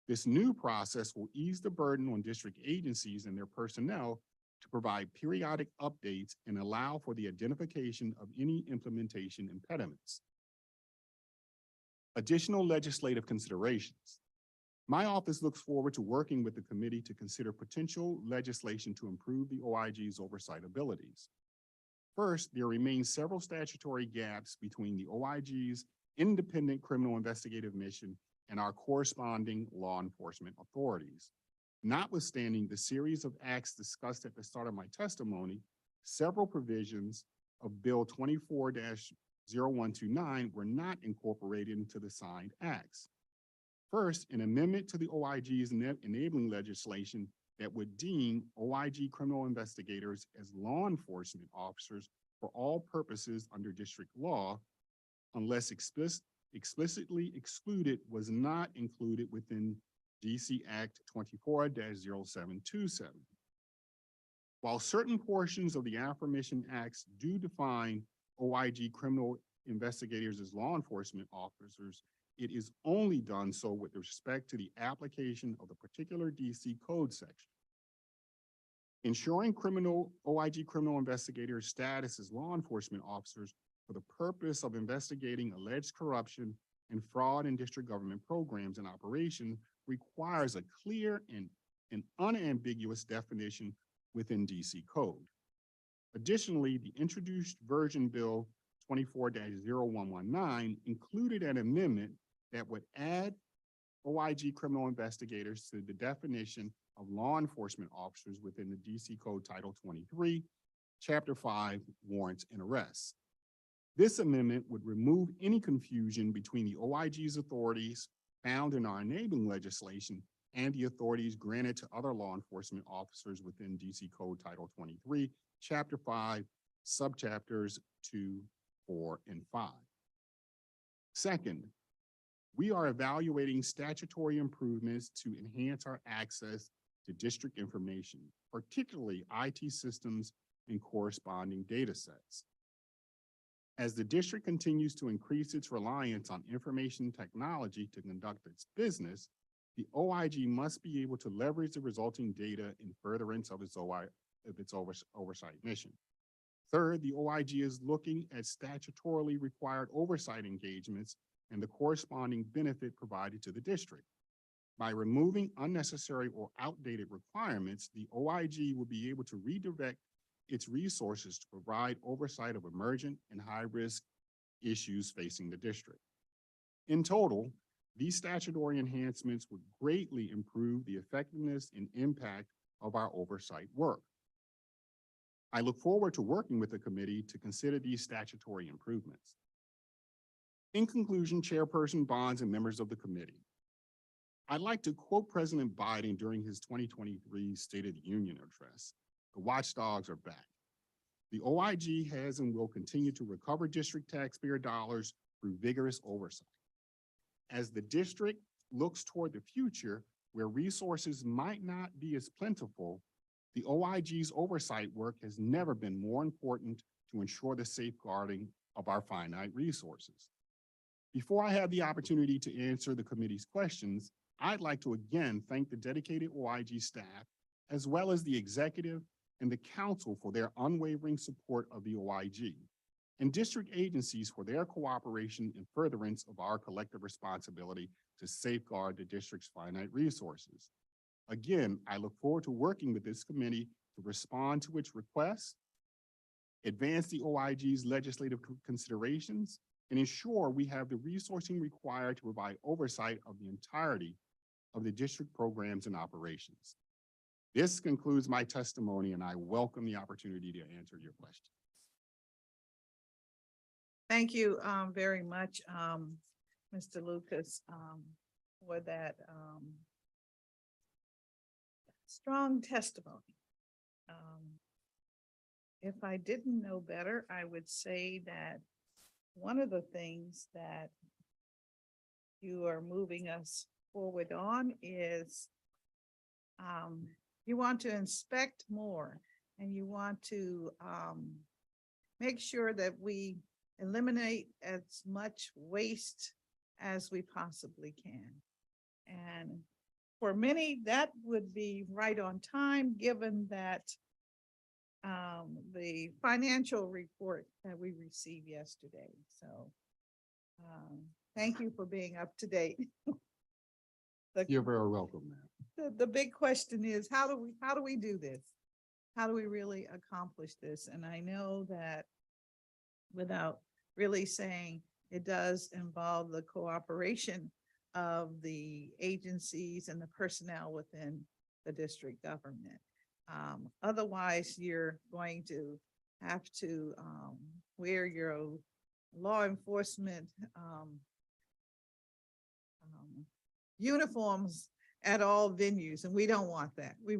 This new process will ease the burden on district agencies and their personnel to provide periodic updates and allow for the identification of any implementation impediments. Additional legislative considerations. My office looks forward to working with the committee to consider potential legislation to improve the OIG's oversight abilities. First, there remain several statutory gaps between the OIG's independent criminal investigative mission and our corresponding law enforcement authorities. Notwithstanding the series of acts discussed at the start of my testimony, several provisions of Bill 24-0129 were not incorporated into the signed acts. First, an amendment to the OIG's enabling legislation that would deem OIG criminal investigators as law enforcement officers for all purposes under district law, unless explicitly excluded, was not included within DC Act 24-0727. While certain portions of the aforementioned acts do define OIG criminal investigators as law enforcement officers, it is only done so with respect to the application of the particular DC code section. Ensuring OIG criminal investigators' status as law enforcement officers for the purpose of investigating alleged corruption and fraud in district government programs and operations requires a clear and unambiguous definition within DC code. Additionally, the introduced version Bill 24-0119 included an amendment that would add OIG criminal investigators to the definition of law enforcement officers within the DC Code Title 23, Chapter 5, Warrants and Arrests. This amendment would remove any confusion between the OIG's authorities found in our enabling legislation and the authorities granted to other law enforcement officers within DC Code Title 23, Chapter 5, Subchapters 2, 4, and 5. Second, we are evaluating statutory improvements to enhance our access to district information, particularly IT systems and corresponding data sets. As the district continues to increase its reliance on information technology to conduct its business, the OIG must be able to leverage the resulting data in furtherance of its oversight mission. Third, the OIG is looking at statutorily required oversight engagements and the corresponding benefit provided to the district. By removing unnecessary or outdated requirements, the OIG will be able to redirect its resources to provide oversight of emergent and high-risk issues facing the district. In total, these statutory enhancements would greatly improve the effectiveness and impact of our oversight work. I look forward to working with the committee to consider these statutory improvements. In conclusion, Chairperson Bonds and members of the committee, I'd like to quote President Biden during his 2023 State of the Union address. The watchdogs are back. The OIG has and will continue to recover district taxpayer dollars through vigorous oversight. As the district looks toward the future, where resources might not be as plentiful, the OIG's oversight work has never been more important to ensure the safeguarding of our finite resources. Before I have the opportunity to answer the committee's questions, I'd like to again thank the dedicated OIG staff, as well as the executive and the council for their unwavering support of the OIG, and district agencies for their cooperation in furtherance of our collective responsibility to safeguard the district's finite resources. Again, I look forward to working with this committee to respond to its requests, advance the OIG's legislative considerations, and ensure we have the resourcing required to provide oversight of the entirety of the district programs and operations. This concludes my testimony, and I welcome the opportunity to answer your questions. Thank you very much, Mr. Lucas, for that strong testimony. If I didn't know better, I would say that one of the things that you are moving us forward on is you want to inspect more, and you want to make sure that we eliminate as much waste as we possibly can. And for many, that would be right on time, given that the financial report that we received yesterday. So thank you for being up to date. You're very welcome, ma'am. The big question is, how do we do this? How do we really accomplish this? And I know that without really saying, it does involve the cooperation of the agencies and the personnel within the district government. Otherwise, you're going to have to wear your law enforcement uniforms at all venues, and we don't want that. We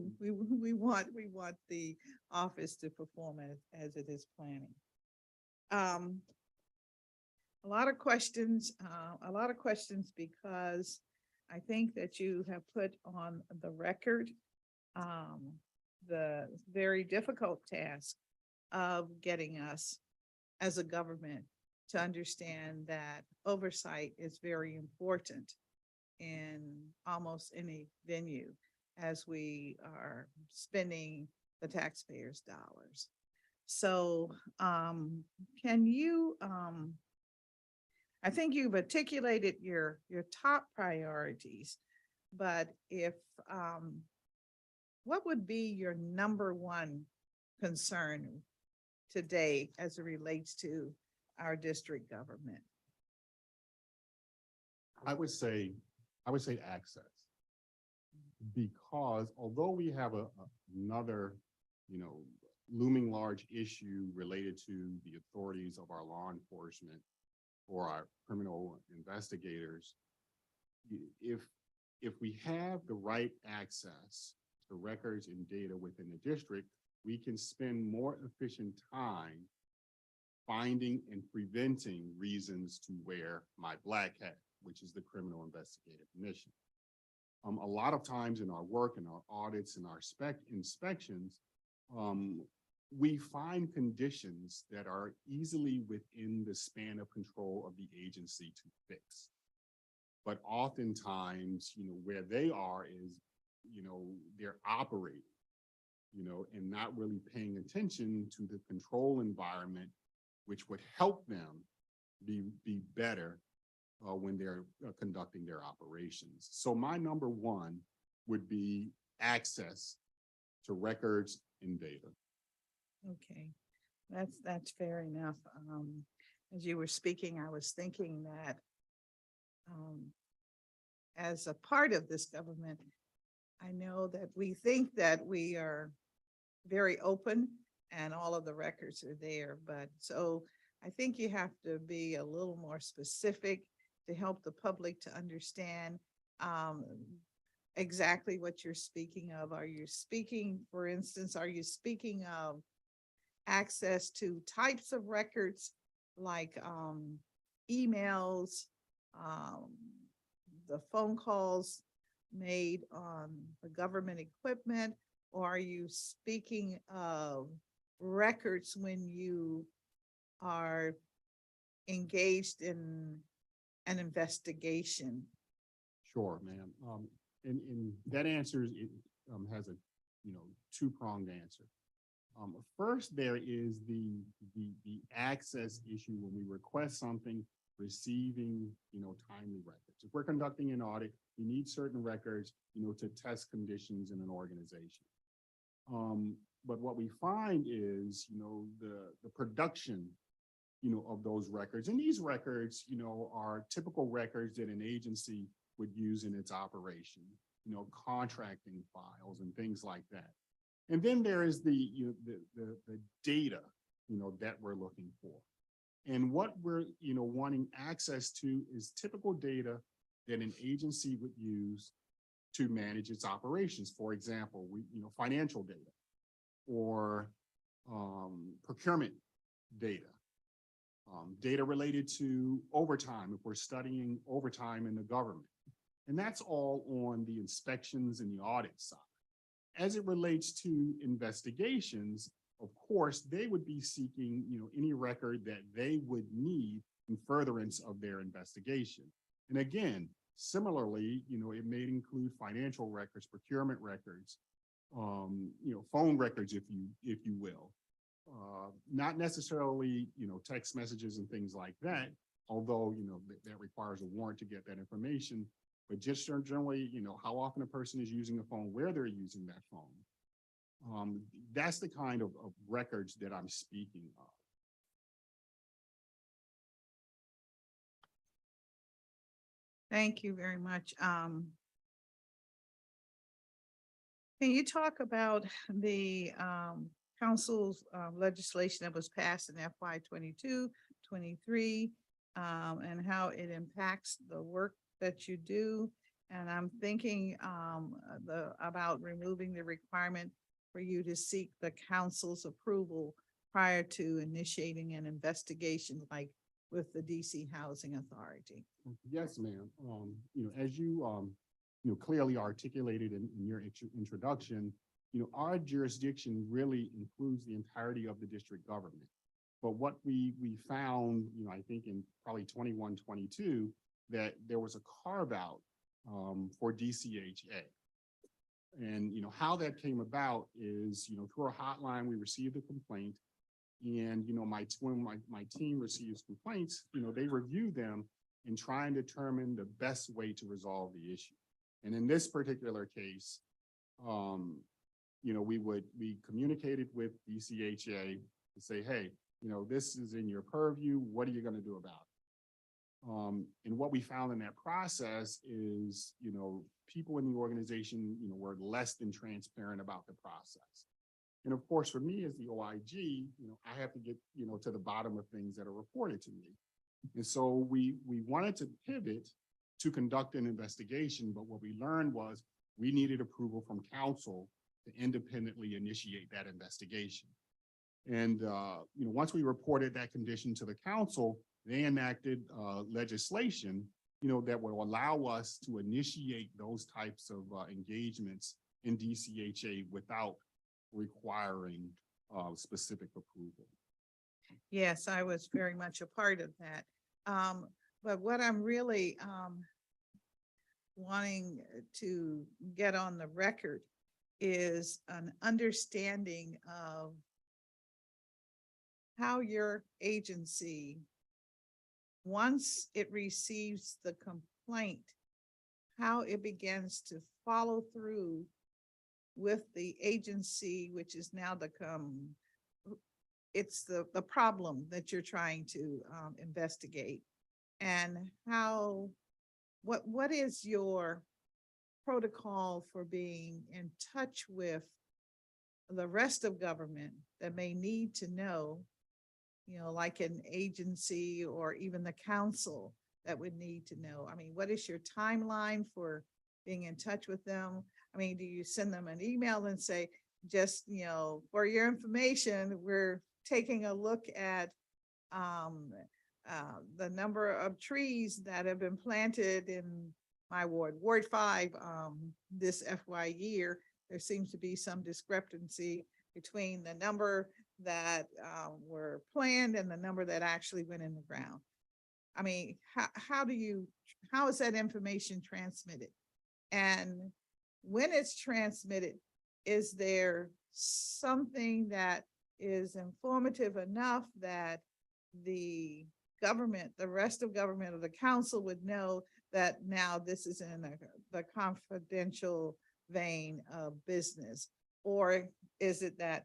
want the office to perform as it is planning. A lot of questions because I think that you have put on the record the very difficult task of getting us as a government to understand that oversight is very important in almost any venue as we are spending the taxpayers' dollars. So can you, I think you've articulated your top priorities, but if, what would be your number one concern today as it relates to our district government? I would say access, because although we have another, looming large issue related to the authorities of our law enforcement or our criminal investigators, if we have the right access to records and data within the district, we can spend more efficient time finding and preventing reasons to wear my black hat, which is the criminal investigative mission. A lot of times in our work and our audits and our inspections, we find conditions that are easily within the span of control of the agency to fix. But oftentimes, where they are is, they're operating, and not really paying attention to the control environment, which would help them be better when they're conducting their operations. So my number one would be access to records and data. Okay, that's fair enough. As you were speaking, I was thinking that as a part of this government, I know that we think that we are very open and all of the records are there, but so I think you have to be a little more specific to help the public to understand exactly what you're speaking of. Are you speaking, for instance, are you speaking of access to types of records like emails, the phone calls made on the government equipment, or are you speaking of records when you are engaged in an investigation? Sure, ma'am. And that answer has a, two-pronged answer. First, there is the access issue when we request something, receiving, timely records. If we're conducting an audit, we need certain records, to test conditions in an organization. But what we find is, the production, of those records, and these records, are typical records that an agency would use in its operation, contracting files and things like that. And then there is the data, that we're looking for. And what we're, wanting access to is typical data that an agency would use to manage its operations. For example, financial data or procurement data, data related to overtime, if we're studying overtime in the government. And that's all on the inspections and the audit side. As it relates to investigations, of course, they would be seeking, any record that they would need in furtherance of their investigation. And again, similarly, it may include financial records, procurement records, phone records, if you will. Not necessarily, text messages and things like that, although, that requires a warrant to get that information. But just generally, how often a person is using a phone, where they're using that phone. That's the kind of records that I'm speaking of. Thank you very much. Can you talk about the council's legislation that was passed in FY 22, 23, and how it impacts the work that you do? And I'm thinking about removing the requirement for you to seek the council's approval prior to initiating an investigation, like with the DC Housing Authority. Yes, ma'am. As you clearly articulated in your introduction, our jurisdiction really includes the entirety of the district government. But what we found, I think in probably 21, 22, that there was a carve out for DCHA. And, how that came about is, through a hotline, we received a complaint, and, when my team receives complaints, they review them and try and determine the best way to resolve the issue. And in this particular case, we communicated with DCHA to say, hey, this is in your purview. What are you going to do about it? And what we found in that process is, people in the organization, were less than transparent about the process. And of course, for me as the OIG, I have to get, to the bottom of things that are reported to me. And so we wanted to pivot to conduct an investigation, but what we learned was we needed approval from council to independently initiate that investigation. And, once we reported that condition to the council, they enacted legislation, that will allow us to initiate those types of engagements in DCHA without requiring specific approval. Yes, I was very much a part of that. But what I'm really wanting to get on the record is an understanding of how your agency, once it receives the complaint, how it begins to follow through with the agency, which is now it's the problem that you're trying to investigate, and what is your protocol for being in touch with the rest of government that may need to know, like an agency or even the council that would need to know? I mean, what is your timeline for being in touch with them? I mean, do you send them an email and say, just, for your information, we're taking a look at the number of trees that have been planted in my ward, Ward 5, this FY year. There seems to be some discrepancy between the number that were planned and the number that actually went in the ground. I mean, how is that information transmitted? And when it's transmitted, is there something that is informative enough that the government, the rest of government, or the council would know that now this is in the confidential vein of business? Or is it that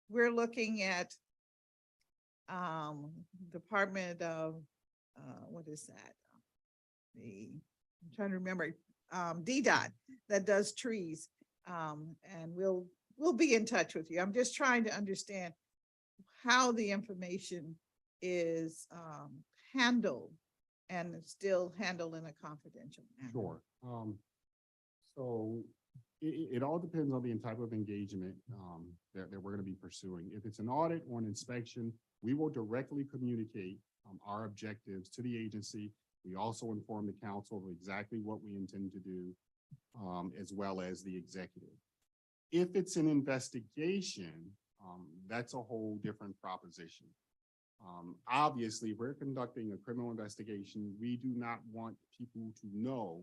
we're looking at Department of what is that? I'm trying to remember, DDOT that does trees. And we'll be in touch with you. I'm just trying to understand how the information is handled and still handled in a confidential manner. Sure. So it all depends on the type of engagement that we're going to be pursuing. If it's an audit or an inspection, we will directly communicate our objectives to the agency. We also inform the council of exactly what we intend to do, as well as the executive. If it's an investigation, that's a whole different proposition. Obviously, if we're conducting a criminal investigation, we do not want people to know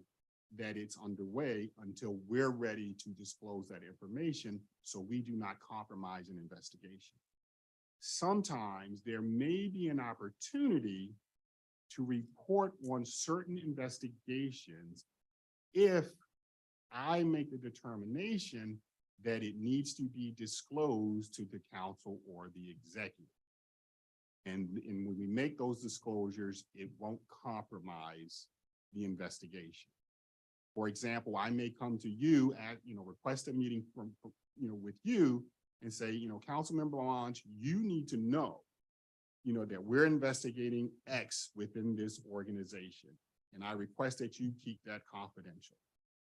that it's underway until we're ready to disclose that information, so we do not compromise an investigation. Sometimes there may be an opportunity to report on certain investigations if I make the determination that it needs to be disclosed to the council or the executive. And when we make those disclosures, it won't compromise the investigation. For example, I may come to you at, request a meeting from, with you and say, Councilmember Launch, you need to know, that we're investigating X within this organization. And I request that you keep that confidential,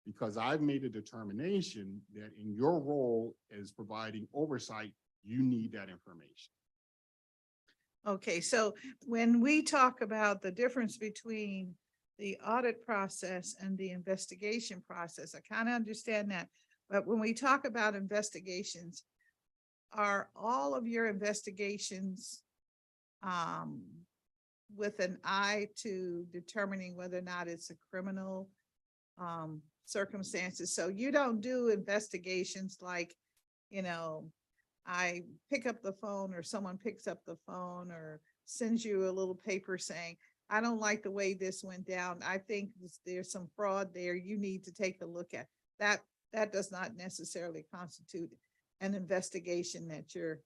because I've made a determination that in your role as providing oversight, you need that information. Okay, so when we talk about the difference between the audit process and the investigation process, I kind of understand that. But when we talk about investigations, are all of your investigations with an eye to determining whether or not it's a criminal circumstances? So you don't do investigations like, I pick up the phone or someone picks up the phone or sends you a little paper saying, I don't like the way this went down. I think there's some fraud there. You need to take a look at that. That does not necessarily constitute an investigation that your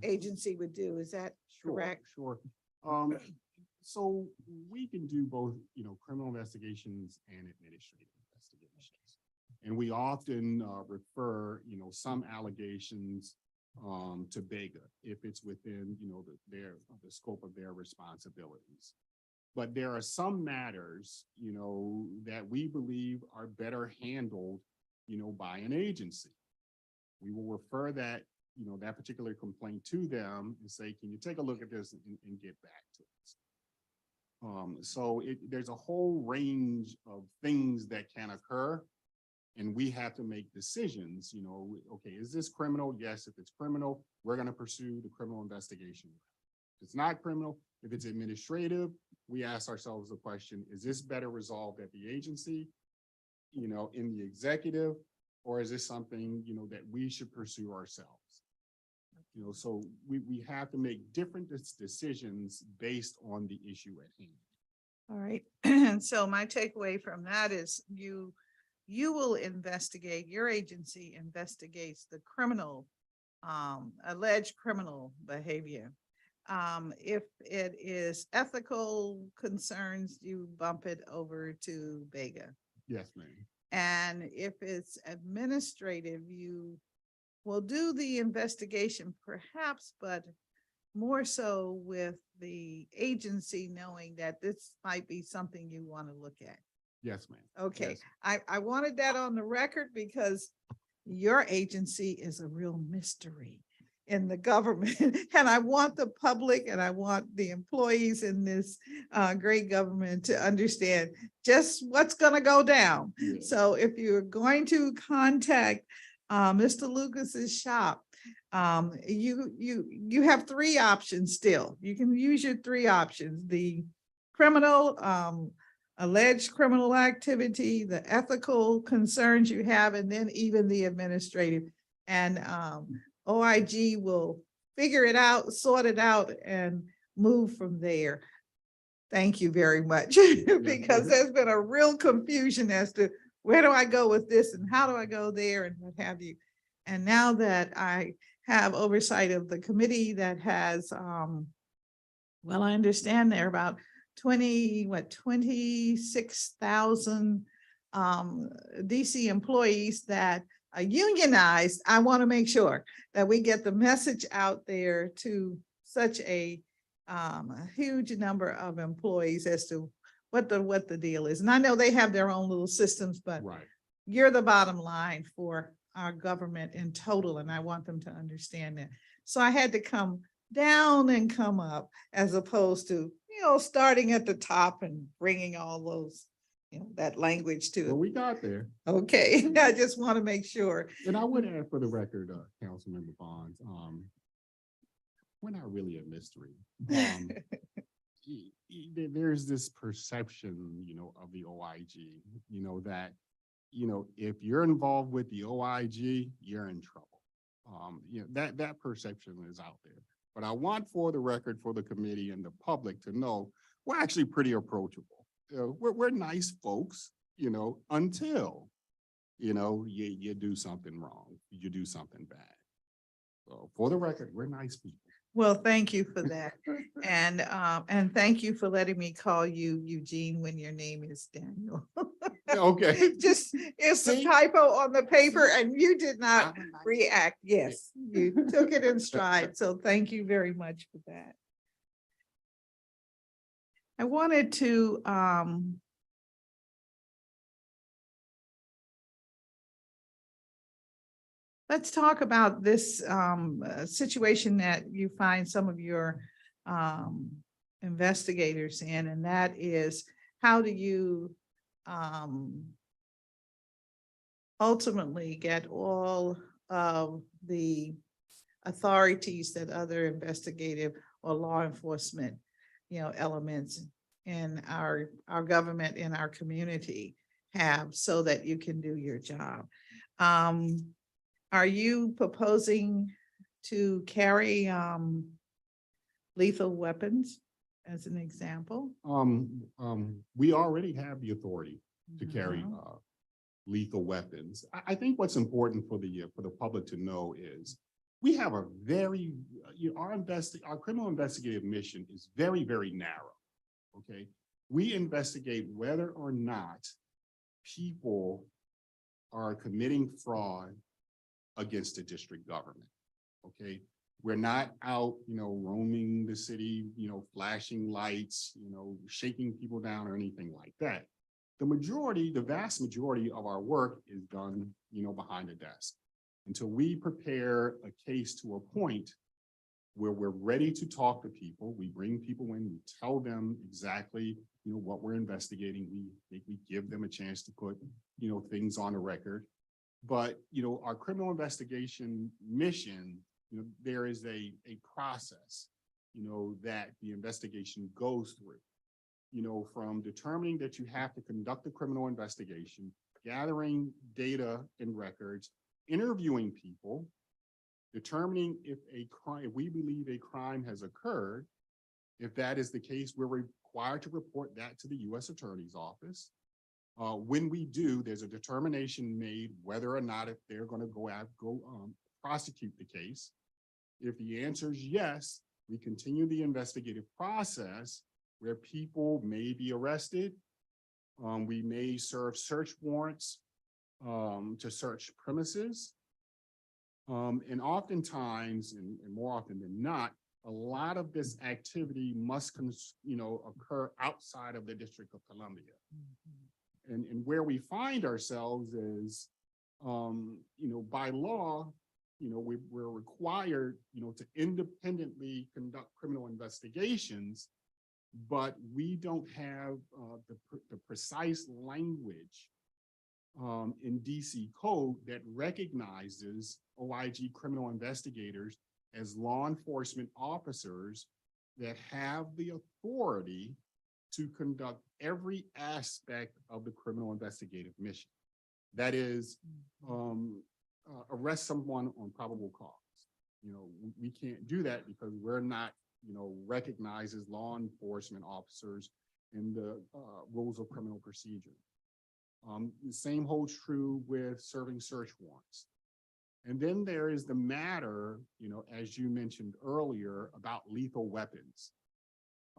agency would do. Is that correct? Sure. So we can do both, criminal investigations and administrative investigations. And we often refer, some allegations to BEGA if it's within, the scope of their responsibilities. But there are some matters, that we believe are better handled, by an agency. We will refer that, that particular complaint to them and say, can you take a look at this and get back to us? So there's a whole range of things that can occur, and we have to make decisions, okay, is this criminal? Yes, if it's criminal, we're going to pursue the criminal investigation. If it's not criminal, if it's administrative, we ask ourselves the question, is this better resolved at the agency, in the executive, or is this something, that we should pursue ourselves? So we have to make different decisions based on the issue at hand. All right. And so my takeaway from that is you will investigate, your agency investigates the criminal, alleged criminal behavior. If it is ethical concerns, you bump it over to BEGA. Yes, ma'am. And if it's administrative, you will do the investigation perhaps, but more so with the agency knowing that this might be something you want to look at. Yes, ma'am. Okay, Yes. I wanted that on the record because your agency is a real mystery in the government. And I want the public and I want the employees in this great government to understand just what's going to go down. Yeah. So if you're going to contact Mr. Lucas's shop, you have three options still. You can use your three options: the criminal, alleged criminal activity, the ethical concerns you have, and then even the administrative. And OIG will figure it out, sort it out, and move from there. Thank you very much, because there's been a real confusion as to where do I go with this and how do I go there and what have you. And now that I have oversight of the committee that has, well, I understand there are about 26,000 DC employees that are unionized. I want to make sure that we get the message out there to such a huge number of employees as to what the deal is. And I know they have their own little systems, but you're the bottom line for our government in total, and I want them to understand that. So I had to come down and come up, as opposed to, starting at the top and bringing all those, that language to it. Well, we got there. Okay, I just want to make sure. And I would add for the record, Councilmember Bonds, we're not really a mystery. There's this perception, of the OIG, that, if you're involved with the OIG, you're in trouble. That perception is out there. But I want, for the record, for the committee and the public to know, we're actually pretty approachable. We're nice folks, until, you do something wrong, you do something bad. So for the record, we're nice people. Well, thank you for that. And thank you for letting me call you Eugene when your name is Daniel. Okay. Just, it's a typo on the paper and you did not react. Yes, you took it in stride. So thank you very much for that. I wanted to let's talk about this situation that you find some of your investigators in, and that is, how do you ultimately get all of the authorities that other investigative or law enforcement, elements in our government, in our community have, so that you can do your job? Are you proposing to carry lethal weapons, as an example? We already have the authority to carry lethal weapons. I think what's important for the public to know is we have a very our criminal investigative mission is very, very narrow. Okay, we investigate whether or not people are committing fraud against the district government. Okay, we're not out, roaming the city, flashing lights, shaking people down or anything like that. The vast majority of our work is done, behind a desk until we prepare a case to a point where we're ready to talk to people. We bring people in, we tell them exactly, what we're investigating. We give them a chance to put, things on a record. But, our criminal investigation mission, there is a process, that the investigation goes through, from determining that you have to conduct a criminal investigation, gathering data and records, interviewing people, determining if we believe a crime has occurred. If that is the case, we're required to report that to the U.S. Attorney's Office. When we do, there's a determination made whether or not if they're going to go prosecute the case. If the answer is yes, we continue the investigative process where people may be arrested. We may serve search warrants to search premises. And oftentimes, and more often than not, a lot of this activity must occur outside of the District of Columbia. And where we find ourselves is, by law, we're required, to independently conduct criminal investigations, but we don't have the precise language in DC code that recognizes OIG criminal investigators as law enforcement officers that have the authority to conduct every aspect of the criminal investigative mission. That is, arrest someone on probable cause. We can't do that because we're not, recognized as law enforcement officers in the rules of criminal procedure. The same holds true with serving search warrants. And then there is the matter, as you mentioned earlier, about lethal weapons.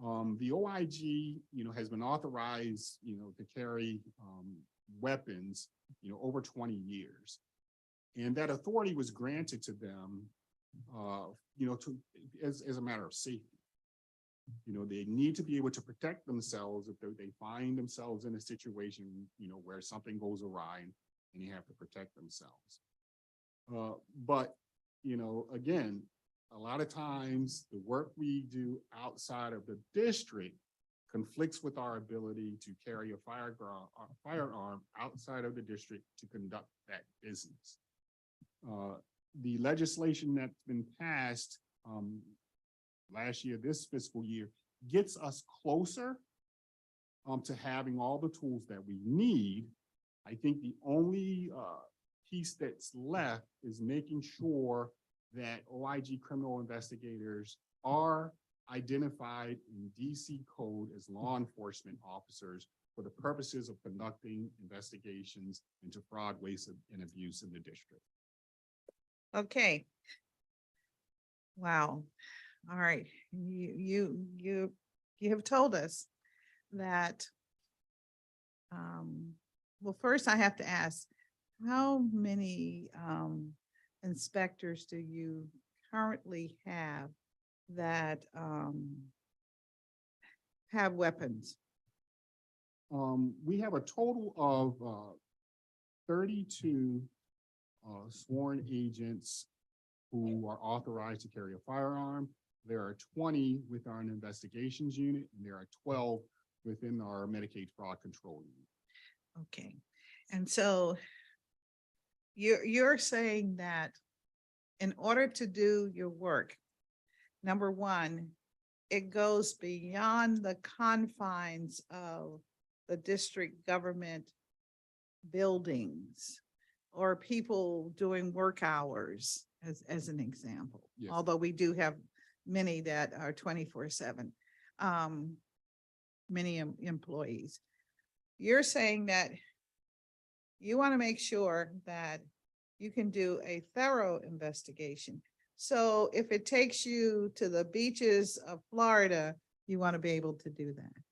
The OIG, has been authorized, to carry weapons, over 20 years. And that authority was granted to them, as a matter of safety. They need to be able to protect themselves if they find themselves in a situation, where something goes awry and they have to protect themselves. But, again, a lot of times the work we do outside of the district conflicts with our ability to carry a firearm outside of the district to conduct that business. The legislation that's been passed last year, this fiscal year, gets us closer to having all the tools that we need. I think the only piece that's left is making sure that OIG criminal investigators are identified in DC code as law enforcement officers for the purposes of conducting investigations into fraud, waste, and abuse in the district. Okay. Wow. All right. You have told us that, well, first I have to ask, how many inspectors do you currently have that have weapons? We have a total of 32 sworn agents who are authorized to carry a firearm. There are 20 with our investigations unit, and there are 12 within our Medicaid fraud control unit. Okay. And so you're saying that in order to do your work, number one, it goes beyond the confines of the district government buildings or people doing work hours, as an example. Yes. Although we do have many that are 24/7, many employees. You're saying that you want to make sure that you can do a thorough investigation. So if it takes you to the beaches of Florida, you want to be able to do that.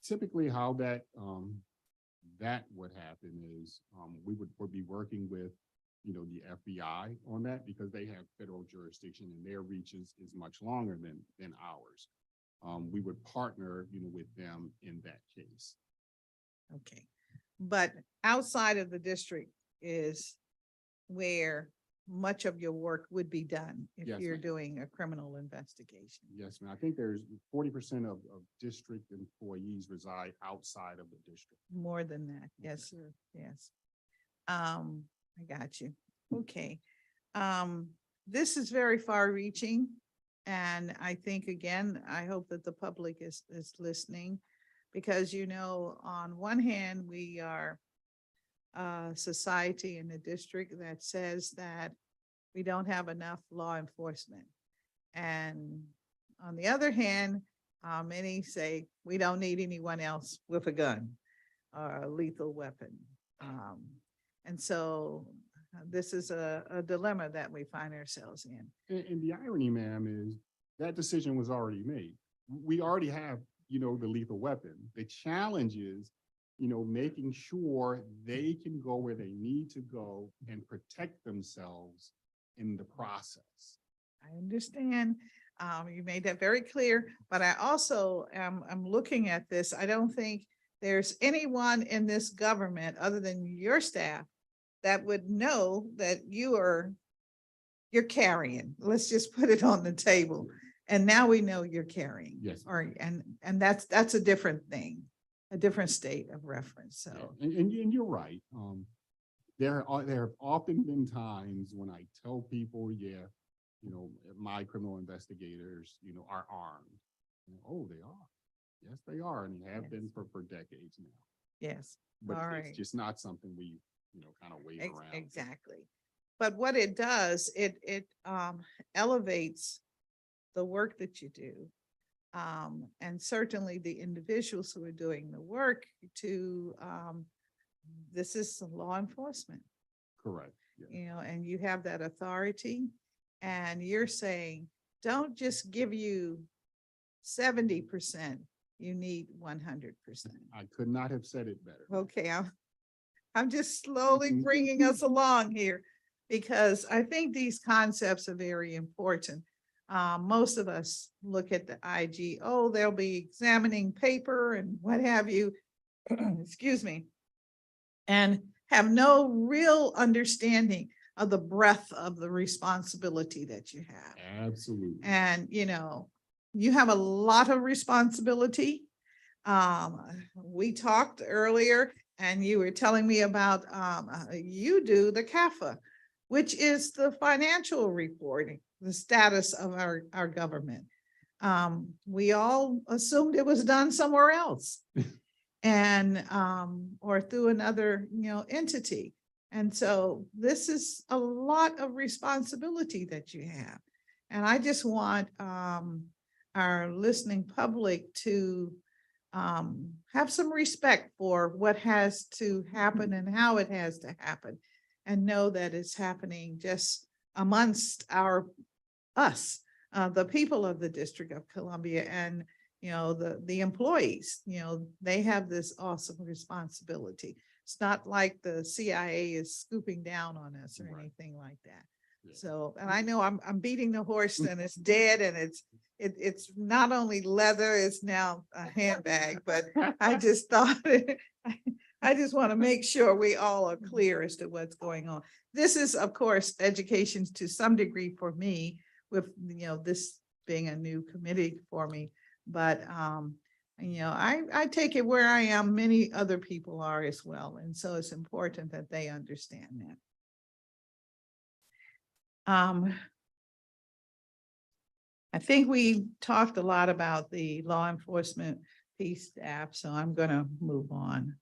Typically how that would happen is we would be working with the FBI on that, because they have federal jurisdiction and their reach is much longer than ours. We would partner with them in that case. Okay. But outside of the district is where much of your work would be done if Yes, you're ma'am. doing a criminal investigation. Yes, ma'am. I think there's 40% of district employees reside outside of the district. More than that. Yes, sir. Yes. I got you. Okay. This is very far reaching. And I think, again, I hope that the public is listening, because, on one hand, we are a society in the district that says that we don't have enough law enforcement. And on the other hand, many say we don't need anyone else with a gun or a lethal weapon. And so this is a dilemma that we find ourselves in. And the irony, ma'am, is that decision was already made. We already have, the lethal weapon. The challenge is, making sure they can go where they need to go and protect themselves in the process. I understand. You made that very clear, but I also I'm looking at this. I don't think there's anyone in this government other than your staff that would know that you're carrying. Let's just put it on the table. And now we know you're carrying. Yes. And that's a different thing, a different state of reference. So And you're right. There have often been times when I tell people, my criminal investigators, are armed. Oh, they are. Yes, they are, and they have Yes. been for decades now. Yes. But All it's right. just not something we, kind of wave around. Exactly. But what it does, it elevates the work that you do. And certainly the individuals who are doing the work to, this is law enforcement, Correct. Yeah. and you have that authority. And you're saying, don't just give you 70%, you need 100%. I could not have said it better. Okay, I'm just slowly Mhm. bringing us along here because I think these concepts are very important. Most of us look at the IG, oh, they'll be examining paper and what have you, excuse me, and have no real understanding of the breadth of the responsibility that you have. Absolutely. And, you have a lot of responsibility. We talked earlier and you were telling me about, you do the CAFA, which is the financial reporting, the status of our government. We all assumed it was done somewhere else and, or through another, entity. And so this is a lot of responsibility that you have. And I just want, our listening public to have some respect for what has to happen and how it has to happen, and know that it's happening just amongst us, the people of the District of Columbia, and the employees. They have this awesome responsibility. It's not like the CIA is scooping down on us or Right. anything like that. Yeah. So, and I know I'm beating the horse and it's dead and it's not only leather, it's now a handbag, but I just thought, I just want to make sure we all are clear as to what's going on. This is, of course, education to some degree for me with, this being a new committee for me, but, I take it where I am, many other people are as well. And so it's important that they understand that. I think we talked a lot about the law enforcement piece staff, so I'm going to move on.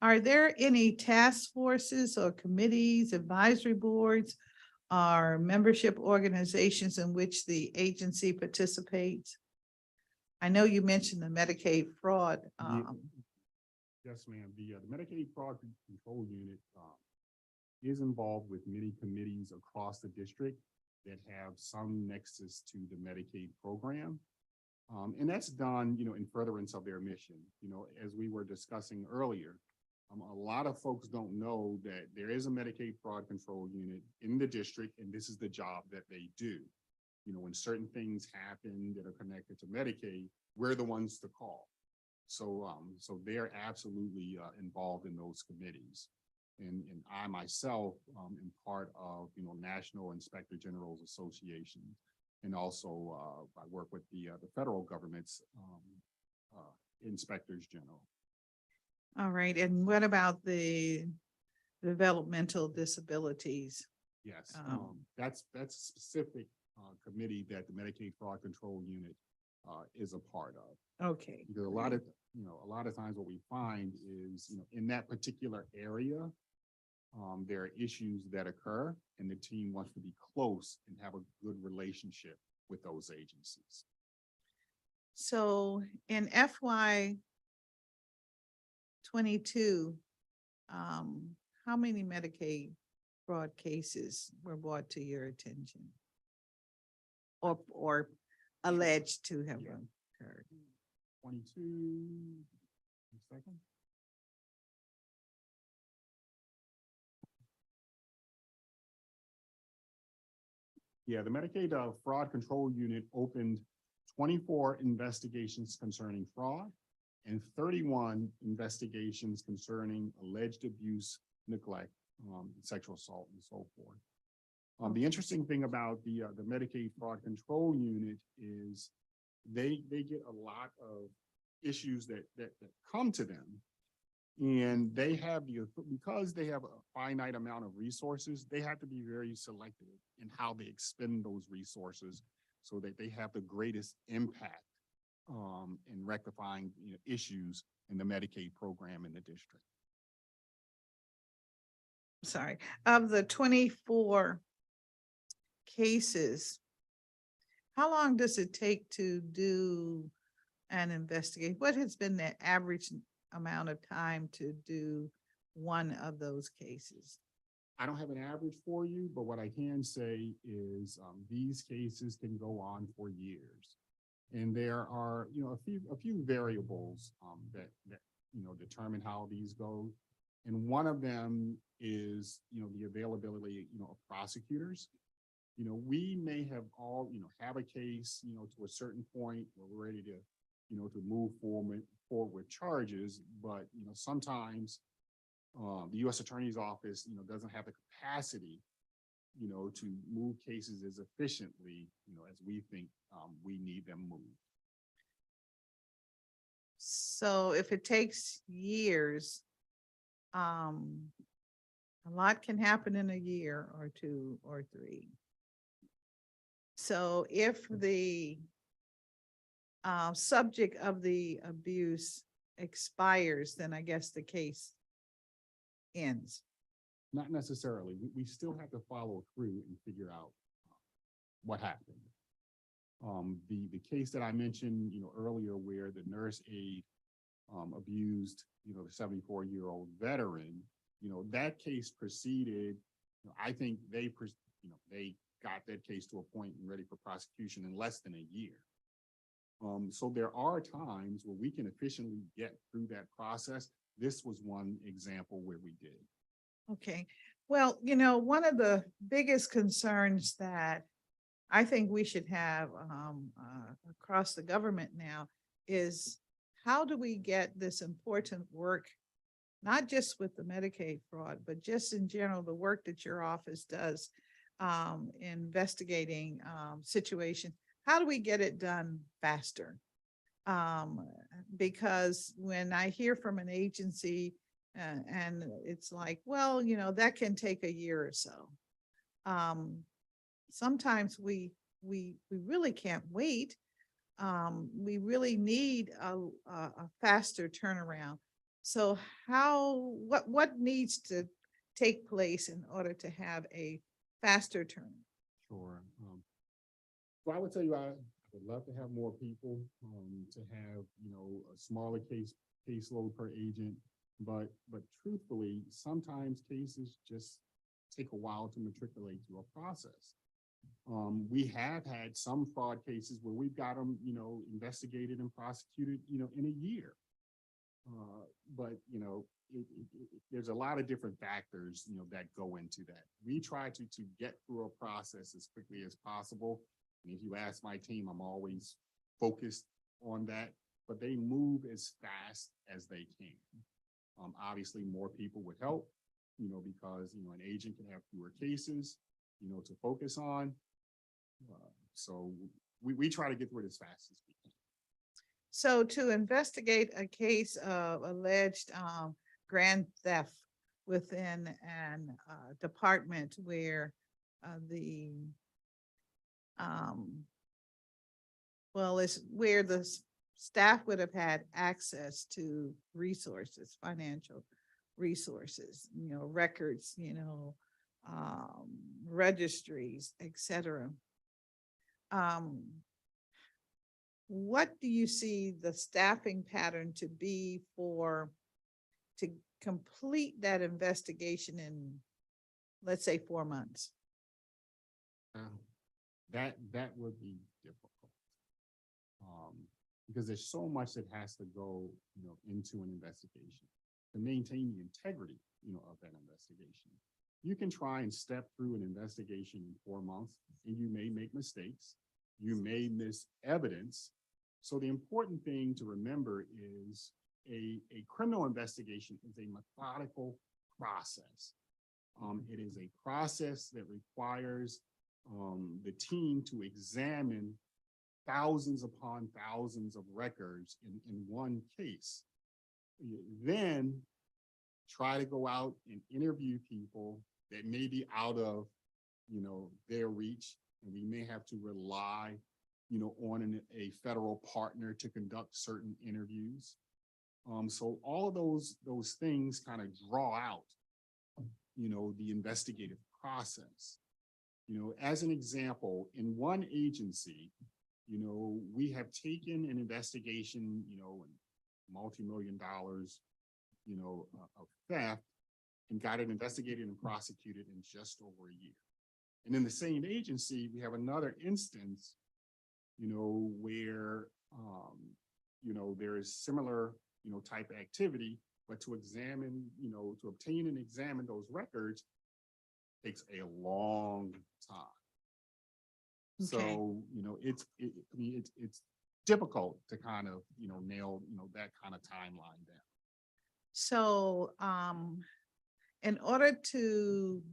Are there any task forces or committees, advisory boards, or membership organizations in which the agency participates? I know you mentioned the Medicaid fraud. Yes, ma'am. The Medicaid Fraud Control Unit is involved with many committees across the district that have some nexus to the Medicaid program. And that's done, in furtherance of their mission. As we were discussing earlier, a lot of folks don't know that there is a Medicaid Fraud Control Unit in the district, and this is the job that they do. When certain things happen that are connected to Medicaid, we're the ones to call. So they're absolutely involved in those committees. And I myself am part of, National Inspector General's Association. And also I work with the federal government's inspectors general. All right. And what about the developmental disabilities? Yes, that's a specific committee that the Medicaid Fraud Control Unit is a part of. Okay. Because a lot of times what we find is, in that particular area, there are issues that occur and the team wants to be close and have a good relationship with those agencies. So in FY 22, how many Medicaid fraud cases were brought to your attention? Or alleged to have occurred? 22, second. Yeah, the Medicaid Fraud Control Unit opened 24 investigations concerning fraud and 31 investigations concerning alleged abuse, neglect, sexual assault, and so forth. The interesting thing about the Medicaid Fraud Control Unit is they get a lot of issues that come to them, and they have because they have a finite amount of resources, they have to be very selective in how they expend those resources so that they have the greatest impact in rectifying issues in the Medicaid program in the district. Sorry, of the 24 cases, how long does it take to do an investigation? What has been the average amount of time to do one of those cases? I don't have an average for you, but what I can say is these cases can go on for years. And there are, a few variables that determine how these go. And one of them is, the availability, of prosecutors. We may have all, have a case, to a certain point where we're ready to, to move forward with charges, but, sometimes the U.S. Attorney's Office, doesn't have the capacity, to move cases as efficiently, as we think we need them moved. So if it takes years, a lot can happen in a year or 2 or 3. So if the subject of the abuse expires, then I guess the case ends. Not necessarily. We still have to follow through and figure out what happened. The case that I mentioned, earlier, where the nurse aide abused, the 74-year-old veteran, that case proceeded. I think they got that case to a point and ready for prosecution in less than a year. So there are times where we can efficiently get through that process. This was one example where we did. Okay, well, one of the biggest concerns that I think we should have across the government now is, how do we get this important work, not just with the Medicaid fraud, but just in general, the work that your office does investigating situations, how do we get it done faster? Because when I hear from an agency and it's like, well, that can take a year or so. Sometimes we really can't wait. We really need a faster turnaround. So what needs to take place in order to have a faster turn? Sure. So I would tell you, I would love to have more people to have, a smaller caseload per agent. But truthfully, sometimes cases just take a while to matriculate through a process. We have had some fraud cases where we've got them, investigated and prosecuted, in a year. But there's a lot of different factors, that go into that. We try to get through a process as quickly as possible. And if you ask my team, I'm always focused on that, but they move as fast as they can. Obviously, more people would help, because, an agent can have fewer cases, to focus on. So we try to get through it as fast as we can. So to investigate a case of alleged grand theft within an department where it's where the staff would have had access to resources, financial resources, records, registries, etc. What do you see the staffing pattern to be to complete that investigation in, let's say, 4 months? That would be difficult. Because there's so much that has to go, into an investigation to maintain the integrity, of that investigation. You can try and step through an investigation in 4 months, and you may make mistakes. You may miss evidence. So the important thing to remember is a criminal investigation is a methodical process. It is a process that requires the team to examine thousands upon thousands of records in one case. Then try to go out and interview people that may be out of, their reach, and we may have to rely on a federal partner to conduct certain interviews. So all of those things kind of draw out, the investigative process. As an example, in one agency, we have taken an investigation, multi-million dollars, of theft, and got it investigated and prosecuted in just over a year. And in the same agency, we have another instance, where, there is similar, type activity, but to examine, to obtain and examine those records takes a long time. Okay. So, it's difficult to kind of, nail, that kind of timeline down. So, in order to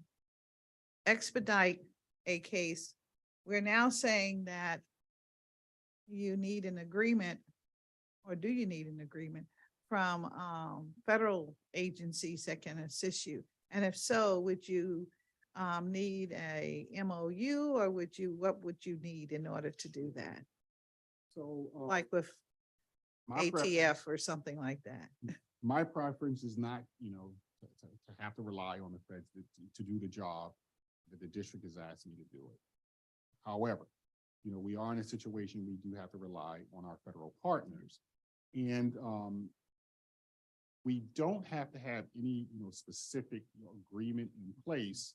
expedite a case, we're now saying that you need an agreement, or do you need an agreement from federal agencies that can assist you? And if so, would you need a MOU, or what would you need in order to do that? So, Like with my ATF or something like that? my preference is not, to have to rely on the feds to do the job that the district is asking me to do it. However, we are in a situation we do have to rely on our federal partners. And we don't have to have any, specific agreement in place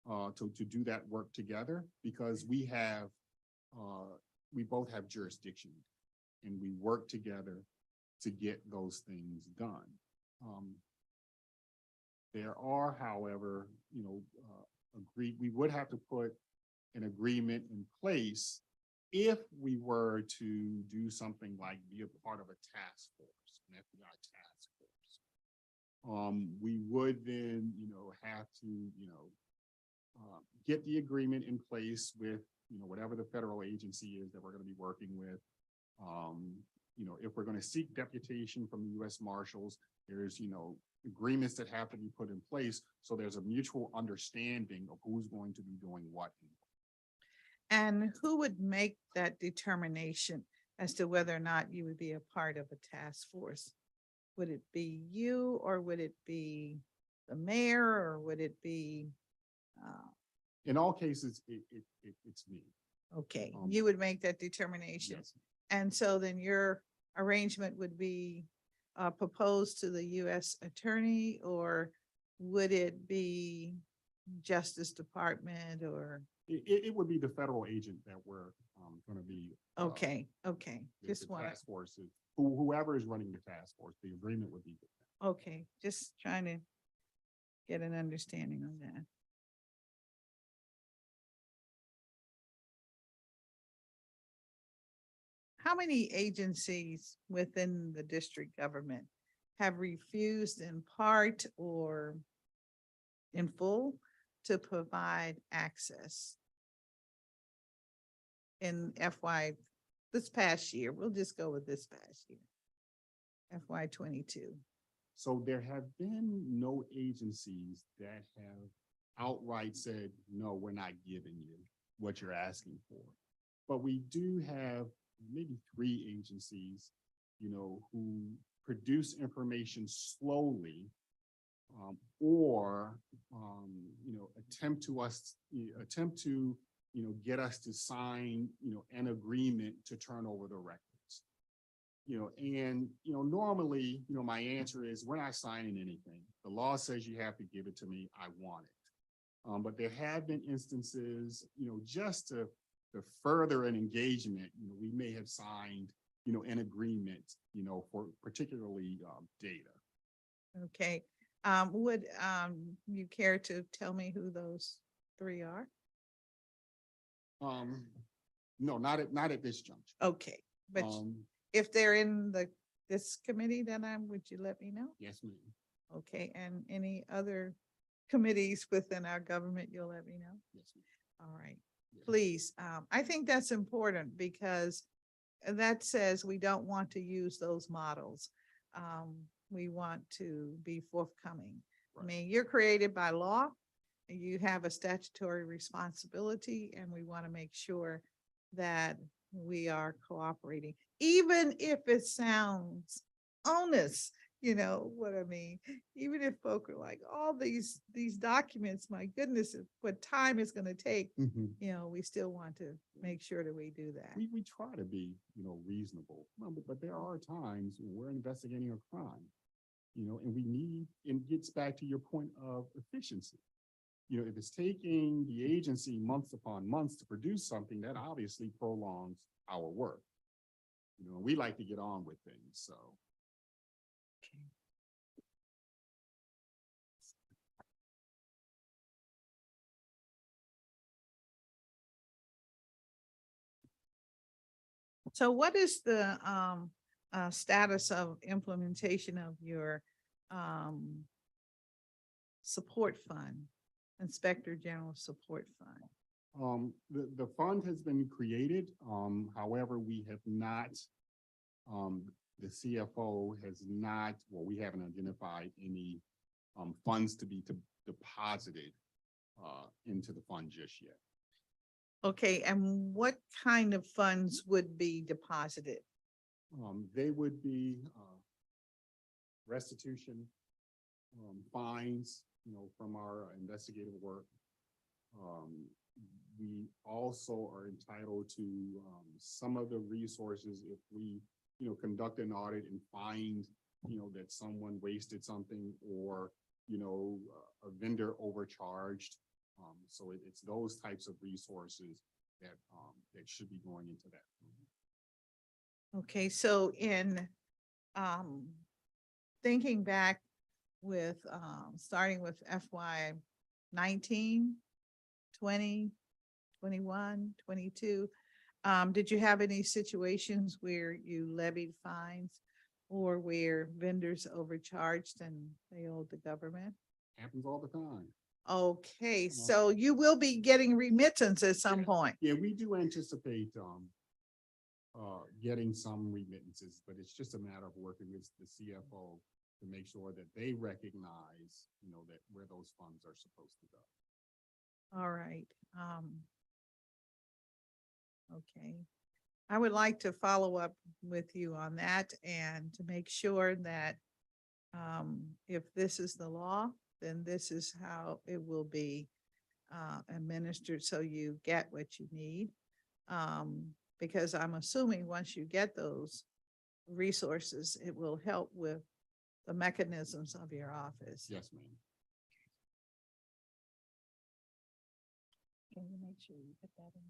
to do that work together, because we both have jurisdiction and we work together to get those things done. There are, however, we would have to put an agreement in place if we were to do something like be a part of a task force, an FBI task force. We would then, have to, get the agreement in place with, whatever the federal agency is that we're going to be working with. If we're going to seek deputation from the U.S. Marshals, there's, agreements that have to be put in place. So there's a mutual understanding of who's going to be doing what. And who would make that determination as to whether or not you would be a part of a task force? Would it be you, or would it be the mayor, or would it be? In all cases, it's me. Okay, you would make that determination. Yes. And so then your arrangement would be proposed to the U.S. Attorney, or would it be Justice Department, or? It would be the federal agent that we're going to be. Okay, The just want task force, whoever is running the task force, the agreement would be with them. okay, just trying to get an understanding on that. How many agencies within the district government have refused in part or in full to provide access in this past year? We'll just go with this past year, FY 22. So there have been no agencies that have outright said, no, we're not giving you what you're asking for. But we do have maybe 3 agencies, who produce information slowly, or, attempt to get us to sign, an agreement to turn over the records. Normally, my answer is we're not signing anything. The law says you have to give it to me. I want it. But there have been instances, just to further an engagement, we may have signed, an agreement, for particularly data. Okay. Would you care to tell me who those 3 are? No, not at this juncture. Okay, but if they're in this committee, then would you let me know? Yes, ma'am. Okay, and any other committees within our government, you'll let me know? Yes, ma'am. All right, Yes. please. I think that's important, because that says we don't want to use those models. We want to be forthcoming. I Right. mean, you're created by law, and you have a statutory responsibility, and we want to make sure that we are cooperating, even if it sounds onerous, you know what I mean? Even if folk are like, all these documents, my goodness, what time it's gonna take, Mhm. you know, we still want to make sure that we do that. We try to be, reasonable, but there are times when we're investigating a crime, and we need, and it gets back to your point of efficiency. If it's taking the agency months upon months to produce something, that obviously prolongs our work. We like to get on with things, so. So what is the status of implementation of your support fund, Inspector General Support Fund? The fund has been created. However, we have not, the CFO has not, well, we haven't identified any funds to be deposited into the fund just yet. Okay, and what kind of funds would be deposited? They would be restitution, fines, from our investigative work. We also are entitled to some of the resources if we, conduct an audit and find, that someone wasted something or, a vendor overcharged. So it's those types of resources that should be going into that. Okay, so in thinking back with starting with FY 19, 20, 21, 22, did you have any situations where you levied fines or where vendors overcharged and they owed the government? Happens all the time. Okay, so you will be getting remittance at some point. Yeah, we do anticipate getting some remittances, but it's just a matter of working with the CFO to make sure that they recognize, that where those funds are supposed to go. All right. Okay. I would like to follow up with you on that and to make sure that if this is the law, then this is how it will be administered so you get what you need. Because I'm assuming once you get those resources, it will help with the mechanisms of your office. Yes, ma'am. Can you make sure you put that in?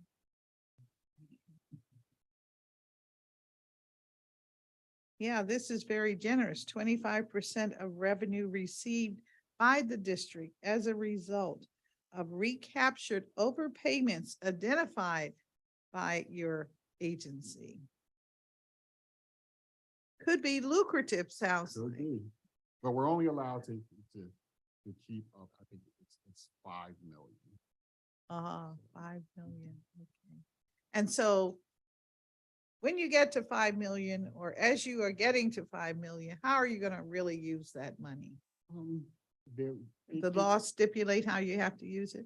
Yeah, this is very generous. 25% of revenue received by the district as a result of recaptured overpayments identified by your agency. Could be lucrative, sounds Could like. be. But we're only allowed to keep up, I think it's 5 million. 5 million, okay. And so when you get to 5 million, or as you are getting to 5 million, how are you gonna really use that money? The law stipulate how you have to use it?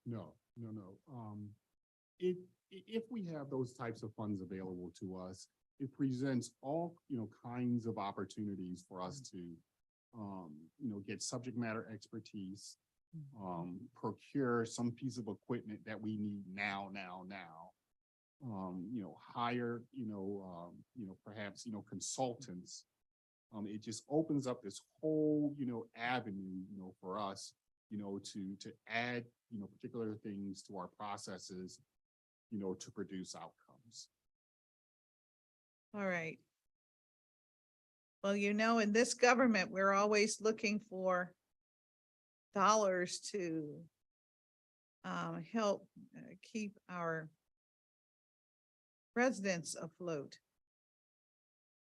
No. If we have those types of funds available to us, it presents all, kinds of opportunities for us to, get subject matter expertise, procure some piece of equipment that we need now, hire, perhaps, consultants. It just opens up this whole, avenue, for us, to add, particular things to our processes, to produce outcomes. All right. Well, in this government, we're always looking for dollars to help keep our residents afloat.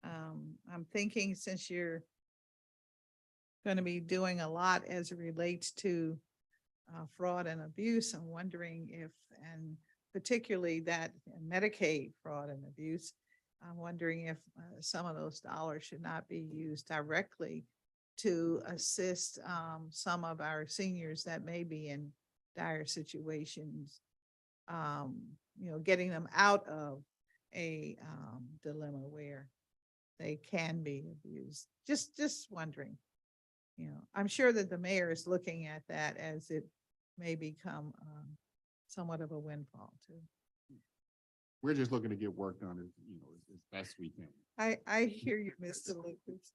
I'm thinking since you're going to be doing a lot as it relates to fraud and abuse, I'm wondering if, and particularly that Medicaid fraud and abuse, I'm wondering if some of those dollars should not be used directly to assist some of our seniors that may be in dire situations, getting them out of a dilemma where they can be abused. Just wondering, you know, I'm sure that the mayor is looking at that as it may become somewhat of a windfall too. We're just looking to get work done as, you know, as best we can. I hear you, Mr. Lucas.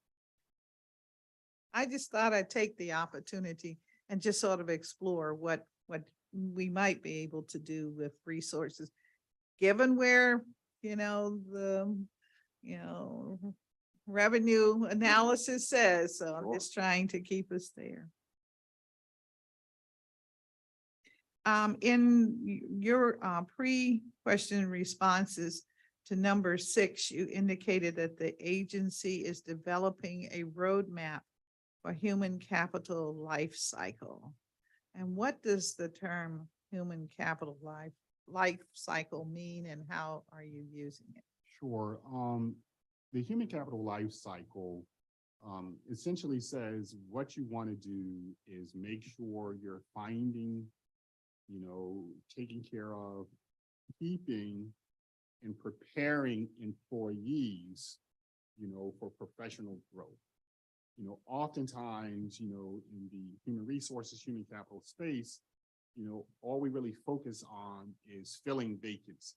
I just thought I'd take the opportunity and just sort of explore what we might be able to do with resources, given where, you know, the, you know, revenue analysis says. So I'm just trying to keep us there. In your pre-question responses to number 6, you indicated that the agency is developing a roadmap for human capital life cycle. And what does the term human capital life cycle mean, and how are you using it? Sure. The human capital life cycle essentially says what you want to do is make sure you're finding, you know, taking care of, keeping, and preparing employees, you know, for professional growth. You know, oftentimes, you know, in the human resources, human capital space, you know, all we really focus on is filling vacancies.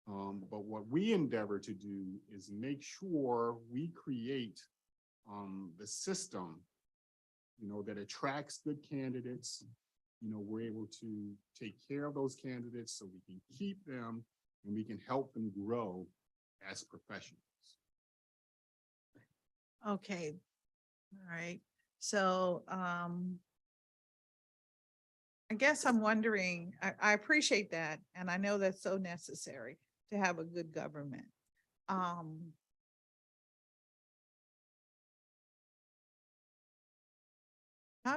But what we endeavor to do is make sure we create the system, you know, that attracts good candidates. You know, we're able to take care of those candidates so we can keep them and we can help them grow as professionals. Okay, all right. So I guess I'm wondering, I appreciate that, and I know that's so necessary to have a good government. How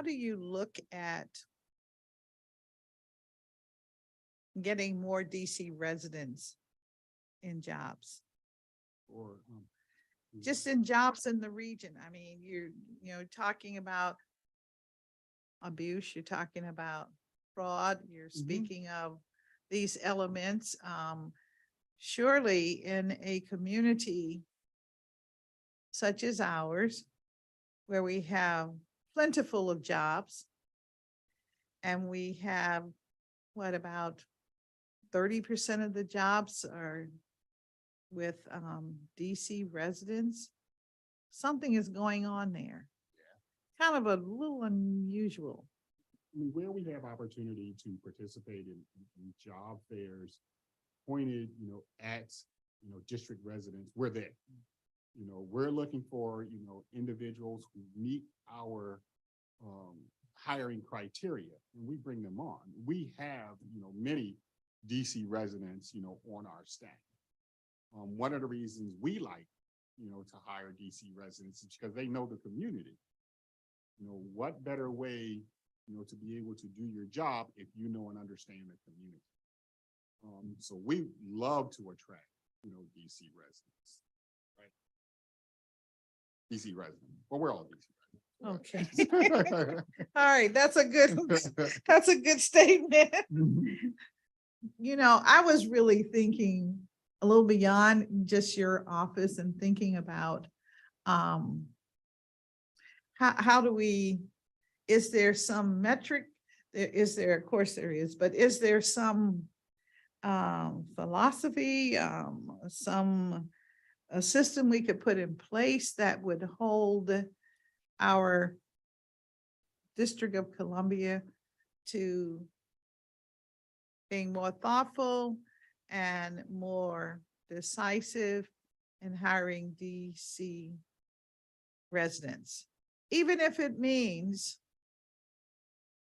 do you look at getting more DC residents in jobs? Or Just in jobs in the region. I mean, you know, talking about abuse, you're talking about fraud, you're speaking of these elements. Surely in a community such as ours, where we have plentiful of jobs, and we have, what, about 30% of the jobs are with DC residents, something is going on there. Yeah. Kind of a little unusual. I mean, where we have opportunity to participate in job fairs pointed, you know, at, you know, district residents, we're there. You know, we're looking for, you know, individuals who meet our hiring criteria, and we bring them on. We have, you know, many DC residents, you know, on our staff. One of the reasons we like, you know, to hire DC residents is because they know the community. You know, what better way, you know, to be able to do your job if you know and understand the community. So we love to attract, you know, DC residents, right? DC residents, well, we're all DC residents. Okay. All right, that's a good statement. You know, I was really thinking a little beyond just your office and thinking about how do we, is there some metric? Is there, of course there is, but is there some philosophy, some a system we could put in place that would hold our District of Columbia to being more thoughtful and more decisive in hiring DC residents, even if it means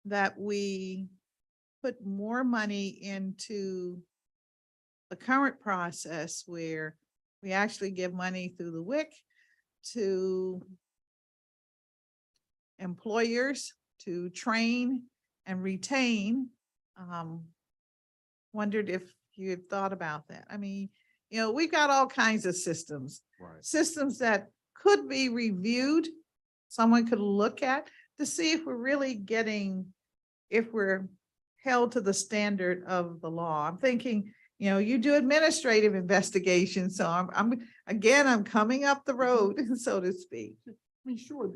that we put more money into the current process where we actually give money through the WIC to employers to train and retain. Wondered if you had thought about that. I mean, you know, we've got all kinds of systems, Right. Systems that could be reviewed. Someone could look at to see if we're really getting, if we're held to the standard of the law. I'm thinking You know, you do administrative investigations, so I'm coming up the road, so to speak. I mean, sure,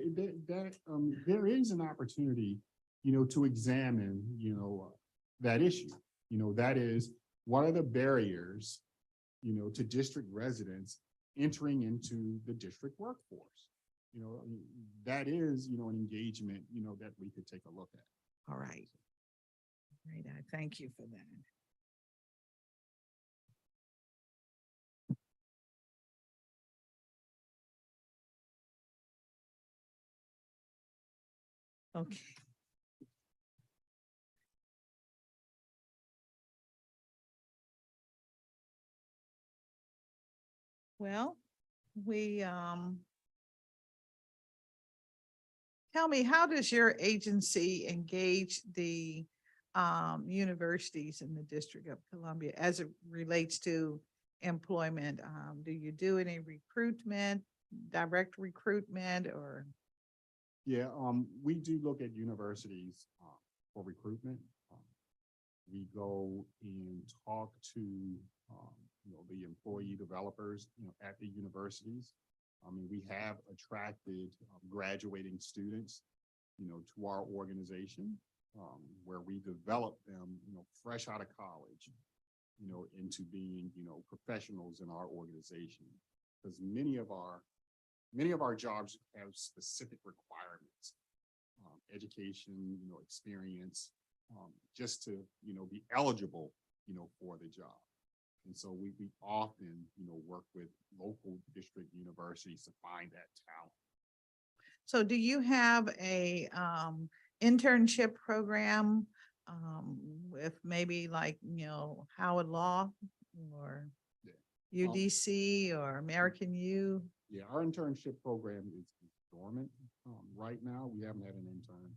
there is an opportunity, to examine, that issue. That is, what are the barriers, to district residents entering into the district workforce? That is, an engagement, that we could take a look at. All right. Great, I thank you for that. Okay. Well, tell me, how does your agency engage the universities in the District of Columbia as it relates to employment? Do you do any recruitment, direct recruitment, or? Yeah, we do look at universities for recruitment. We go and talk to the employee developers at the universities. I mean, we have attracted graduating students to our organization, where we develop them fresh out of college into being professionals in our organization, because many of our jobs have specific requirements, education, experience, just to, be eligible, for the job. And so we often, work with local district universities to find that talent. So do you have a internship program with maybe like, Howard Law or UDC or American U? Yeah, our internship program is dormant right now. We haven't had an intern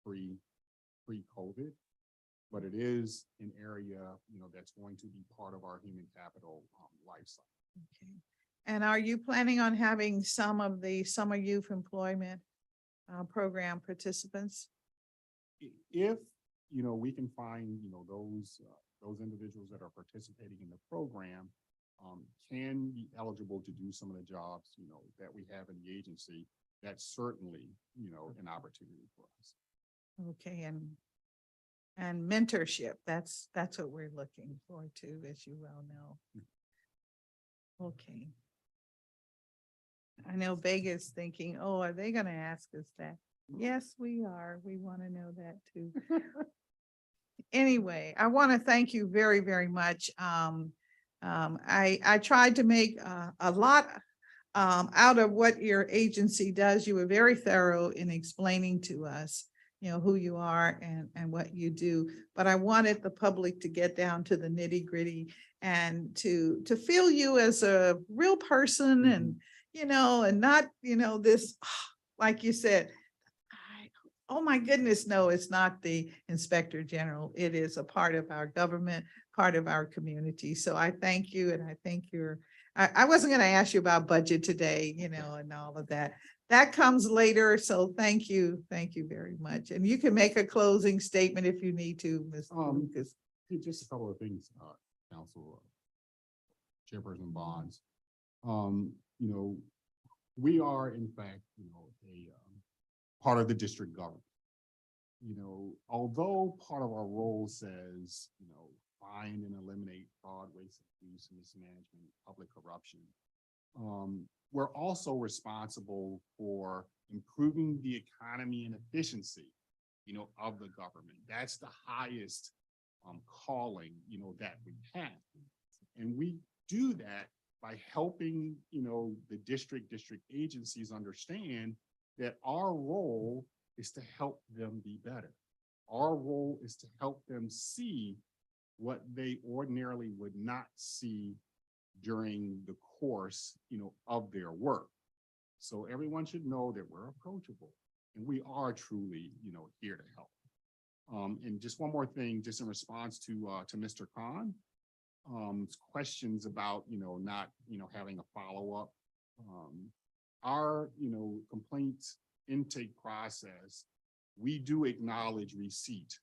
pre-COVID, but it is an area, that's going to be part of our human capital life cycle. Okay. And are you planning on having some of the summer youth employment program participants? If, we can find, those individuals that are participating in the program can be eligible to do some of the jobs, that we have in the agency, that's certainly, an opportunity for us. Okay, and mentorship, that's what we're looking for too, as you well know. Okay. I know BEGA is thinking, oh, are they gonna ask us that? Yes, we are. We want to know that too. Anyway, I want to thank you very, very much. I tried to make a lot out of what your agency does. You were very thorough in explaining to us, who you are and what you do. But I wanted the public to get down to the nitty gritty and to feel you as a real person and, and not, this, like you said, oh my goodness, no, it's not the Inspector General. It is a part of our government, part of our community. So I thank you, and I think I wasn't going to ask you about budget today, and all of that. That comes later. So thank you very much. And you can make a closing statement if you need to, Mr. Lucas. Just a couple of things, Council Chairperson Bonds. We are in fact, a part of the district government. Although part of our role says, find and eliminate fraud, waste, abuse, mismanagement, public corruption, we're also responsible for improving the economy and efficiency, of the government. That's the highest calling, that we have. And we do that by helping, the district agencies understand that our role is to help them be better. Our role is to help them see what they ordinarily would not see during the course, of their work. So everyone should know that we're approachable and we are truly, here to help. And just one more thing, just in response to Mr. Khan, questions about, not, having a follow-up. Our, complaints intake process, we do acknowledge receipt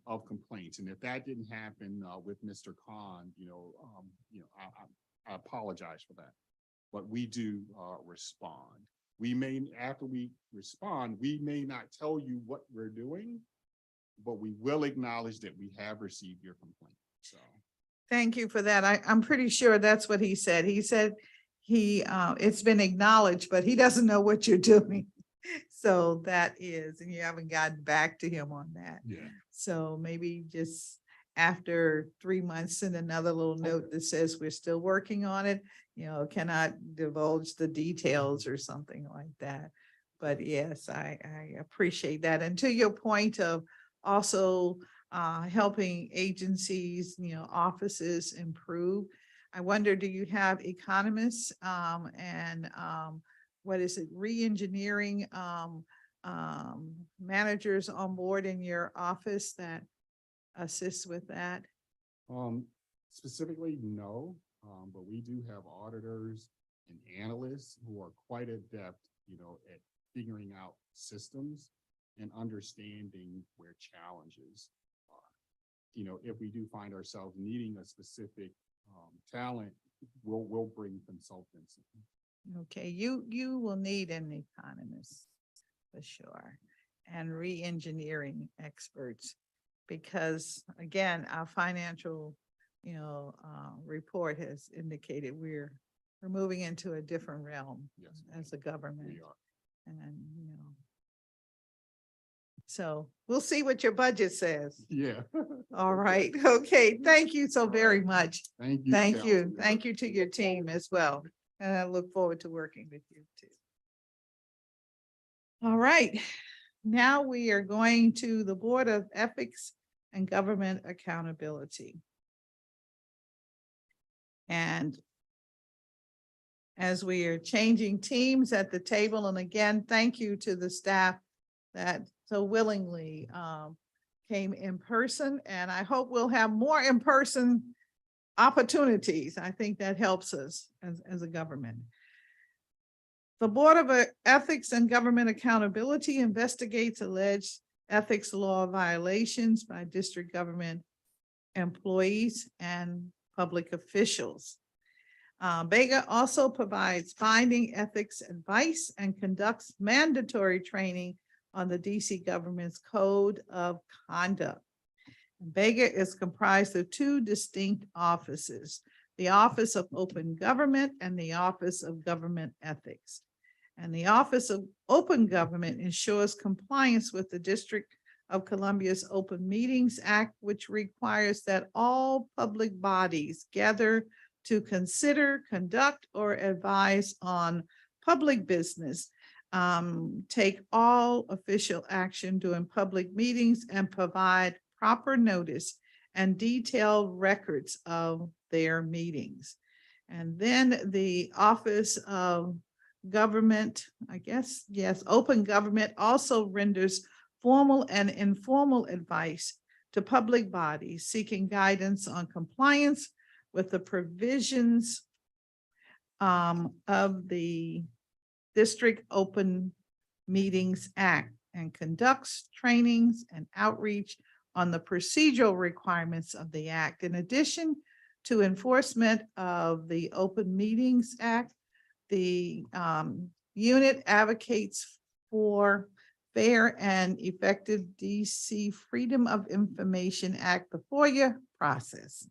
of complaints. And if that didn't happen with Mr. Khan, I apologize for that. But we do respond. We may, after we respond, we may not tell you what we're doing, but we will acknowledge that we have received your complaint. So Thank you for that. I'm pretty sure that's what he said. He said it's been acknowledged, but he doesn't know what you're doing. So that is, and you haven't gotten back to him on that. yeah. So maybe just after 3 months, send another little note that says we're still working on it. Cannot divulge the details or something like that. But yes, I appreciate that. And to your point of also helping agencies, offices improve. I wonder, do you have economists and what is it, re-engineering managers on board in your office that assist with that? Specifically, no, but we do have auditors and analysts who are quite adept, at figuring out systems and understanding where challenges are. If we do find ourselves needing a specific talent, we'll bring consultants in. Okay, you will need an economist for sure, and re-engineering experts, because again, our financial, report has indicated we're moving into a different realm Yes, as a government, we are. and so we'll see what your budget says. Yeah. All right. Okay. Thank you so very much. Thank you. Thank you. Councilman. Thank you to your team as well. And I look forward to working with you too. All right. Now we are going to the Board of Ethics and Government Accountability. And as we are changing teams at the table, and again, thank you to the staff that so willingly came in person, and I hope we'll have more in-person opportunities. I think that helps us as a government. The Board of Ethics and Government Accountability investigates alleged ethics law violations by district government employees and public officials. BEGA also provides binding ethics advice and conducts mandatory training on the DC government's Code of Conduct. BEGA is comprised of two distinct offices, the Office of Open Government and the Office of Government Ethics. And the Office of Open Government ensures compliance with the District of Columbia's Open Meetings Act, which requires that all public bodies gather to consider, conduct, or advise on public business, take all official action during public meetings, and provide proper notice and detailed records of their meetings. And then the Office of Government, Open Government also renders formal and informal advice to public bodies seeking guidance on compliance with the provisions of the District Open Meetings Act, and conducts trainings and outreach on the procedural requirements of the act. In addition to enforcement of the Open Meetings Act, the unit advocates for fair and effective DC Freedom of Information Act, the FOIA process.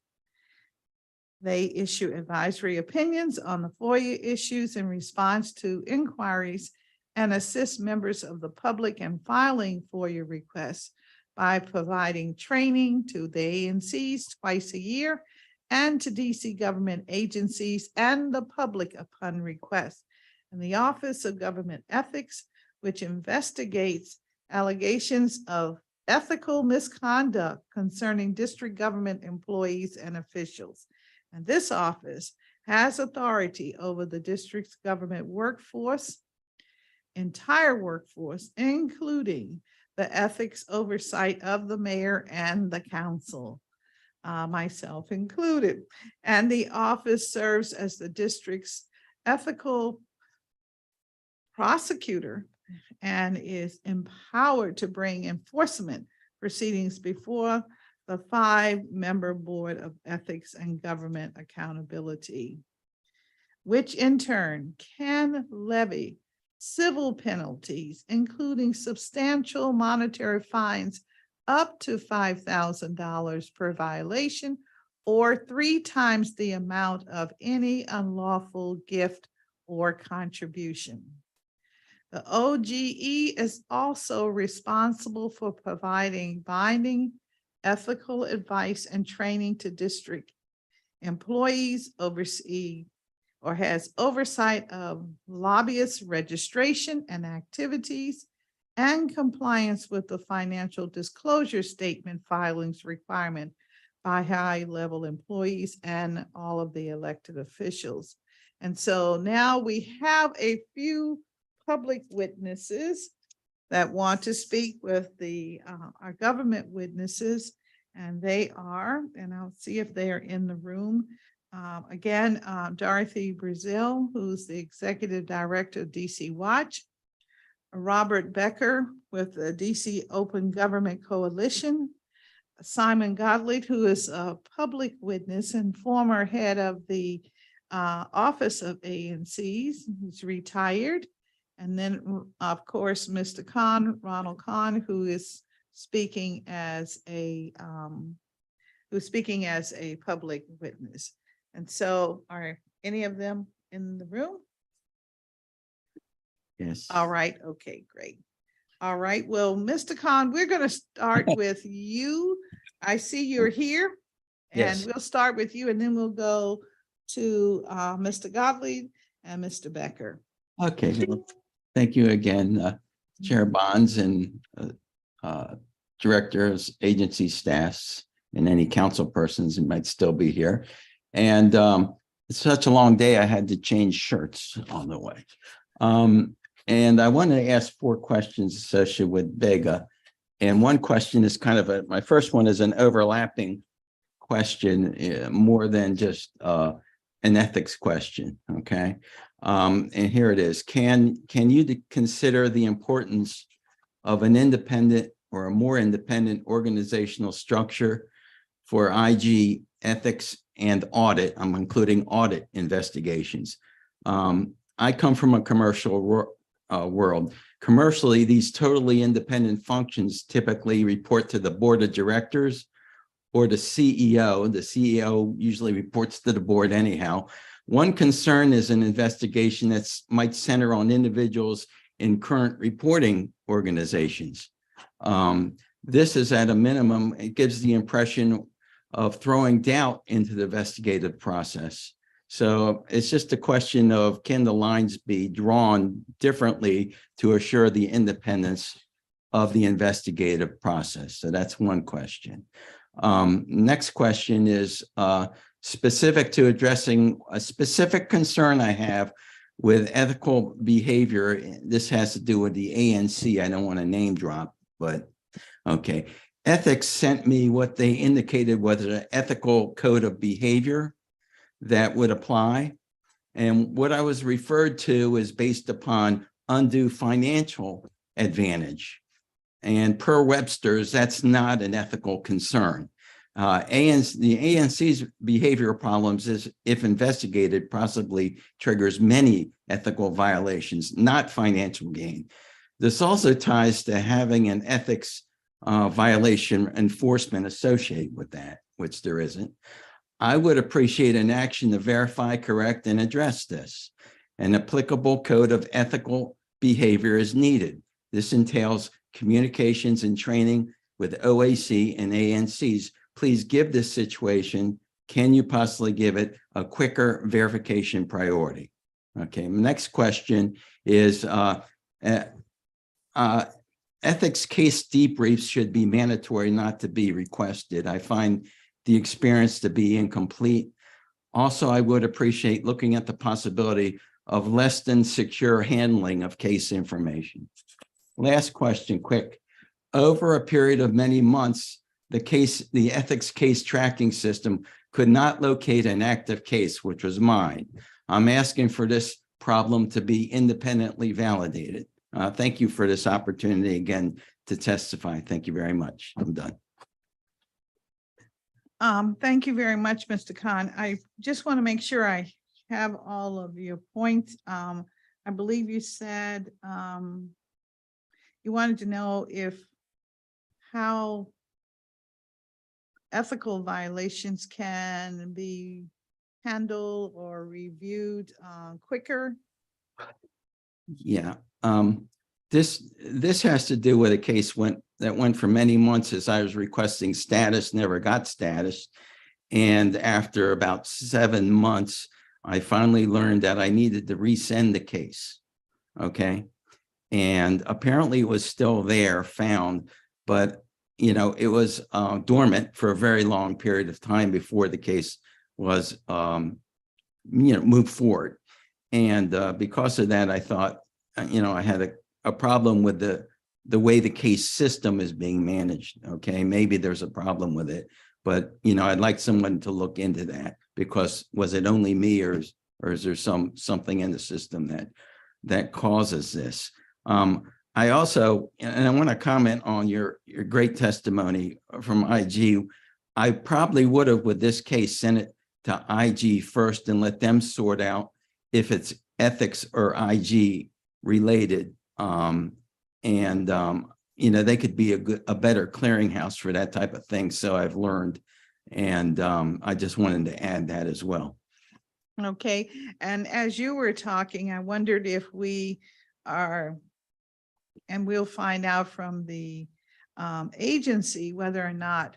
They issue advisory opinions on the FOIA issues in response to inquiries and assist members of the public in filing FOIA requests by providing training to the ANCs twice a year and to DC government agencies and the public upon request. And the Office of Government Ethics, which investigates allegations of ethical misconduct concerning district government employees and officials. And this office has authority over the district's government workforce, entire workforce, including the ethics oversight of the mayor and the council, myself included. And the office serves as the district's ethical prosecutor and is empowered to bring enforcement proceedings before the 5-member Board of Ethics and Government Accountability, which in turn can levy civil penalties, including substantial monetary fines up to $5,000 per violation, or 3 times the amount of any unlawful gift or contribution. The OGE is also responsible for providing binding ethical advice and training to district employees, oversee or has oversight of lobbyist registration and activities, and compliance with the financial disclosure statement filings requirement by high-level employees and all of the elected officials. And so now we have a few public witnesses that want to speak with our government witnesses, and they are, and I'll see if they are in the room. Again, Dorothy Brazil, who's the Executive Director of DC Watch, Robert Becker with the DC Open Government Coalition, Simon Gottlieb, who is a public witness and former head of the Office of ANCs, who's retired. And then, of course, Mr. Ronald Kahn, who is speaking as a public witness. And so, are any of them in the room? Yes. All right. Okay, great. All right. Well, Mr. Kahn, we're going to start with you. I see you're here, and Yes. we'll start with you, and then we'll go to Mr. Gottlieb and Mr. Becker. Okay. Well, thank you again, Chair Bonds and directors, agency staffs, and any council persons who might still be here. And it's such a long day, I had to change shirts on the way. And I wanted to ask 4 questions associated with BEGA. And one question is kind of my first one is an overlapping question, more than just an ethics question, okay? And here it is. Can you consider the importance of an independent or a more independent organizational structure for IG ethics and audit? I'm including audit investigations. I come from a commercial world. Commercially, these totally independent functions typically report to the board of directors or the CEO. The CEO usually reports to the board anyhow. One concern is an investigation that might center on individuals in current reporting organizations. This is at a minimum, it gives the impression of throwing doubt into the investigative process. So it's just a question of, can the lines be drawn differently to assure the independence of the investigative process? So that's one question. Next question is specific to addressing a specific concern I have with ethical behavior. This has to do with the ANC. I don't want to name drop, but okay. Ethics sent me what they indicated was an ethical code of behavior that would apply. And what I was referred to is based upon undue financial advantage. And per Webster's, that's not an ethical concern. The ANC's behavioral problems is, if investigated, possibly triggers many ethical violations, not financial gain. This also ties to having an ethics violation enforcement associated with that, which there isn't. I would appreciate an action to verify, correct, and address this. An applicable code of ethical behavior is needed. This entails communications and training with OAC and ANCs. Please give this situation, can you possibly give it a quicker verification priority? Okay, next question is ethics case debriefs should be mandatory, not to be requested. I find the experience to be incomplete. Also, I would appreciate looking at the possibility of less than secure handling of case information. Last question, quick. Over a period of many months, the ethics case tracking system could not locate an active case, which was mine. I'm asking for this problem to be independently validated. Thank you for this opportunity again to testify. Thank you very much. I'm done. Thank you very much, Mr. Khan. I just want to make sure I have all of your points. I believe you said you wanted to know how ethical violations can be handled or reviewed quicker. Yeah. This has to do with a case that went for many months as I was requesting status, never got status. And after about 7 months, I finally learned that I needed to resend the case. Okay. And apparently it was still there, found, but it was dormant for a very long period of time before the case was moved forward. And because of that, I thought, I had a problem with the way the case system is being managed. Okay, maybe there's a problem with it, but I'd like someone to look into that, because was it only me, or is there something in the system that causes this? I also, and I want to comment on your great testimony from IG. I probably would have, with this case, sent it to IG first and let them sort out if it's ethics or IG related. They could be a better clearinghouse for that type of thing. So I've learned, and I just wanted to add that as well. Okay, and as you were talking, I wondered if we are, and we'll find out from the agency whether or not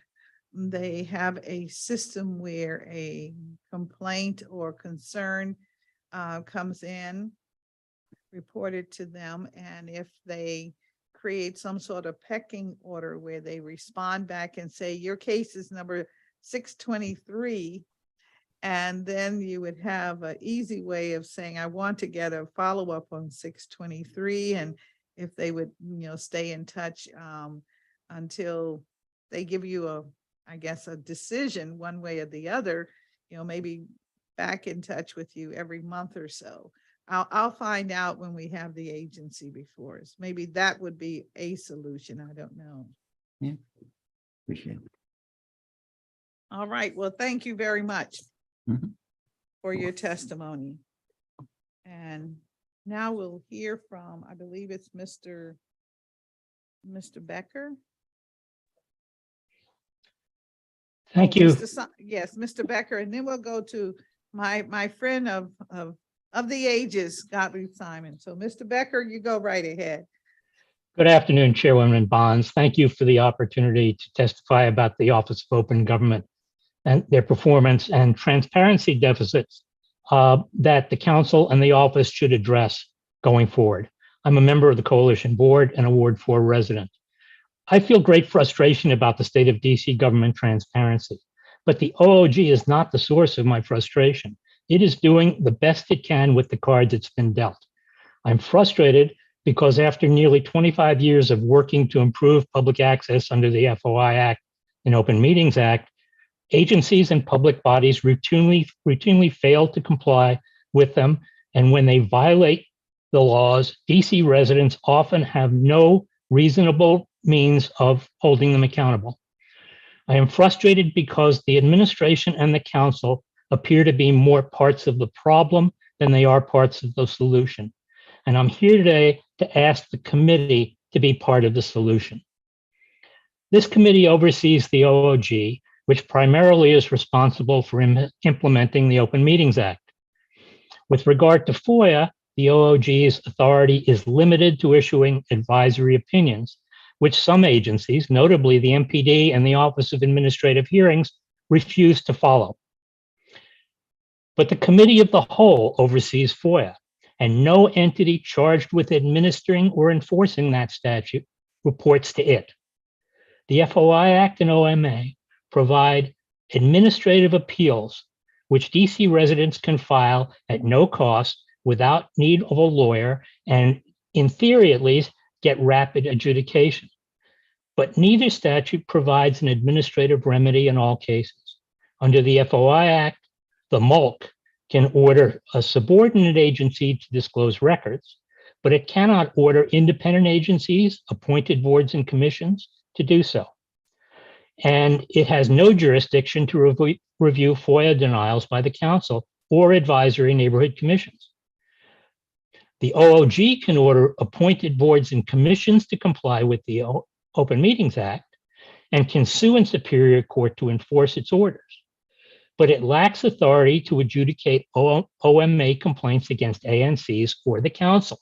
they have a system where a complaint or concern comes in, reported to them, and if they create some sort of pecking order where they respond back and say, your case is number 623, and then you would have an easy way of saying, I want to get a follow-up on 623, and if they would, stay in touch until they give you a decision one way or the other, maybe back in touch with you every month or so. I'll find out when we have the agency before us. Maybe that would be a solution. I don't know. Yeah, appreciate it. All right. Well, thank you very much for your testimony. And now we'll hear from, I believe it's Mr. Becker. Thank you. Yes, Mr. Becker, and then we'll go to my friend of the ages, Gottlieb Simon. So Mr. Becker, you go right ahead. Good afternoon, Chairwoman Bonds. Thank you for the opportunity to testify about the Office of Open Government and their performance and transparency deficits that the council and the office should address going forward. I'm a member of the Coalition Board and a Ward 4 resident. I feel great frustration about the state of DC government transparency, but the OIG is not the source of my frustration. It is doing the best it can with the cards it's been dealt. I'm frustrated because after nearly 25 years of working to improve public access under the FOI Act and Open Meetings Act, agencies and public bodies routinely fail to comply with them. And when they violate the laws, DC residents often have no reasonable means of holding them accountable. I am frustrated because the administration and the council appear to be more parts of the problem than they are parts of the solution. And I'm here today to ask the committee to be part of the solution. This committee oversees the OIG, which primarily is responsible for implementing the Open Meetings Act. With regard to FOIA, the OIG's authority is limited to issuing advisory opinions, which some agencies, notably the MPD and the Office of Administrative Hearings, refuse to follow. But the Committee of the Whole oversees FOIA, and no entity charged with administering or enforcing that statute reports to it. The FOI Act and OMA provide administrative appeals, which DC residents can file at no cost without need of a lawyer, and in theory at least, get rapid adjudication. But neither statute provides an administrative remedy in all cases. Under the FOI Act, the MOLC can order a subordinate agency to disclose records, but it cannot order independent agencies, appointed boards and commissions to do so. And it has no jurisdiction to review FOIA denials by the council or advisory neighborhood commissions. The OOG can order appointed boards and commissions to comply with the Open Meetings Act and can sue in Superior Court to enforce its orders. But it lacks authority to adjudicate OMA complaints against ANCs or the council.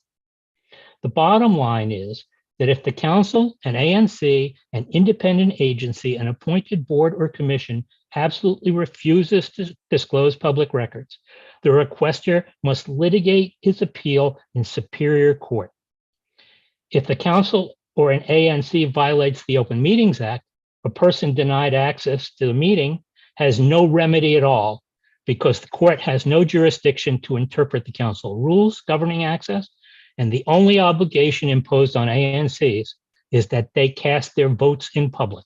The bottom line is that if the council, an ANC, an independent agency, an appointed board or commission absolutely refuses to disclose public records, the requester must litigate his appeal in Superior Court. If the council or an ANC violates the Open Meetings Act, a person denied access to the meeting has no remedy at all because the court has no jurisdiction to interpret the council rules governing access, and the only obligation imposed on ANCs is that they cast their votes in public.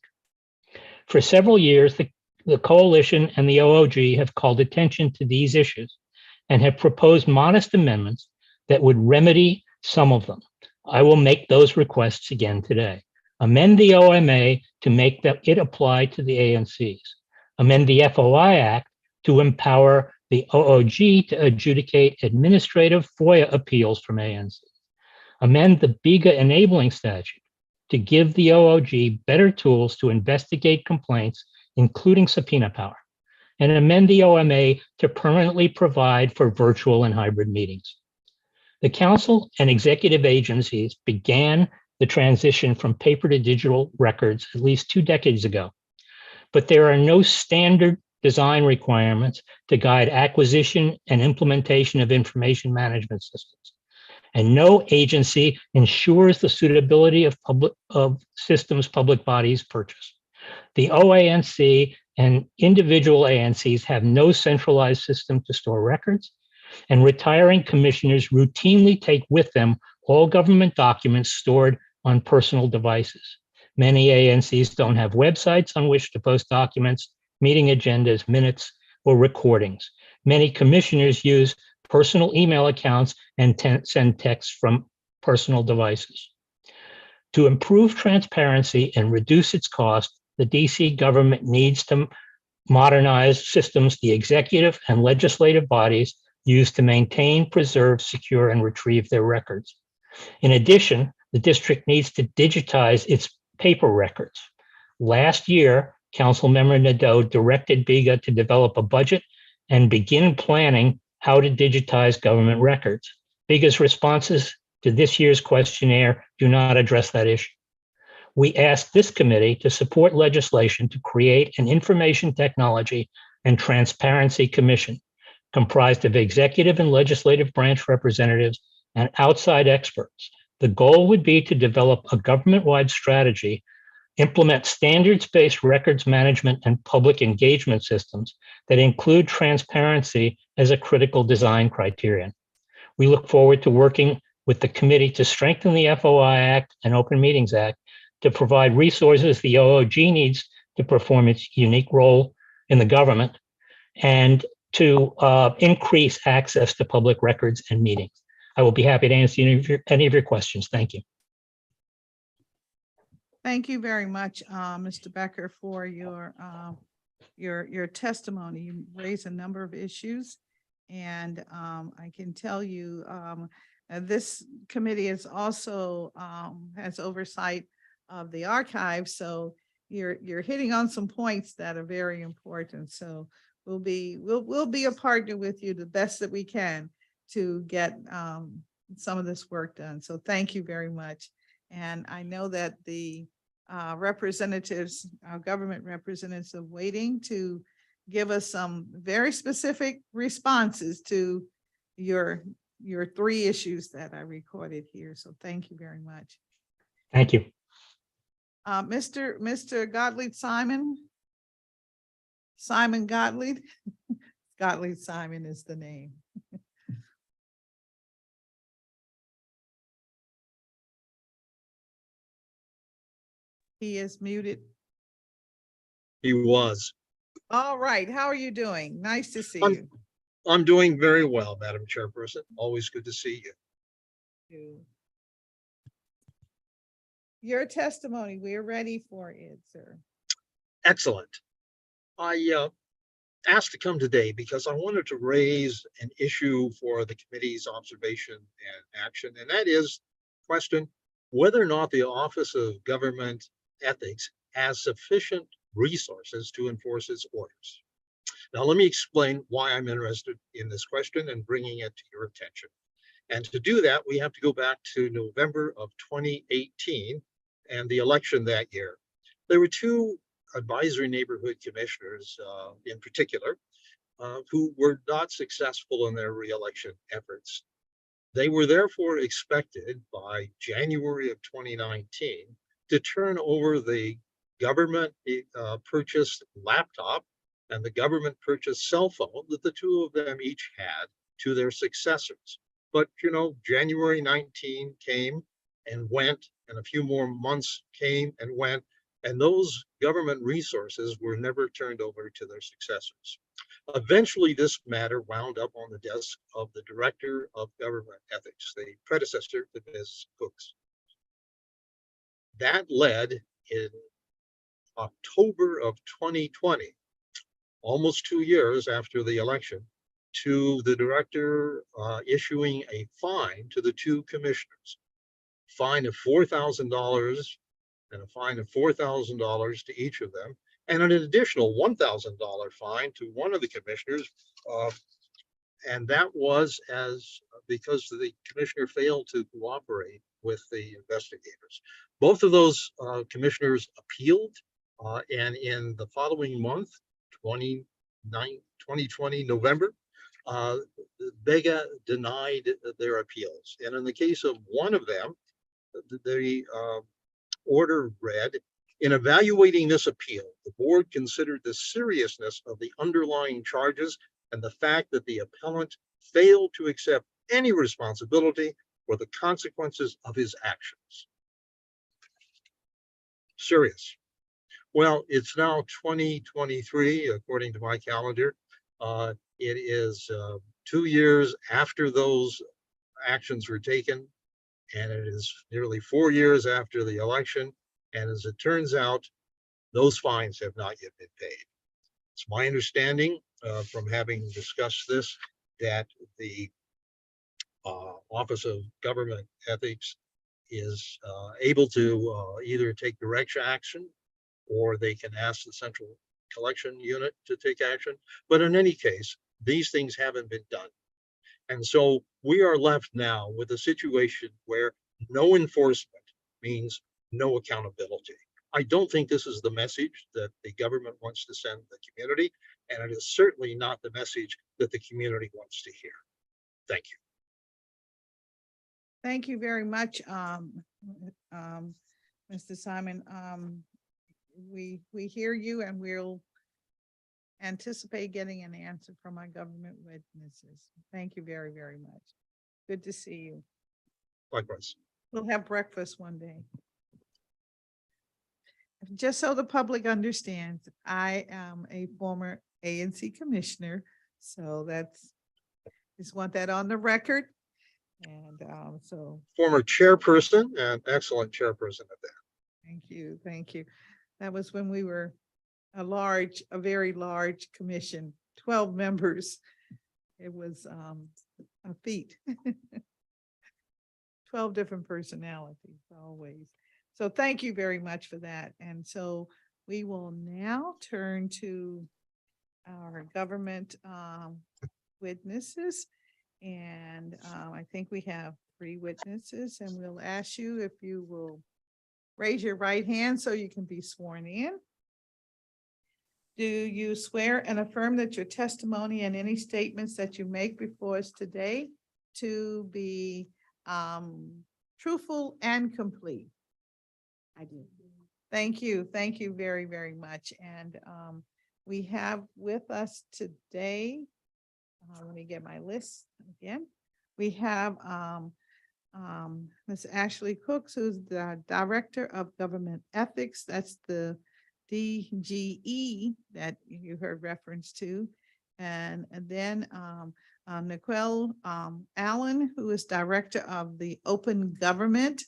For several years, the coalition and the OOG have called attention to these issues and have proposed modest amendments that would remedy some of them. I will make those requests again today. Amend the OMA to make it apply to the ANCs. Amend the FOI Act to empower the OOG to adjudicate administrative FOIA appeals from ANCs. Amend the BEGA enabling statute to give the OOG better tools to investigate complaints, including subpoena power. And amend the OMA to permanently provide for virtual and hybrid meetings. The council and executive agencies began the transition from paper to digital records at least 2 decades ago, but there are no standard design requirements to guide acquisition and implementation of information management systems. And no agency ensures the suitability of systems public bodies purchase. The OANC and individual ANCs have no centralized system to store records, and retiring commissioners routinely take with them all government documents stored on personal devices. Many ANCs don't have websites on which to post documents, meeting agendas, minutes, or recordings. Many commissioners use personal email accounts and send texts from personal devices. To improve transparency and reduce its cost, the DC government needs to modernize systems the executive and legislative bodies use to maintain, preserve, secure, and retrieve their records. In addition, the district needs to digitize its paper records. Last year, Councilmember Nadeau directed BEGA to develop a budget and begin planning how to digitize government records. BEGA's responses to this year's questionnaire do not address that issue. We asked this committee to support legislation to create an Information Technology and Transparency Commission comprised of executive and legislative branch representatives and outside experts. The goal would be to develop a government-wide strategy, implement standards-based records management and public engagement systems that include transparency as a critical design criterion. We look forward to working with the committee to strengthen the FOI Act and Open Meetings Act to provide resources the OOG needs to perform its unique role in the government and to increase access to public records and meetings. I will be happy to answer any of your questions. Thank you. Thank you very much, Mr. Becker, for your testimony. You raised a number of issues, and I can tell you this committee is also has oversight of the archive, so you're hitting on some points that are very important. So we'll be a partner with you the best that we can to get some of this work done. So thank you very much. And I know that the representatives, our government representatives, are waiting to give us some very specific responses to your 3 issues that I recorded here. So thank you very much. Thank you. Mr. Gottlieb Simon Gottlieb. Gottlieb Simon is the name. He is muted. He was. All right. How are you doing? Nice to see you. I'm doing very well, Madam Chairperson. Always good to see you. you. Your testimony, we're ready for it, sir. Excellent. I asked to come today because I wanted to raise an issue for the committee's observation and action, and that is question whether or not the Office of Government Ethics has sufficient resources to enforce its orders. Now, let me explain why I'm interested in this question and bringing it to your attention. And to do that, we have to go back to November of 2018 and the election that year. There were two advisory neighborhood commissioners in particular who were not successful in their reelection efforts. They were therefore expected by January of 2019 to turn over the government purchased laptop and the government purchased cell phone that the two of them each had to their successors. But, you know, January 19 came and went, and a few more months came and went, and those government resources were never turned over to their successors. Eventually, this matter wound up on the desk of the Director of Government Ethics, the predecessor to Ms. Cooks. That led in October of 2020, almost 2 years after the election, to the director issuing a fine to the two commissioners, fine of $4,000 and a fine of $4,000 to each of them, and an additional $1,000 fine to one of the commissioners. And that was because the commissioner failed to cooperate with the investigators. Both of those commissioners appealed, and in the following month, 2020 November, BEGA denied their appeals. And in the case of one of them, the order read, in evaluating this appeal, the board considered the seriousness of the underlying charges and the fact that the appellant failed to accept any responsibility for the consequences of his actions. Serious. Well, it's now 2023, according to my calendar. It is 2 years after those actions were taken, and it is nearly 4 years after the election. And as it turns out, those fines have not yet been paid. It's my understanding from having discussed this that the Office of Government Ethics is able to either take direct action or they can ask the Central Collection Unit to take action. But in any case, these things haven't been done. And so we are left now with a situation where no enforcement means no accountability. I don't think this is the message that the government wants to send the community, and it is certainly not the message that the community wants to hear. Thank you. Thank you very much, Mr. Simon. We hear you, and we'll anticipate getting an answer from our government witnesses. Thank you very, very much. Good to see you. Likewise. We'll have breakfast one day. Just so the public understands, I am a former ANC commissioner, so just want that on the record. And so former chairperson and excellent chairperson at that. Thank you. Thank you. That was when we were a very large commission, 12 members. It was a feat. 12 different personalities always. So thank you very much for that. And so we will now turn to our government witnesses. And I think we have 3 witnesses, and we'll ask you if you will raise your right hand so you can be sworn in. Do you swear and affirm that your testimony and any statements that you make before us today to be truthful and complete? I do. Thank you. Thank you very, very much. And we have with us today, let me get my list again. We have Ms. Ashley Cooks, who's the Director of Government Ethics. That's the DGE that you heard reference to. And then Nicole Allen, who is Director of the Open Government.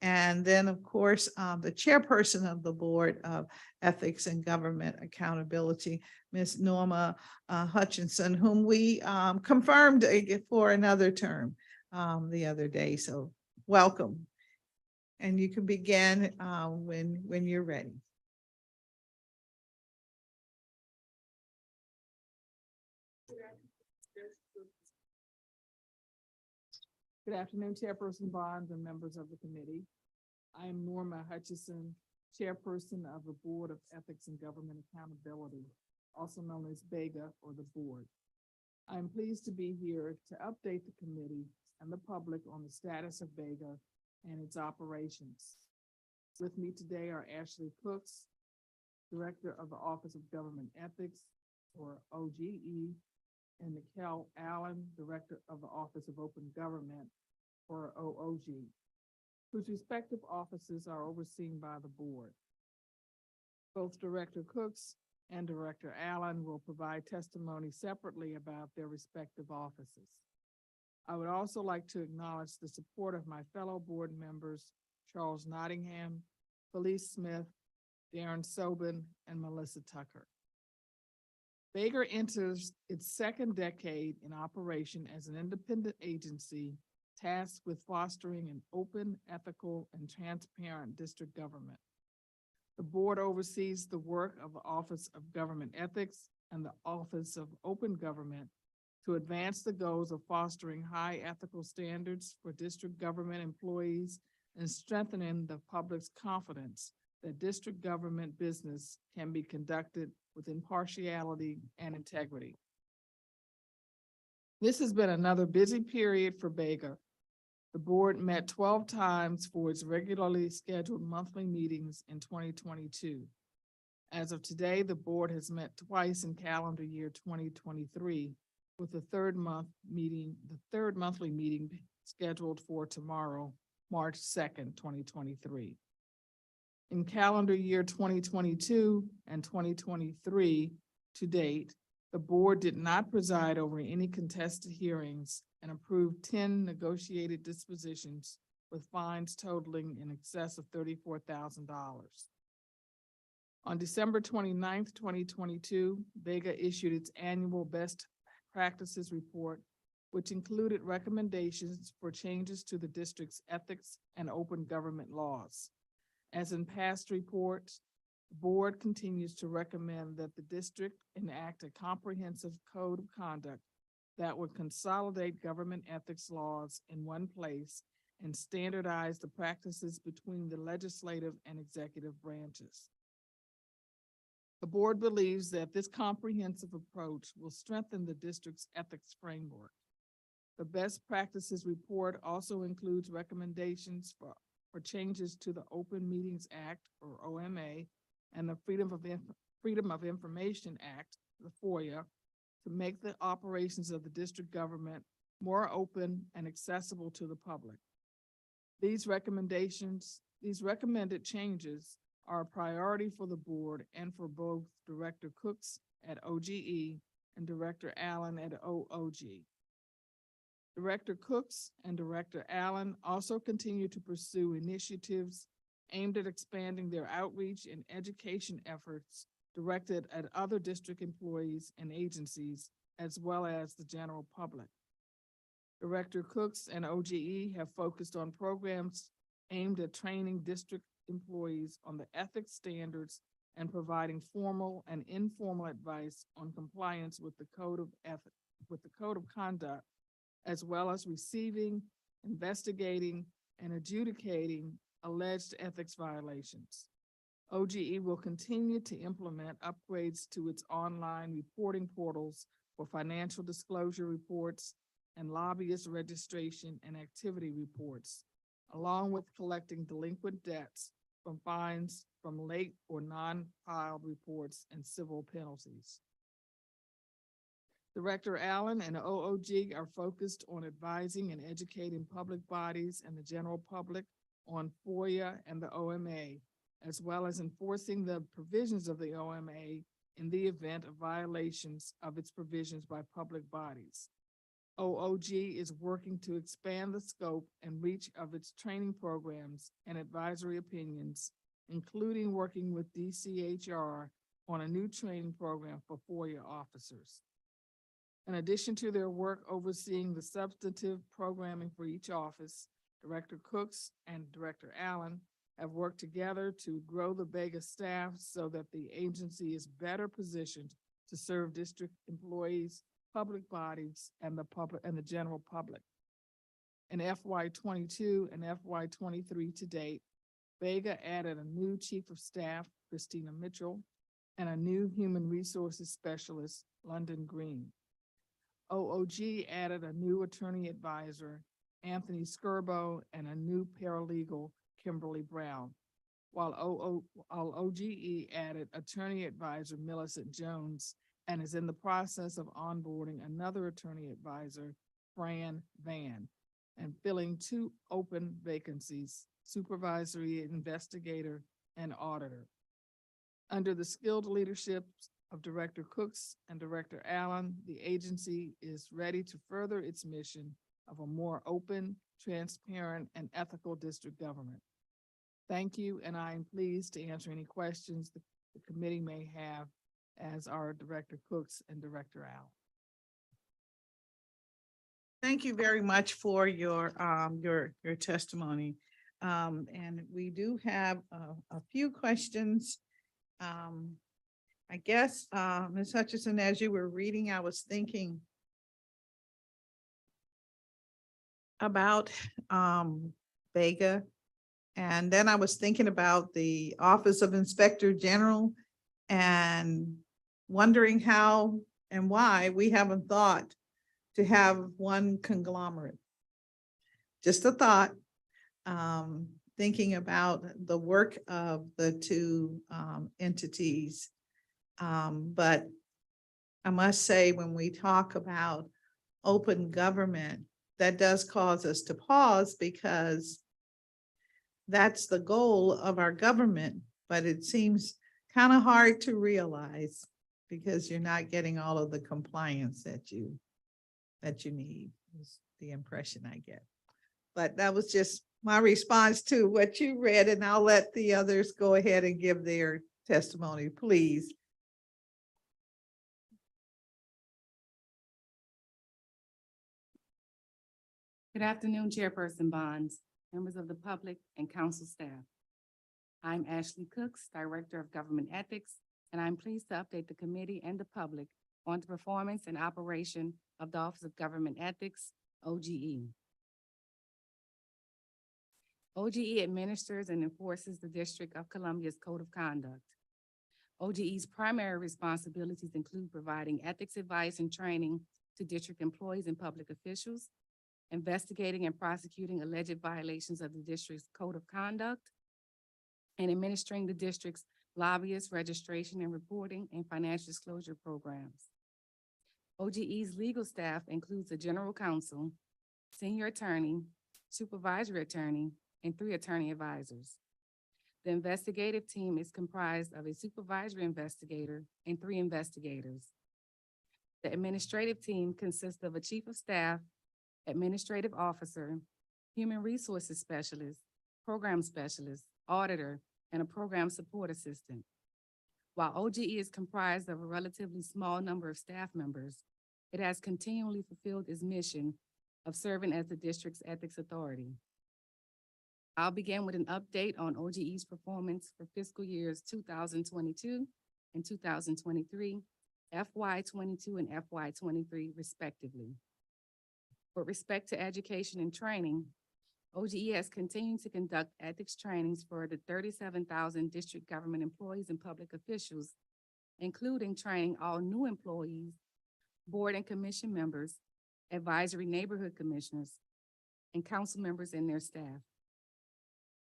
And then, of course, the chairperson of the Board of Ethics and Government Accountability, Ms. Norma Hutchinson, whom we confirmed for another term the other day. So welcome. And you can begin when you're ready. Good afternoon, Chairperson Bonds and members of the committee. I am Norma Hutchison, Chairperson of the Board of Ethics and Government Accountability, also known as BEGA or the Board. I am pleased to be here to update the committee and the public on the status of BEGA and its operations. With me today are Ashley Cooks, Director of the Office of Government Ethics, or OGE, and Nicole Allen, Director of the Office of Open Government, or OOG, whose respective offices are overseen by the board. Both Director Cooks and Director Allen will provide testimony separately about their respective offices. I would also like to acknowledge the support of my fellow board members, Charles Nottingham, Felice Smith, Darren Sobin, and Melissa Tucker. BEGA enters its second decade in operation as an independent agency tasked with fostering an open, ethical, and transparent district government. The board oversees the work of the Office of Government Ethics and the Office of Open Government to advance the goals of fostering high ethical standards for district government employees and strengthening the public's confidence that district government business can be conducted with impartiality and integrity. This has been another busy period for BEGA. The board met 12 times for its regularly scheduled monthly meetings in 2022. As of today, the board has met twice in calendar year 2023, with the third monthly meeting scheduled for tomorrow, March 2nd, 2023. In calendar year 2022 and 2023 to date, the board did not preside over any contested hearings and approved 10 negotiated dispositions with fines totaling in excess of $34,000. On December 29th, 2022, BEGA issued its annual best practices report, which included recommendations for changes to the district's ethics and open government laws. As in past reports, the board continues to recommend that the district enact a comprehensive code of conduct that would consolidate government ethics laws in one place and standardize the practices between the legislative and executive branches. The board believes that this comprehensive approach will strengthen the district's ethics framework. The best practices report also includes recommendations for changes to the Open Meetings Act, or OMA, and the Freedom of Information Act, the FOIA, to make the operations of the district government more open and accessible to the public. These recommended changes are a priority for the board and for both Director Cooks at OGE and Director Allen at OOG. Director Cooks and Director Allen also continue to pursue initiatives aimed at expanding their outreach and education efforts directed at other district employees and agencies, as well as the general public. Director Cooks and OGE have focused on programs aimed at training district employees on the ethics standards and providing formal and informal advice on compliance with the code of conduct, as well as receiving, investigating, and adjudicating alleged ethics violations. OGE will continue to implement upgrades to its online reporting portals for financial disclosure reports and lobbyist registration and activity reports, along with collecting delinquent debts from fines from late or non-filed reports and civil penalties. Director Allen and OOG are focused on advising and educating public bodies and the general public on FOIA and the OMA, as well as enforcing the provisions of the OMA in the event of violations of its provisions by public bodies. OOG is working to expand the scope and reach of its training programs and advisory opinions, including working with DCHR on a new training program for FOIA officers. In addition to their work overseeing the substantive programming for each office, Director Cooks and Director Allen have worked together to grow the BEGA staff so that the agency is better positioned to serve district employees, public bodies, and the general public. In FY22 and FY23 to date, BEGA added a new Chief of Staff, Christina Mitchell, and a new Human Resources Specialist, London Green. OOG added a new Attorney Advisor, Anthony Skirbo, and a new paralegal, Kimberly Brown, while OGE added Attorney Advisor, Millicent Jones, and is in the process of onboarding another Attorney Advisor, Fran Van, and filling 2 open vacancies, Supervisory Investigator and Auditor. Under the skilled leadership of Director Cooks and Director Allen, the agency is ready to further its mission of a more open, transparent, and ethical district government. Thank you, and I am pleased to answer any questions the committee may have as our Director Cooks and Director Allen. Thank you very much for your testimony. And we do have a few questions. I guess, Ms. Hutchison, as you were reading, I was thinking about BEGA, and then I was thinking about the Office of Inspector General and wondering how and why we haven't thought to have one conglomerate. Just a thought, thinking about the work of the 2 entities. But I must say, when we talk about open government, that does cause us to pause, because that's the goal of our government, but it seems kind of hard to realize because you're not getting all of the compliance that you need, is the impression I get. But that was just my response to what you read, and I'll let the others go ahead and give their testimony, please. Good afternoon, Chairperson Bonds, members of the public, and council staff. I'm Ashley Cooks, Director of Government Ethics, and I'm pleased to update the committee and the public on the performance and operation of the Office of Government Ethics, OGE. OGE administers and enforces the District of Columbia's Code of Conduct. OGE's primary responsibilities include providing ethics advice and training to district employees and public officials, investigating and prosecuting alleged violations of the district's code of conduct, and administering the district's lobbyist registration and reporting and financial disclosure programs. OGE's legal staff includes a general counsel, senior attorney, supervisory attorney, and 3 attorney advisors. The investigative team is comprised of a supervisory investigator and 3 investigators. The administrative team consists of a chief of staff, administrative officer, human resources specialist, program specialist, auditor, and a program support assistant. While OGE is comprised of a relatively small number of staff members, it has continually fulfilled its mission of serving as the district's ethics authority. I'll begin with an update on OGE's performance for fiscal years 2022 and 2023, FY22 and FY23 respectively. With respect to education and training, OGE has continued to conduct ethics trainings for the 37,000 district government employees and public officials, including training all new employees, board and commission members, advisory neighborhood commissioners, and council members and their staff.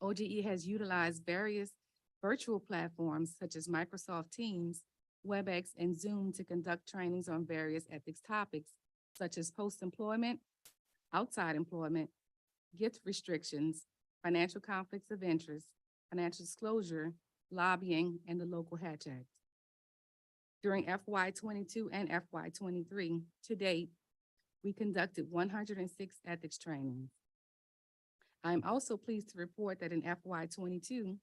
OGE has utilized various virtual platforms such as Microsoft Teams, WebEx, and Zoom to conduct trainings on various ethics topics, such as post-employment, outside employment, gift restrictions, financial conflicts of interest, financial disclosure, lobbying, and the local Hatch Act. During FY22 and FY23 to date, we conducted 106 ethics trainings. I'm also pleased to report that in FY 22,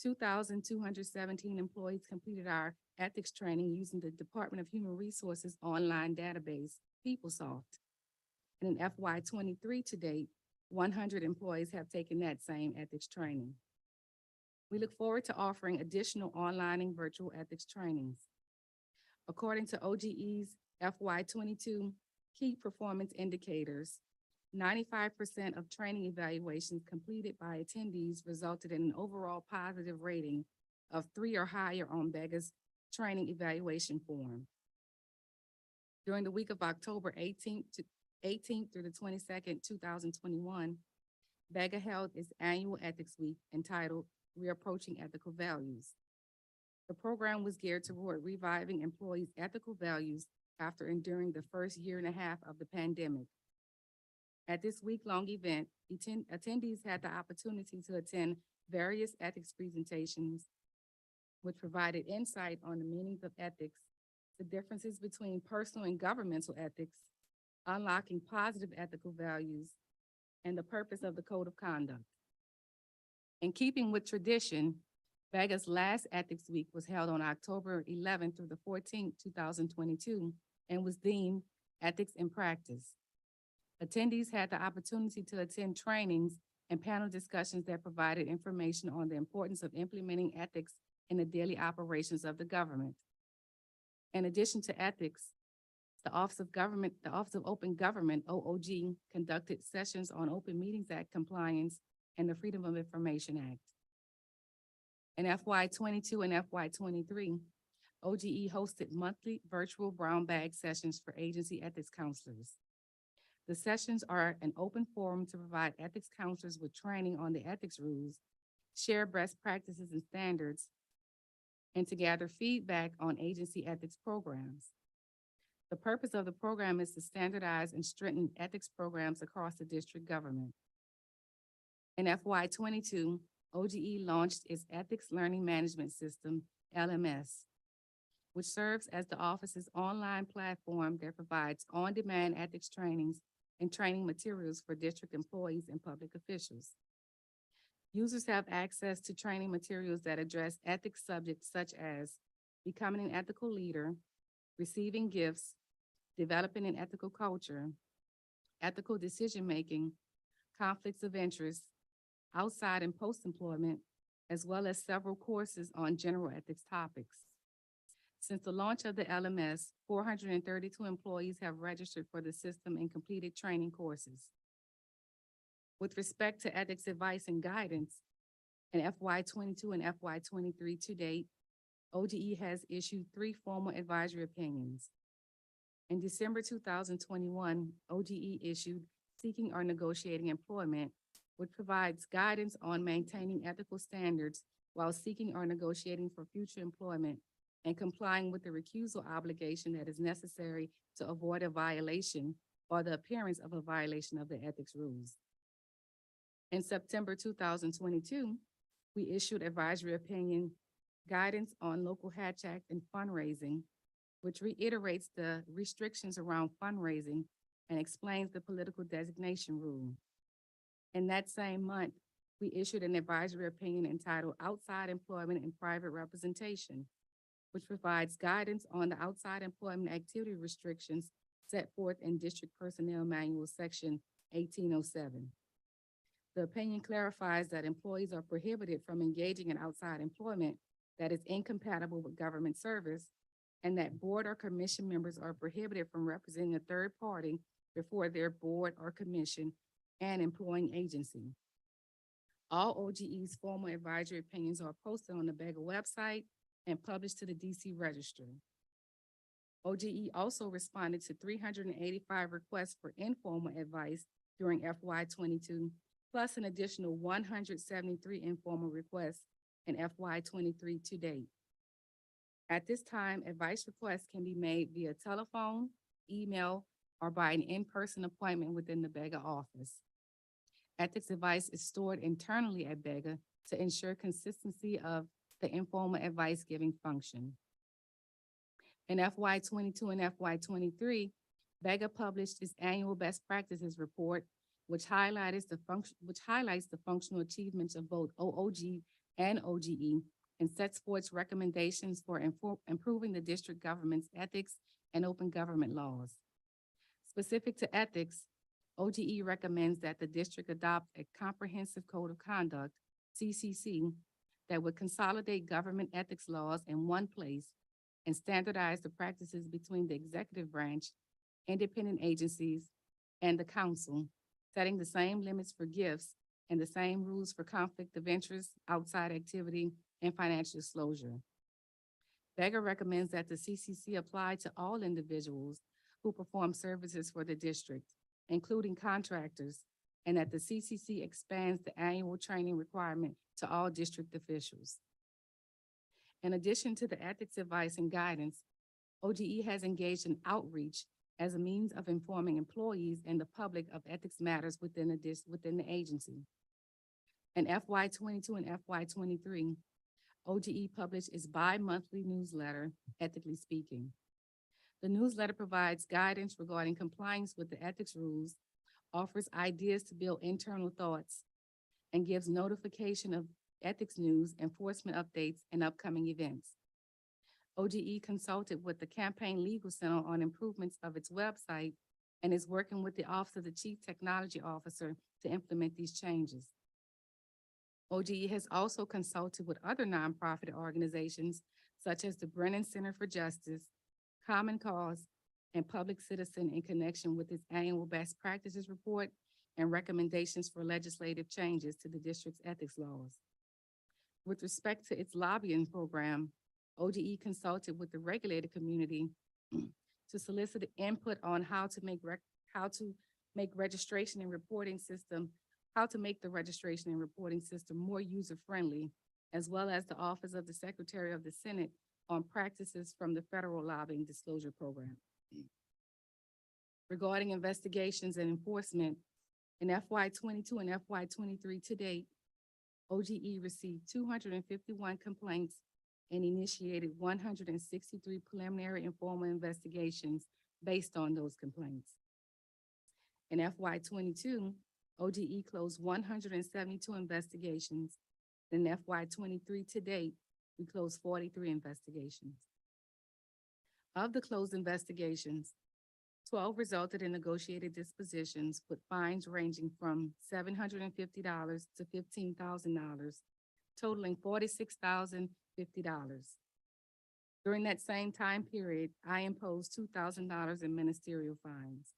2,217 employees completed our ethics training using the Department of Human Resources online database, PeopleSoft. And in FY 23 to date, 100 employees have taken that same ethics training. We look forward to offering additional online and virtual ethics trainings. According to OGE's FY 22 key performance indicators, 95% of training evaluations completed by attendees resulted in an overall positive rating of 3 or higher on BEGA's training evaluation form. During the week of October 18th through the 22nd, 2021, BEGA held its annual ethics week entitled Reapproaching Ethical Values. The program was geared toward reviving employees' ethical values after enduring the first year and a half of the pandemic. At this week-long event, attendees had the opportunity to attend various ethics presentations, which provided insight on the meanings of ethics, the differences between personal and governmental ethics, unlocking positive ethical values, and the purpose of the Code of Conduct. In keeping with tradition, BEGA's last Ethics Week was held on October 11th through the 14th, 2022, and was themed Ethics in Practice. Attendees had the opportunity to attend trainings and panel discussions that provided information on the importance of implementing ethics in the daily operations of the government. In addition to ethics, the Office of Open Government, OOG, conducted sessions on Open Meetings Act compliance and the Freedom of Information Act. In FY 22 and FY 23, OGE hosted monthly virtual brown bag sessions for agency ethics counselors. The sessions are an open forum to provide ethics counselors with training on the ethics rules, share best practices and standards, and to gather feedback on agency ethics programs. The purpose of the program is to standardize and strengthen ethics programs across the district government. In FY 22, OGE launched its Ethics Learning Management System, LMS, which serves as the office's online platform that provides on-demand ethics trainings and training materials for district employees and public officials. Users have access to training materials that address ethics subjects such as becoming an ethical leader, receiving gifts, developing an ethical culture, ethical decision-making, conflicts of interest, outside and post-employment, as well as several courses on general ethics topics. Since the launch of the LMS, 432 employees have registered for the system and completed training courses. With respect to ethics advice and guidance, in FY 22 and FY 23 to date, OGE has issued 3 formal advisory opinions. In December 2021, OGE issued Seeking or Negotiating Employment, which provides guidance on maintaining ethical standards while seeking or negotiating for future employment and complying with the recusal obligation that is necessary to avoid a violation or the appearance of a violation of the ethics rules. In September 2022, we issued advisory opinion Guidance on Local Hatch Act and Fundraising, which reiterates the restrictions around fundraising and explains the political designation rule. In that same month, we issued an advisory opinion entitled Outside Employment and Private Representation, which provides guidance on the outside employment activity restrictions set forth in District Personnel Manual Section 1807. The opinion clarifies that employees are prohibited from engaging in outside employment that is incompatible with government service, and that board or commission members are prohibited from representing a third party before their board or commission and employing agency. All OGE's formal advisory opinions are posted on the BEGA website and published to the DC Register. OGE also responded to 385 requests for informal advice during FY 22, plus an additional 173 informal requests in FY 23 to date. At this time, advice requests can be made via telephone, email, or by an in-person appointment within the BEGA office. Ethics advice is stored internally at BEGA to ensure consistency of the informal advice giving function. In FY 22 and FY 23, BEGA published its annual best practices report, which highlights the functional achievements of both OOG and OGE and sets forth recommendations for improving the district government's ethics and open government laws. Specific to ethics, OGE recommends that the district adopt a comprehensive code of conduct, CCC, that would consolidate government ethics laws in one place and standardize the practices between the executive branch, independent agencies, and the council, setting the same limits for gifts and the same rules for conflict of interest, outside activity, and financial disclosure. BEGA recommends that the CCC apply to all individuals who perform services for the district, including contractors, and that the CCC expands the annual training requirement to all district officials. In addition to the ethics advice and guidance, OGE has engaged in outreach as a means of informing employees and the public of ethics matters within the agency. In FY22 and FY23, OGE published its bi-monthly newsletter, Ethically Speaking. The newsletter provides guidance regarding compliance with the ethics rules, offers ideas to build internal thoughts, and gives notification of ethics news, enforcement updates, and upcoming events. OGE consulted with the Campaign Legal Center on improvements of its website and is working with the Office of the Chief Technology Officer to implement these changes. OGE has also consulted with other nonprofit organizations such as the Brennan Center for Justice, Common Cause, and Public Citizen in connection with its annual best practices report and recommendations for legislative changes to the district's ethics laws. With respect to its lobbying program, OGE consulted with the regulated community to solicit input on how to make the registration and reporting system more user-friendly, as well as the Office of the Secretary of the Senate on practices from the Federal Lobbying Disclosure Program. Regarding investigations and enforcement, in FY22 and FY23 to date, OGE received 251 complaints and initiated 163 preliminary and formal investigations based on those complaints. In FY22, OGE closed 172 investigations. In FY23 to date, we closed 43 investigations. Of the closed investigations, 12 resulted in negotiated dispositions with fines ranging from $750 to $15,000, totaling $46,050. During that same time period, I imposed $2,000 in ministerial fines.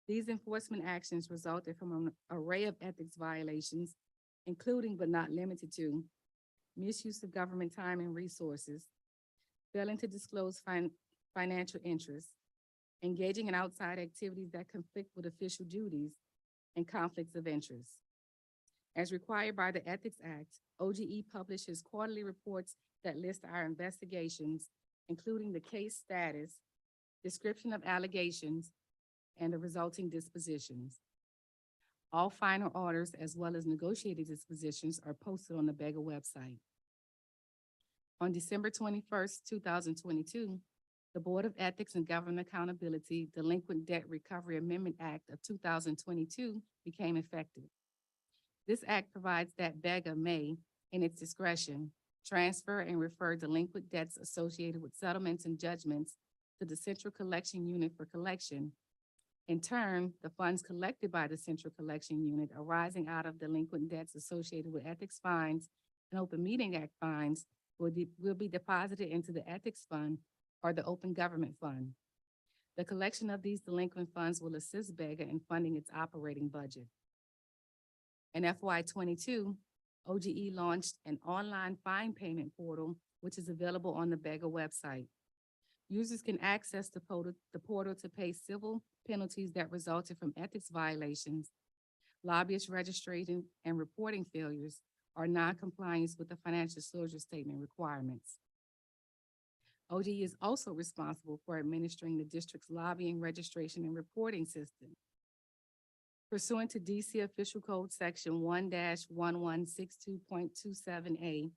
These enforcement actions resulted from an array of ethics violations, including but not limited to misuse of government time and resources, failing to disclose financial interests, engaging in outside activities that conflict with official duties, and conflicts of interest. As required by the Ethics Act, OGE publishes quarterly reports that list our investigations, including the case status, description of allegations, and the resulting dispositions. All final orders, as well as negotiated dispositions, are posted on the BEGA website. On December 21st, 2022, the Board of Ethics and Government Accountability Delinquent Debt Recovery Amendment Act of 2022 became effective. This act provides that BEGA may, in its discretion, transfer and refer delinquent debts associated with settlements and judgments to the Central Collection Unit for collection. In turn, the funds collected by the Central Collection Unit arising out of delinquent debts associated with ethics fines and Open Meeting Act fines will be deposited into the Ethics Fund or the Open Government Fund. The collection of these delinquent funds will assist BEGA in funding its operating budget. In FY22, OGE launched an online fine payment portal, which is available on the BEGA website. Users can access the portal to pay civil penalties that resulted from ethics violations, lobbyist registration and reporting failures, or non-compliance with the financial disclosure statement requirements. OGE is also responsible for administering the district's lobbying registration and reporting system. Pursuant to DC Official Code Section 1-1162.27A,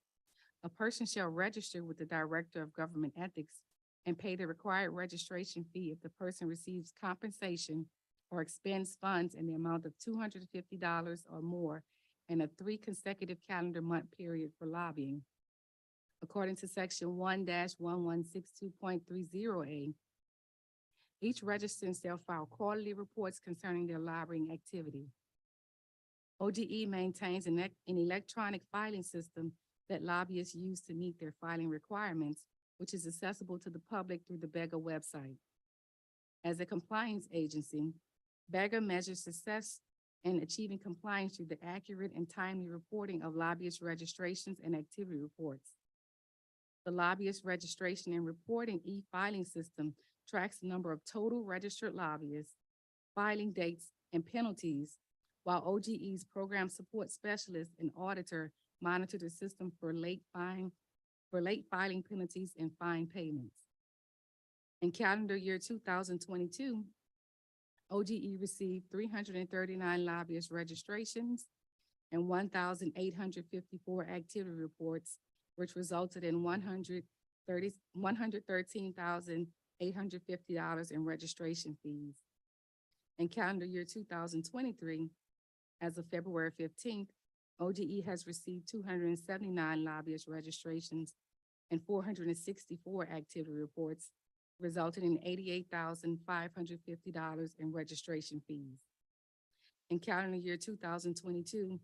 a person shall register with the Director of Government Ethics and pay the required registration fee if the person receives compensation or expends funds in the amount of $250 or more in a 3 consecutive calendar month period for lobbying. According to section 1-1162.30A, each registrant shall file quarterly reports concerning their lobbying activity. OGE maintains an electronic filing system that lobbyists use to meet their filing requirements, which is accessible to the public through the BEGA website. As a compliance agency, BEGA measures success in achieving compliance through the accurate and timely reporting of lobbyist registrations and activity reports. The lobbyist registration and reporting e-filing system tracks the number of total registered lobbyists, filing dates, and penalties, while OGE's program support specialist and auditor monitor the system for late filing penalties and fine payments. In calendar year 2022, OGE received 339 lobbyist registrations and 1,854 activity reports, which resulted in $113,850 in registration fees. In calendar year 2023, as of February 15th, OGE has received 279 lobbyist registrations and 464 activity reports, resulting in $88,550 in registration fees. In calendar year 2022,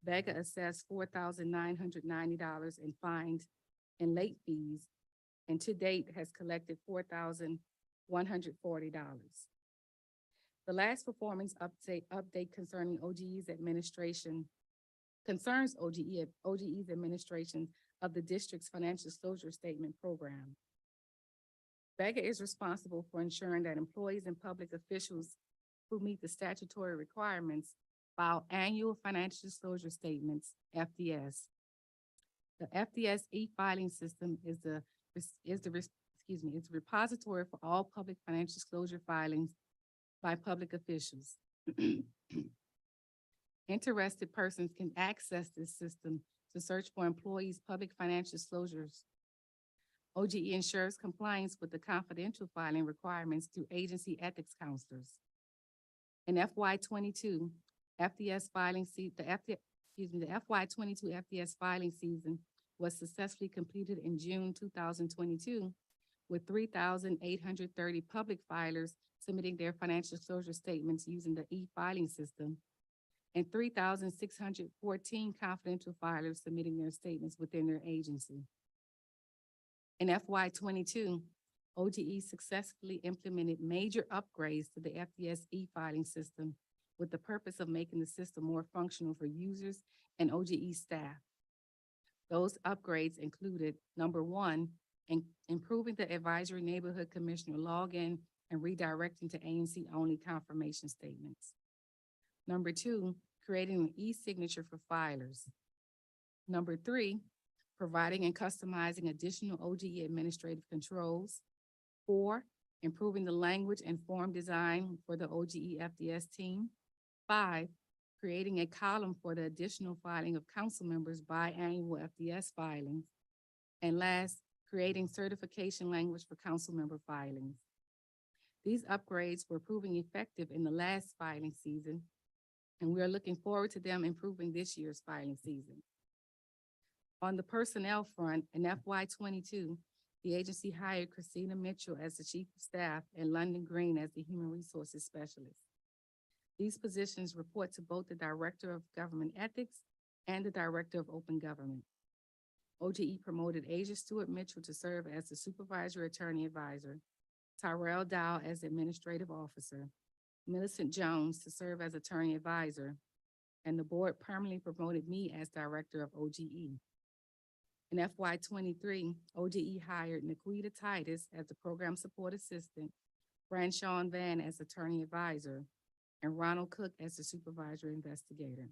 BEGA assessed $4,990 in fines and late fees, and to date has collected $4,140. The last performance update concerning OGE's administration concerns OGE's administration of the district's financial disclosure statement program. BEGA is responsible for ensuring that employees and public officials who meet the statutory requirements file annual financial disclosure statements, FDS. The FDS e-filing system is the repository for all public financial disclosure filings by public officials. Interested persons can access this system to search for employees' public financial disclosures. OGE ensures compliance with the confidential filing requirements through agency ethics counselors. In FY22, FDS filing the FY22 FDS filing season was successfully completed in June 2022, with 3,830 public filers submitting their financial disclosure statements using the e-filing system, and 3,614 confidential filers submitting their statements within their agency. In FY22, OGE successfully implemented major upgrades to the FDS e-filing system with the purpose of making the system more functional for users and OGE staff. Those upgrades included, number one, improving the advisory neighborhood commissioner login and redirecting to ANC-only confirmation statements. Number two, creating an e-signature for filers. Number three, providing and customizing additional OGE administrative controls. 4, improving the language and form design for the OGE FDS team. 5, creating a column for the additional filing of council members' biannual FDS filings. And last, creating certification language for council member filings. These upgrades were proving effective in the last filing season, and we are looking forward to them improving this year's filing season. On the personnel front, in FY22, the agency hired Christina Mitchell as the Chief of Staff and London Green as the Human Resources Specialist. These positions report to both the Director of Government Ethics and the Director of Open Government. OGE promoted Asia Stewart Mitchell to serve as the Supervisory Attorney Advisor, Tyrell Dow as Administrative Officer, Millicent Jones to serve as Attorney Advisor, and the board permanently promoted me as Director of OGE. In FY23, OGE hired Naquita Titus as the Program Support Assistant, Branshawn Van as Attorney Advisor, and Ronald Cook as the Supervisory Investigator.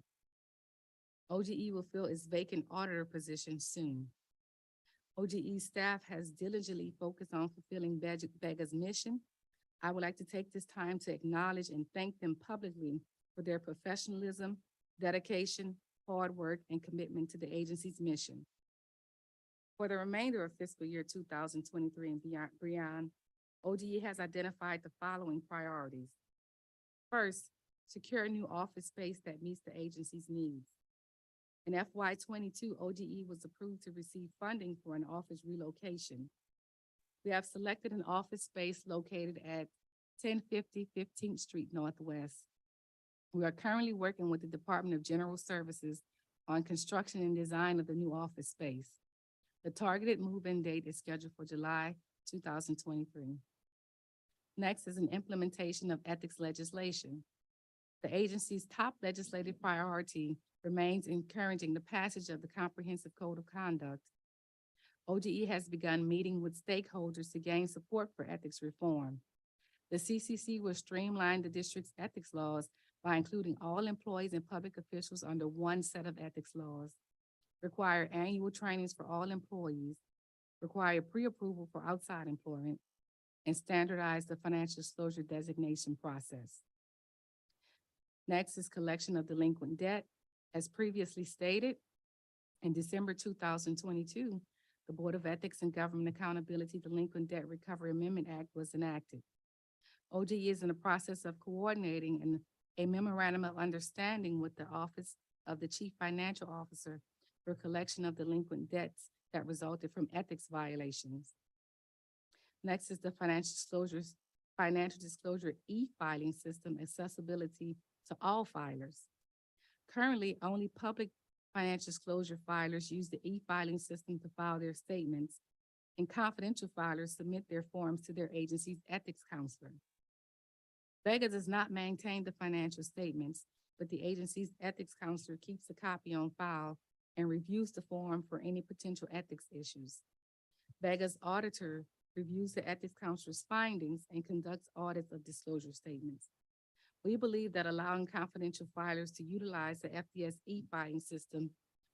OGE will fill its vacant auditor position soon. OGE staff has diligently focused on fulfilling BEGA's mission. I would like to take this time to acknowledge and thank them publicly for their professionalism, dedication, hard work, and commitment to the agency's mission. For the remainder of fiscal year 2023 and beyond, OGE has identified the following priorities. First, secure new office space that meets the agency's needs. In FY22, OGE was approved to receive funding for an office relocation. We have selected an office space located at 1050 15th Street Northwest. We are currently working with the Department of General Services on construction and design of the new office space. The targeted move-in date is scheduled for July 2023. Next is an implementation of ethics legislation. The agency's top legislative priority remains encouraging the passage of the Comprehensive Code of Conduct. OGE has begun meeting with stakeholders to gain support for ethics reform. The CCC will streamline the district's ethics laws by including all employees and public officials under one set of ethics laws, require annual trainings for all employees, require pre-approval for outside employment, and standardize the financial disclosure designation process. Next is collection of delinquent debt. As previously stated, in December 2022, the Board of Ethics and Government Accountability Delinquent Debt Recovery Amendment Act was enacted. OGE is in the process of coordinating a memorandum of understanding with the Office of the Chief Financial Officer for collection of delinquent debts that resulted from ethics violations. Next is the financial disclosure e-filing system accessibility to all filers. Currently, only public financial disclosure filers use the e-filing system to file their statements, and confidential filers submit their forms to their agency's ethics counselor. BEGA does not maintain the financial statements, but the agency's ethics counselor keeps a copy on file and reviews the form for any potential ethics issues. BEGA's auditor reviews the ethics counselor's findings and conducts audits of disclosure statements. We believe that allowing confidential filers to utilize the FDS e-filing system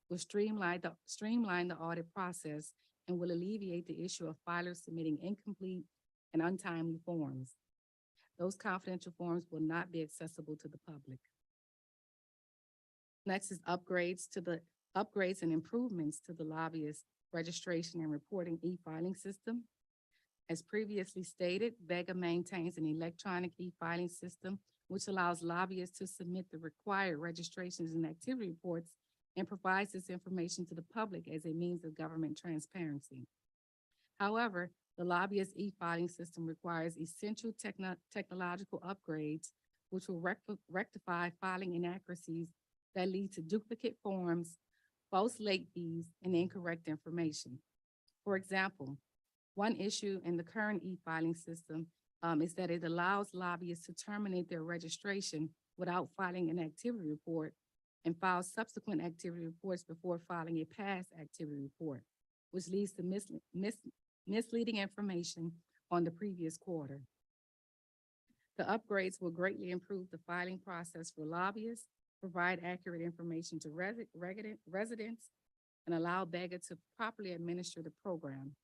will streamline the audit process and will alleviate the issue of filers submitting incomplete and untimely forms. Those confidential forms will not be accessible to the public. Next is upgrades and improvements to the lobbyist registration and reporting e-filing system. As previously stated, BEGA maintains an electronic e-filing system which allows lobbyists to submit the required registrations and activity reports and provides this information to the public as a means of government transparency. However, the lobbyist e-filing system requires essential technological upgrades which will rectify filing inaccuracies that lead to duplicate forms, false late fees, and incorrect information. For example, one issue in the current e-filing system is that it allows lobbyists to terminate their registration without filing an activity report and file subsequent activity reports before filing a past activity report, which leads to misleading information on the previous quarter. The upgrades will greatly improve the filing process for lobbyists, provide accurate information to residents, and allow BEGA to properly administer the program.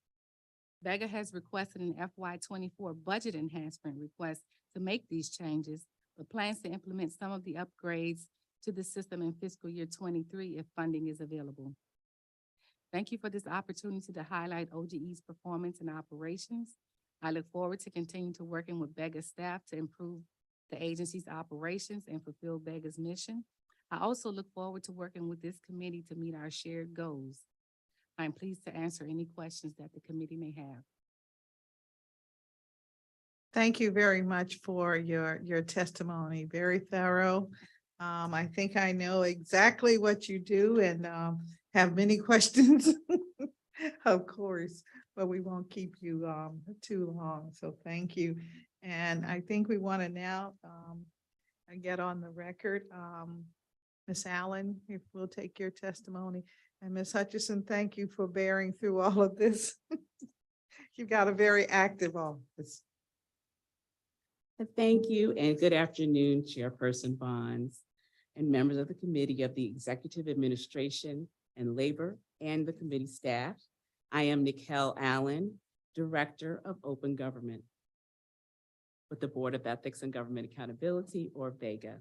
BEGA has requested an FY24 budget enhancement request to make these changes, but plans to implement some of the upgrades to the system in fiscal year 23 if funding is available. Thank you for this opportunity to highlight OGE's performance and operations. I look forward to continuing to working with BEGA staff to improve the agency's operations and fulfill BEGA's mission. I also look forward to working with this committee to meet our shared goals. I'm pleased to answer any questions that the committee may have. Thank you very much for your testimony. Very thorough. I think I know exactly what you do and have many questions, of course, but we won't keep you too long. So thank you. And I think we want to now get on the record. Ms. Allen, if we'll take your testimony. And Ms. Hutchison, thank you for bearing through all of this. You've got a very active office. Thank you and good afternoon, Chairperson Bonds and members of the Committee of the Executive Administration and Labor and the committee staff. I am Nikhil Allen, Director of Open Government with the Board of Ethics and Government Accountability, or BEGA.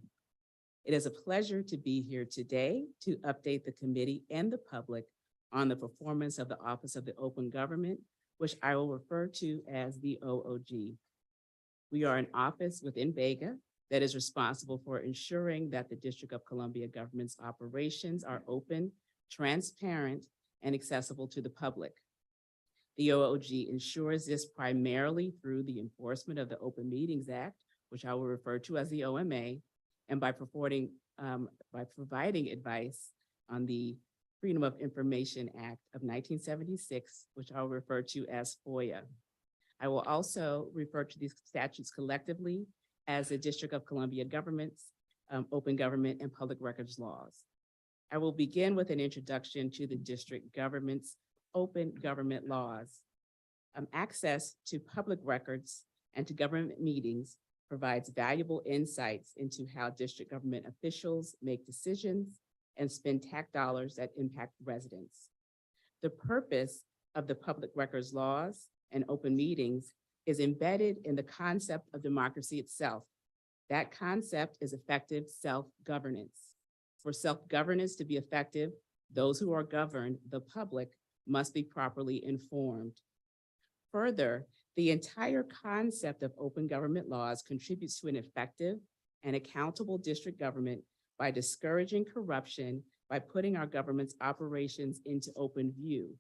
It is a pleasure to be here today to update the committee and the public on the performance of the Office of the Open Government, which I will refer to as the OOG. We are an office within BEGA that is responsible for ensuring that the District of Columbia government's operations are open, transparent, and accessible to the public. The OOG ensures this primarily through the enforcement of the Open Meetings Act, which I will refer to as the OMA, and by providing advice on the Freedom of Information Act of 1976, which I'll refer to as FOIA. I will also refer to these statutes collectively as the District of Columbia government's open government and public records laws. I will begin with an introduction to the district government's open government laws. Access to public records and to government meetings provides valuable insights into how district government officials make decisions and spend tax dollars that impact residents. The purpose of the public records laws and open meetings is embedded in the concept of democracy itself. That concept is effective self-governance. For self-governance to be effective, those who are governed, the public, must be properly informed. Further, the entire concept of open government laws contributes to an effective and accountable district government by discouraging corruption by putting our government's operations into open view.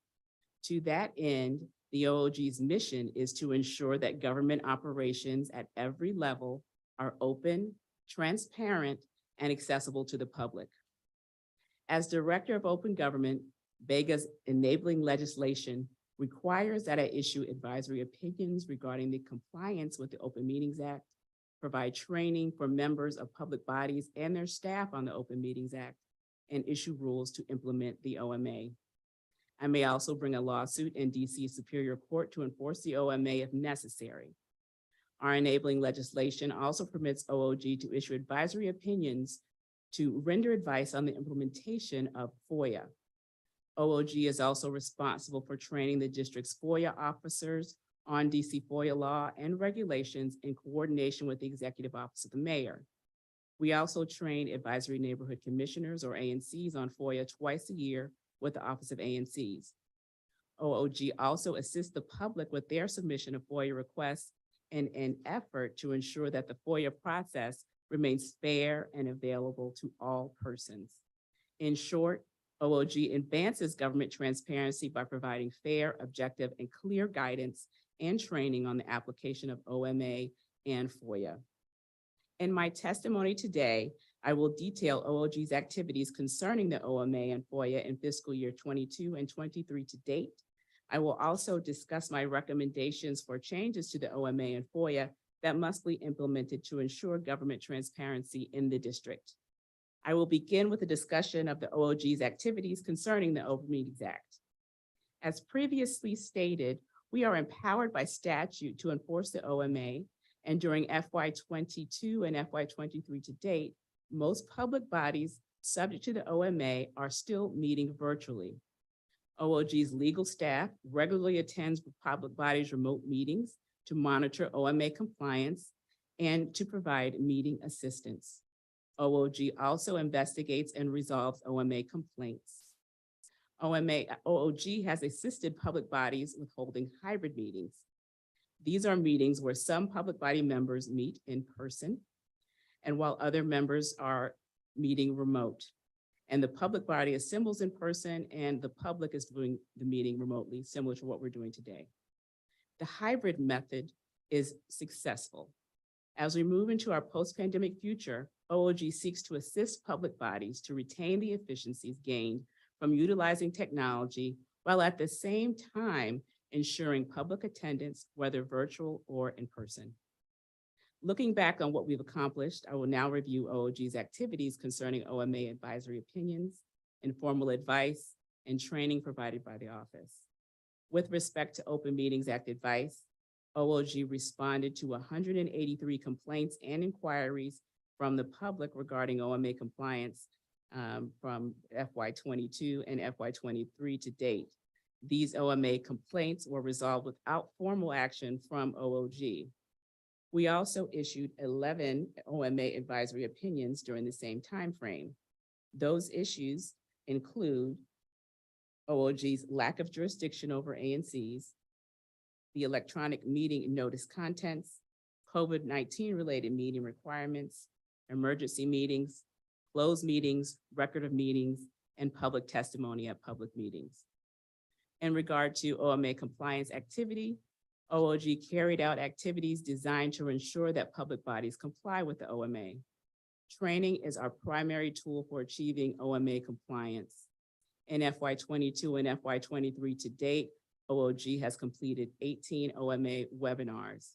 To that end, the OOG's mission is to ensure that government operations at every level are open, transparent, and accessible to the public. As Director of Open Government, BEGA's enabling legislation requires that I issue advisory opinions regarding the compliance with the Open Meetings Act, provide training for members of public bodies and their staff on the Open Meetings Act, and issue rules to implement the OMA. I may also bring a lawsuit in DC Superior Court to enforce the OMA if necessary. Our enabling legislation also permits OOG to issue advisory opinions to render advice on the implementation of FOIA. OOG is also responsible for training the district's FOIA officers on DC FOIA law and regulations in coordination with the Executive Office of the Mayor. We also train advisory neighborhood commissioners or ANCs on FOIA twice a year with the Office of ANCs. OOG also assists the public with their submission of FOIA requests in an effort to ensure that the FOIA process remains fair and available to all persons. In short, OOG advances government transparency by providing fair, objective, and clear guidance and training on the application of OMA and FOIA. In my testimony today, I will detail OOG's activities concerning the OMA and FOIA in fiscal year 22 and 23 to date. I will also discuss my recommendations for changes to the OMA and FOIA that must be implemented to ensure government transparency in the district. I will begin with a discussion of the OOG's activities concerning the Open Meetings Act. As previously stated, we are empowered by statute to enforce the OMA, and during FY22 and FY23 to date, most public bodies subject to the OMA are still meeting virtually. OOG's legal staff regularly attends public bodies' remote meetings to monitor OMA compliance and to provide meeting assistance. OOG also investigates and resolves OMA complaints. OOG has assisted public bodies with holding hybrid meetings. These are meetings where some public body members meet in person, and while other members are meeting remote. And the public body assembles in person and the public is doing the meeting remotely, similar to what we're doing today. The hybrid method is successful. As we move into our post-pandemic future, OOG seeks to assist public bodies to retain the efficiencies gained from utilizing technology, while at the same time ensuring public attendance, whether virtual or in person. Looking back on what we've accomplished, I will now review OOG's activities concerning OMA advisory opinions, informal advice, and training provided by the office. With respect to Open Meetings Act advice, OOG responded to 183 complaints and inquiries from the public regarding OMA compliance from FY22 and FY23 to date. These OMA complaints were resolved without formal action from OOG. We also issued 11 OMA advisory opinions during the same time frame. Those issues include OOG's lack of jurisdiction over ANCs, the electronic meeting notice contents, COVID-19 related meeting requirements, emergency meetings, closed meetings, record of meetings, and public testimony at public meetings. In regard to OMA compliance activity, OOG carried out activities designed to ensure that public bodies comply with the OMA. Training is our primary tool for achieving OMA compliance. In FY22 and FY23 to date, OOG has completed 18 OMA webinars.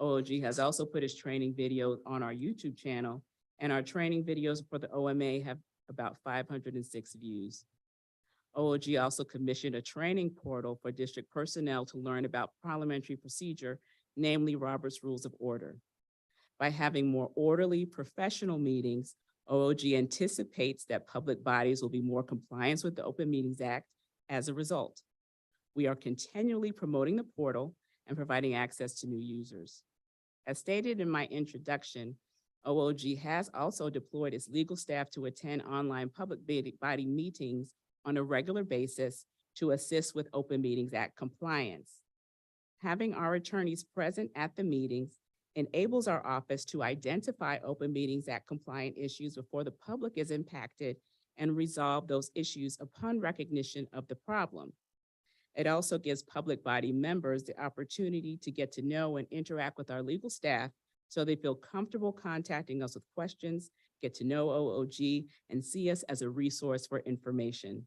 OOG has also put its training videos on our YouTube channel, and our training videos for the OMA have about 506 views. OOG also commissioned a training portal for district personnel to learn about parliamentary procedure, namely Robert's Rules of Order. By having more orderly professional meetings, OOG anticipates that public bodies will be more compliant with the Open Meetings Act as a result. We are continually promoting the portal and providing access to new users. As stated in my introduction, OOG has also deployed its legal staff to attend online public body meetings on a regular basis to assist with Open Meetings Act compliance. Having our attorneys present at the meetings enables our office to identify Open Meetings Act compliant issues before the public is impacted and resolve those issues upon recognition of the problem. It also gives public body members the opportunity to get to know and interact with our legal staff so they feel comfortable contacting us with questions, get to know OOG, and see us as a resource for information.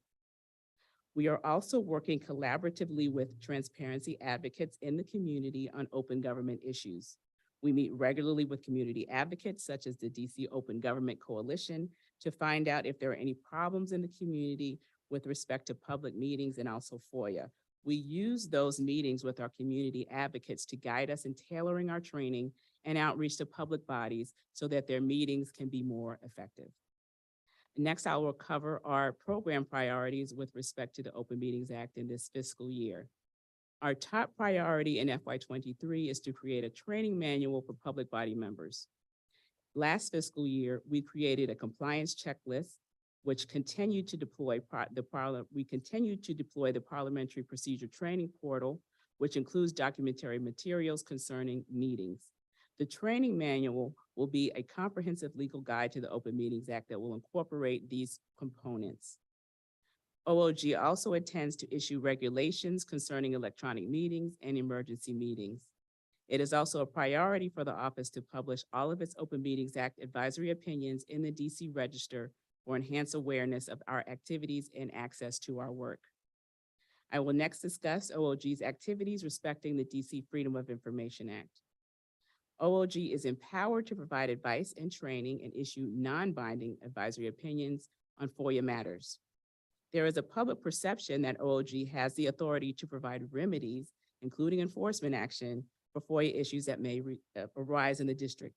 We are also working collaboratively with transparency advocates in the community on open government issues. We meet regularly with community advocates such as the DC Open Government Coalition to find out if there are any problems in the community with respect to public meetings and also FOIA. We use those meetings with our community advocates to guide us in tailoring our training and outreach to public bodies so that their meetings can be more effective. Next, I will cover our program priorities with respect to the Open Meetings Act in this fiscal year. Our top priority in FY23 is to create a training manual for public body members. Last fiscal year, we created a compliance checklist, which continued to deploy the parliamentary procedure training portal, which includes documentary materials concerning meetings. The training manual will be a comprehensive legal guide to the Open Meetings Act that will incorporate these components. OOG also intends to issue regulations concerning electronic meetings and emergency meetings. It is also a priority for the office to publish all of its Open Meetings Act advisory opinions in the DC Register for enhanced awareness of our activities and access to our work. I will next discuss OOG's activities respecting the DC Freedom of Information Act. OOG is empowered to provide advice and training and issue non-binding advisory opinions on FOIA matters. There is a public perception that OOG has the authority to provide remedies, including enforcement action, for FOIA issues that may arise in the district.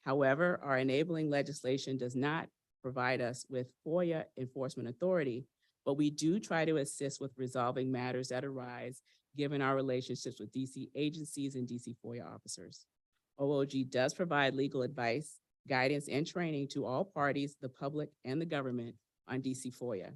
However, our enabling legislation does not provide us with FOIA enforcement authority, but we do try to assist with resolving matters that arise given our relationships with DC agencies and DC FOIA officers. OOG does provide legal advice, guidance, and training to all parties, the public, and the government on DC FOIA.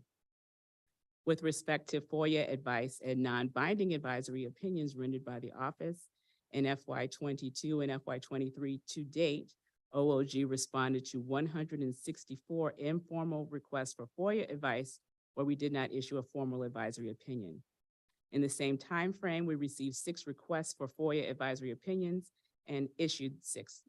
With respect to FOIA advice and non-binding advisory opinions rendered by the office in FY22 and FY23 to date, OOG responded to 164 informal requests for FOIA advice where we did not issue a formal advisory opinion. In the same time frame, we received 6 requests for FOIA advisory opinions and issued 6.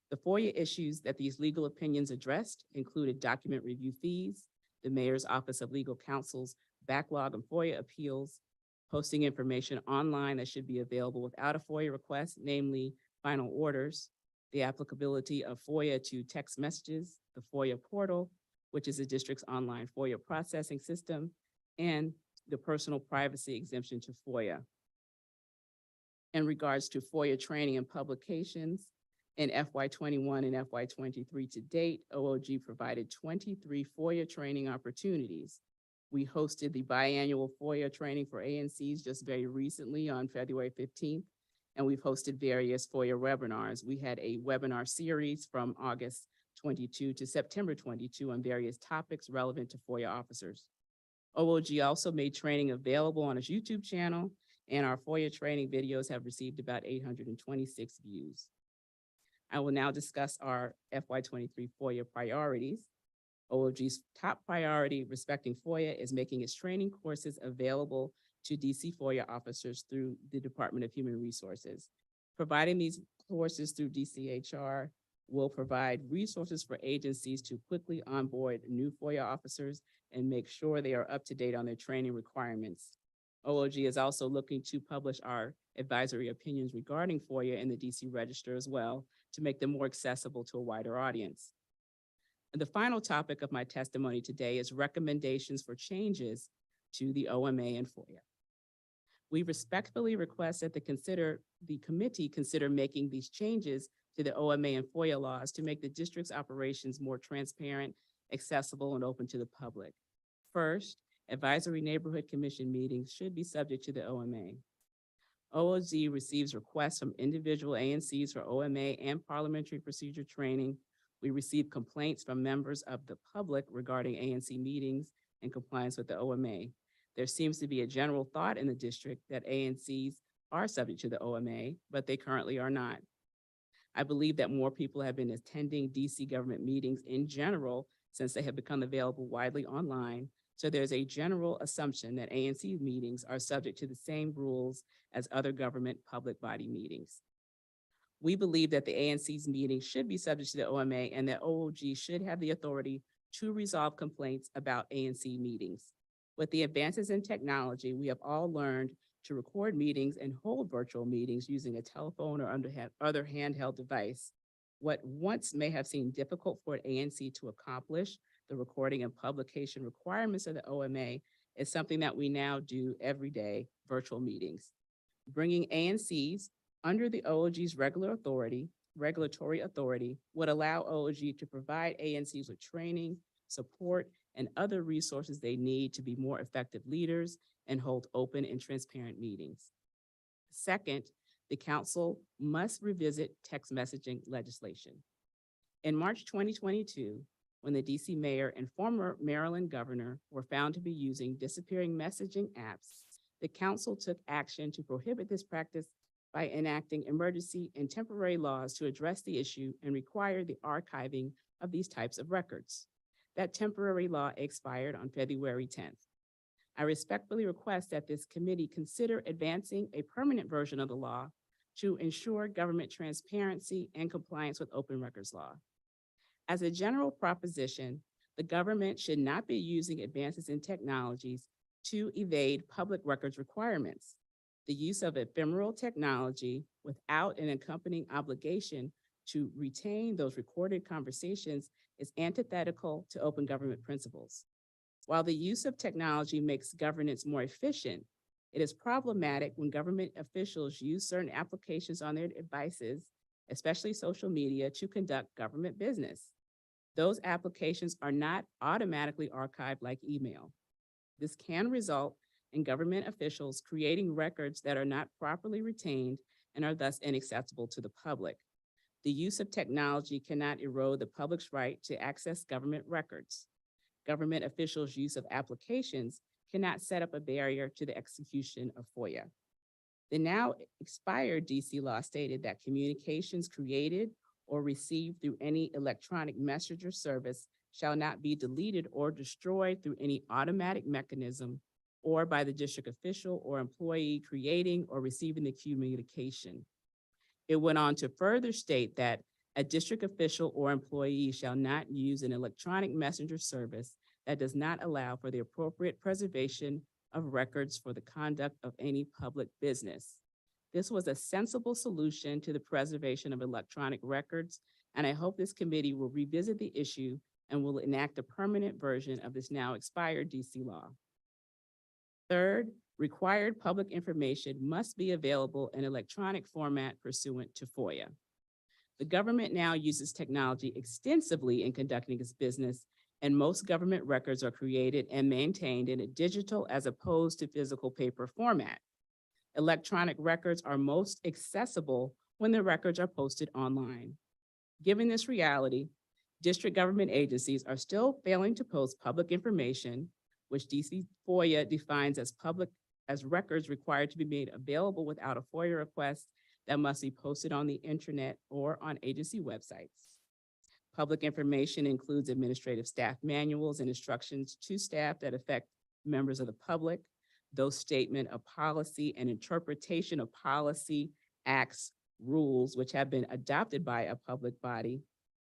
The FOIA issues that these legal opinions addressed included document review fees, the Mayor's Office of Legal Counsel's backlog of FOIA appeals, posting information online that should be available without a FOIA request, namely final orders, the applicability of FOIA to text messages, the FOIA portal, which is the district's online FOIA processing system, and the personal privacy exemption to FOIA. In regards to FOIA training and publications, in FY21 and FY23 to date, OOG provided 23 FOIA training opportunities. We hosted the biannual FOIA training for ANCs just very recently on February 15th, and we've hosted various FOIA webinars. We had a webinar series from August 22 to September 22 on various topics relevant to FOIA officers. OIG also made training available on its YouTube channel, and our FOIA training videos have received about 826 views. I will now discuss our FY23 FOIA priorities. OIG's top priority respecting FOIA is making its training courses available to DC FOIA officers through the Department of Human Resources. Providing these courses through DCHR will provide resources for agencies to quickly onboard new FOIA officers and make sure they are up to date on their training requirements. OIG is also looking to publish our advisory opinions regarding FOIA in the DC Register as well to make them more accessible to a wider audience. And the final topic of my testimony today is recommendations for changes to the OMA and FOIA. We respectfully request that the committee consider making these changes to the OMA and FOIA laws to make the district's operations more transparent, accessible, and open to the public. First, advisory neighborhood commission meetings should be subject to the OMA. OIG receives requests from individual ANCs for OMA and parliamentary procedure training. We receive complaints from members of the public regarding ANC meetings and compliance with the OMA. There seems to be a general thought in the district that ANCs are subject to the OMA, but they currently are not. I believe that more people have been attending DC government meetings in general since they have become available widely online. So there's a general assumption that ANC meetings are subject to the same rules as other government public body meetings. We believe that the ANC's meetings should be subject to the OMA and that OIG should have the authority to resolve complaints about ANC meetings. With the advances in technology, we have all learned to record meetings and hold virtual meetings using a telephone or other handheld device. What once may have seemed difficult for an ANC to accomplish, the recording and publication requirements of the OMA, is something that we now do every day, virtual meetings. Bringing ANCs under the OIG's regulatory authority would allow OIG to provide ANCs with training, support, and other resources they need to be more effective leaders and hold open and transparent meetings. Second, the council must revisit text messaging legislation. In March 2022, when the DC mayor and former Maryland governor were found to be using disappearing messaging apps, the council took action to prohibit this practice by enacting emergency and temporary laws to address the issue and require the archiving of these types of records. That temporary law expired on February 10th. I respectfully request that this committee consider advancing a permanent version of the law to ensure government transparency and compliance with open records law. As a general proposition, the government should not be using advances in technologies to evade public records requirements. The use of ephemeral technology without an accompanying obligation to retain those recorded conversations is antithetical to open government principles. While the use of technology makes governance more efficient, it is problematic when government officials use certain applications on their devices, especially social media, to conduct government business. Those applications are not automatically archived like email. This can result in government officials creating records that are not properly retained and are thus inaccessible to the public. The use of technology cannot erode the public's right to access government records. Government officials' use of applications cannot set up a barrier to the execution of FOIA. The now expired DC law stated that communications created or received through any electronic messenger service shall not be deleted or destroyed through any automatic mechanism or by the district official or employee creating or receiving the communication. It went on to further state that a district official or employee shall not use an electronic messenger service that does not allow for the appropriate preservation of records for the conduct of any public business. This was a sensible solution to the preservation of electronic records, and I hope this committee will revisit the issue and will enact a permanent version of this now expired DC law. Third, required public information must be available in electronic format pursuant to FOIA. The government now uses technology extensively in conducting its business, and most government records are created and maintained in a digital as opposed to physical paper format. Electronic records are most accessible when the records are posted online. Given this reality, district government agencies are still failing to post public information, which DC FOIA defines as records required to be made available without a FOIA request that must be posted on the internet or on agency websites. Public information includes administrative staff manuals and instructions to staff that affect members of the public, those statement of policy and interpretation of policy, acts, rules, which have been adopted by a public body,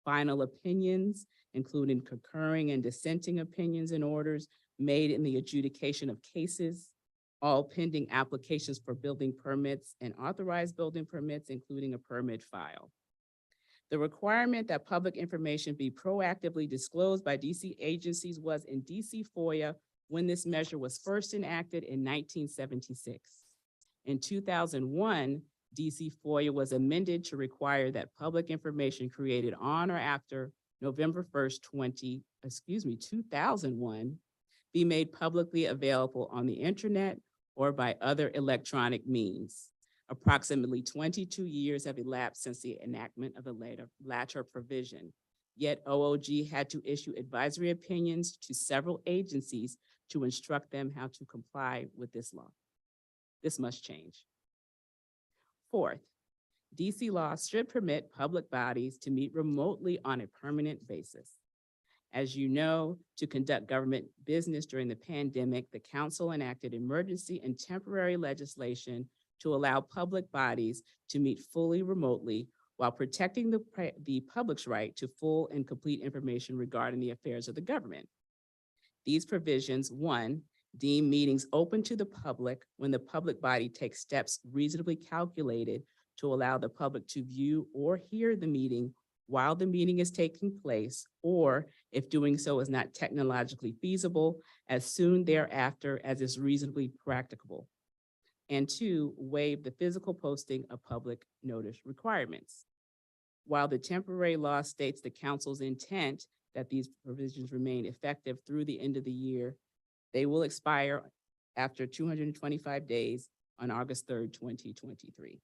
final opinions, including concurring and dissenting opinions and orders made in the adjudication of cases, all pending applications for building permits and authorized building permits, including a permit file. The requirement that public information be proactively disclosed by DC agencies was in DC FOIA when this measure was first enacted in 1976. In 2001, DC FOIA was amended to require that public information created on or after November 1st, 2001 be made publicly available on the internet or by other electronic means. Approximately 22 years have elapsed since the enactment of the latter provision. Yet OOG had to issue advisory opinions to several agencies to instruct them how to comply with this law. This must change. Fourth, DC law should permit public bodies to meet remotely on a permanent basis. As you know, to conduct government business during the pandemic, the council enacted emergency and temporary legislation to allow public bodies to meet fully remotely while protecting the public's right to full and complete information regarding the affairs of the government. These provisions, one, deem meetings open to the public when the public body takes steps reasonably calculated to allow the public to view or hear the meeting while the meeting is taking place, or if doing so is not technologically feasible, as soon thereafter as is reasonably practicable. And two, waive the physical posting of public notice requirements. While the temporary law states the council's intent that these provisions remain effective through the end of the year, they will expire after 225 days on August 3rd, 2023.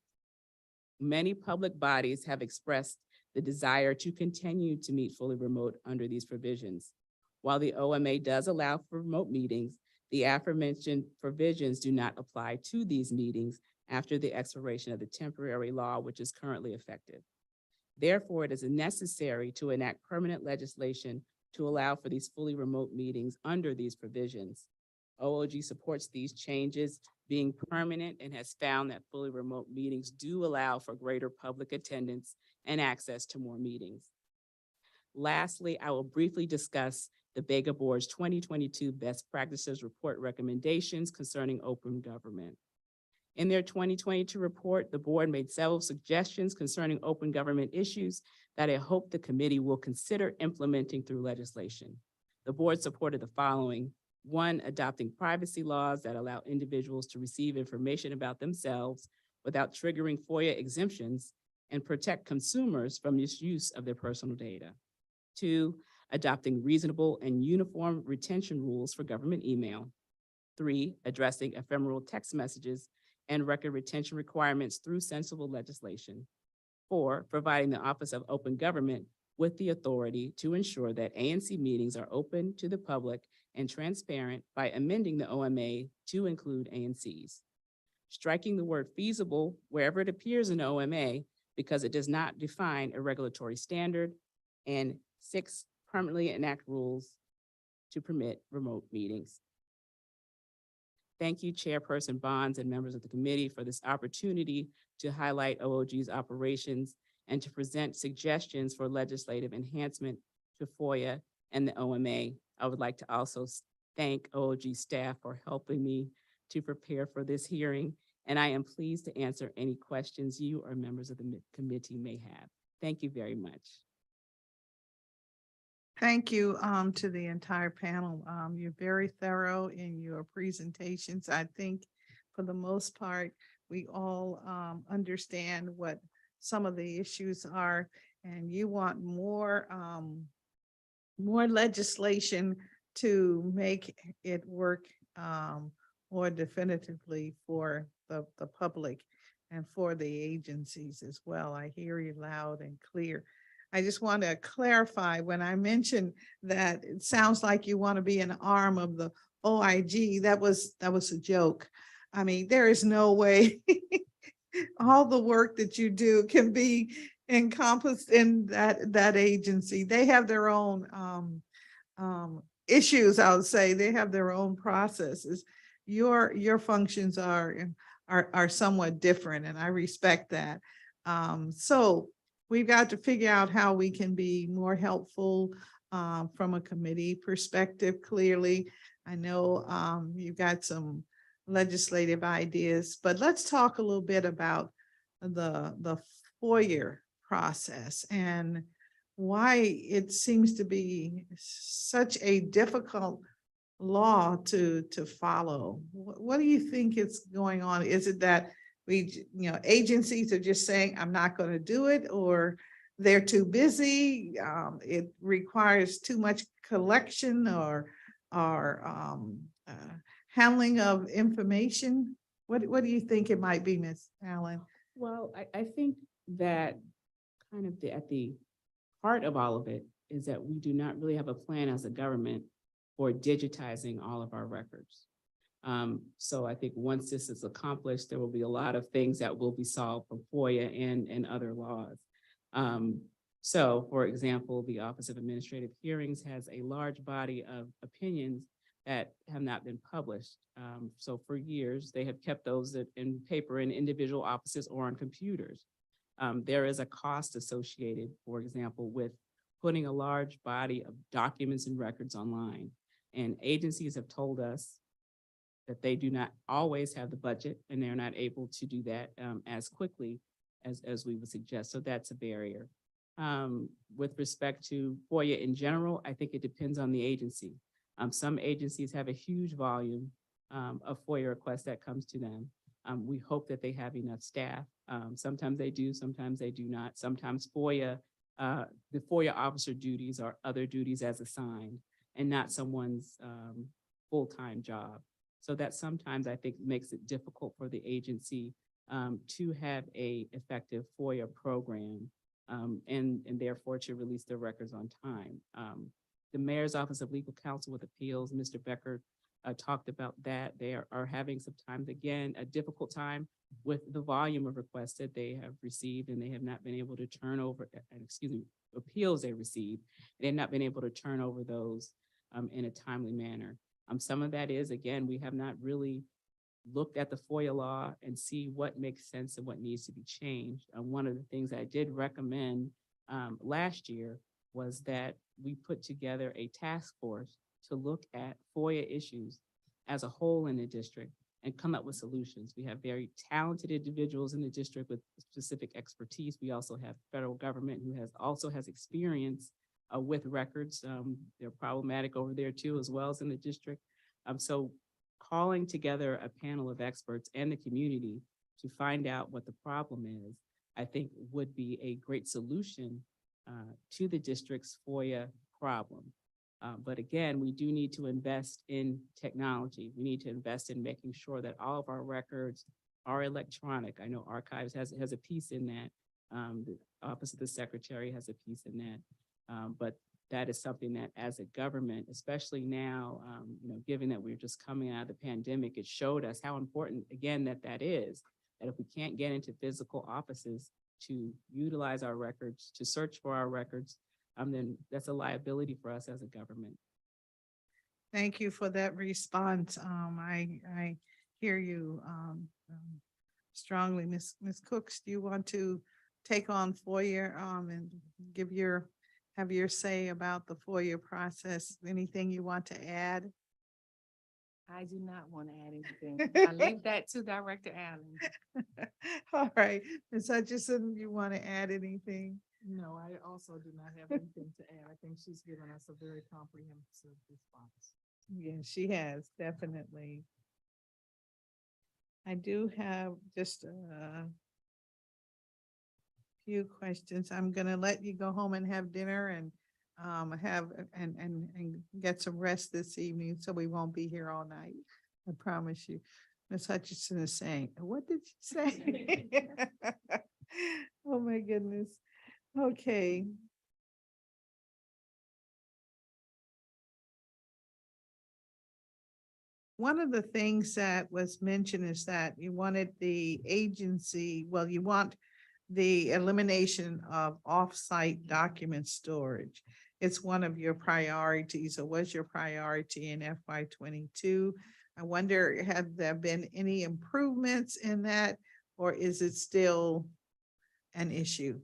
Many public bodies have expressed the desire to continue to meet fully remote under these provisions. While the OMA does allow for remote meetings, the aforementioned provisions do not apply to these meetings after the expiration of the temporary law, which is currently effective. Therefore, it is necessary to enact permanent legislation to allow for these fully remote meetings under these provisions. OOG supports these changes being permanent and has found that fully remote meetings do allow for greater public attendance and access to more meetings. Lastly, I will briefly discuss the BEGA Board's 2022 Best Practices Report recommendations concerning open government. In their 2022 report, the board made several suggestions concerning open government issues that I hope the committee will consider implementing through legislation. The board supported the following: one, adopting privacy laws that allow individuals to receive information about themselves without triggering FOIA exemptions and protect consumers from misuse of their personal data. Two, adopting reasonable and uniform retention rules for government email. Three, addressing ephemeral text messages and record retention requirements through sensible legislation. Four, providing the Office of Open Government with the authority to ensure that ANC meetings are open to the public and transparent by amending the OMA to include ANCs. Striking the word feasible wherever it appears in the OMA because it does not define a regulatory standard. And six, permanently enact rules to permit remote meetings. Thank you, Chairperson Bonds and members of the committee, for this opportunity to highlight OOG's operations and to present suggestions for legislative enhancement to FOIA and the OMA. I would like to also thank OOG staff for helping me to prepare for this hearing, and I am pleased to answer any questions you or members of the committee may have. Thank you very much. Thank you to the entire panel. You're very thorough in your presentations. I think for the most part, we all understand what some of the issues are, and you want more legislation to make it work more definitively for the public and for the agencies as well. I hear you loud and clear. I just want to clarify when I mentioned that it sounds like you want to be an arm of the OIG, that was a joke. I mean, there is no way all the work that you do can be encompassed in that agency. They have their own issues, I would say. They have their own processes. Your functions are somewhat different, and I respect that. So we've got to figure out how we can be more helpful from a committee perspective. Clearly, I know you've got some legislative ideas, but let's talk a little bit about the FOIA process and why it seems to be such a difficult law to follow. What do you think is going on? Is it that agencies are just saying, I'm not going to do it, or they're too busy? It requires too much collection or handling of information. What do you think it might be, Ms. Allen? Well, I think that kind of at the heart of all of it is that we do not really have a plan as a government for digitizing all of our records. So I think once this is accomplished, there will be a lot of things that will be solved from FOIA and other laws. So for example, the Office of Administrative Hearings has a large body of opinions that have not been published. So for years, they have kept those in paper in individual offices or on computers. There is a cost associated, for example, with putting a large body of documents and records online. And agencies have told us that they do not always have the budget and they're not able to do that as quickly as we would suggest. So that's a barrier. With respect to FOIA in general, I think it depends on the agency. Some agencies have a huge volume of FOIA requests that comes to them. We hope that they have enough staff. Sometimes they do, sometimes they do not. Sometimes the FOIA officer duties are other duties as assigned and not someone's full-time job. So that sometimes I think makes it difficult for the agency to have an effective FOIA program and therefore to release their records on time. The Mayor's Office of Legal Counsel with Appeals, Mr. Becker, talked about that. They are having sometimes, again, a difficult time with the volume of requests that they have received, and they have not been able to turn over, appeals they received. They have not been able to turn over those in a timely manner. Some of that is, again, we have not really looked at the FOIA law and see what makes sense and what needs to be changed. One of the things I did recommend last year was that we put together a task force to look at FOIA issues as a whole in the district and come up with solutions. We have very talented individuals in the district with specific expertise. We also have federal government who also has experience with records. They're problematic over there too, as well as in the district. So calling together a panel of experts and the community to find out what the problem is, I think would be a great solution to the district's FOIA problem. But again, we do need to invest in technology. We need to invest in making sure that all of our records are electronic. I know Archives has a piece in that. The Office of the Secretary has a piece in that. But that is something that as a government, especially now, given that we're just coming out of the pandemic, it showed us how important, again, that is, that if we can't get into physical offices to utilize our records, to search for our records, then that's a liability for us as a government. Thank you for that response. I hear you strongly. Ms. Cooks, do you want to take on FOIA and have your say about the FOIA process? Anything you want to add? I do not want to add anything. I leave that to Director Allen. All right. Ms. Hutchison, you want to add anything? No, I also do not have anything to add. I think she's given us a very comprehensive response. Yeah, she has, definitely. I do have just a few questions. I'm gonna let you go home and have dinner and and get some rest this evening, so we won't be here all night. I promise you. Ms. Hutchison is saying, what did you say? Oh my goodness. Okay. one of the things that was mentioned is that you wanted the agency, well, you want the elimination of off-site document storage. It's one of your priorities, or was your priority in FY '22. I wonder, have there been any improvements in that, or is it still an issue?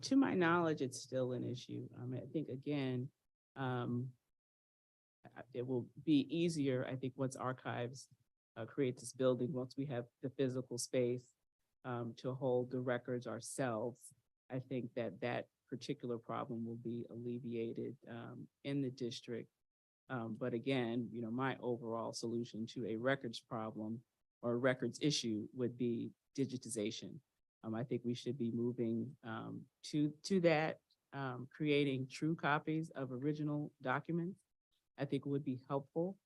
To my knowledge, it's still an issue. I think, again, it will be easier, I think, once archives create this building, once we have the physical space to hold the records ourselves. I think that that particular problem will be alleviated in the district. But again, my overall solution to a records problem or a records issue would be digitization. I think we should be moving to that, creating true copies of original documents. I think would be helpful.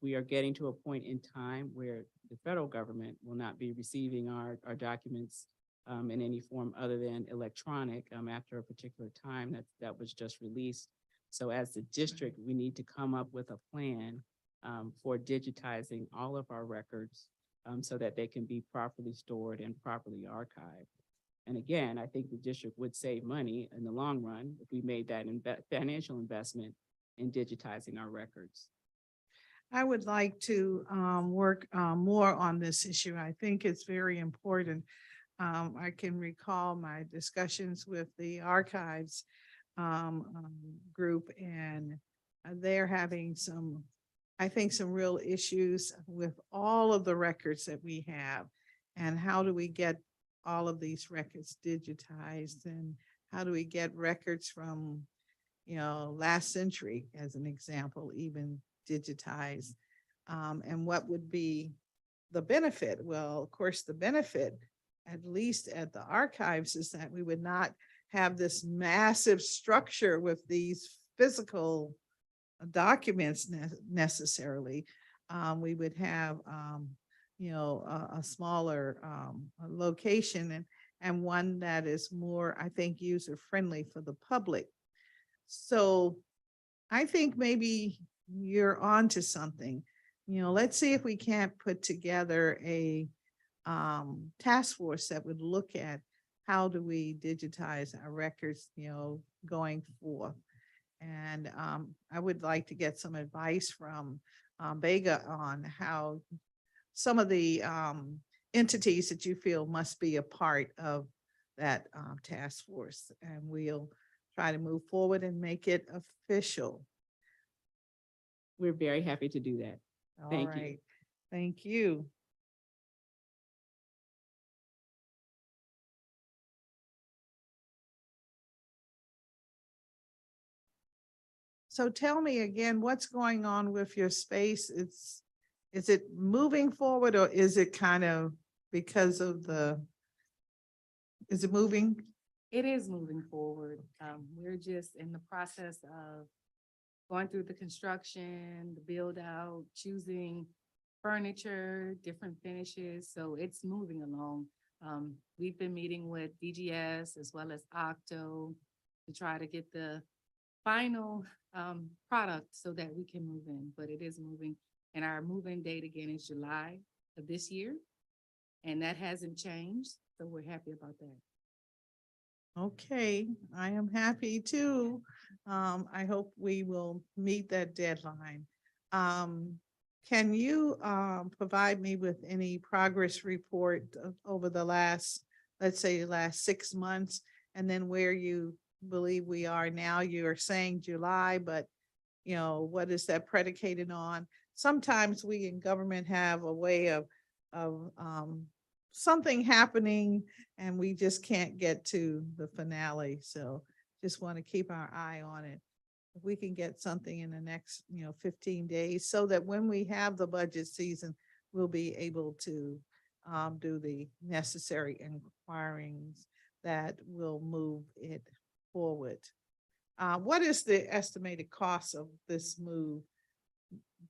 We are getting to a point in time where the federal government will not be receiving our documents in any form other than electronic after a particular time that was just released. So as the district, we need to come up with a plan for digitizing all of our records so that they can be properly stored and properly archived. And again, I think the district would save money in the long run if we made that financial investment in digitizing our records. I would like to work more on this issue. I think it's very important. I can recall my discussions with the archives group, and they're having some, I think, some real issues with all of the records that we have, and how do we get all of these records digitized, and how do we get records from, last century, as an example, even digitized, and what would be the benefit? Well, of course, the benefit, at least at the archives, is that we would not have this massive structure with these physical documents necessarily. We would have, a smaller location, and one that is more, I think, user-friendly for the public. So I think maybe you're onto something. Let's see if we can't put together a task force that would look at how do we digitize our records, going forth. And I would like to get some advice from BEGA on how some of the entities that you feel must be a part of that task force, and we'll try to move forward and make it official. We're very happy to do that. Thank you. Thank you. So tell me again, what's going on with your space? Is it moving forward, or is it kind of because of is it moving? It is moving forward. We're just in the process of going through the construction, the build out, choosing furniture, different finishes. So it's moving along. We've been meeting with DGS as well as Octo to try to get the final product so that we can move in, but it is moving. And our move-in date again is July of this year. And that hasn't changed. So we're happy about that. Okay, I am happy too. I hope we will meet that deadline. Can you provide me with any progress report over the last, let's say, last 6 months, and then where you believe we are now? You are saying July, but what is that predicated on? Sometimes we in government have a way of something happening and we just can't get to the finale. So just want to keep our eye on it. If we can get something in the next 15 days, so that when we have the budget season, we'll be able to do the necessary inquirings that will move it forward. What is the estimated cost of this move?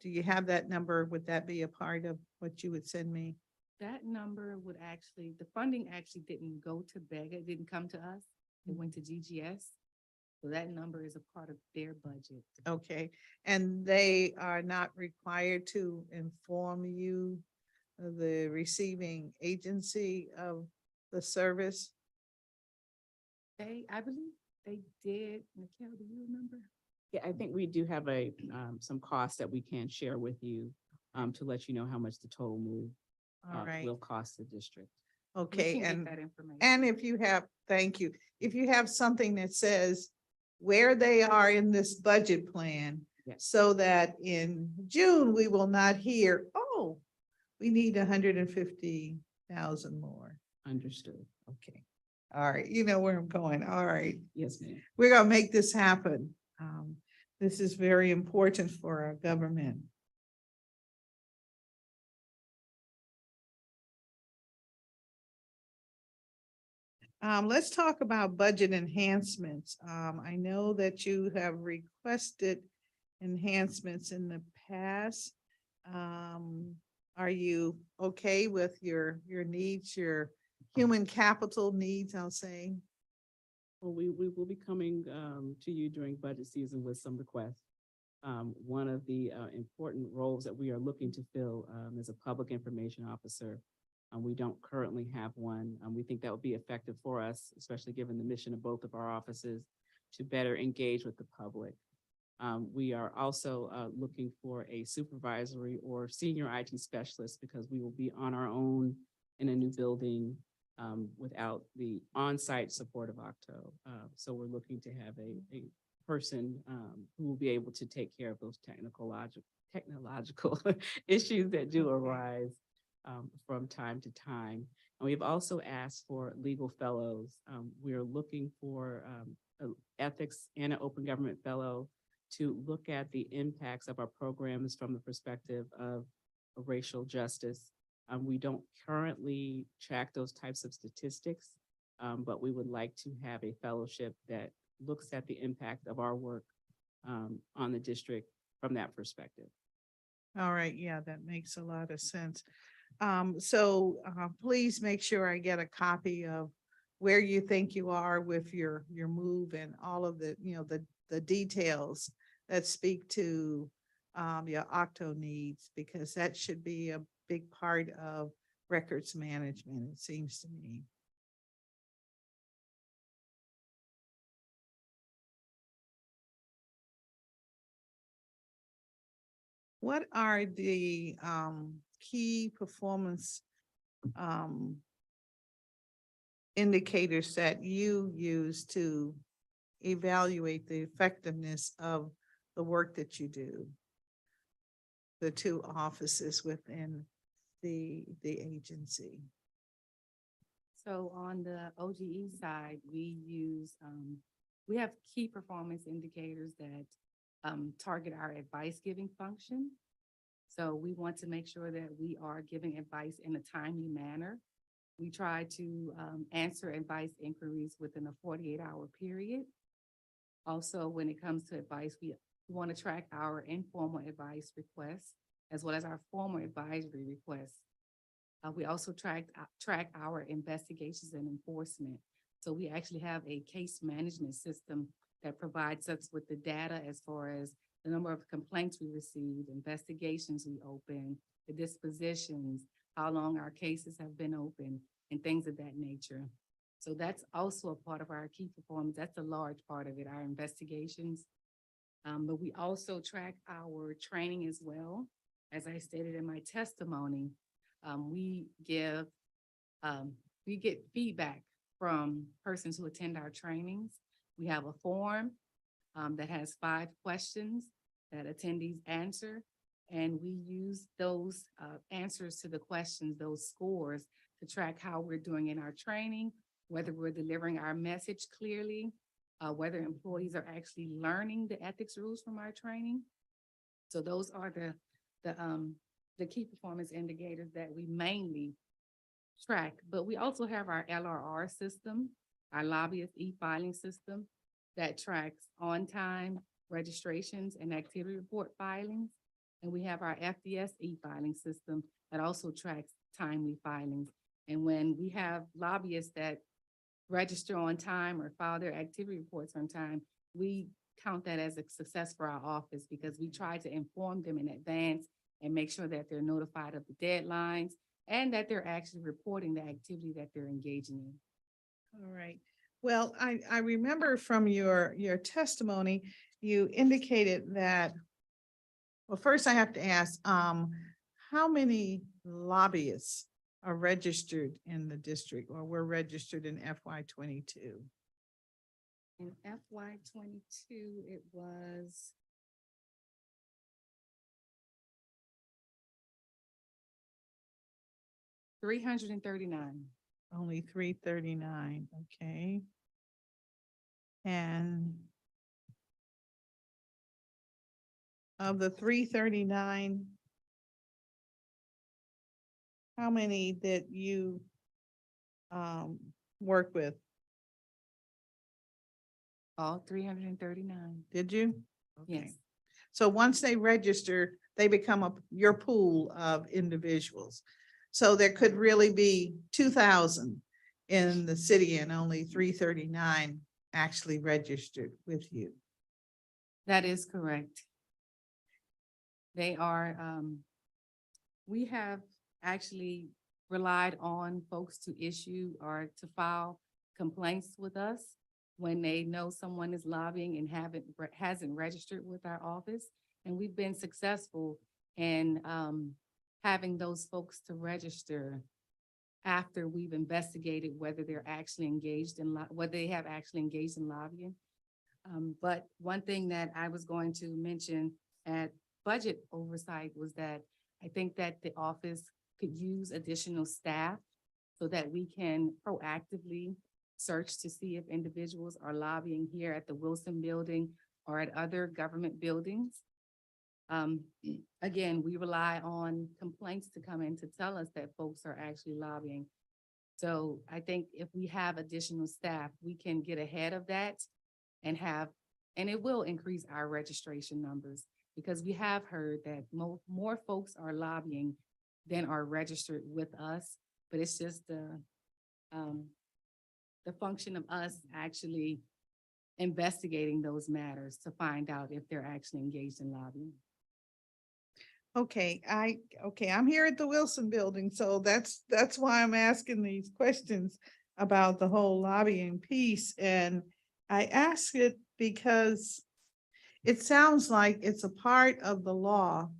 Do you have that number? Would that be a part of what you would send me? That number would actually, the funding actually didn't go to BEGA. It didn't come to us. It went to DGS. So that number is a part of their budget. Okay, and they are not required to inform you, the receiving agency of the service? I believe they did. Nikhil, do you remember? Yeah, I think we do have some costs that we can share with you to let you know how much the total move All right. will cost the district. Okay, We can and get that information. and if you have, thank you, if you have something that says where they are in this budget plan, Yes. so that in June, we will not hear, oh, we need 150,000 more. Understood. Okay. All right, you know where I'm going. All right, Yes, ma'am. we're gonna make this happen. This is very important for our government. Let's talk about budget enhancements. I know that you have requested enhancements in the past. Are you okay with your needs, your human capital needs, I'll say? Well, we will be coming to you during budget season with some requests. One of the important roles that we are looking to fill is a public information officer. We don't currently have one. We think that would be effective for us, especially given the mission of both of our offices, to better engage with the public. We are also looking for a supervisory or senior IT specialist because we will be on our own in a new building without the on-site support of Octo. So we're looking to have a person who will be able to take care of those technological issues that do arise from time to time. And we've also asked for legal fellows. We are looking for an ethics and an open government fellow to look at the impacts of our programs from the perspective of racial justice. We don't currently track those types of statistics, but we would like to have a fellowship that looks at the impact of our work on the district from that perspective. All right, yeah, that makes a lot of sense. Please make sure I get a copy of where you think you are with your move and all of the, the details that speak to your Octo needs, because that should be a big part of records management, it seems to me. What are the key performance indicators that you use to evaluate the effectiveness of the work that you do? The two offices within the agency. So on the OGE side, we use, we have key performance indicators that target our advice giving function. So we want to make sure that we are giving advice in a timely manner. We try to answer advice inquiries within a 48-hour period. Also, when it comes to advice, we want to track our informal advice requests as well as our formal advisory requests. We also track our investigations and enforcement. So we actually have a case management system that provides us with the data as far as the number of complaints we receive, investigations we open, the dispositions, how long our cases have been open, and things of that nature. So that's also a part of our key performance. That's a large part of it, our investigations. But we also track our training as well. As I stated in my testimony, we get feedback from persons who attend our trainings. We have a form that has 5 questions that attendees answer, and we use those answers to the questions, those scores, to track how we're doing in our training, whether we're delivering our message clearly, whether employees are actually learning the ethics rules from our training. So those are the key performance indicators that we mainly track. But we also have our LRR system, our lobbyist e-filing system, that tracks on-time registrations and activity report filings. And we have our FDS e-filing system that also tracks timely filings. And when we have lobbyists that register on time or file their activity reports on time, we count that as a success for our office because we try to inform them in advance and make sure that they're notified of the deadlines and that they're actually reporting the activity that they're engaging in. All right. Well, I remember from your testimony, you indicated that, well, first I have to ask, how many lobbyists are registered in the district or were registered in FY22? In FY22, it was 339. Only 339, okay. And of the 339, how many did you work with? All 339. Did you? Okay. Yes. So once they register, they become your pool of individuals. So there could really be 2,000 in the city and only 339 actually registered with you. That is correct. They are, we have actually relied on folks to issue or to file complaints with us when they know someone is lobbying and hasn't registered with our office. And we've been successful in having those folks to register after we've investigated whether they're actually engaged in, whether they have actually engaged in lobbying. But one thing that I was going to mention at budget oversight was that I think that the office could use additional staff so that we can proactively search to see if individuals are lobbying here at the Wilson Building or at other government buildings. Again, we rely on complaints to come in to tell us that folks are actually lobbying. So I think if we have additional staff, we can get ahead of that and it will increase our registration numbers because we have heard that more folks are lobbying than are registered with us, but it's just the function of us actually investigating those matters to find out if they're actually engaged in lobbying. Okay, I'm here at the Wilson Building, so that's why I'm asking these questions about the whole lobbying piece. And I ask it because it sounds like it's a part of the law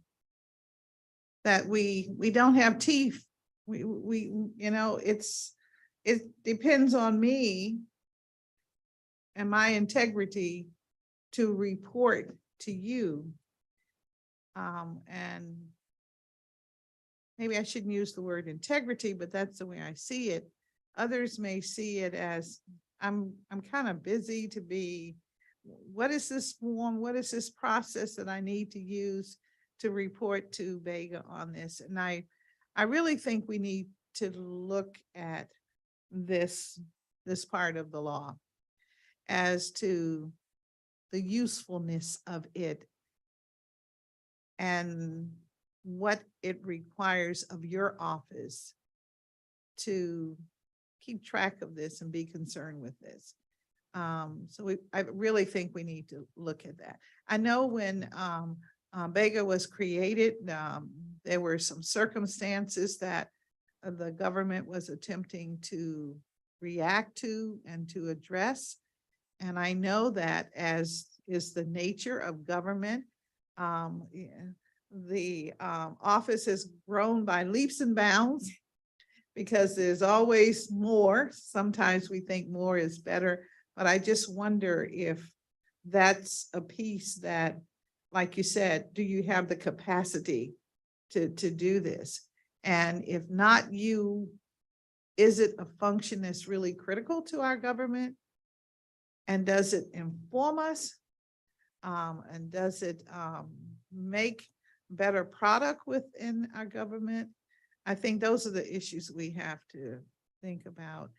that we don't have teeth. We you know, it depends on me and my integrity to report to you. And maybe I shouldn't use the word integrity, but that's the way I see it. Others may see it as I'm kind of busy to be, what is this form? What is this process that I need to use to report to BEGA on this? And I really think we need to look at this part of the law as to the usefulness of it and what it requires of your office to keep track of this and be concerned with this. So I really think we need to look at that. I know when BEGA was created, there were some circumstances that the government was attempting to react to and to address. And I know that, as is the nature of government, the office has grown by leaps and bounds because there's always more. Sometimes we think more is better, but I just wonder if that's a piece that, like you said, do you have the capacity to do this? And if not you, is it a function that's really critical to our government? And does it inform us? And does it make better product within our government? I think those are the issues we have to think about.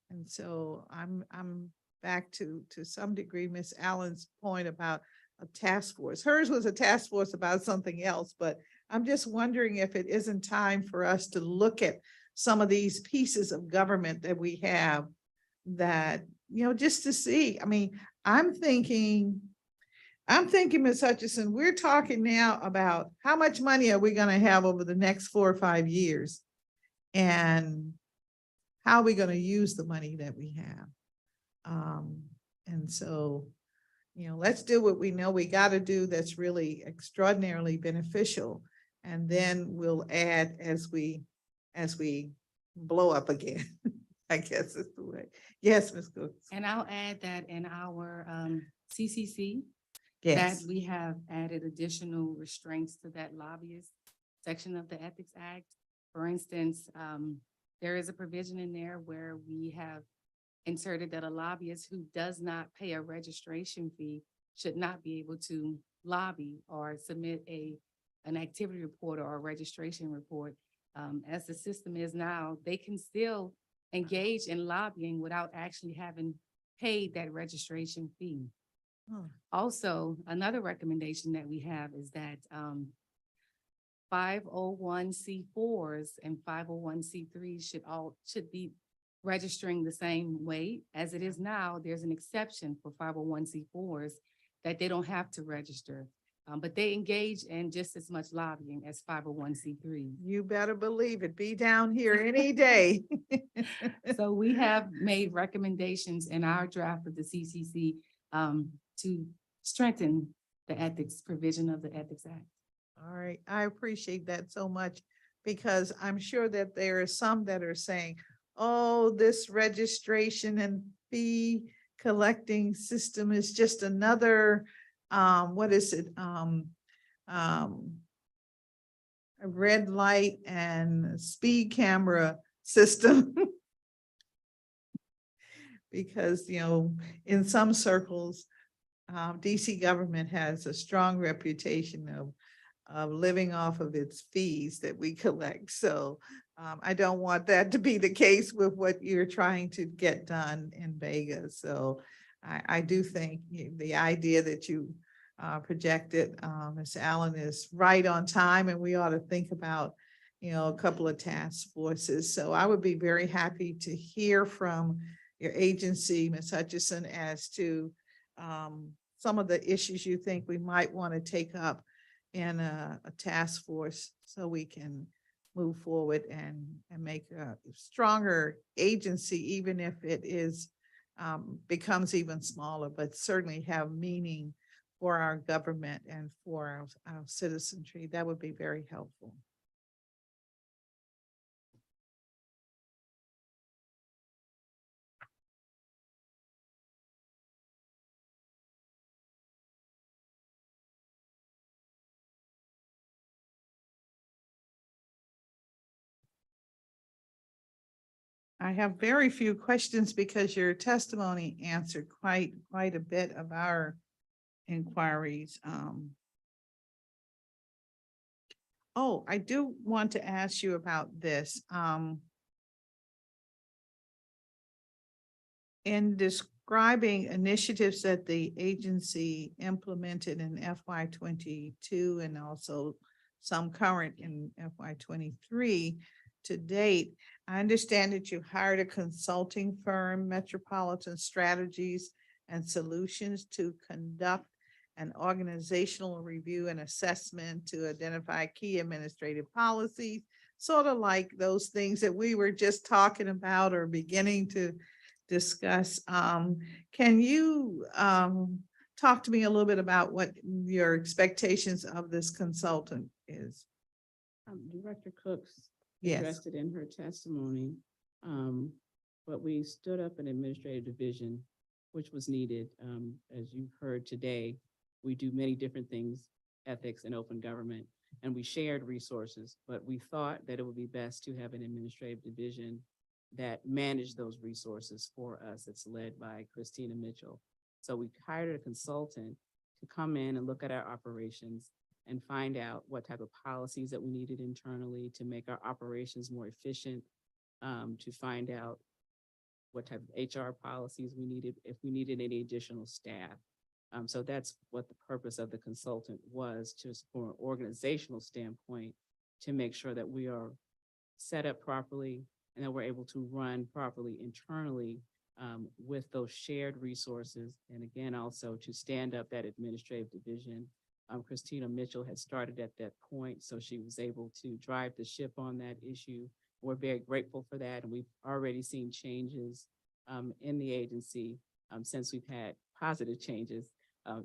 And so I'm back to some degree Ms. Allen's point about a task force. Hers was a task force about something else, but I'm just wondering if it isn't time for us to look at some of these pieces of government that we have that, you know, just to see. I mean, I'm thinking, Ms. Hutchison, we're talking now about how much money are we gonna have over the next 4 or 5 years? And how are we gonna use the money that we have? And so, let's do what we know we gotta do that's really extraordinarily beneficial. And then we'll add as we blow up again. I guess is the way. Yes, Ms. Cooks. And I'll add that in our CCC, Yes. that we have added additional restraints to that lobbyist section of the Ethics Act. For instance, there is a provision in there where we have inserted that a lobbyist who does not pay a registration fee should not be able to lobby or submit an activity report or a registration report. As the system is now, they can still engage in lobbying without actually having paid that registration fee. Also, another recommendation that we have is that 501c4s and 501c3s should be registering the same way as it is now. There's an exception for 501c4s that they don't have to register, but they engage in just as much lobbying as 501c3. You better believe it. Be down here any day. So we have made recommendations in our draft of the CCC to strengthen the ethics provision of the Ethics Act. All right, I appreciate that so much, because I'm sure that there are some that are saying, oh, this registration and fee collecting system is just another, what is it? A red light and speed camera system. Because, in some circles, DC government has a strong reputation of living off of its fees that we collect. So I don't want that to be the case with what you're trying to get done in BEGA. So I do think the idea that you projected, Ms. Allen, is right on time, and we ought to think about, a couple of task forces. So I would be very happy to hear from your agency, Ms. Hutchison, as to some of the issues you think we might want to take up in a task force, so we can move forward and make a stronger agency, even if it is becomes even smaller, but certainly have meaning for our government and for our citizenry. That would be very helpful. I have very few questions because your testimony answered quite a bit of our inquiries. Oh, I do want to ask you about this. In describing initiatives that the agency implemented in FY22 and also some current in FY23 to date, I understand that you hired a consulting firm, Metropolitan Strategies and Solutions, to conduct an organizational review and assessment to identify key administrative policies, sort of like those things that we were just talking about or beginning to discuss. Can you talk to me a little bit about what your expectations of this consultant is? Director Cooks Yes. addressed it in her testimony, but we stood up an administrative division, which was needed. As you've heard today, we do many different things, ethics and open government, and we shared resources, but we thought that it would be best to have an administrative division that managed those resources for us. It's led by Christina Mitchell. So we hired a consultant to come in and look at our operations and find out what type of policies that we needed internally to make our operations more efficient, to find out what type of HR policies we needed, if we needed any additional staff. So that's what the purpose of the consultant was, just for an organizational standpoint, to make sure that we are set up properly and that we're able to run properly internally with those shared resources. And again, also to stand up that administrative division. Christina Mitchell had started at that point, so she was able to drive the ship on that issue. We're very grateful for that, and we've already seen changes in the agency since we've had positive changes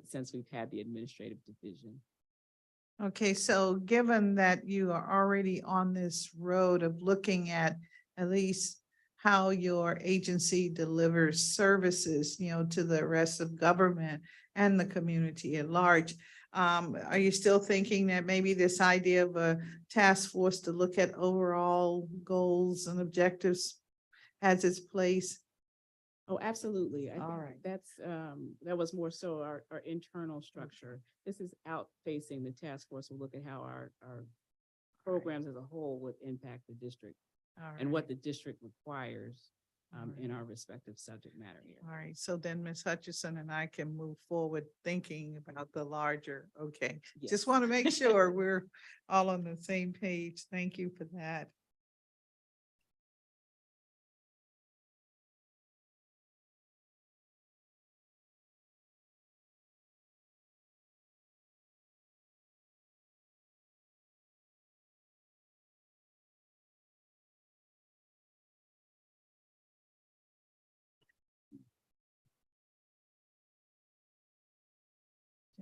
since we've had the administrative division. Okay, so given that you are already on this road of looking at least how your agency delivers services, to the rest of government and the community at large, are you still thinking that maybe this idea of a task force to look at overall goals and objectives has its place? Oh, absolutely. I All think right. that's, that was more so our internal structure. This is out facing the task force. We'll look at how our programs as a whole would impact the district and what the district requires in our respective subject matter here. All right, so then Ms. Hutchison and I can move forward thinking about the larger, okay. Yes. Just want to make sure we're all on the same page. Thank you for that.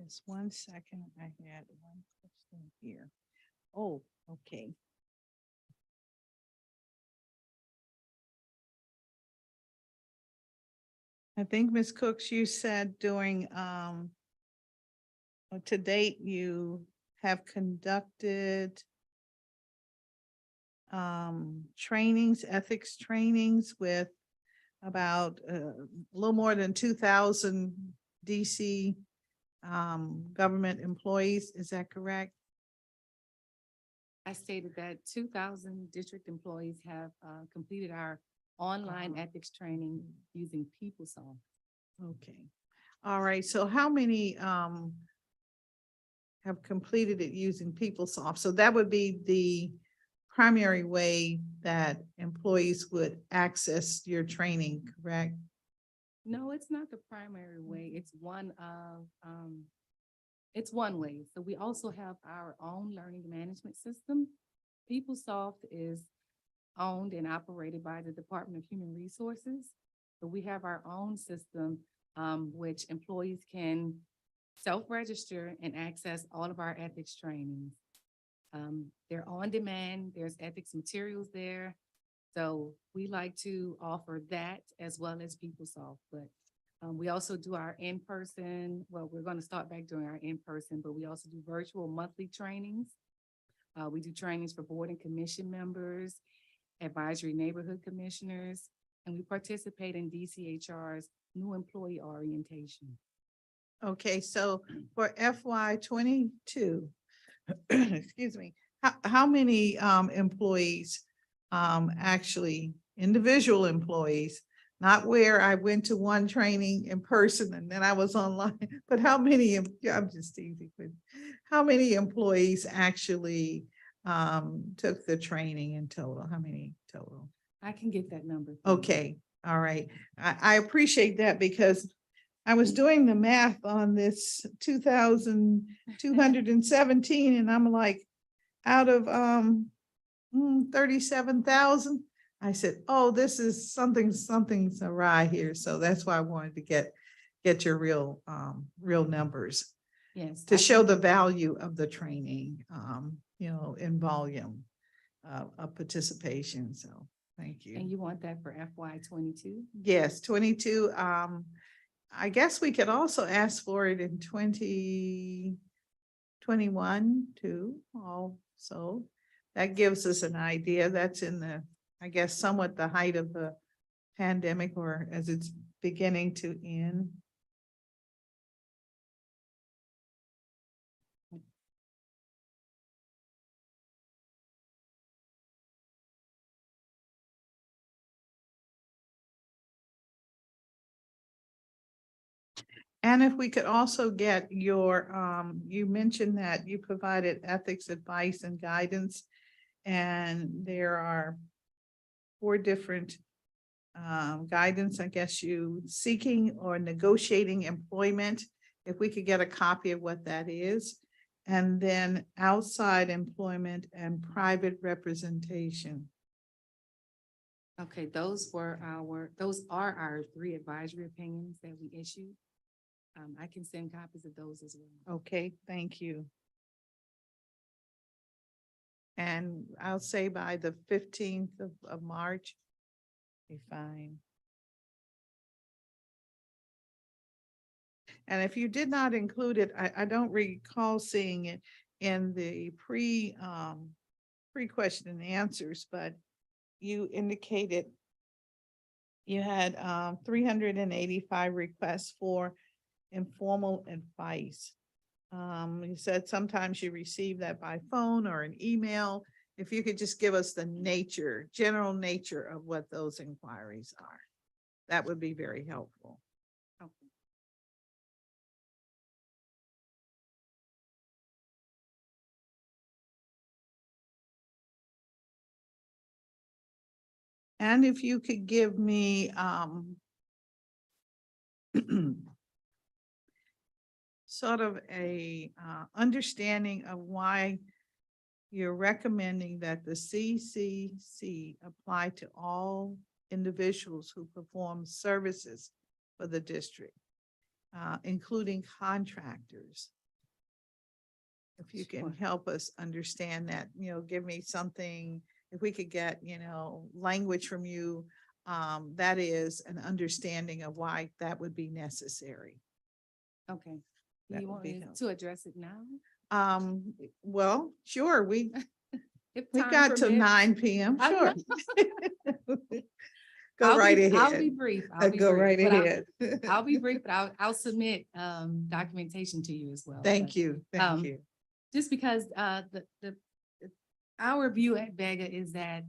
Just 1 second, I had one question here. Oh, okay. I think Ms. Cooks, you said during, to date, you have conducted trainings, ethics trainings with about a little more than 2,000 DC government employees. Is that correct? I stated that 2,000 district employees have completed our online ethics training using PeopleSoft. Okay. All right. So how many have completed it using PeopleSoft? So that would be the primary way that employees would access your training, correct? No, it's not the primary way. It's one of, it's one way. So we also have our own learning management system. PeopleSoft is owned and operated by the Department of Human Resources. So we have our own system, which employees can self-register and access all of our ethics trainings. They're on demand. There's ethics materials there. So we like to offer that as well as PeopleSoft, but we also do our in-person, well, we're going to start back doing our in-person, but we also do virtual monthly trainings. We do trainings for board and commission members, advisory neighborhood commissioners, and we participate in DCHR's new employee orientation. Okay, so for FY22, excuse me, how many employees, actually individual employees, not where I went to one training in person and then I was online, but how many, I'm just teasing, but how many employees actually took the training in total? How many total? I can get that number. Okay, all right. I appreciate that because I was doing the math on this 2,217 and I'm like, out of 37,000. I said, oh, this is something's awry here. So that's why I wanted to get your real numbers. Yes. To show the value of the training, in volume of participation. So thank you. And you want that for FY22? Yes, 22. I guess we could also ask for it in 2021 too. Also, that gives us an idea. That's in the, I guess, somewhat the height of the pandemic or as it's beginning to end. And if we could also get your, you mentioned that you provided ethics advice and guidance, and there are 4 different guidance, I guess you seeking or negotiating employment, if we could get a copy of what that is. And then outside employment and private representation. Okay, those are our 3 advisory opinions that we issued. I can send copies of those as well. Okay, thank you. And I'll say by the 15th of March, be fine. And if you did not include it, I don't recall seeing it in the pre-question and answers, but you indicated you had 385 requests for informal advice. You said sometimes you receive that by phone or an email. If you could just give us the general nature of what those inquiries are, that would be very helpful. Okay. And if you could give me sort of a understanding of why you're recommending that the CCC apply to all individuals who perform services for the district, including contractors. If you can help us understand that, give me something, if we could get, language from you, that is an understanding of why that would be necessary. Okay. Do That you would want be me helpful. to address it now? Well, sure, we've If time got to permits. 9 p.m. I Sure. know. Go right I'll ahead. be brief. Go right but ahead. I'll be brief, but I'll submit documentation to you as well. Thank But, you. Thank you. just because our view at BEGA is that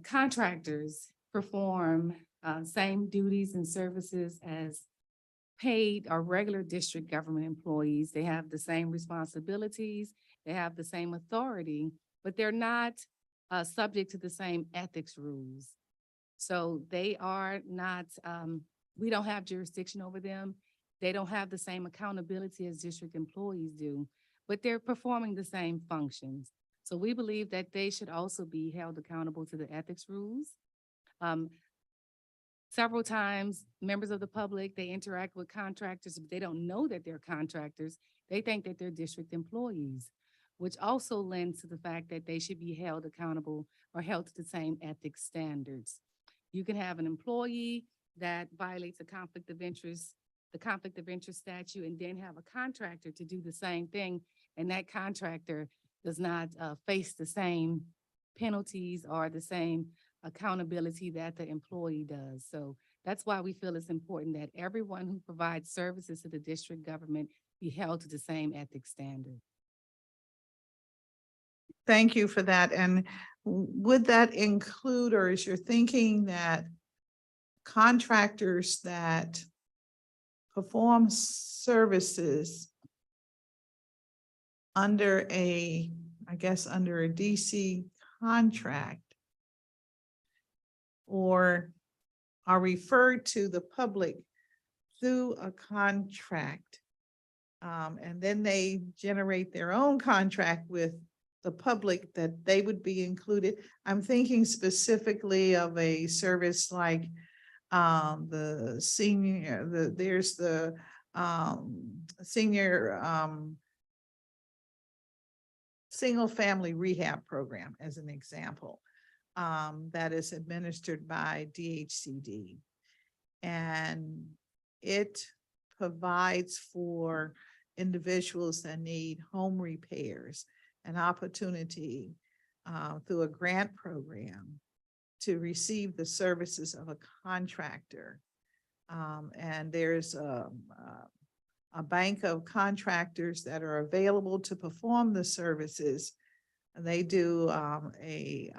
contractors perform same duties and services as paid or regular district government employees. They have the same responsibilities, they have the same authority, but they're not subject to the same ethics rules. So they are not, we don't have jurisdiction over them. They don't have the same accountability as district employees do, but they're performing the same functions. So we believe that they should also be held accountable to the ethics rules. Several times, members of the public, they interact with contractors, but they don't know that they're contractors. They think that they're district employees, which also lends to the fact that they should be held accountable or held to the same ethics standards. You can have an employee that violates a conflict of interest, the conflict of interest statute, and then have a contractor to do the same thing, and that contractor does not face the same penalties or the same accountability that the employee does. So that's why we feel it's important that everyone who provides services to the district government be held to the same ethics standard. Thank you for that. And would that include, or is your thinking that contractors that perform services under a DC contract or are referred to the public through a contract, and then they generate their own contract with the public, that they would be included? I'm thinking specifically of a service like the senior, there's the senior single family rehab program as an example, that is administered by DHCD. And it provides for individuals that need home repairs an opportunity through a grant program to receive the services of a contractor. And there's a bank of contractors that are available to perform the services. And they do a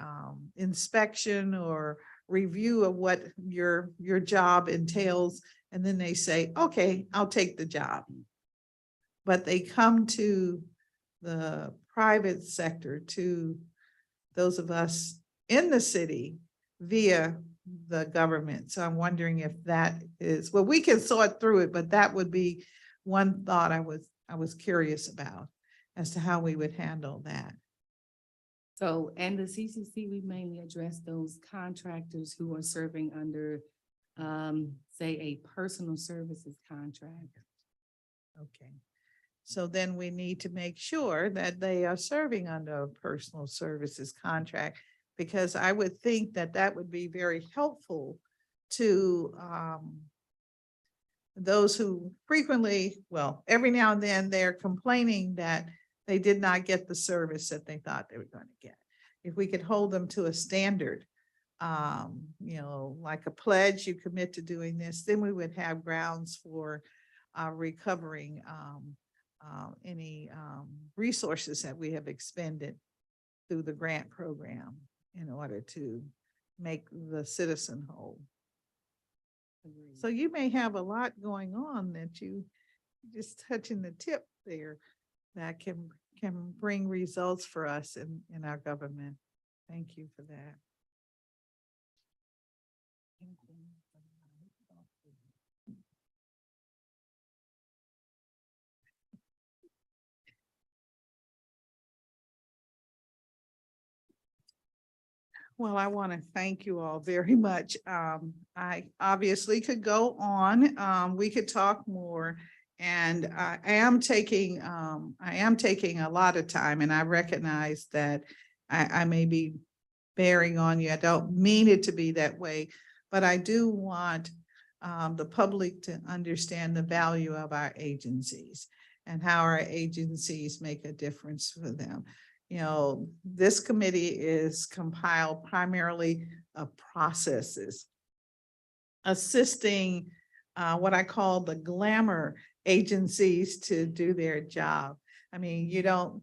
inspection or review of what your job entails. And then they say, okay, I'll take the job. But they come to the private sector, to those of us in the city, via the government. So I'm wondering if that is, well, we can sort through it, but that would be one thought I was curious about as to how we would handle that. So, and the CCC, we mainly address those contractors who are serving under, say, a personal services contract. Okay. So then we need to make sure that they are serving under a personal services contract, because I would think that that would be very helpful to those who frequently, well, every now and then they're complaining that they did not get the service that they thought they were going to get. If we could hold them to a standard, you know, like a pledge, you commit to doing this, then we would have grounds for recovering any resources that we have expended through the grant program in order to make the citizen whole. So you may have a lot going on that you just touching the tip there that can bring results for us in our government. Thank you for that. Well, I want to thank you all very much. I obviously could go on. We could talk more. And I am taking a lot of time, and I recognize that I may be bearing on you. I don't mean it to be that way, but I do want the public to understand the value of our agencies and how our agencies make a difference for them. You know, this committee is compiled primarily of processes, assisting what I call the glamour agencies to do their job. I mean, you don't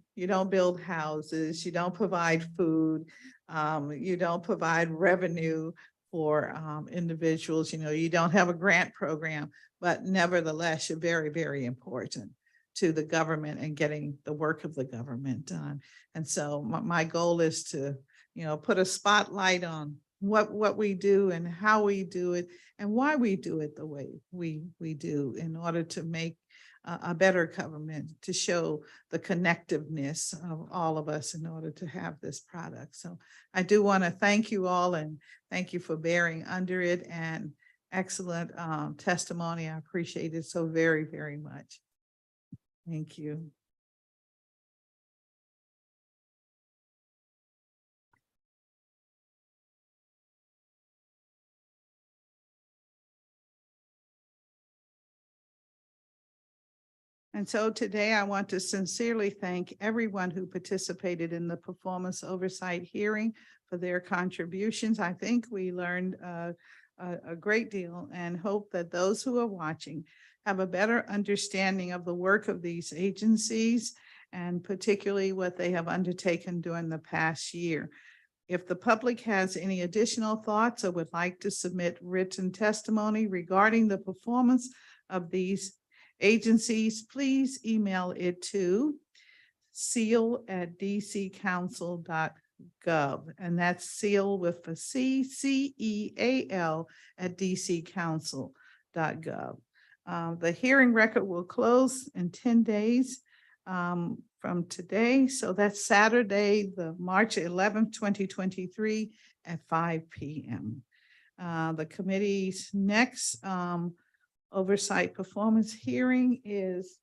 build houses, you don't provide food, you don't provide revenue for individuals, you know, you don't have a grant program, but nevertheless, you're very, very important to the government and getting the work of the government done. And so my goal is to, you know, put a spotlight on what we do and how we do it and why we do it the way we do in order to make a better government, to show the connectiveness of all of us in order to have this product. So I do want to thank you all and thank you for bearing under it, and excellent testimony. I appreciate it so very, very much. Thank you. And so today I want to sincerely thank everyone who participated in the performance oversight hearing for their contributions. I think we learned a great deal, and hope that those who are watching have a better understanding of the work of these agencies, and particularly what they have undertaken during the past year. If the public has any additional thoughts or would like to submit written testimony regarding the performance of these agencies, please email it to seal@dccouncil.gov, and that's seal with a C, CEAL @dccouncil.gov. The hearing record will close in 10 days from today. So that's Saturday, the March 11th, 2023 at 5 p.m. The committee's next oversight performance hearing is,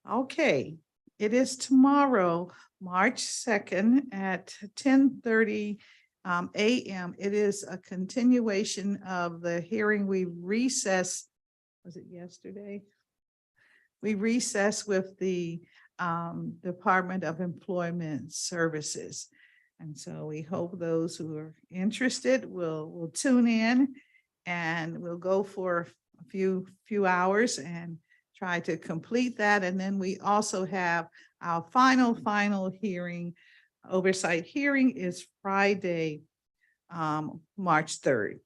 okay, it is tomorrow, March 2nd at 10:30 a.m. It is a continuation of the hearing we recessed, was it yesterday? We recessed with the Department of Employment Services. And so we hope those who are interested will tune in, and we'll go for a few hours and try to complete that. And then we also have our final hearing. Oversight hearing is Friday, March 3rd.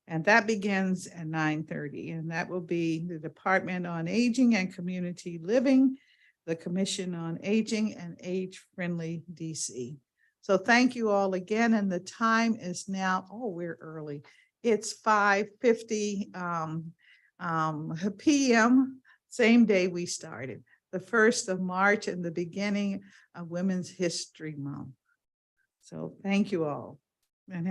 And that begins at 9:30. And that will be the Department on Aging and Community Living, the Commission on Aging, and Age Friendly DC. So thank you all again. And the time is now, oh, we're early. It's 5:50 p.m., same day we started, the 1st of March and the beginning of Women's History Month. So thank you all.